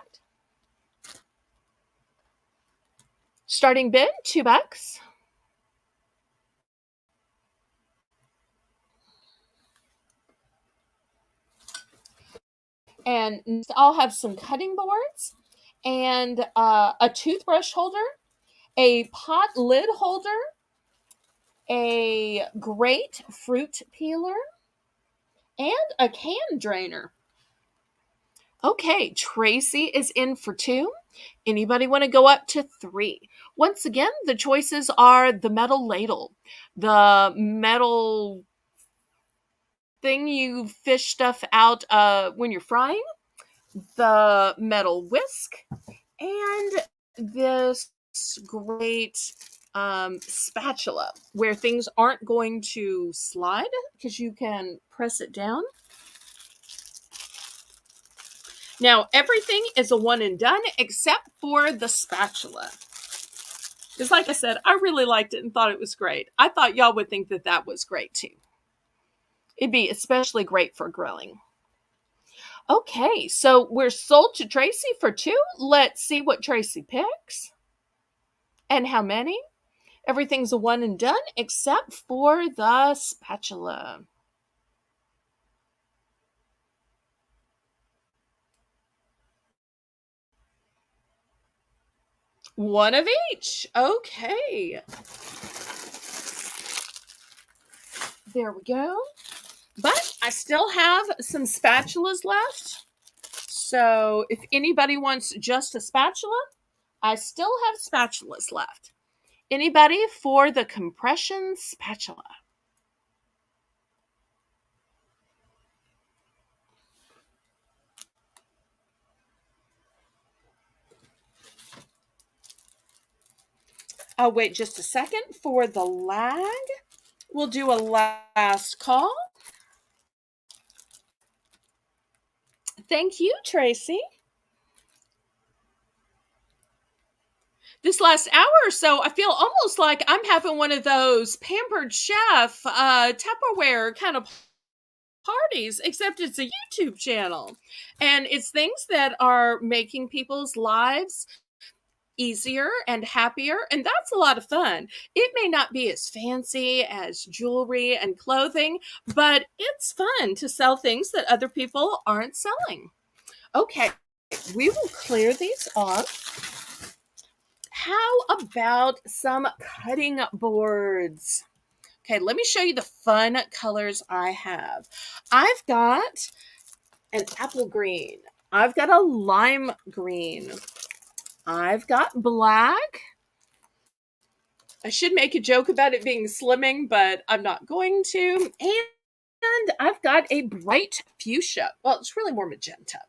Starting bid, $2. And I'll have some cutting boards and a toothbrush holder, a pot lid holder, a great fruit peeler, and a can drainer. Okay, Tracy is in for 2. Anybody want to go up to 3? Once again, the choices are the metal ladle, the metal thing you fish stuff out when you're frying, the metal whisk, and this great spatula where things aren't going to slide because you can press it down. Now, everything is a one and done except for the spatula. Because like I said, I really liked it and thought it was great. I thought y'all would think that that was great too. It'd be especially great for grilling. Okay, so we're sold to Tracy for 2. Let's see what Tracy picks. And how many? Everything's a one and done except for the spatula. One of each. Okay. There we go. But I still have some spatulas left. So if anybody wants just a spatula, I still have spatulas left. Anybody for the compression spatula? I'll wait just a second for the lag. We'll do a last call. Thank you, Tracy. This last hour or so, I feel almost like I'm having one of those pampered chef Tupperware kind of parties, except it's a YouTube channel. And it's things that are making people's lives easier and happier, and that's a lot of fun. It may not be as fancy as jewelry and clothing, but it's fun to sell things that other people aren't selling. Okay, we will clear these off. How about some cutting boards? Okay, let me show you the fun colors I have. I've got an apple green. I've got a lime green. I've got black. I should make a joke about it being slimming, but I'm not going to. And I've got a bright fuchsia. Well, it's really more magenta.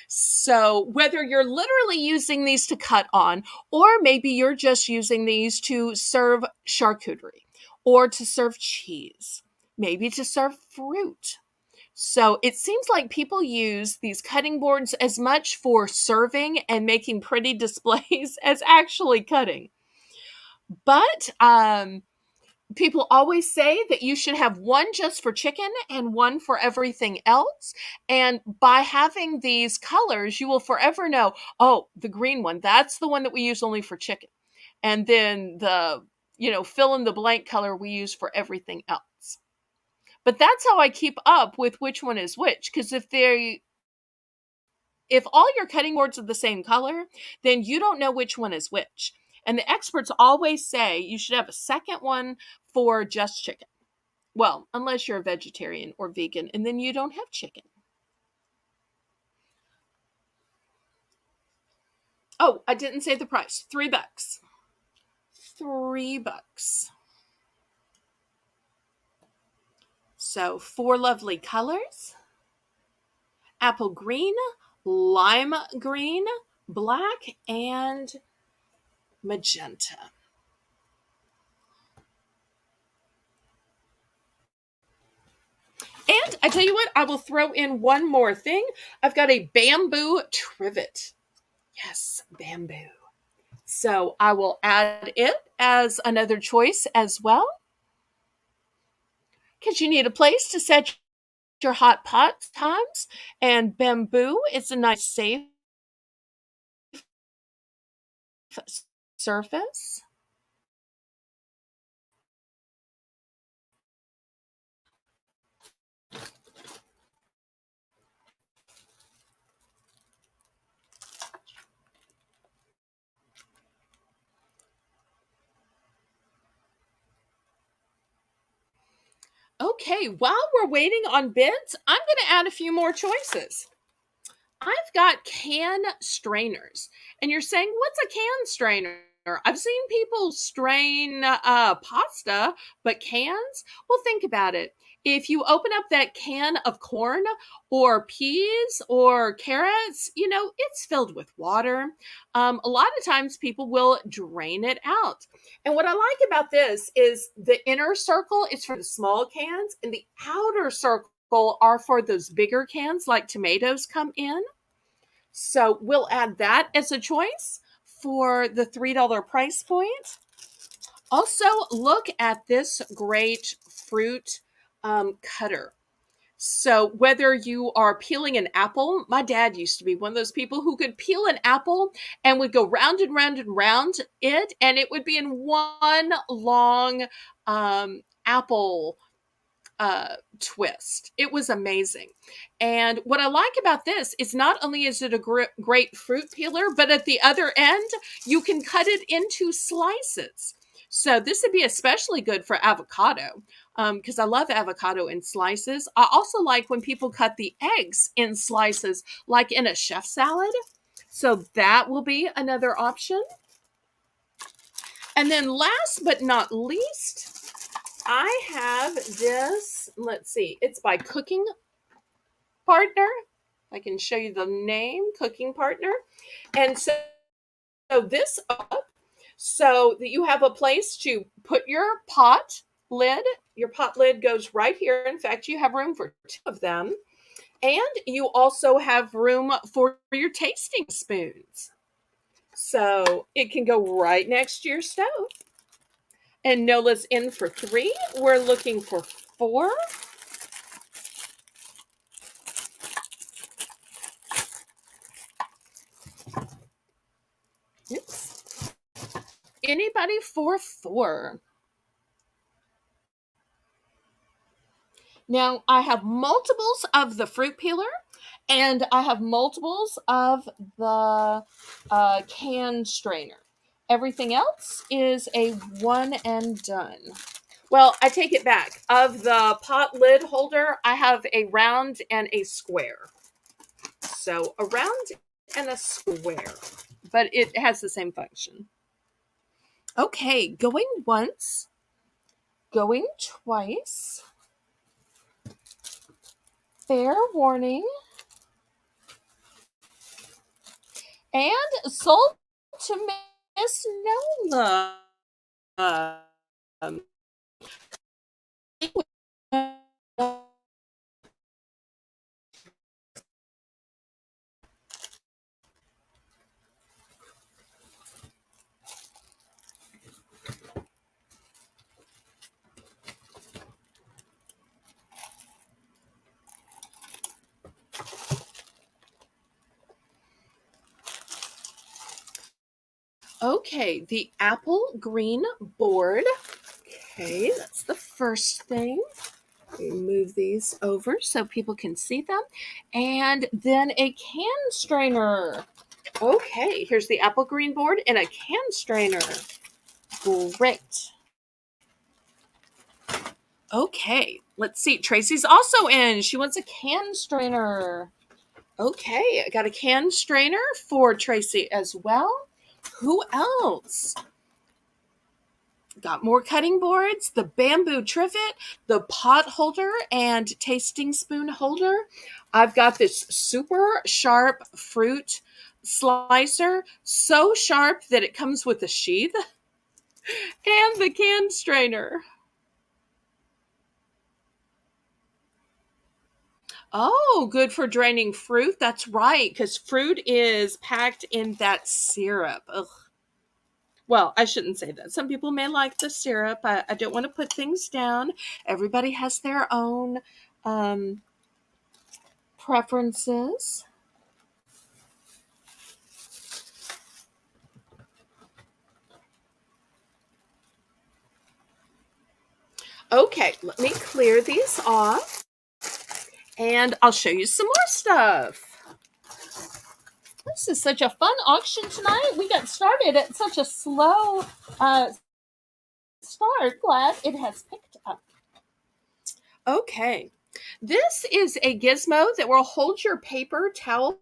So whether you're literally using these to cut on, or maybe you're just using these to serve charcuterie, or to serve cheese, maybe to serve fruit. So it seems like people use these cutting boards as much for serving and making pretty displays as actually cutting. But people always say that you should have one just for chicken and one for everything else. And by having these colors, you will forever know, oh, the green one, that's the one that we use only for chicken. And then the, fill in the blank color we use for everything else. But that's how I keep up with which one is which. Because if all your cutting boards are the same color, then you don't know which one is which. And the experts always say you should have a second one for just chicken. Well, unless you're a vegetarian or vegan, and then you don't have chicken. Oh, I didn't say the price. $3. $3. So 4 lovely colors: apple green, lime green, black, and magenta. And I tell you what, I will throw in one more thing. I've got a bamboo trivet. Yes, bamboo. So I will add it as another choice as well. Because you need a place to set your hot pot times. And bamboo is a nice safe surface. Okay, while we're waiting on bids, I'm going to add a few more choices. I've got can strainers. And you're saying, what's a can strainer? I've seen people strain pasta, but cans? Well, think about it. If you open up that can of corn or peas or carrots, it's filled with water. A lot of times people will drain it out. And what I like about this is the inner circle is for the small cans, and the outer circle are for those bigger cans like tomatoes come in. So we'll add that as a choice for the $3 price point. Also, look at this great fruit cutter. So whether you are peeling an apple, my dad used to be one of those people who could peel an apple and would go round and round and round it, and it would be in one long apple twist. It was amazing. And what I like about this is not only is it a great fruit peeler, but at the other end, you can cut it into slices. So this would be especially good for avocado because I love avocado in slices. I also like when people cut the eggs in slices, like in a chef salad. So that will be another option. And then last but not least, I have this, let's see, it's by Cooking Partner. I can show you the name, Cooking Partner. And so this up so that you have a place to put your pot lid. Your pot lid goes right here. In fact, you have room for 2 of them. And you also have room for your tasting spoons. So it can go right next to your stove. And Nola's in for 3. We're looking for 4. Oops. Anybody for 4? Now, I have multiples of the fruit peeler, and I have multiples of the can strainer. Everything else is a one and done. Well, I take it back. Of the pot lid holder, I have a round and a square. So a round and a square, but it has the same function. Okay, going once, going twice. Fair warning. And sold to Miss Nola. Um, okay, the apple green board. Okay, that's the first thing. We move these over so people can see them. And then a can strainer. Okay, here's the apple green board and a can strainer. Great. Okay, let's see. Tracy's also in. She wants a can strainer. Okay, I got a can strainer for Tracy as well. Who else? Got more cutting boards, the bamboo trivet, the pot holder, and tasting spoon holder. I've got this super sharp fruit slicer, so sharp that it comes with a sheath, and the can strainer. Oh, good for draining fruit. That's right, because fruit is packed in that syrup. Ugh. Well, I shouldn't say that. Some people may like the syrup. I don't want to put things down. Everybody has their own um, preferences. Okay, let me clear these off and I'll show you some more stuff. This is such a fun auction tonight. We got started at such a slow start. Glad it has picked up. Okay, this is a gizmo that will hold your paper towels.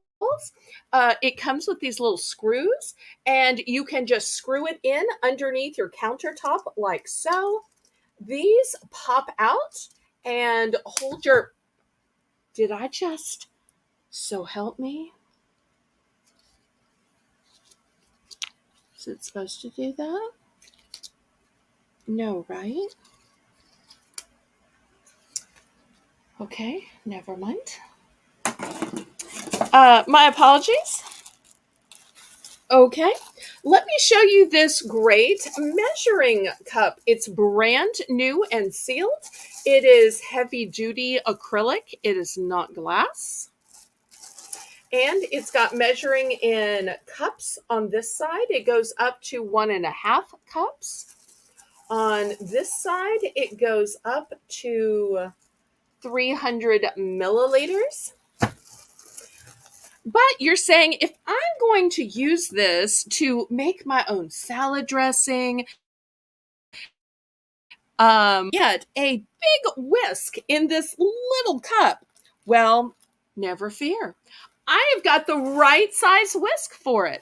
It comes with these little screws, and you can just screw it in underneath your countertop like so. These pop out and hold your... Did I just... So help me? Is it supposed to do that? No, right? Okay, never mind. My apologies. Okay, let me show you this great measuring cup. It's brand new and sealed. It is heavy duty acrylic. It is not glass. And it's got measuring in cups on this side. It goes up to 1.5 cups. On this side, it goes up to 300 milliliters. But you're saying, if I'm going to use this to make my own salad dressing, get a big whisk in this little cup, well, never fear. I have got the right size whisk for it.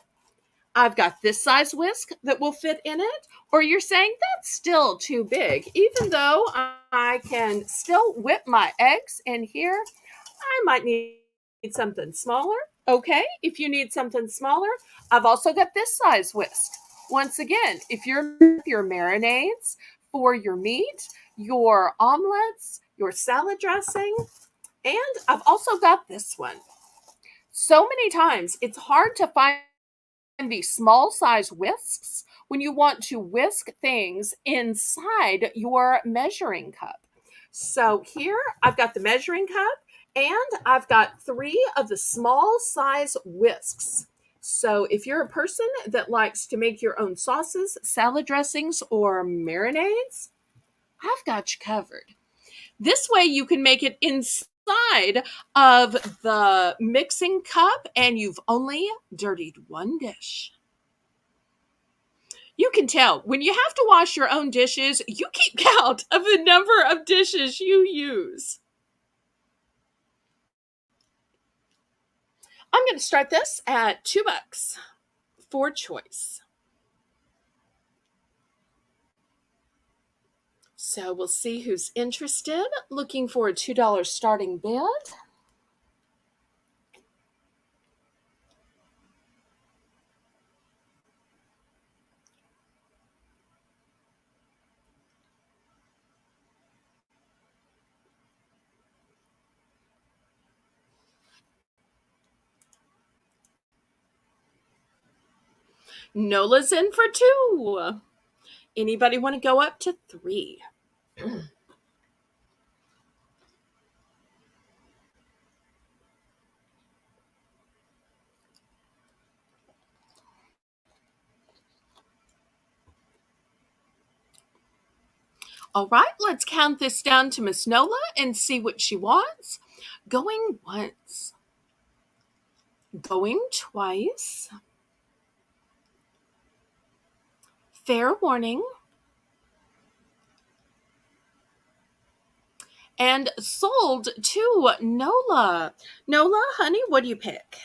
I've got this size whisk that will fit in it, or you're saying that's still too big. Even though I can still whip my eggs in here, I might need something smaller. Okay, if you need something smaller, I've also got this size whisk. Once again, if you're your marinades for your meat, your omelets, your salad dressing, and I've also got this one. So many times it's hard to find be small size whisks when you want to whisk things inside your measuring cup. So here I've got the measuring cup and I've got 3 of the small size whisks. So if you're a person that likes to make your own sauces, salad dressings, or marinades, I've got you covered. This way you can make it inside of the mixing cup and you've only dirtied one dish. You can tell when you have to wash your own dishes, you keep count of the number of dishes you use. I'm going to start this at $2 for choice. So we'll see who's interested. Looking for a $2 starting bid. Nola's in for 2. Anybody want to go up to 3? All right, let's count this down to Miss Nola and see what she wants. Going once. Going twice. Fair warning. And sold to Nola. Nola, honey, what do you pick?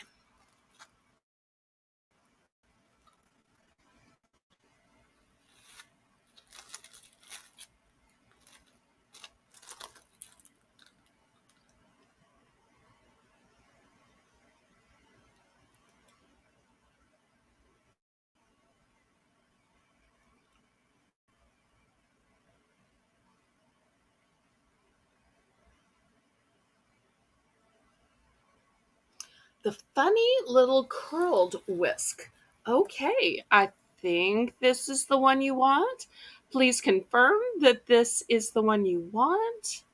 The funny little curled whisk. Okay, I think this is the one you want. Please confirm that this is the one you want.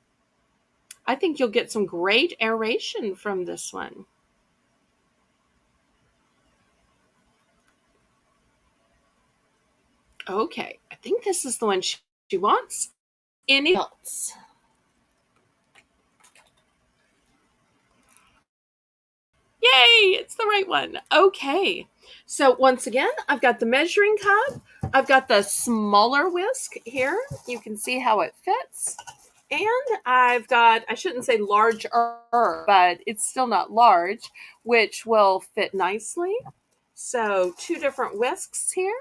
I think you'll get some great aeration from this one. Okay, I think this is the one she wants. Any else? Yay, it's the right one. Okay. So once again, I've got the measuring cup. I've got the smaller whisk here. You can see how it fits. And I've got, I shouldn't say larger, but it's still not large, which will fit nicely. So 2 different whisks here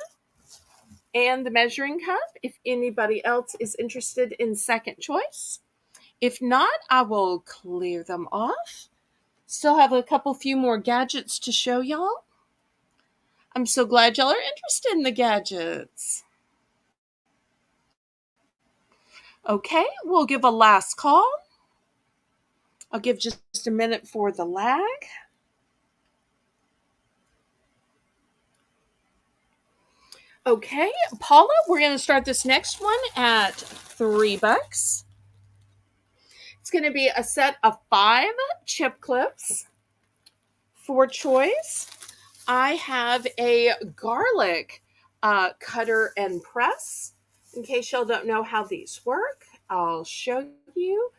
and the measuring cup if anybody else is interested in second choice. If not, I will clear them off. Still have a few more gadgets to show y'all. I'm so glad y'all are interested in the gadgets. Okay, we'll give a last call. I'll give just a minute for the lag. Okay, Paula, we're going to start this next one at $3. It's going to be a set of 5 chip clips. For choice, I have a garlic cutter and press. In case y'all don't know how these work, I'll show you.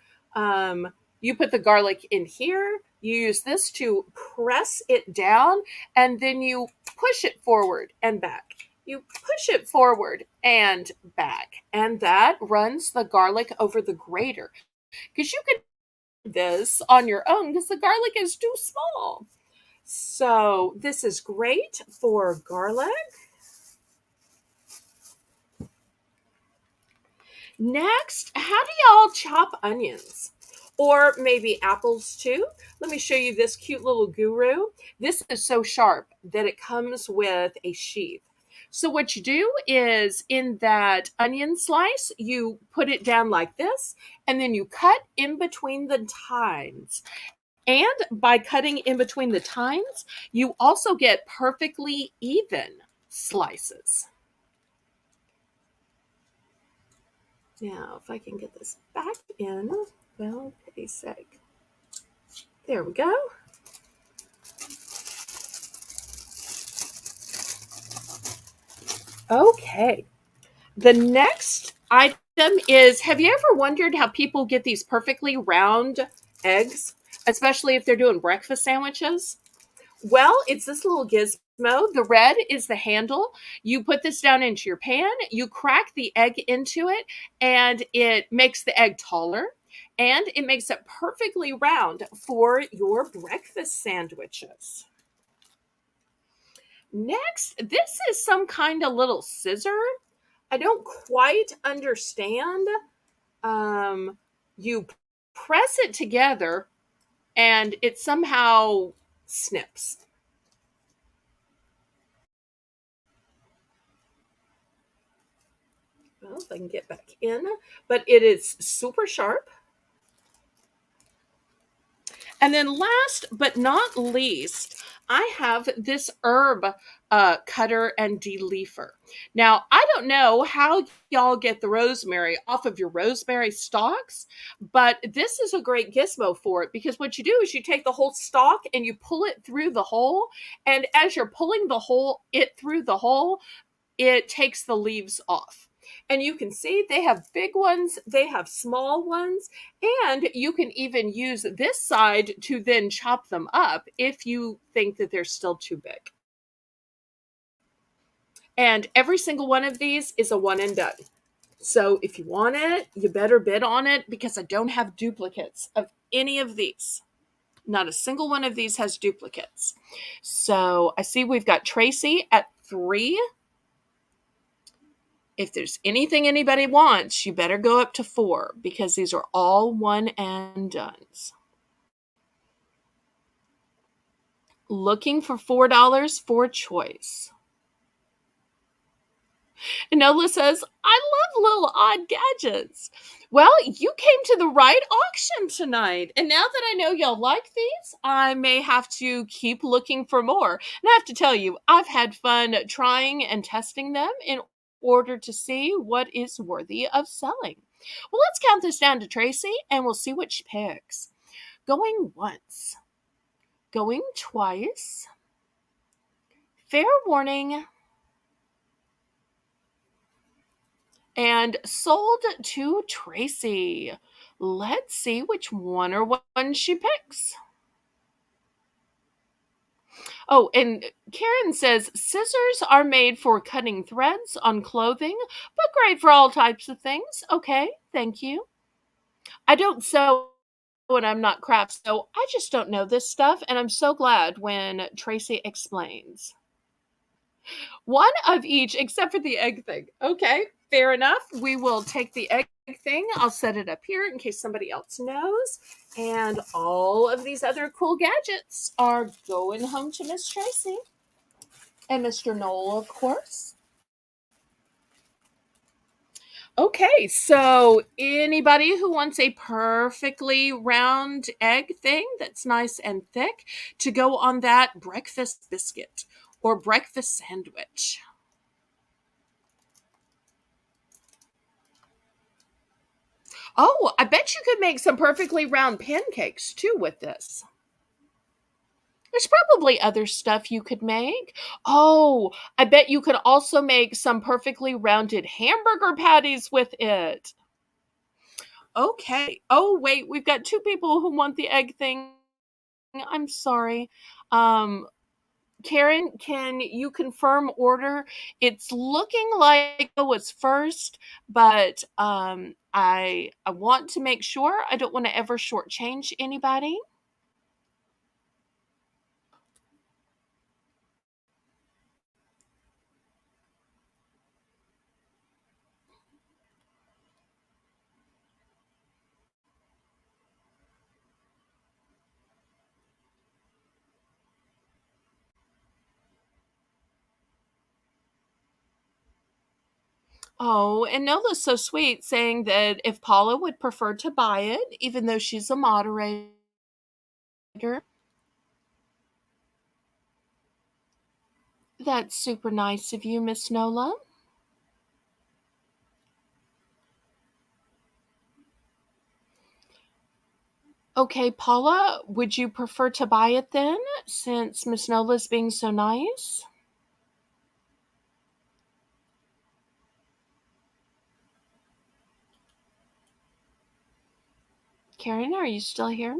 You put the garlic in here. You use this to press it down, and then you push it forward and back. You push it forward and back, and that runs the garlic over the grater. Because you could do this on your own because the garlic is too small. So this is great for garlic. Next, how do y'all chop onions? Or maybe apples too? Let me show you this cute little guru. This is so sharp that it comes with a sheath. So what you do is in that onion slice, you put it down like this, and then you cut in between the tines. And by cutting in between the tines, you also get perfectly even slices. Now, if I can get this back in, well, pity's sake. There we go. Okay. The next item is, have you ever wondered how people get these perfectly round eggs, especially if they're doing breakfast sandwiches? Well, it's this little gizmo. The red is the handle. You put this down into your pan, you crack the egg into it, and it makes the egg taller and it makes it perfectly round for your breakfast sandwiches. Next, this is some kind of little scissor. I don't quite understand. You press it together and it somehow snips. Well, if I can get back in, but it is super sharp. And then last but not least, I have this herb cutter and deleifer. Now, I don't know how y'all get the rosemary off of your rosemary stalks, but this is a great gizmo for it because what you do is you take the whole stalk and you pull it through the hole. And as you're pulling it through the hole, it takes the leaves off. And you can see they have big ones, they have small ones, and you can even use this side to then chop them up if you think that they're still too big. And every single one of these is a one and done. So if you want it, you better bid on it because I don't have duplicates of any of these. Not a single one of these has duplicates. So I see we've got Tracy at 3. If there's anything anybody wants, you better go up to 4 because these are all one and dones. Looking for $4 for choice. And Nola says, I love little odd gadgets. Well, you came to the right auction tonight. And now that I know y'all like these, I may have to keep looking for more. And I have to tell you, I've had fun trying and testing them in order to see what is worthy of selling. Well, let's count this down to Tracy and we'll see what she picks. Going once, going twice. Fair warning. And sold to Tracy. Let's see which one or one she picks. Oh, and Karen says scissors are made for cutting threads on clothing, but great for all types of things. Okay, thank you. I don't sew and I'm not craft, so I just don't know this stuff, and I'm so glad when Tracy explains. One of each, except for the egg thing. Okay, fair enough. We will take the egg thing. I'll set it up here in case somebody else knows. And all of these other cool gadgets are going home to Miss Tracy. And Mr. Knoll, of course. Okay, so anybody who wants a perfectly round egg thing that's nice and thick to go on that breakfast biscuit or breakfast sandwich? Oh, I bet you could make some perfectly round pancakes too with this. There's probably other stuff you could make. Oh, I bet you could also make some perfectly rounded hamburger patties with it. Okay. Oh, wait, we've got 2 people who want the egg thing. I'm sorry. Um, Karen, can you confirm order? It's looking like it was first, but I want to make sure. I don't want to ever shortchange anybody. Oh, and Nola's so sweet, saying that if Paula would prefer to buy it, even though she's a moderator, That's super nice of you, Miss Nola. Okay, Paula, would you prefer to buy it then, since Miss Nola's being so nice? Karen, are you still here?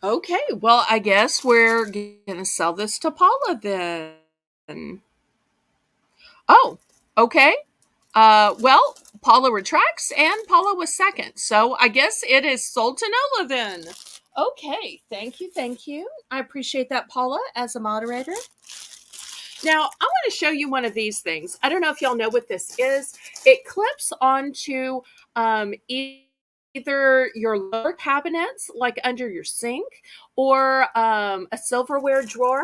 Okay, well, I guess we're gonna sell this to Paula then. Oh, okay. Well, Paula retracts, and Paula was second. So I guess it is sold to Nola then. Okay, thank you, thank you. I appreciate that, Paula, as a moderator. Now, I want to show you one of these things. I don't know if y'all know what this is. It clips onto either your lower cabinets, like under your sink, or a silverware drawer.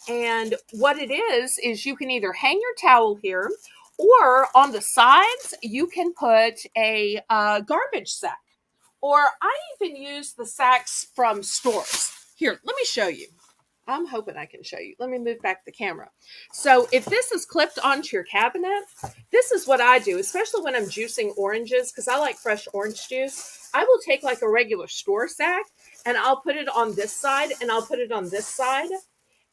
And what it is you can either hang your towel here, or on the sides, you can put a garbage sack. Or I even use the sacks from stores. Here, let me show you. I'm hoping I can show you. Let me move back the camera. So if this is clipped onto your cabinet, this is what I do, especially when I'm juicing oranges, because I like fresh orange juice. I will take like a regular store sack, and I'll put it on this side, and I'll put it on this side,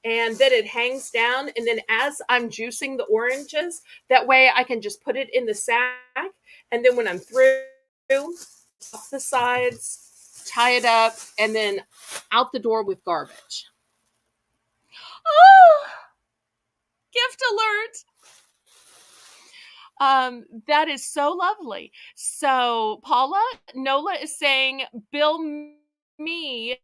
and then it hangs down. And then as I'm juicing the oranges, that way I can just put it in the sack. And then when I'm through, off the sides, tie it up, and then out the door with garbage. Oh, gift alert. That is so lovely. So Paula, Nola is saying, bill me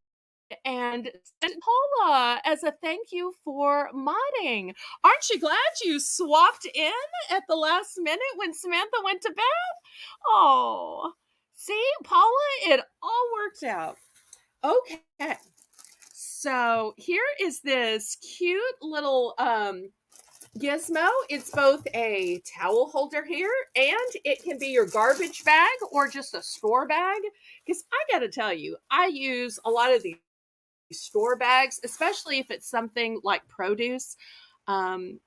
and send Paula as a thank you for modding. Aren't you glad you swapped in at the last minute when Samantha went to bed? Oh, see, Paula, it all worked out. Okay. So here is this cute little gizmo. It's both a towel holder here, and it can be your garbage bag or just a store bag. Because I got to tell you, I use a lot of these store bags, especially if it's something like produce,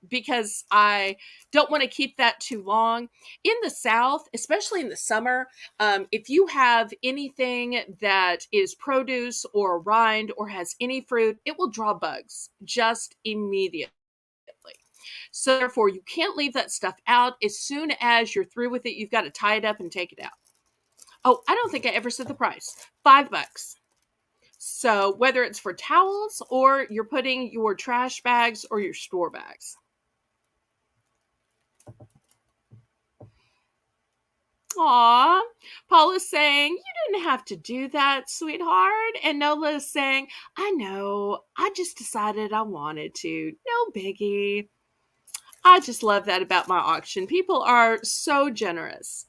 because I don't want to keep that too long. In the South, especially in the summer, if you have anything that is produce or rind or has any fruit, it will draw bugs just immediately. So therefore, you can't leave that stuff out. As soon as you're through with it, you've got to tie it up and take it out. Oh, I don't think I ever said the price. $5. So whether it's for towels or you're putting your trash bags or your store bags. Aw, Paula's saying, you didn't have to do that, sweetheart. And Nola's saying, I know, I just decided I wanted to. No biggie. I just love that about my auction. People are so generous.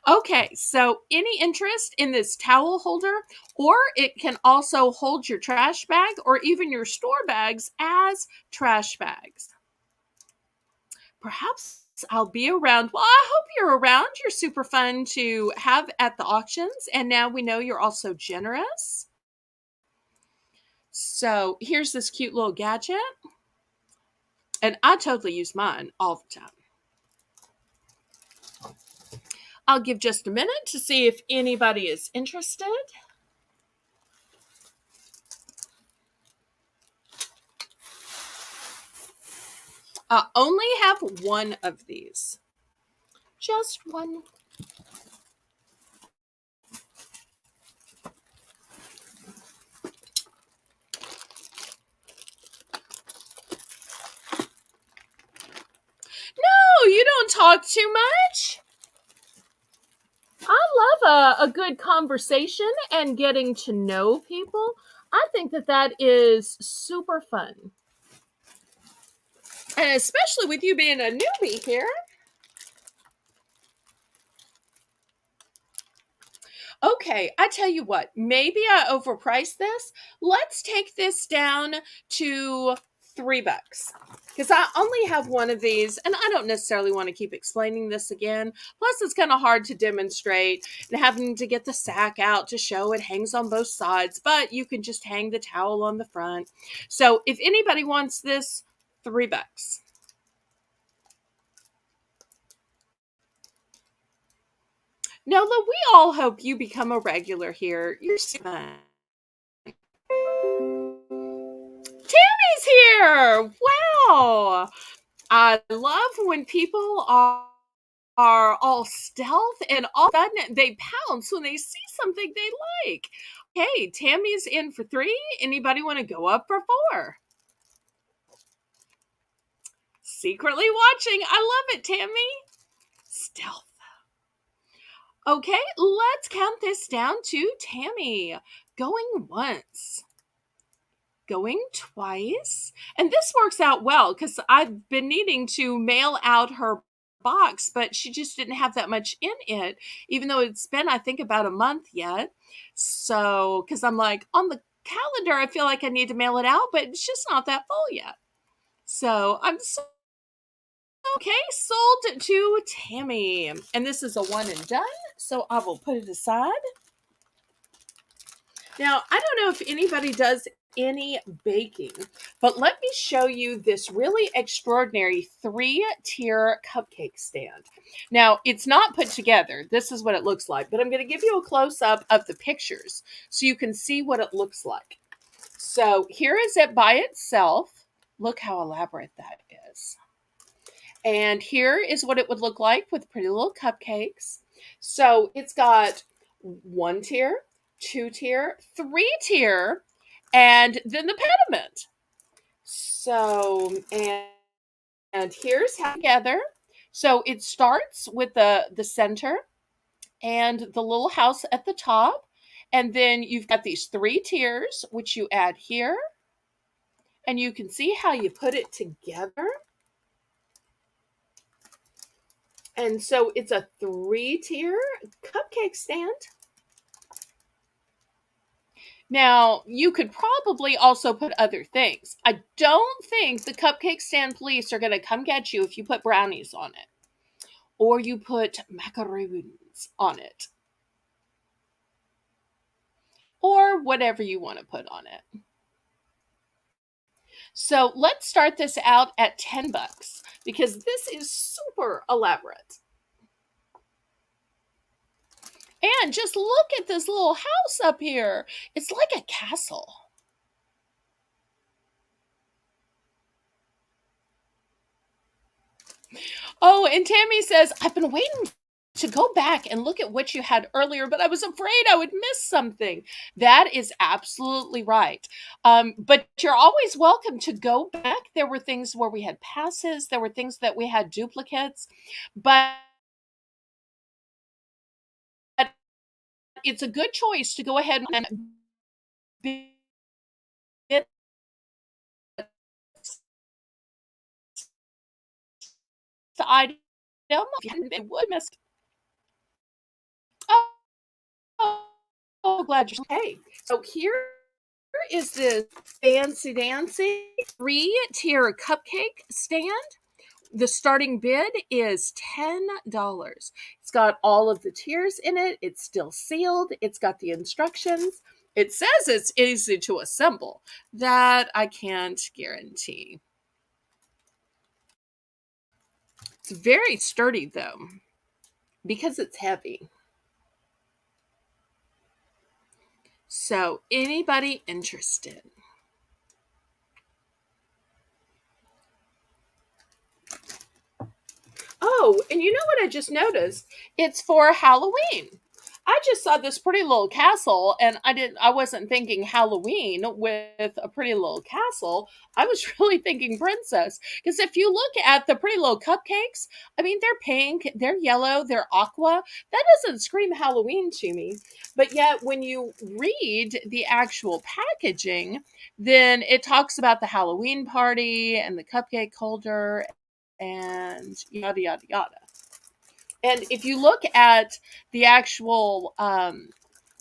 Okay, so any interest in this towel holder, or it can also hold your trash bag or even your store bags as trash bags. Perhaps I'll be around. Well, I hope you're around. You're super fun to have at the auctions, and now we know you're also generous. So here's this cute little gadget, and I totally use mine all the time. I'll give just a minute to see if anybody is interested. I only have one of these. Just one. No, you don't talk too much. I love a good conversation and getting to know people. I think that is super fun. And especially with you being a newbie here. Okay, I tell you what, maybe I overpriced this. Let's take this down to $3 because I only have one of these and I don't necessarily want to keep explaining this again. Plus, it's kind of hard to demonstrate and having to get the sack out to show it hangs on both sides, but you can just hang the towel on the front. So, if anybody wants this, $3. Nola, we all hope you become a regular here. You're so fun. Tammy's here! Wow! I love when people are all stealth and all of a sudden they pounce when they see something they like. Hey, Tammy's in for 3. Anybody want to go up for 4? Secretly watching. I love it, Tammy. Stealth. Okay, let's count this down to Tammy. Going once. Going twice. And this works out well because I've been needing to mail out her box, but she just didn't have that much in it, even though it's been, I think, about a month yet. So, because I'm like, on the calendar, I feel like I need to mail it out, but it's just not that full yet. So, I'm so okay, sold to Tammy. And this is a one and done, so I will put it aside. Now, I don't know if anybody does any baking, but let me show you this really extraordinary 3-tier cupcake stand. Now, it's not put together. This is what it looks like, but I'm going to give you a close-up of the pictures so you can see what it looks like. So here is it by itself. Look how elaborate that is. And here is what it would look like with pretty little cupcakes. So it's got 1 tier, 2 tier, 3 tier, and then the pediment. So, and here's how together. So it starts with the center and the little house at the top. And then you've got these 3 tiers, which you add here. And you can see how you put it together. And so it's a 3-tier cupcake stand. Now, you could probably also put other things. I don't think the cupcake stand police are going to come get you if you put brownies on it or you put macaroons on it or whatever you want to put on it. So let's start this out at $10 because this is super elaborate. And just look at this little house up here. It's like a castle. Oh, and Tammy says, I've been waiting to go back and look at what you had earlier, but I was afraid I would miss something. That is absolutely right. But you're always welcome to go back. There were things where we had passes, there were things that we had duplicates, but it's a good choice to go ahead and bid the item if you hadn't been would missed. Oh, glad you're okay. So here is this fancy dancy 3-tier cupcake stand. The starting bid is $10. It's got all of the tiers in it. It's still sealed. It's got the instructions. It says it's easy to assemble. That I can't guarantee. It's very sturdy though, because it's heavy. So, anybody interested? Oh, and you know what I just noticed? It's for Halloween. I just saw this pretty little castle and I wasn't thinking Halloween with a pretty little castle. I was really thinking princess because if you look at the pretty little cupcakes, I mean they're pink, they're yellow, they're aqua. That doesn't scream Halloween to me. But yet when you read the actual packaging, then it talks about the Halloween party and the cupcake holder and yada yada yada. And if you look at the actual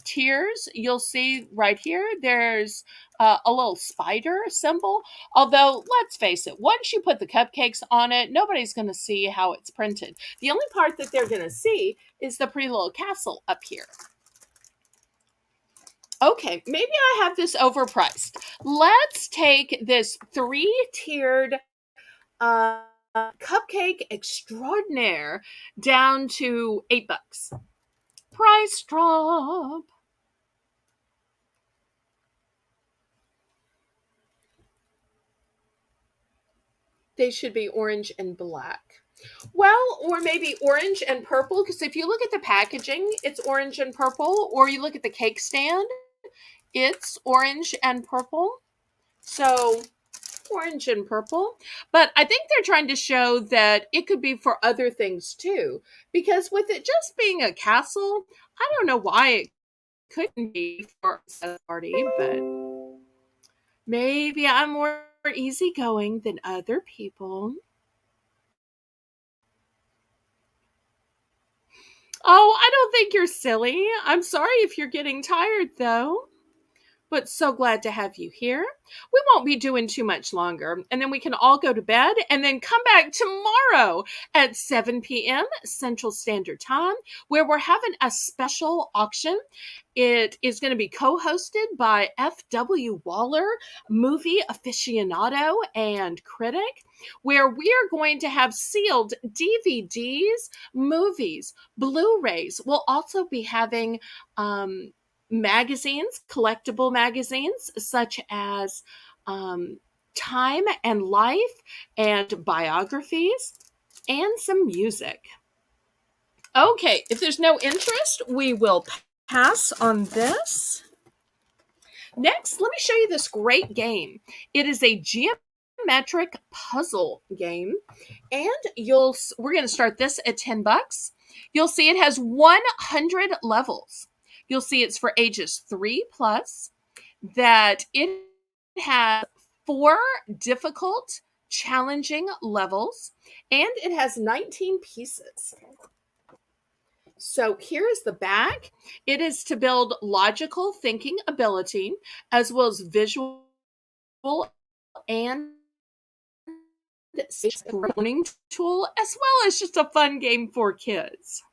tiers, you'll see right here, there's a little spider symbol. Although, let's face it, once you put the cupcakes on it, nobody's going to see how it's printed. The only part that they're going to see is the pretty little castle up here. Okay, maybe I have this overpriced. Let's take this 3-tiered cupcake extraordinaire down to $8. Price drop. They should be orange and black. Well, or maybe orange and purple, because if you look at the packaging, it's orange and purple, or you look at the cake stand, it's orange and purple. So, orange and purple. But I think they're trying to show that it could be for other things too, because with it just being a castle, I don't know why it couldn't be for a party, but maybe I'm more easygoing than other people. Oh, I don't think you're silly. I'm sorry if you're getting tired, though. But so glad to have you here. We won't be doing too much longer, and then we can all go to bed and then come back tomorrow at 7 p.m. Central Standard Time, where we're having a special auction. It is going to be co-hosted by F.W. Waller, movie aficionado and critic, where we are going to have sealed DVDs, movies, Blu-rays. We'll also be having magazines, collectible magazines, such as Time and Life and biographies, and some music. Okay, if there's no interest, we will pass on this. Next, let me show you this great game. It is a geometric puzzle game, and we're going to start this at $10. You'll see it has 100 levels. You'll see it's for ages 3 plus, that it has 4 difficult, challenging levels, and it has 19 pieces. So here is the back. It is to build logical thinking ability, as well as visual and learning tool, as well as just a fun game for kids.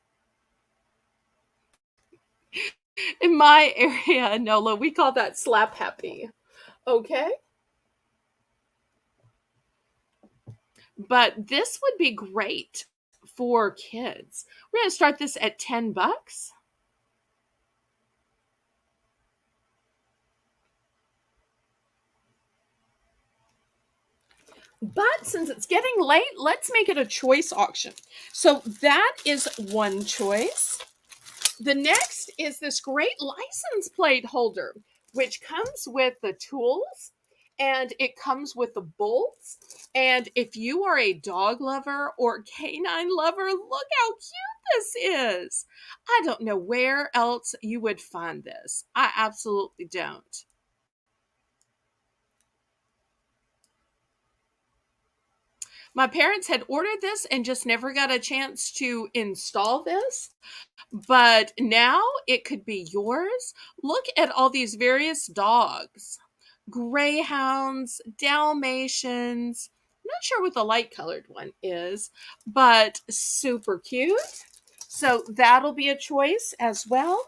In my area, Nola, we call that slap happy. Okay? But this would be great for kids. We're going to start this at $10. But since it's getting late, let's make it a choice auction. So that is one choice. The next is this great license plate holder, which comes with the tools and it comes with the bolts. And if you are a dog lover or canine lover, look how cute this is. I don't know where else you would find this. I absolutely don't. My parents had ordered this and just never got a chance to install this. But now it could be yours. Look at all these various dogs: greyhounds, Dalmatians. I'm not sure what the light colored one is, but super cute. So that'll be a choice as well.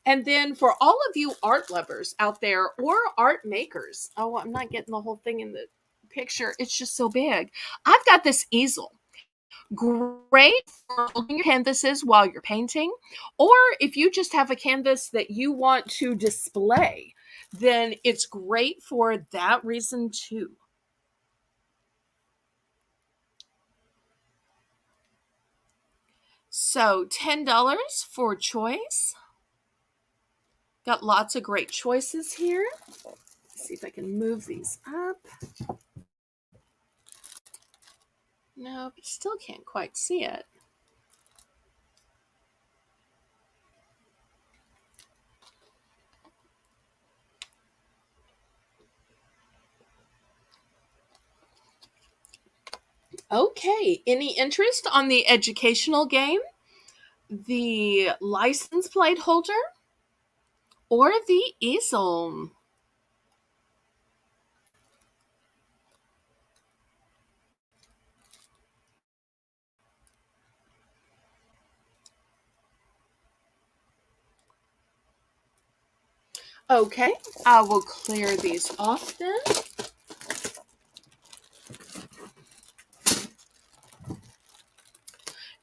And then for all of you art lovers out there or art makers, oh, I'm not getting the whole thing in the picture. It's just so big. I've got this easel. Great for holding your canvases while you're painting, or if you just have a canvas that you want to display, then it's great for that reason too. So $10 for choice. Got lots of great choices here. Let's see if I can move these up. No, but still can't quite see it. Okay, any interest on the educational game? The license plate holder? or the easel. Okay, I will clear these off then.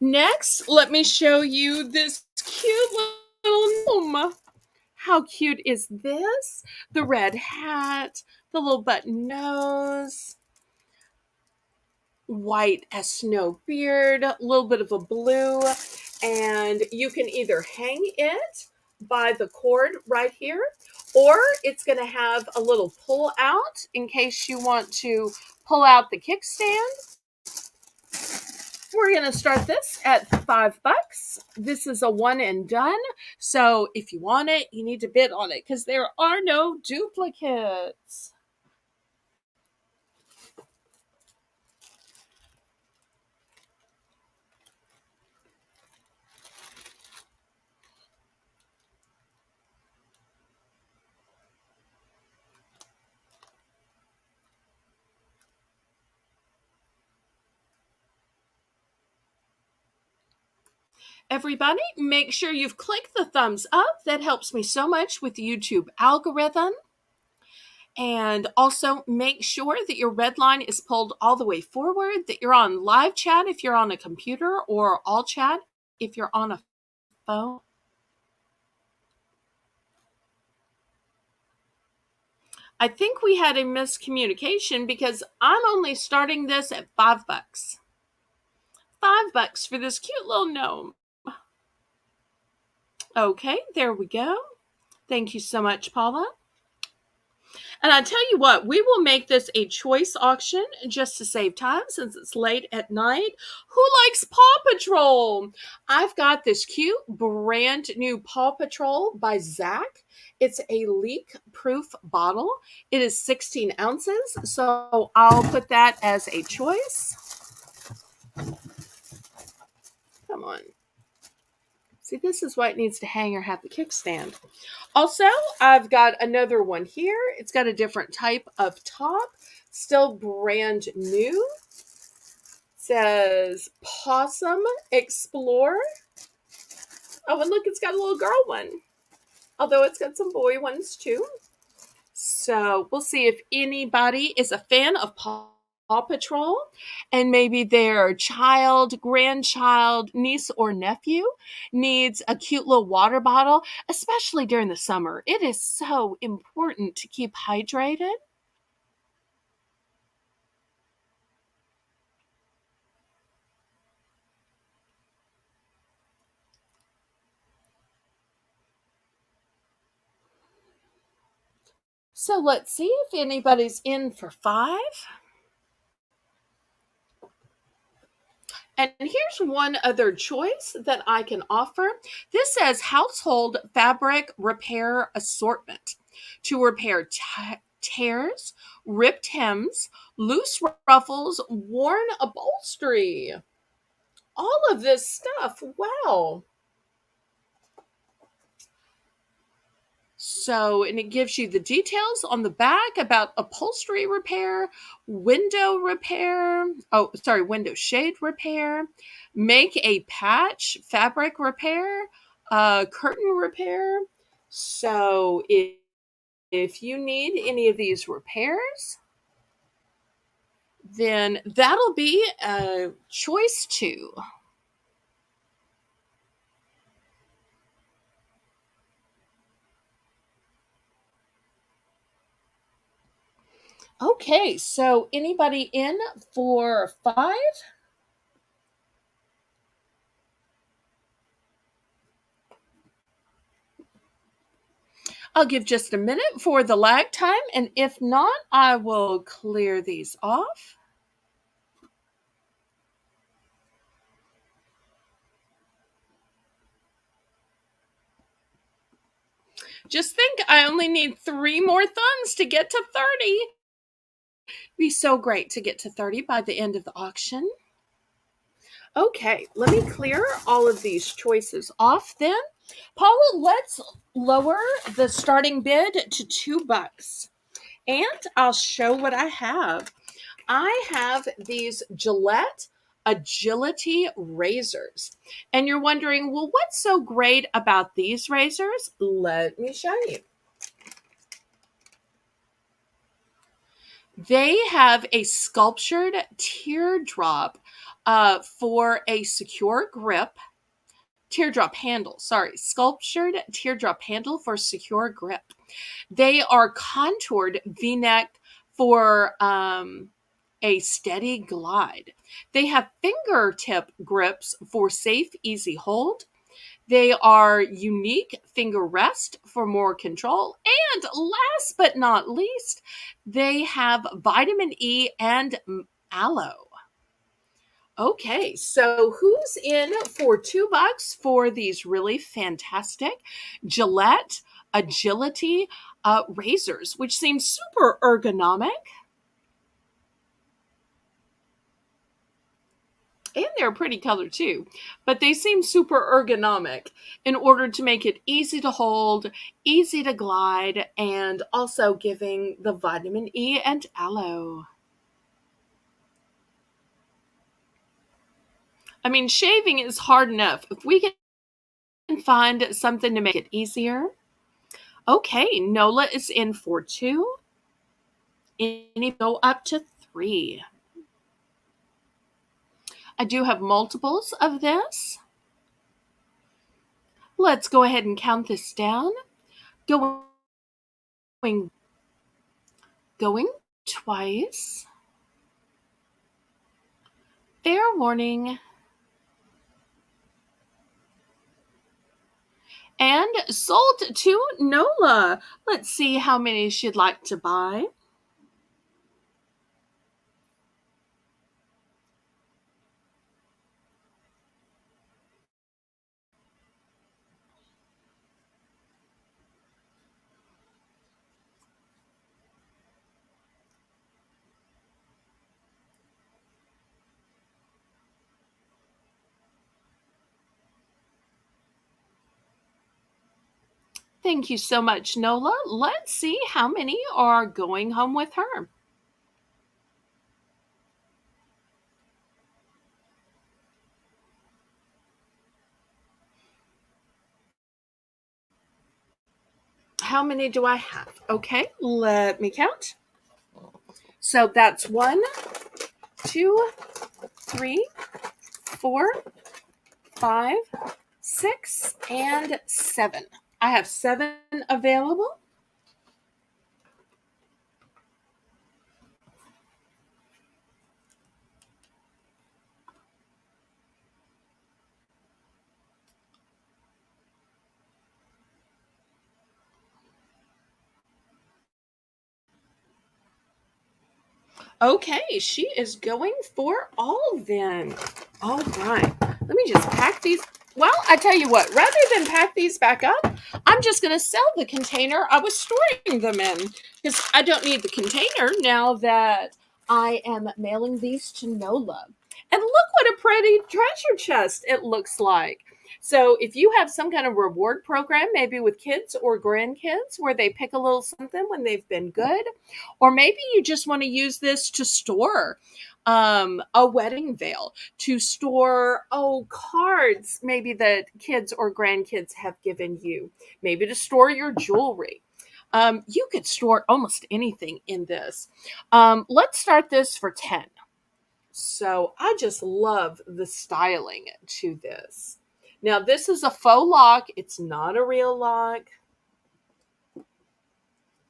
Next, let me show you this cute little gnome. How cute is this? The red hat, the little button nose, white as snow beard, a little bit of a blue, and you can either hang it by the cord right here, or it's going to have a little pull out in case you want to pull out the kickstand. We're going to start this at $5. This is a one and done. So if you want it, you need to bid on it because there are no duplicates. Everybody, make sure you've clicked the thumbs up. That helps me so much with the YouTube algorithm. And also make sure that your red line is pulled all the way forward, that you're on live chat if you're on a computer, or all chat if you're on a phone. I think we had a miscommunication because I'm only starting this at $5. $5 for this cute little gnome. Okay, there we go. Thank you so much, Paula. And I tell you what, we will make this a choice auction just to save time since it's late at night. Who likes Paw Patrol? I've got this cute brand new Paw Patrol by Zach. It's a leak-proof bottle. It is 16 ounces, so I'll put that as a choice. Come on. See, this is why it needs to hang or have the kickstand. Also, I've got another one here. It's got a different type of top. Still brand new. It says Possum Explore. Oh, and look, it's got a little girl one. Although it's got some boy ones too. So we'll see if anybody is a fan of Paw Patrol and maybe their child, grandchild, niece, or nephew needs a cute little water bottle, especially during the summer. It is so important to keep hydrated. So let's see if anybody's in for $5. And here's one other choice that I can offer. This says household fabric repair assortment to repair tears, ripped hems, loose ruffles, worn upholstery. All of this stuff. Wow. So, and it gives you the details on the back about upholstery repair, window repair, window shade repair, make a patch, fabric repair, curtain repair. So, if you need any of these repairs, then that'll be choice 2. Okay, so anybody in for 5? I'll give just a minute for the lag time, and if not, I will clear these off. Just think, I only need 3 more thumbs to get to 30. It'd be so great to get to 30 by the end of the auction. Okay, let me clear all of these choices off then. Paula, let's lower the starting bid to $2. And I'll show what I have. I have these Gillette Agility razors. And you're wondering, well, what's so great about these razors? Let me show you. They have a sculptured teardrop for a secure grip. Teardrop handle, sorry, sculptured teardrop handle for secure grip. They are contoured V-neck for a steady glide. They have fingertip grips for safe, easy hold. They are unique finger rest for more control. And last but not least, they have vitamin E and aloe. Okay, so who's in for $2 for these really fantastic Gillette Agility razors, which seem super ergonomic? And they're a pretty color too, but they seem super ergonomic in order to make it easy to hold, easy to glide, and also giving the vitamin E and aloe. I mean, shaving is hard enough. If we can find something to make it easier. Okay, Nola is in for 2. Any go up to 3. I do have multiples of this. Let's go ahead and count this down. Going twice. Fair warning. And sold to Nola. Let's see how many she'd like to buy. Thank you so much, Nola. Let's see how many are going home with her. How many do I have? Okay, let me count. So that's 1, 2, 3, 4, 5, 6, and 7. I have 7 available. Okay, she is going for all then. All right. Let me just pack these. Well, I tell you what, rather than pack these back up, I'm just going to sell the container I was storing them in because I don't need the container now that I am mailing these to Nola. And look what a pretty treasure chest it looks like. So if you have some kind of reward program, maybe with kids or grandkids, where they pick a little something when they've been good, or maybe you just want to use this to store a wedding veil, to store, cards maybe that kids or grandkids have given you, maybe to store your jewelry. You could store almost anything in this. Let's start this for 10. So I just love the styling to this. Now, this is a faux lock. It's not a real lock.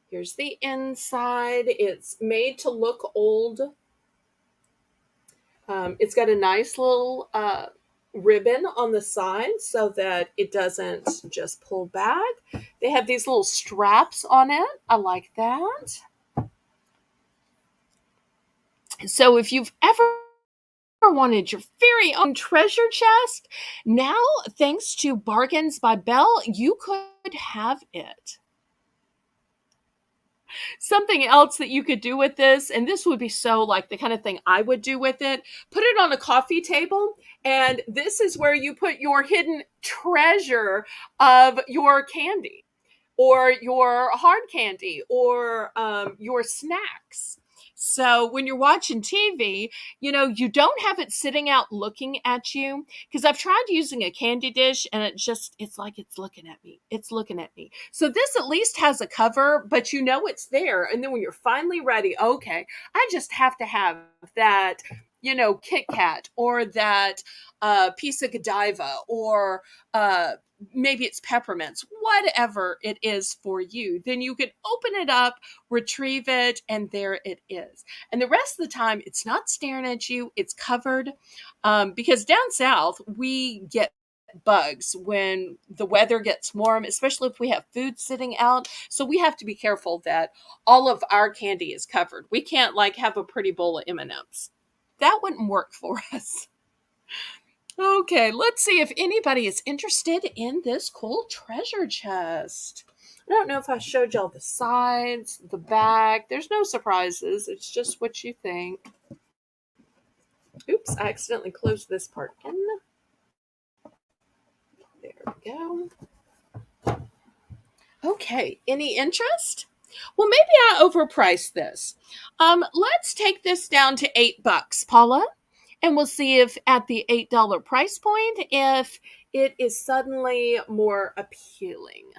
Here's the inside. It's made to look old. It's got a nice little ribbon on the side so that it doesn't just pull back. They have these little straps on it. I like that. So if you've ever wanted your very own treasure chest, now, thanks to Bargains by Belle, you could have it. Something else that you could do with this, and this would be so like the kind of thing I would do with it, put it on a coffee table, and this is where you put your hidden treasure of your candy or your hard candy or your snacks. So when you're watching TV, you don't have it sitting out looking at you. Because I've tried using a candy dish and it's like it's looking at me. It's looking at me. So this at least has a cover, but it's there. And then when you're finally ready, okay, I just have to have that, Kit Kat or that piece of Godiva or maybe it's peppermints, whatever it is for you, then you can open it up, retrieve it, and there it is. And the rest of the time, it's not staring at you, it's covered. Because down south, we get bugs when the weather gets warm, especially if we have food sitting out. So we have to be careful that all of our candy is covered. We can't like have a pretty bowl of M&Ms. That wouldn't work for us. Okay, let's see if anybody is interested in this cool treasure chest. I don't know if I showed y'all the sides, the back. There's no surprises. It's just what you think. Oops, I accidentally closed this part in. There we go. Okay, any interest? Well, maybe I overpriced this. Let's take this down to $8, Paula. And we'll see if at the $8 price point, if it is suddenly more appealing.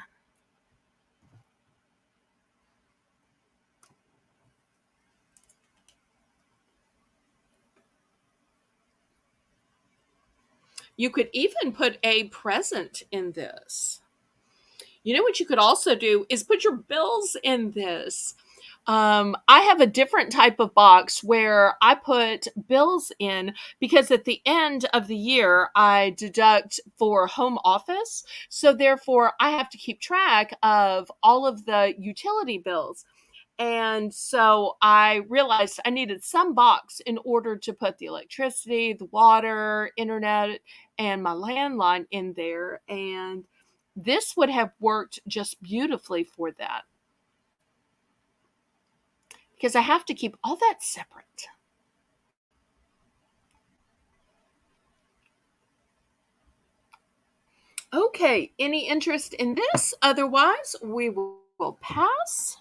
You could even put a present in this. You know what you could also do is put your bills in this. I have a different type of box where I put bills in because at the end of the year, I deduct for home office. So therefore, I have to keep track of all of the utility bills. And so I realized I needed some box in order to put the electricity, the water, internet, and my landline in there. And this would have worked just beautifully for that because I have to keep all that separate. Okay, any interest in this? Otherwise, we will pass.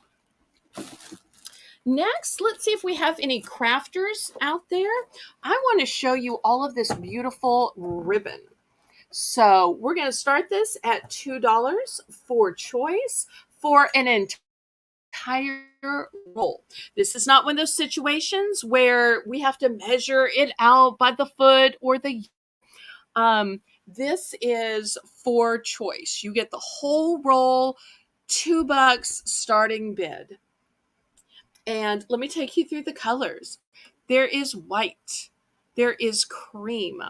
Next, let's see if we have any crafters out there. I want to show you all of this beautiful ribbon. So we're going to start this at $2 for choice for an entire roll. This is not one of those situations where we have to measure it out by the foot or the this is for choice. You get the whole roll, $2 starting bid. And let me take you through the colors. There is white, there is cream,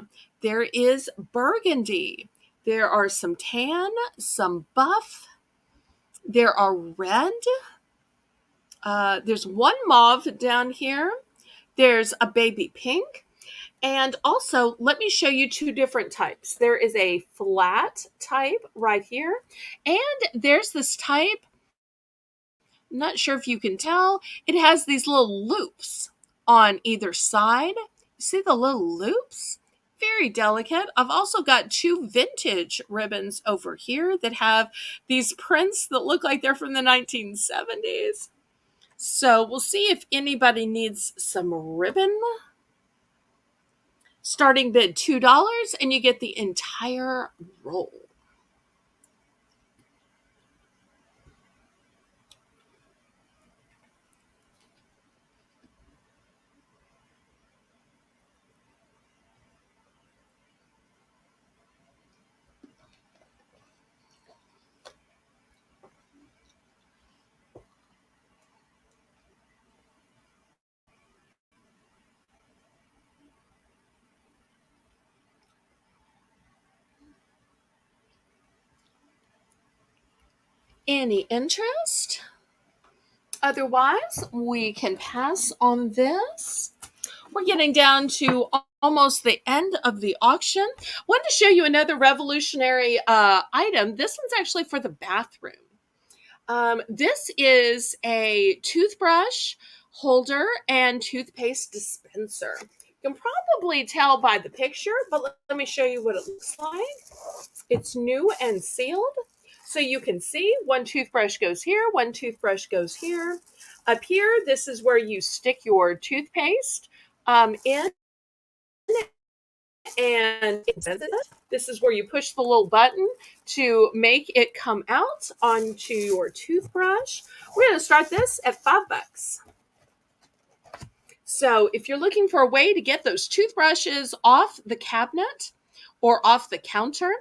there is burgundy, there are some tan, some buff, there are red, there's one mauve down here, there's a baby pink, and also let me show you two different types. There is a flat type right here, and there's this type, not sure if you can tell, it has these little loops on either side. You see the little loops? Very delicate. I've also got two vintage ribbons over here that have these prints that look like they're from the 1970s. So we'll see if anybody needs some ribbon. Starting bid $2 and you get the entire roll. Any interest? Otherwise, we can pass on this. We're getting down to almost the end of the auction. I wanted to show you another revolutionary item. This one's actually for the bathroom. This is a toothbrush holder and toothpaste dispenser. You can probably tell by the picture, but let me show you what it looks like. It's new and sealed. So you can see one toothbrush goes here, one toothbrush goes here. Up here, this is where you stick your toothpaste in, and this is where you push the little button to make it come out onto your toothbrush. We're going to start this at $5. So if you're looking for a way to get those toothbrushes off the cabinet or off the counter,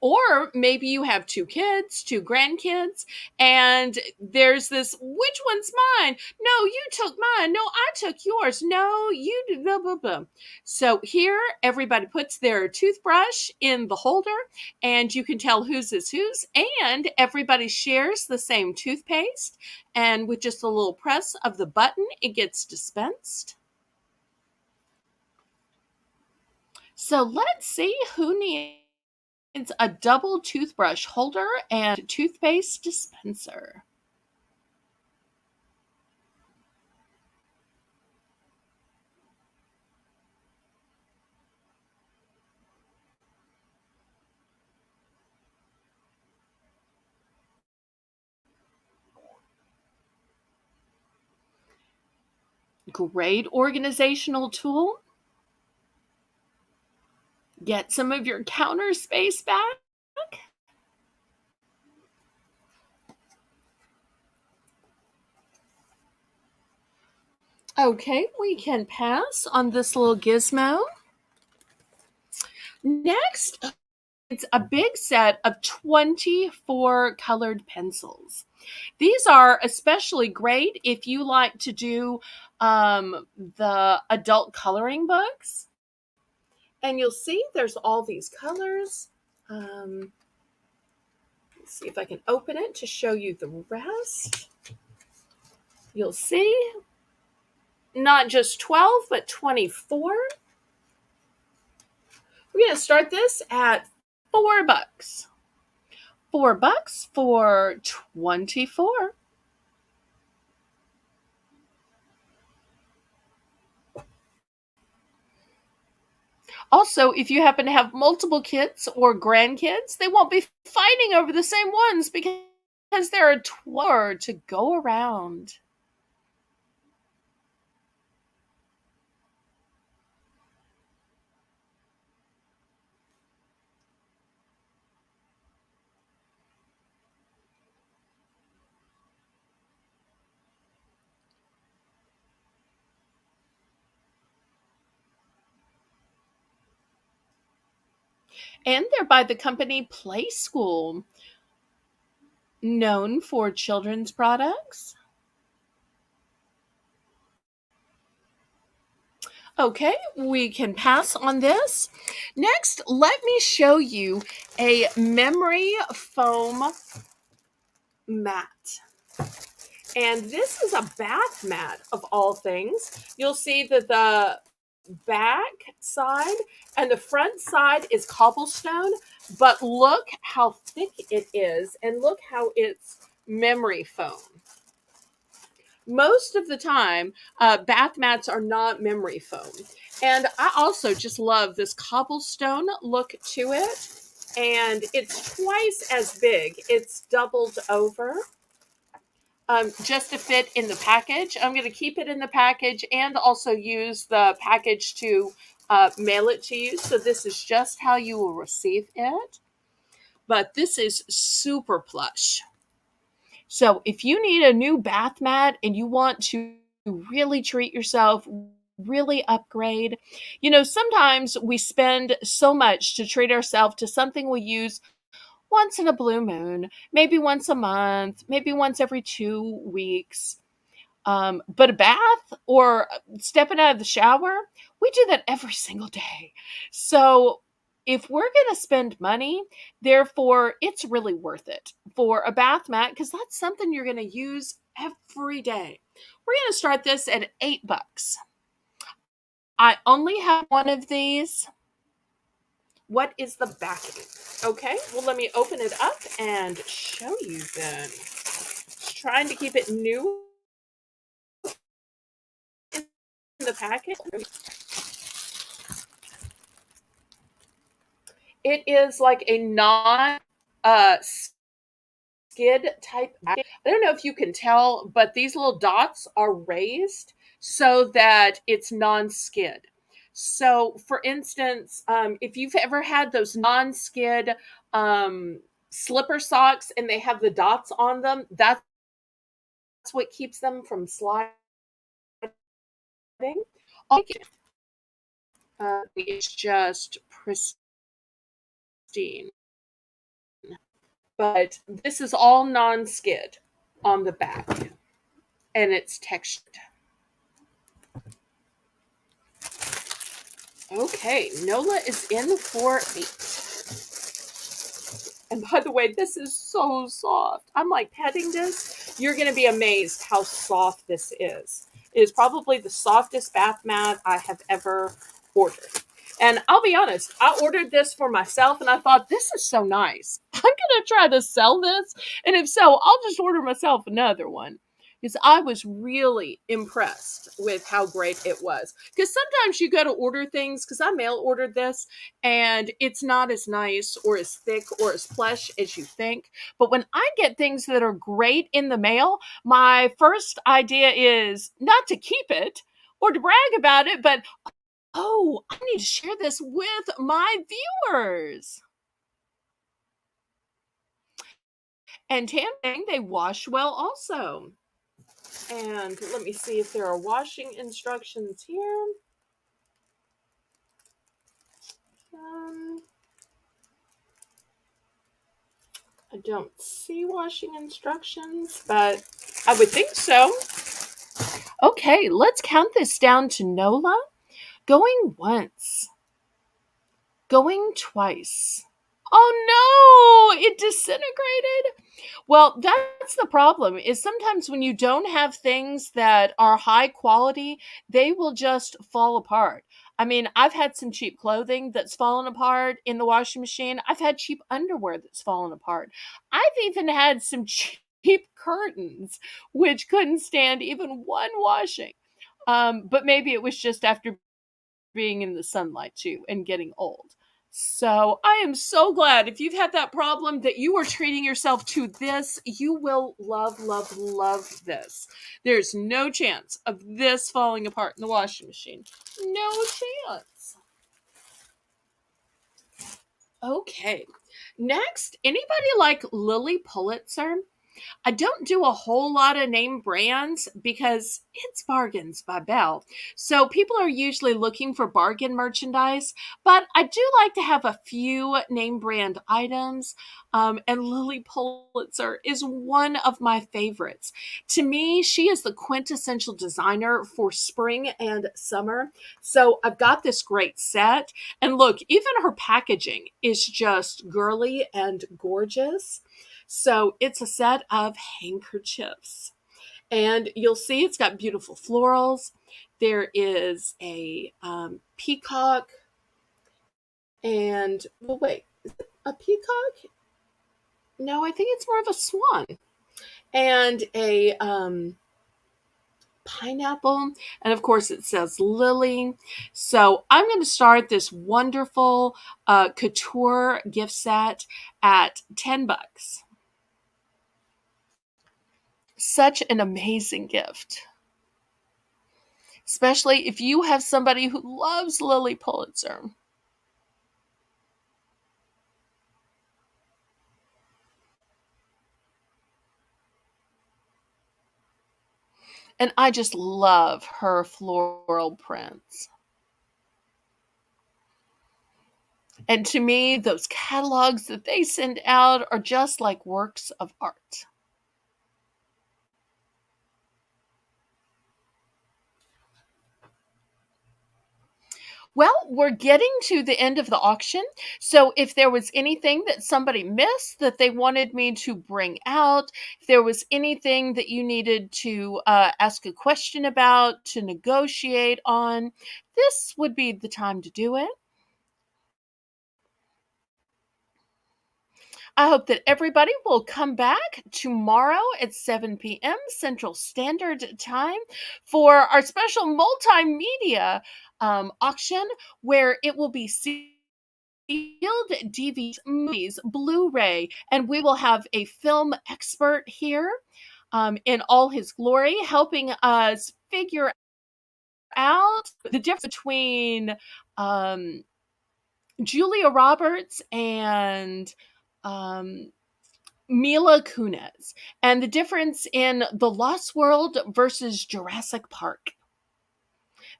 or maybe you have two kids, two grandkids, and there's this, which one's mine? No, you took mine. No, I took yours. No, you did, blah, blah, blah. So here, everybody puts their toothbrush in the holder, and you can tell whose is whose, and everybody shares the same toothpaste, and with just a little press of the button, it gets dispensed. So let's see who needs a double toothbrush holder and toothpaste dispenser. Great organizational tool. Get some of your counter space back. Okay, we can pass on this little gizmo. Next, it's a big set of 24 colored pencils. These are especially great if you like to do the adult coloring books. And you'll see there's all these colors. Let's see if I can open it to show you the rest. You'll see not just 12, but 24. We're going to start this at $4. $4 for 24. Also, if you happen to have multiple kids or grandkids, they won't be fighting over the same ones because there are 12 to go around. And they're by the company Play School, known for children's products. Okay, we can pass on this. Next, let me show you a memory foam mat. And this is a bath mat of all things. You'll see that the back side and the front side is cobblestone, but look how thick it is and look how it's memory foam. Most of the time, bath mats are not memory foam. And I also just love this cobblestone look to it. And it's twice as big. It's doubled over. Just to fit in the package. I'm going to keep it in the package and also use the package to mail it to you. So this is just how you will receive it. But this is super plush. So if you need a new bath mat and you want to really treat yourself, really upgrade, sometimes we spend so much to treat ourselves to something we use once in a blue moon, maybe once a month, maybe once every 2 weeks. But a bath or stepping out of the shower, we do that every single day. So if we're going to spend money, therefore, it's really worth it for a bath mat because that's something you're going to use every day. We're going to start this at $8. I only have one of these. what is the backing? Okay, well, let me open it up and show you then. Just trying to keep it new in the packet. It is like a non skid type. I don't know if you can tell, but these little dots are raised so that it's non skid. So, for instance, if you've ever had those non skid slipper socks and they have the dots on them, that's what keeps them from sliding. It's just pristine. But this is all non skid on the back and it's textured. Okay, Nola is in for 8. And by the way, this is so soft. I'm like petting this. You're going to be amazed how soft this is. It is probably the softest bath mat I have ever ordered. And I'll be honest, I ordered this for myself and I thought, this is so nice. I'm going to try to sell this. And if so, I'll just order myself another one. Because I was really impressed with how great it was. Because sometimes you go to order things, because I mail ordered this, and it's not as nice or as thick or as plush as you think. But when I get things that are great in the mail, my first idea is not to keep it or to brag about it, but oh, I need to share this with my viewers. And Tam, they wash well also. And let me see if there are washing instructions here. I don't see washing instructions, but I would think so. Okay, let's count this down to Nola. Going once. Going twice. Oh no, it disintegrated. Well, that's the problem is sometimes when you don't have things that are high quality, they will just fall apart. I mean, I've had some cheap clothing that's fallen apart in the washing machine. I've had cheap underwear that's fallen apart. I've even had some cheap curtains which couldn't stand even one washing. But maybe it was just after being in the sunlight too and getting old. So I am so glad if you've had that problem that you are treating yourself to this. You will love, love, love this. There's no chance of this falling apart in the washing machine. No chance. Okay. Next, anybody like Lily Pulitzer? I don't do a whole lot of name brands because it's Bargains by Belle. So people are usually looking for bargain merchandise, but I do like to have a few name brand items. And Lily Pulitzer is one of my favorites. To me, she is the quintessential designer for spring and summer. So I've got this great set. And look, even her packaging is just girly and gorgeous. So it's a set of handkerchiefs. And you'll see it's got beautiful florals. There is a peacock. And, well, wait, is it a peacock? No, I think it's more of a swan. And a pineapple. And of course, it says Lily. So I'm going to start this wonderful couture gift set at $10. Such an amazing gift, especially if you have somebody who loves Lily Pulitzer. And I just love her floral prints. And to me, those catalogs that they send out are just like works of art. Well, we're getting to the end of the auction. So if there was anything that somebody missed that they wanted me to bring out, if there was anything that you needed to ask a question about, to negotiate on, this would be the time to do it. I hope that everybody will come back tomorrow at 7 p.m. Central Standard Time for our special multimedia auction where it will be sealed DVDs, movies, Blu-ray, and we will have a film expert here in all his glory helping us figure out the difference between um, Julia Roberts and um, Mila Kunis, and the difference in The Lost World versus Jurassic Park,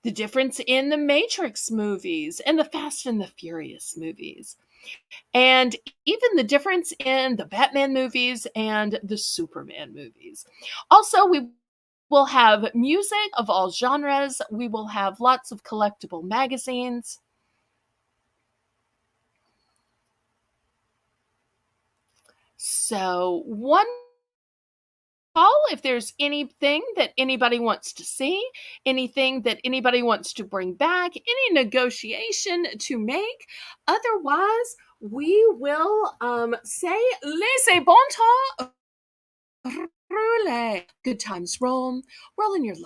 the difference in the Matrix movies and the Fast and the Furious movies, and even the difference in the Batman movies and the Superman movies. Also, we will have music of all genres. We will have lots of collectible magazines. So, one call if there's anything that anybody wants to see, anything that anybody wants to bring back, any negotiation to make. Otherwise, we will say laissez bon temps roule. Good times roll, roll in your life.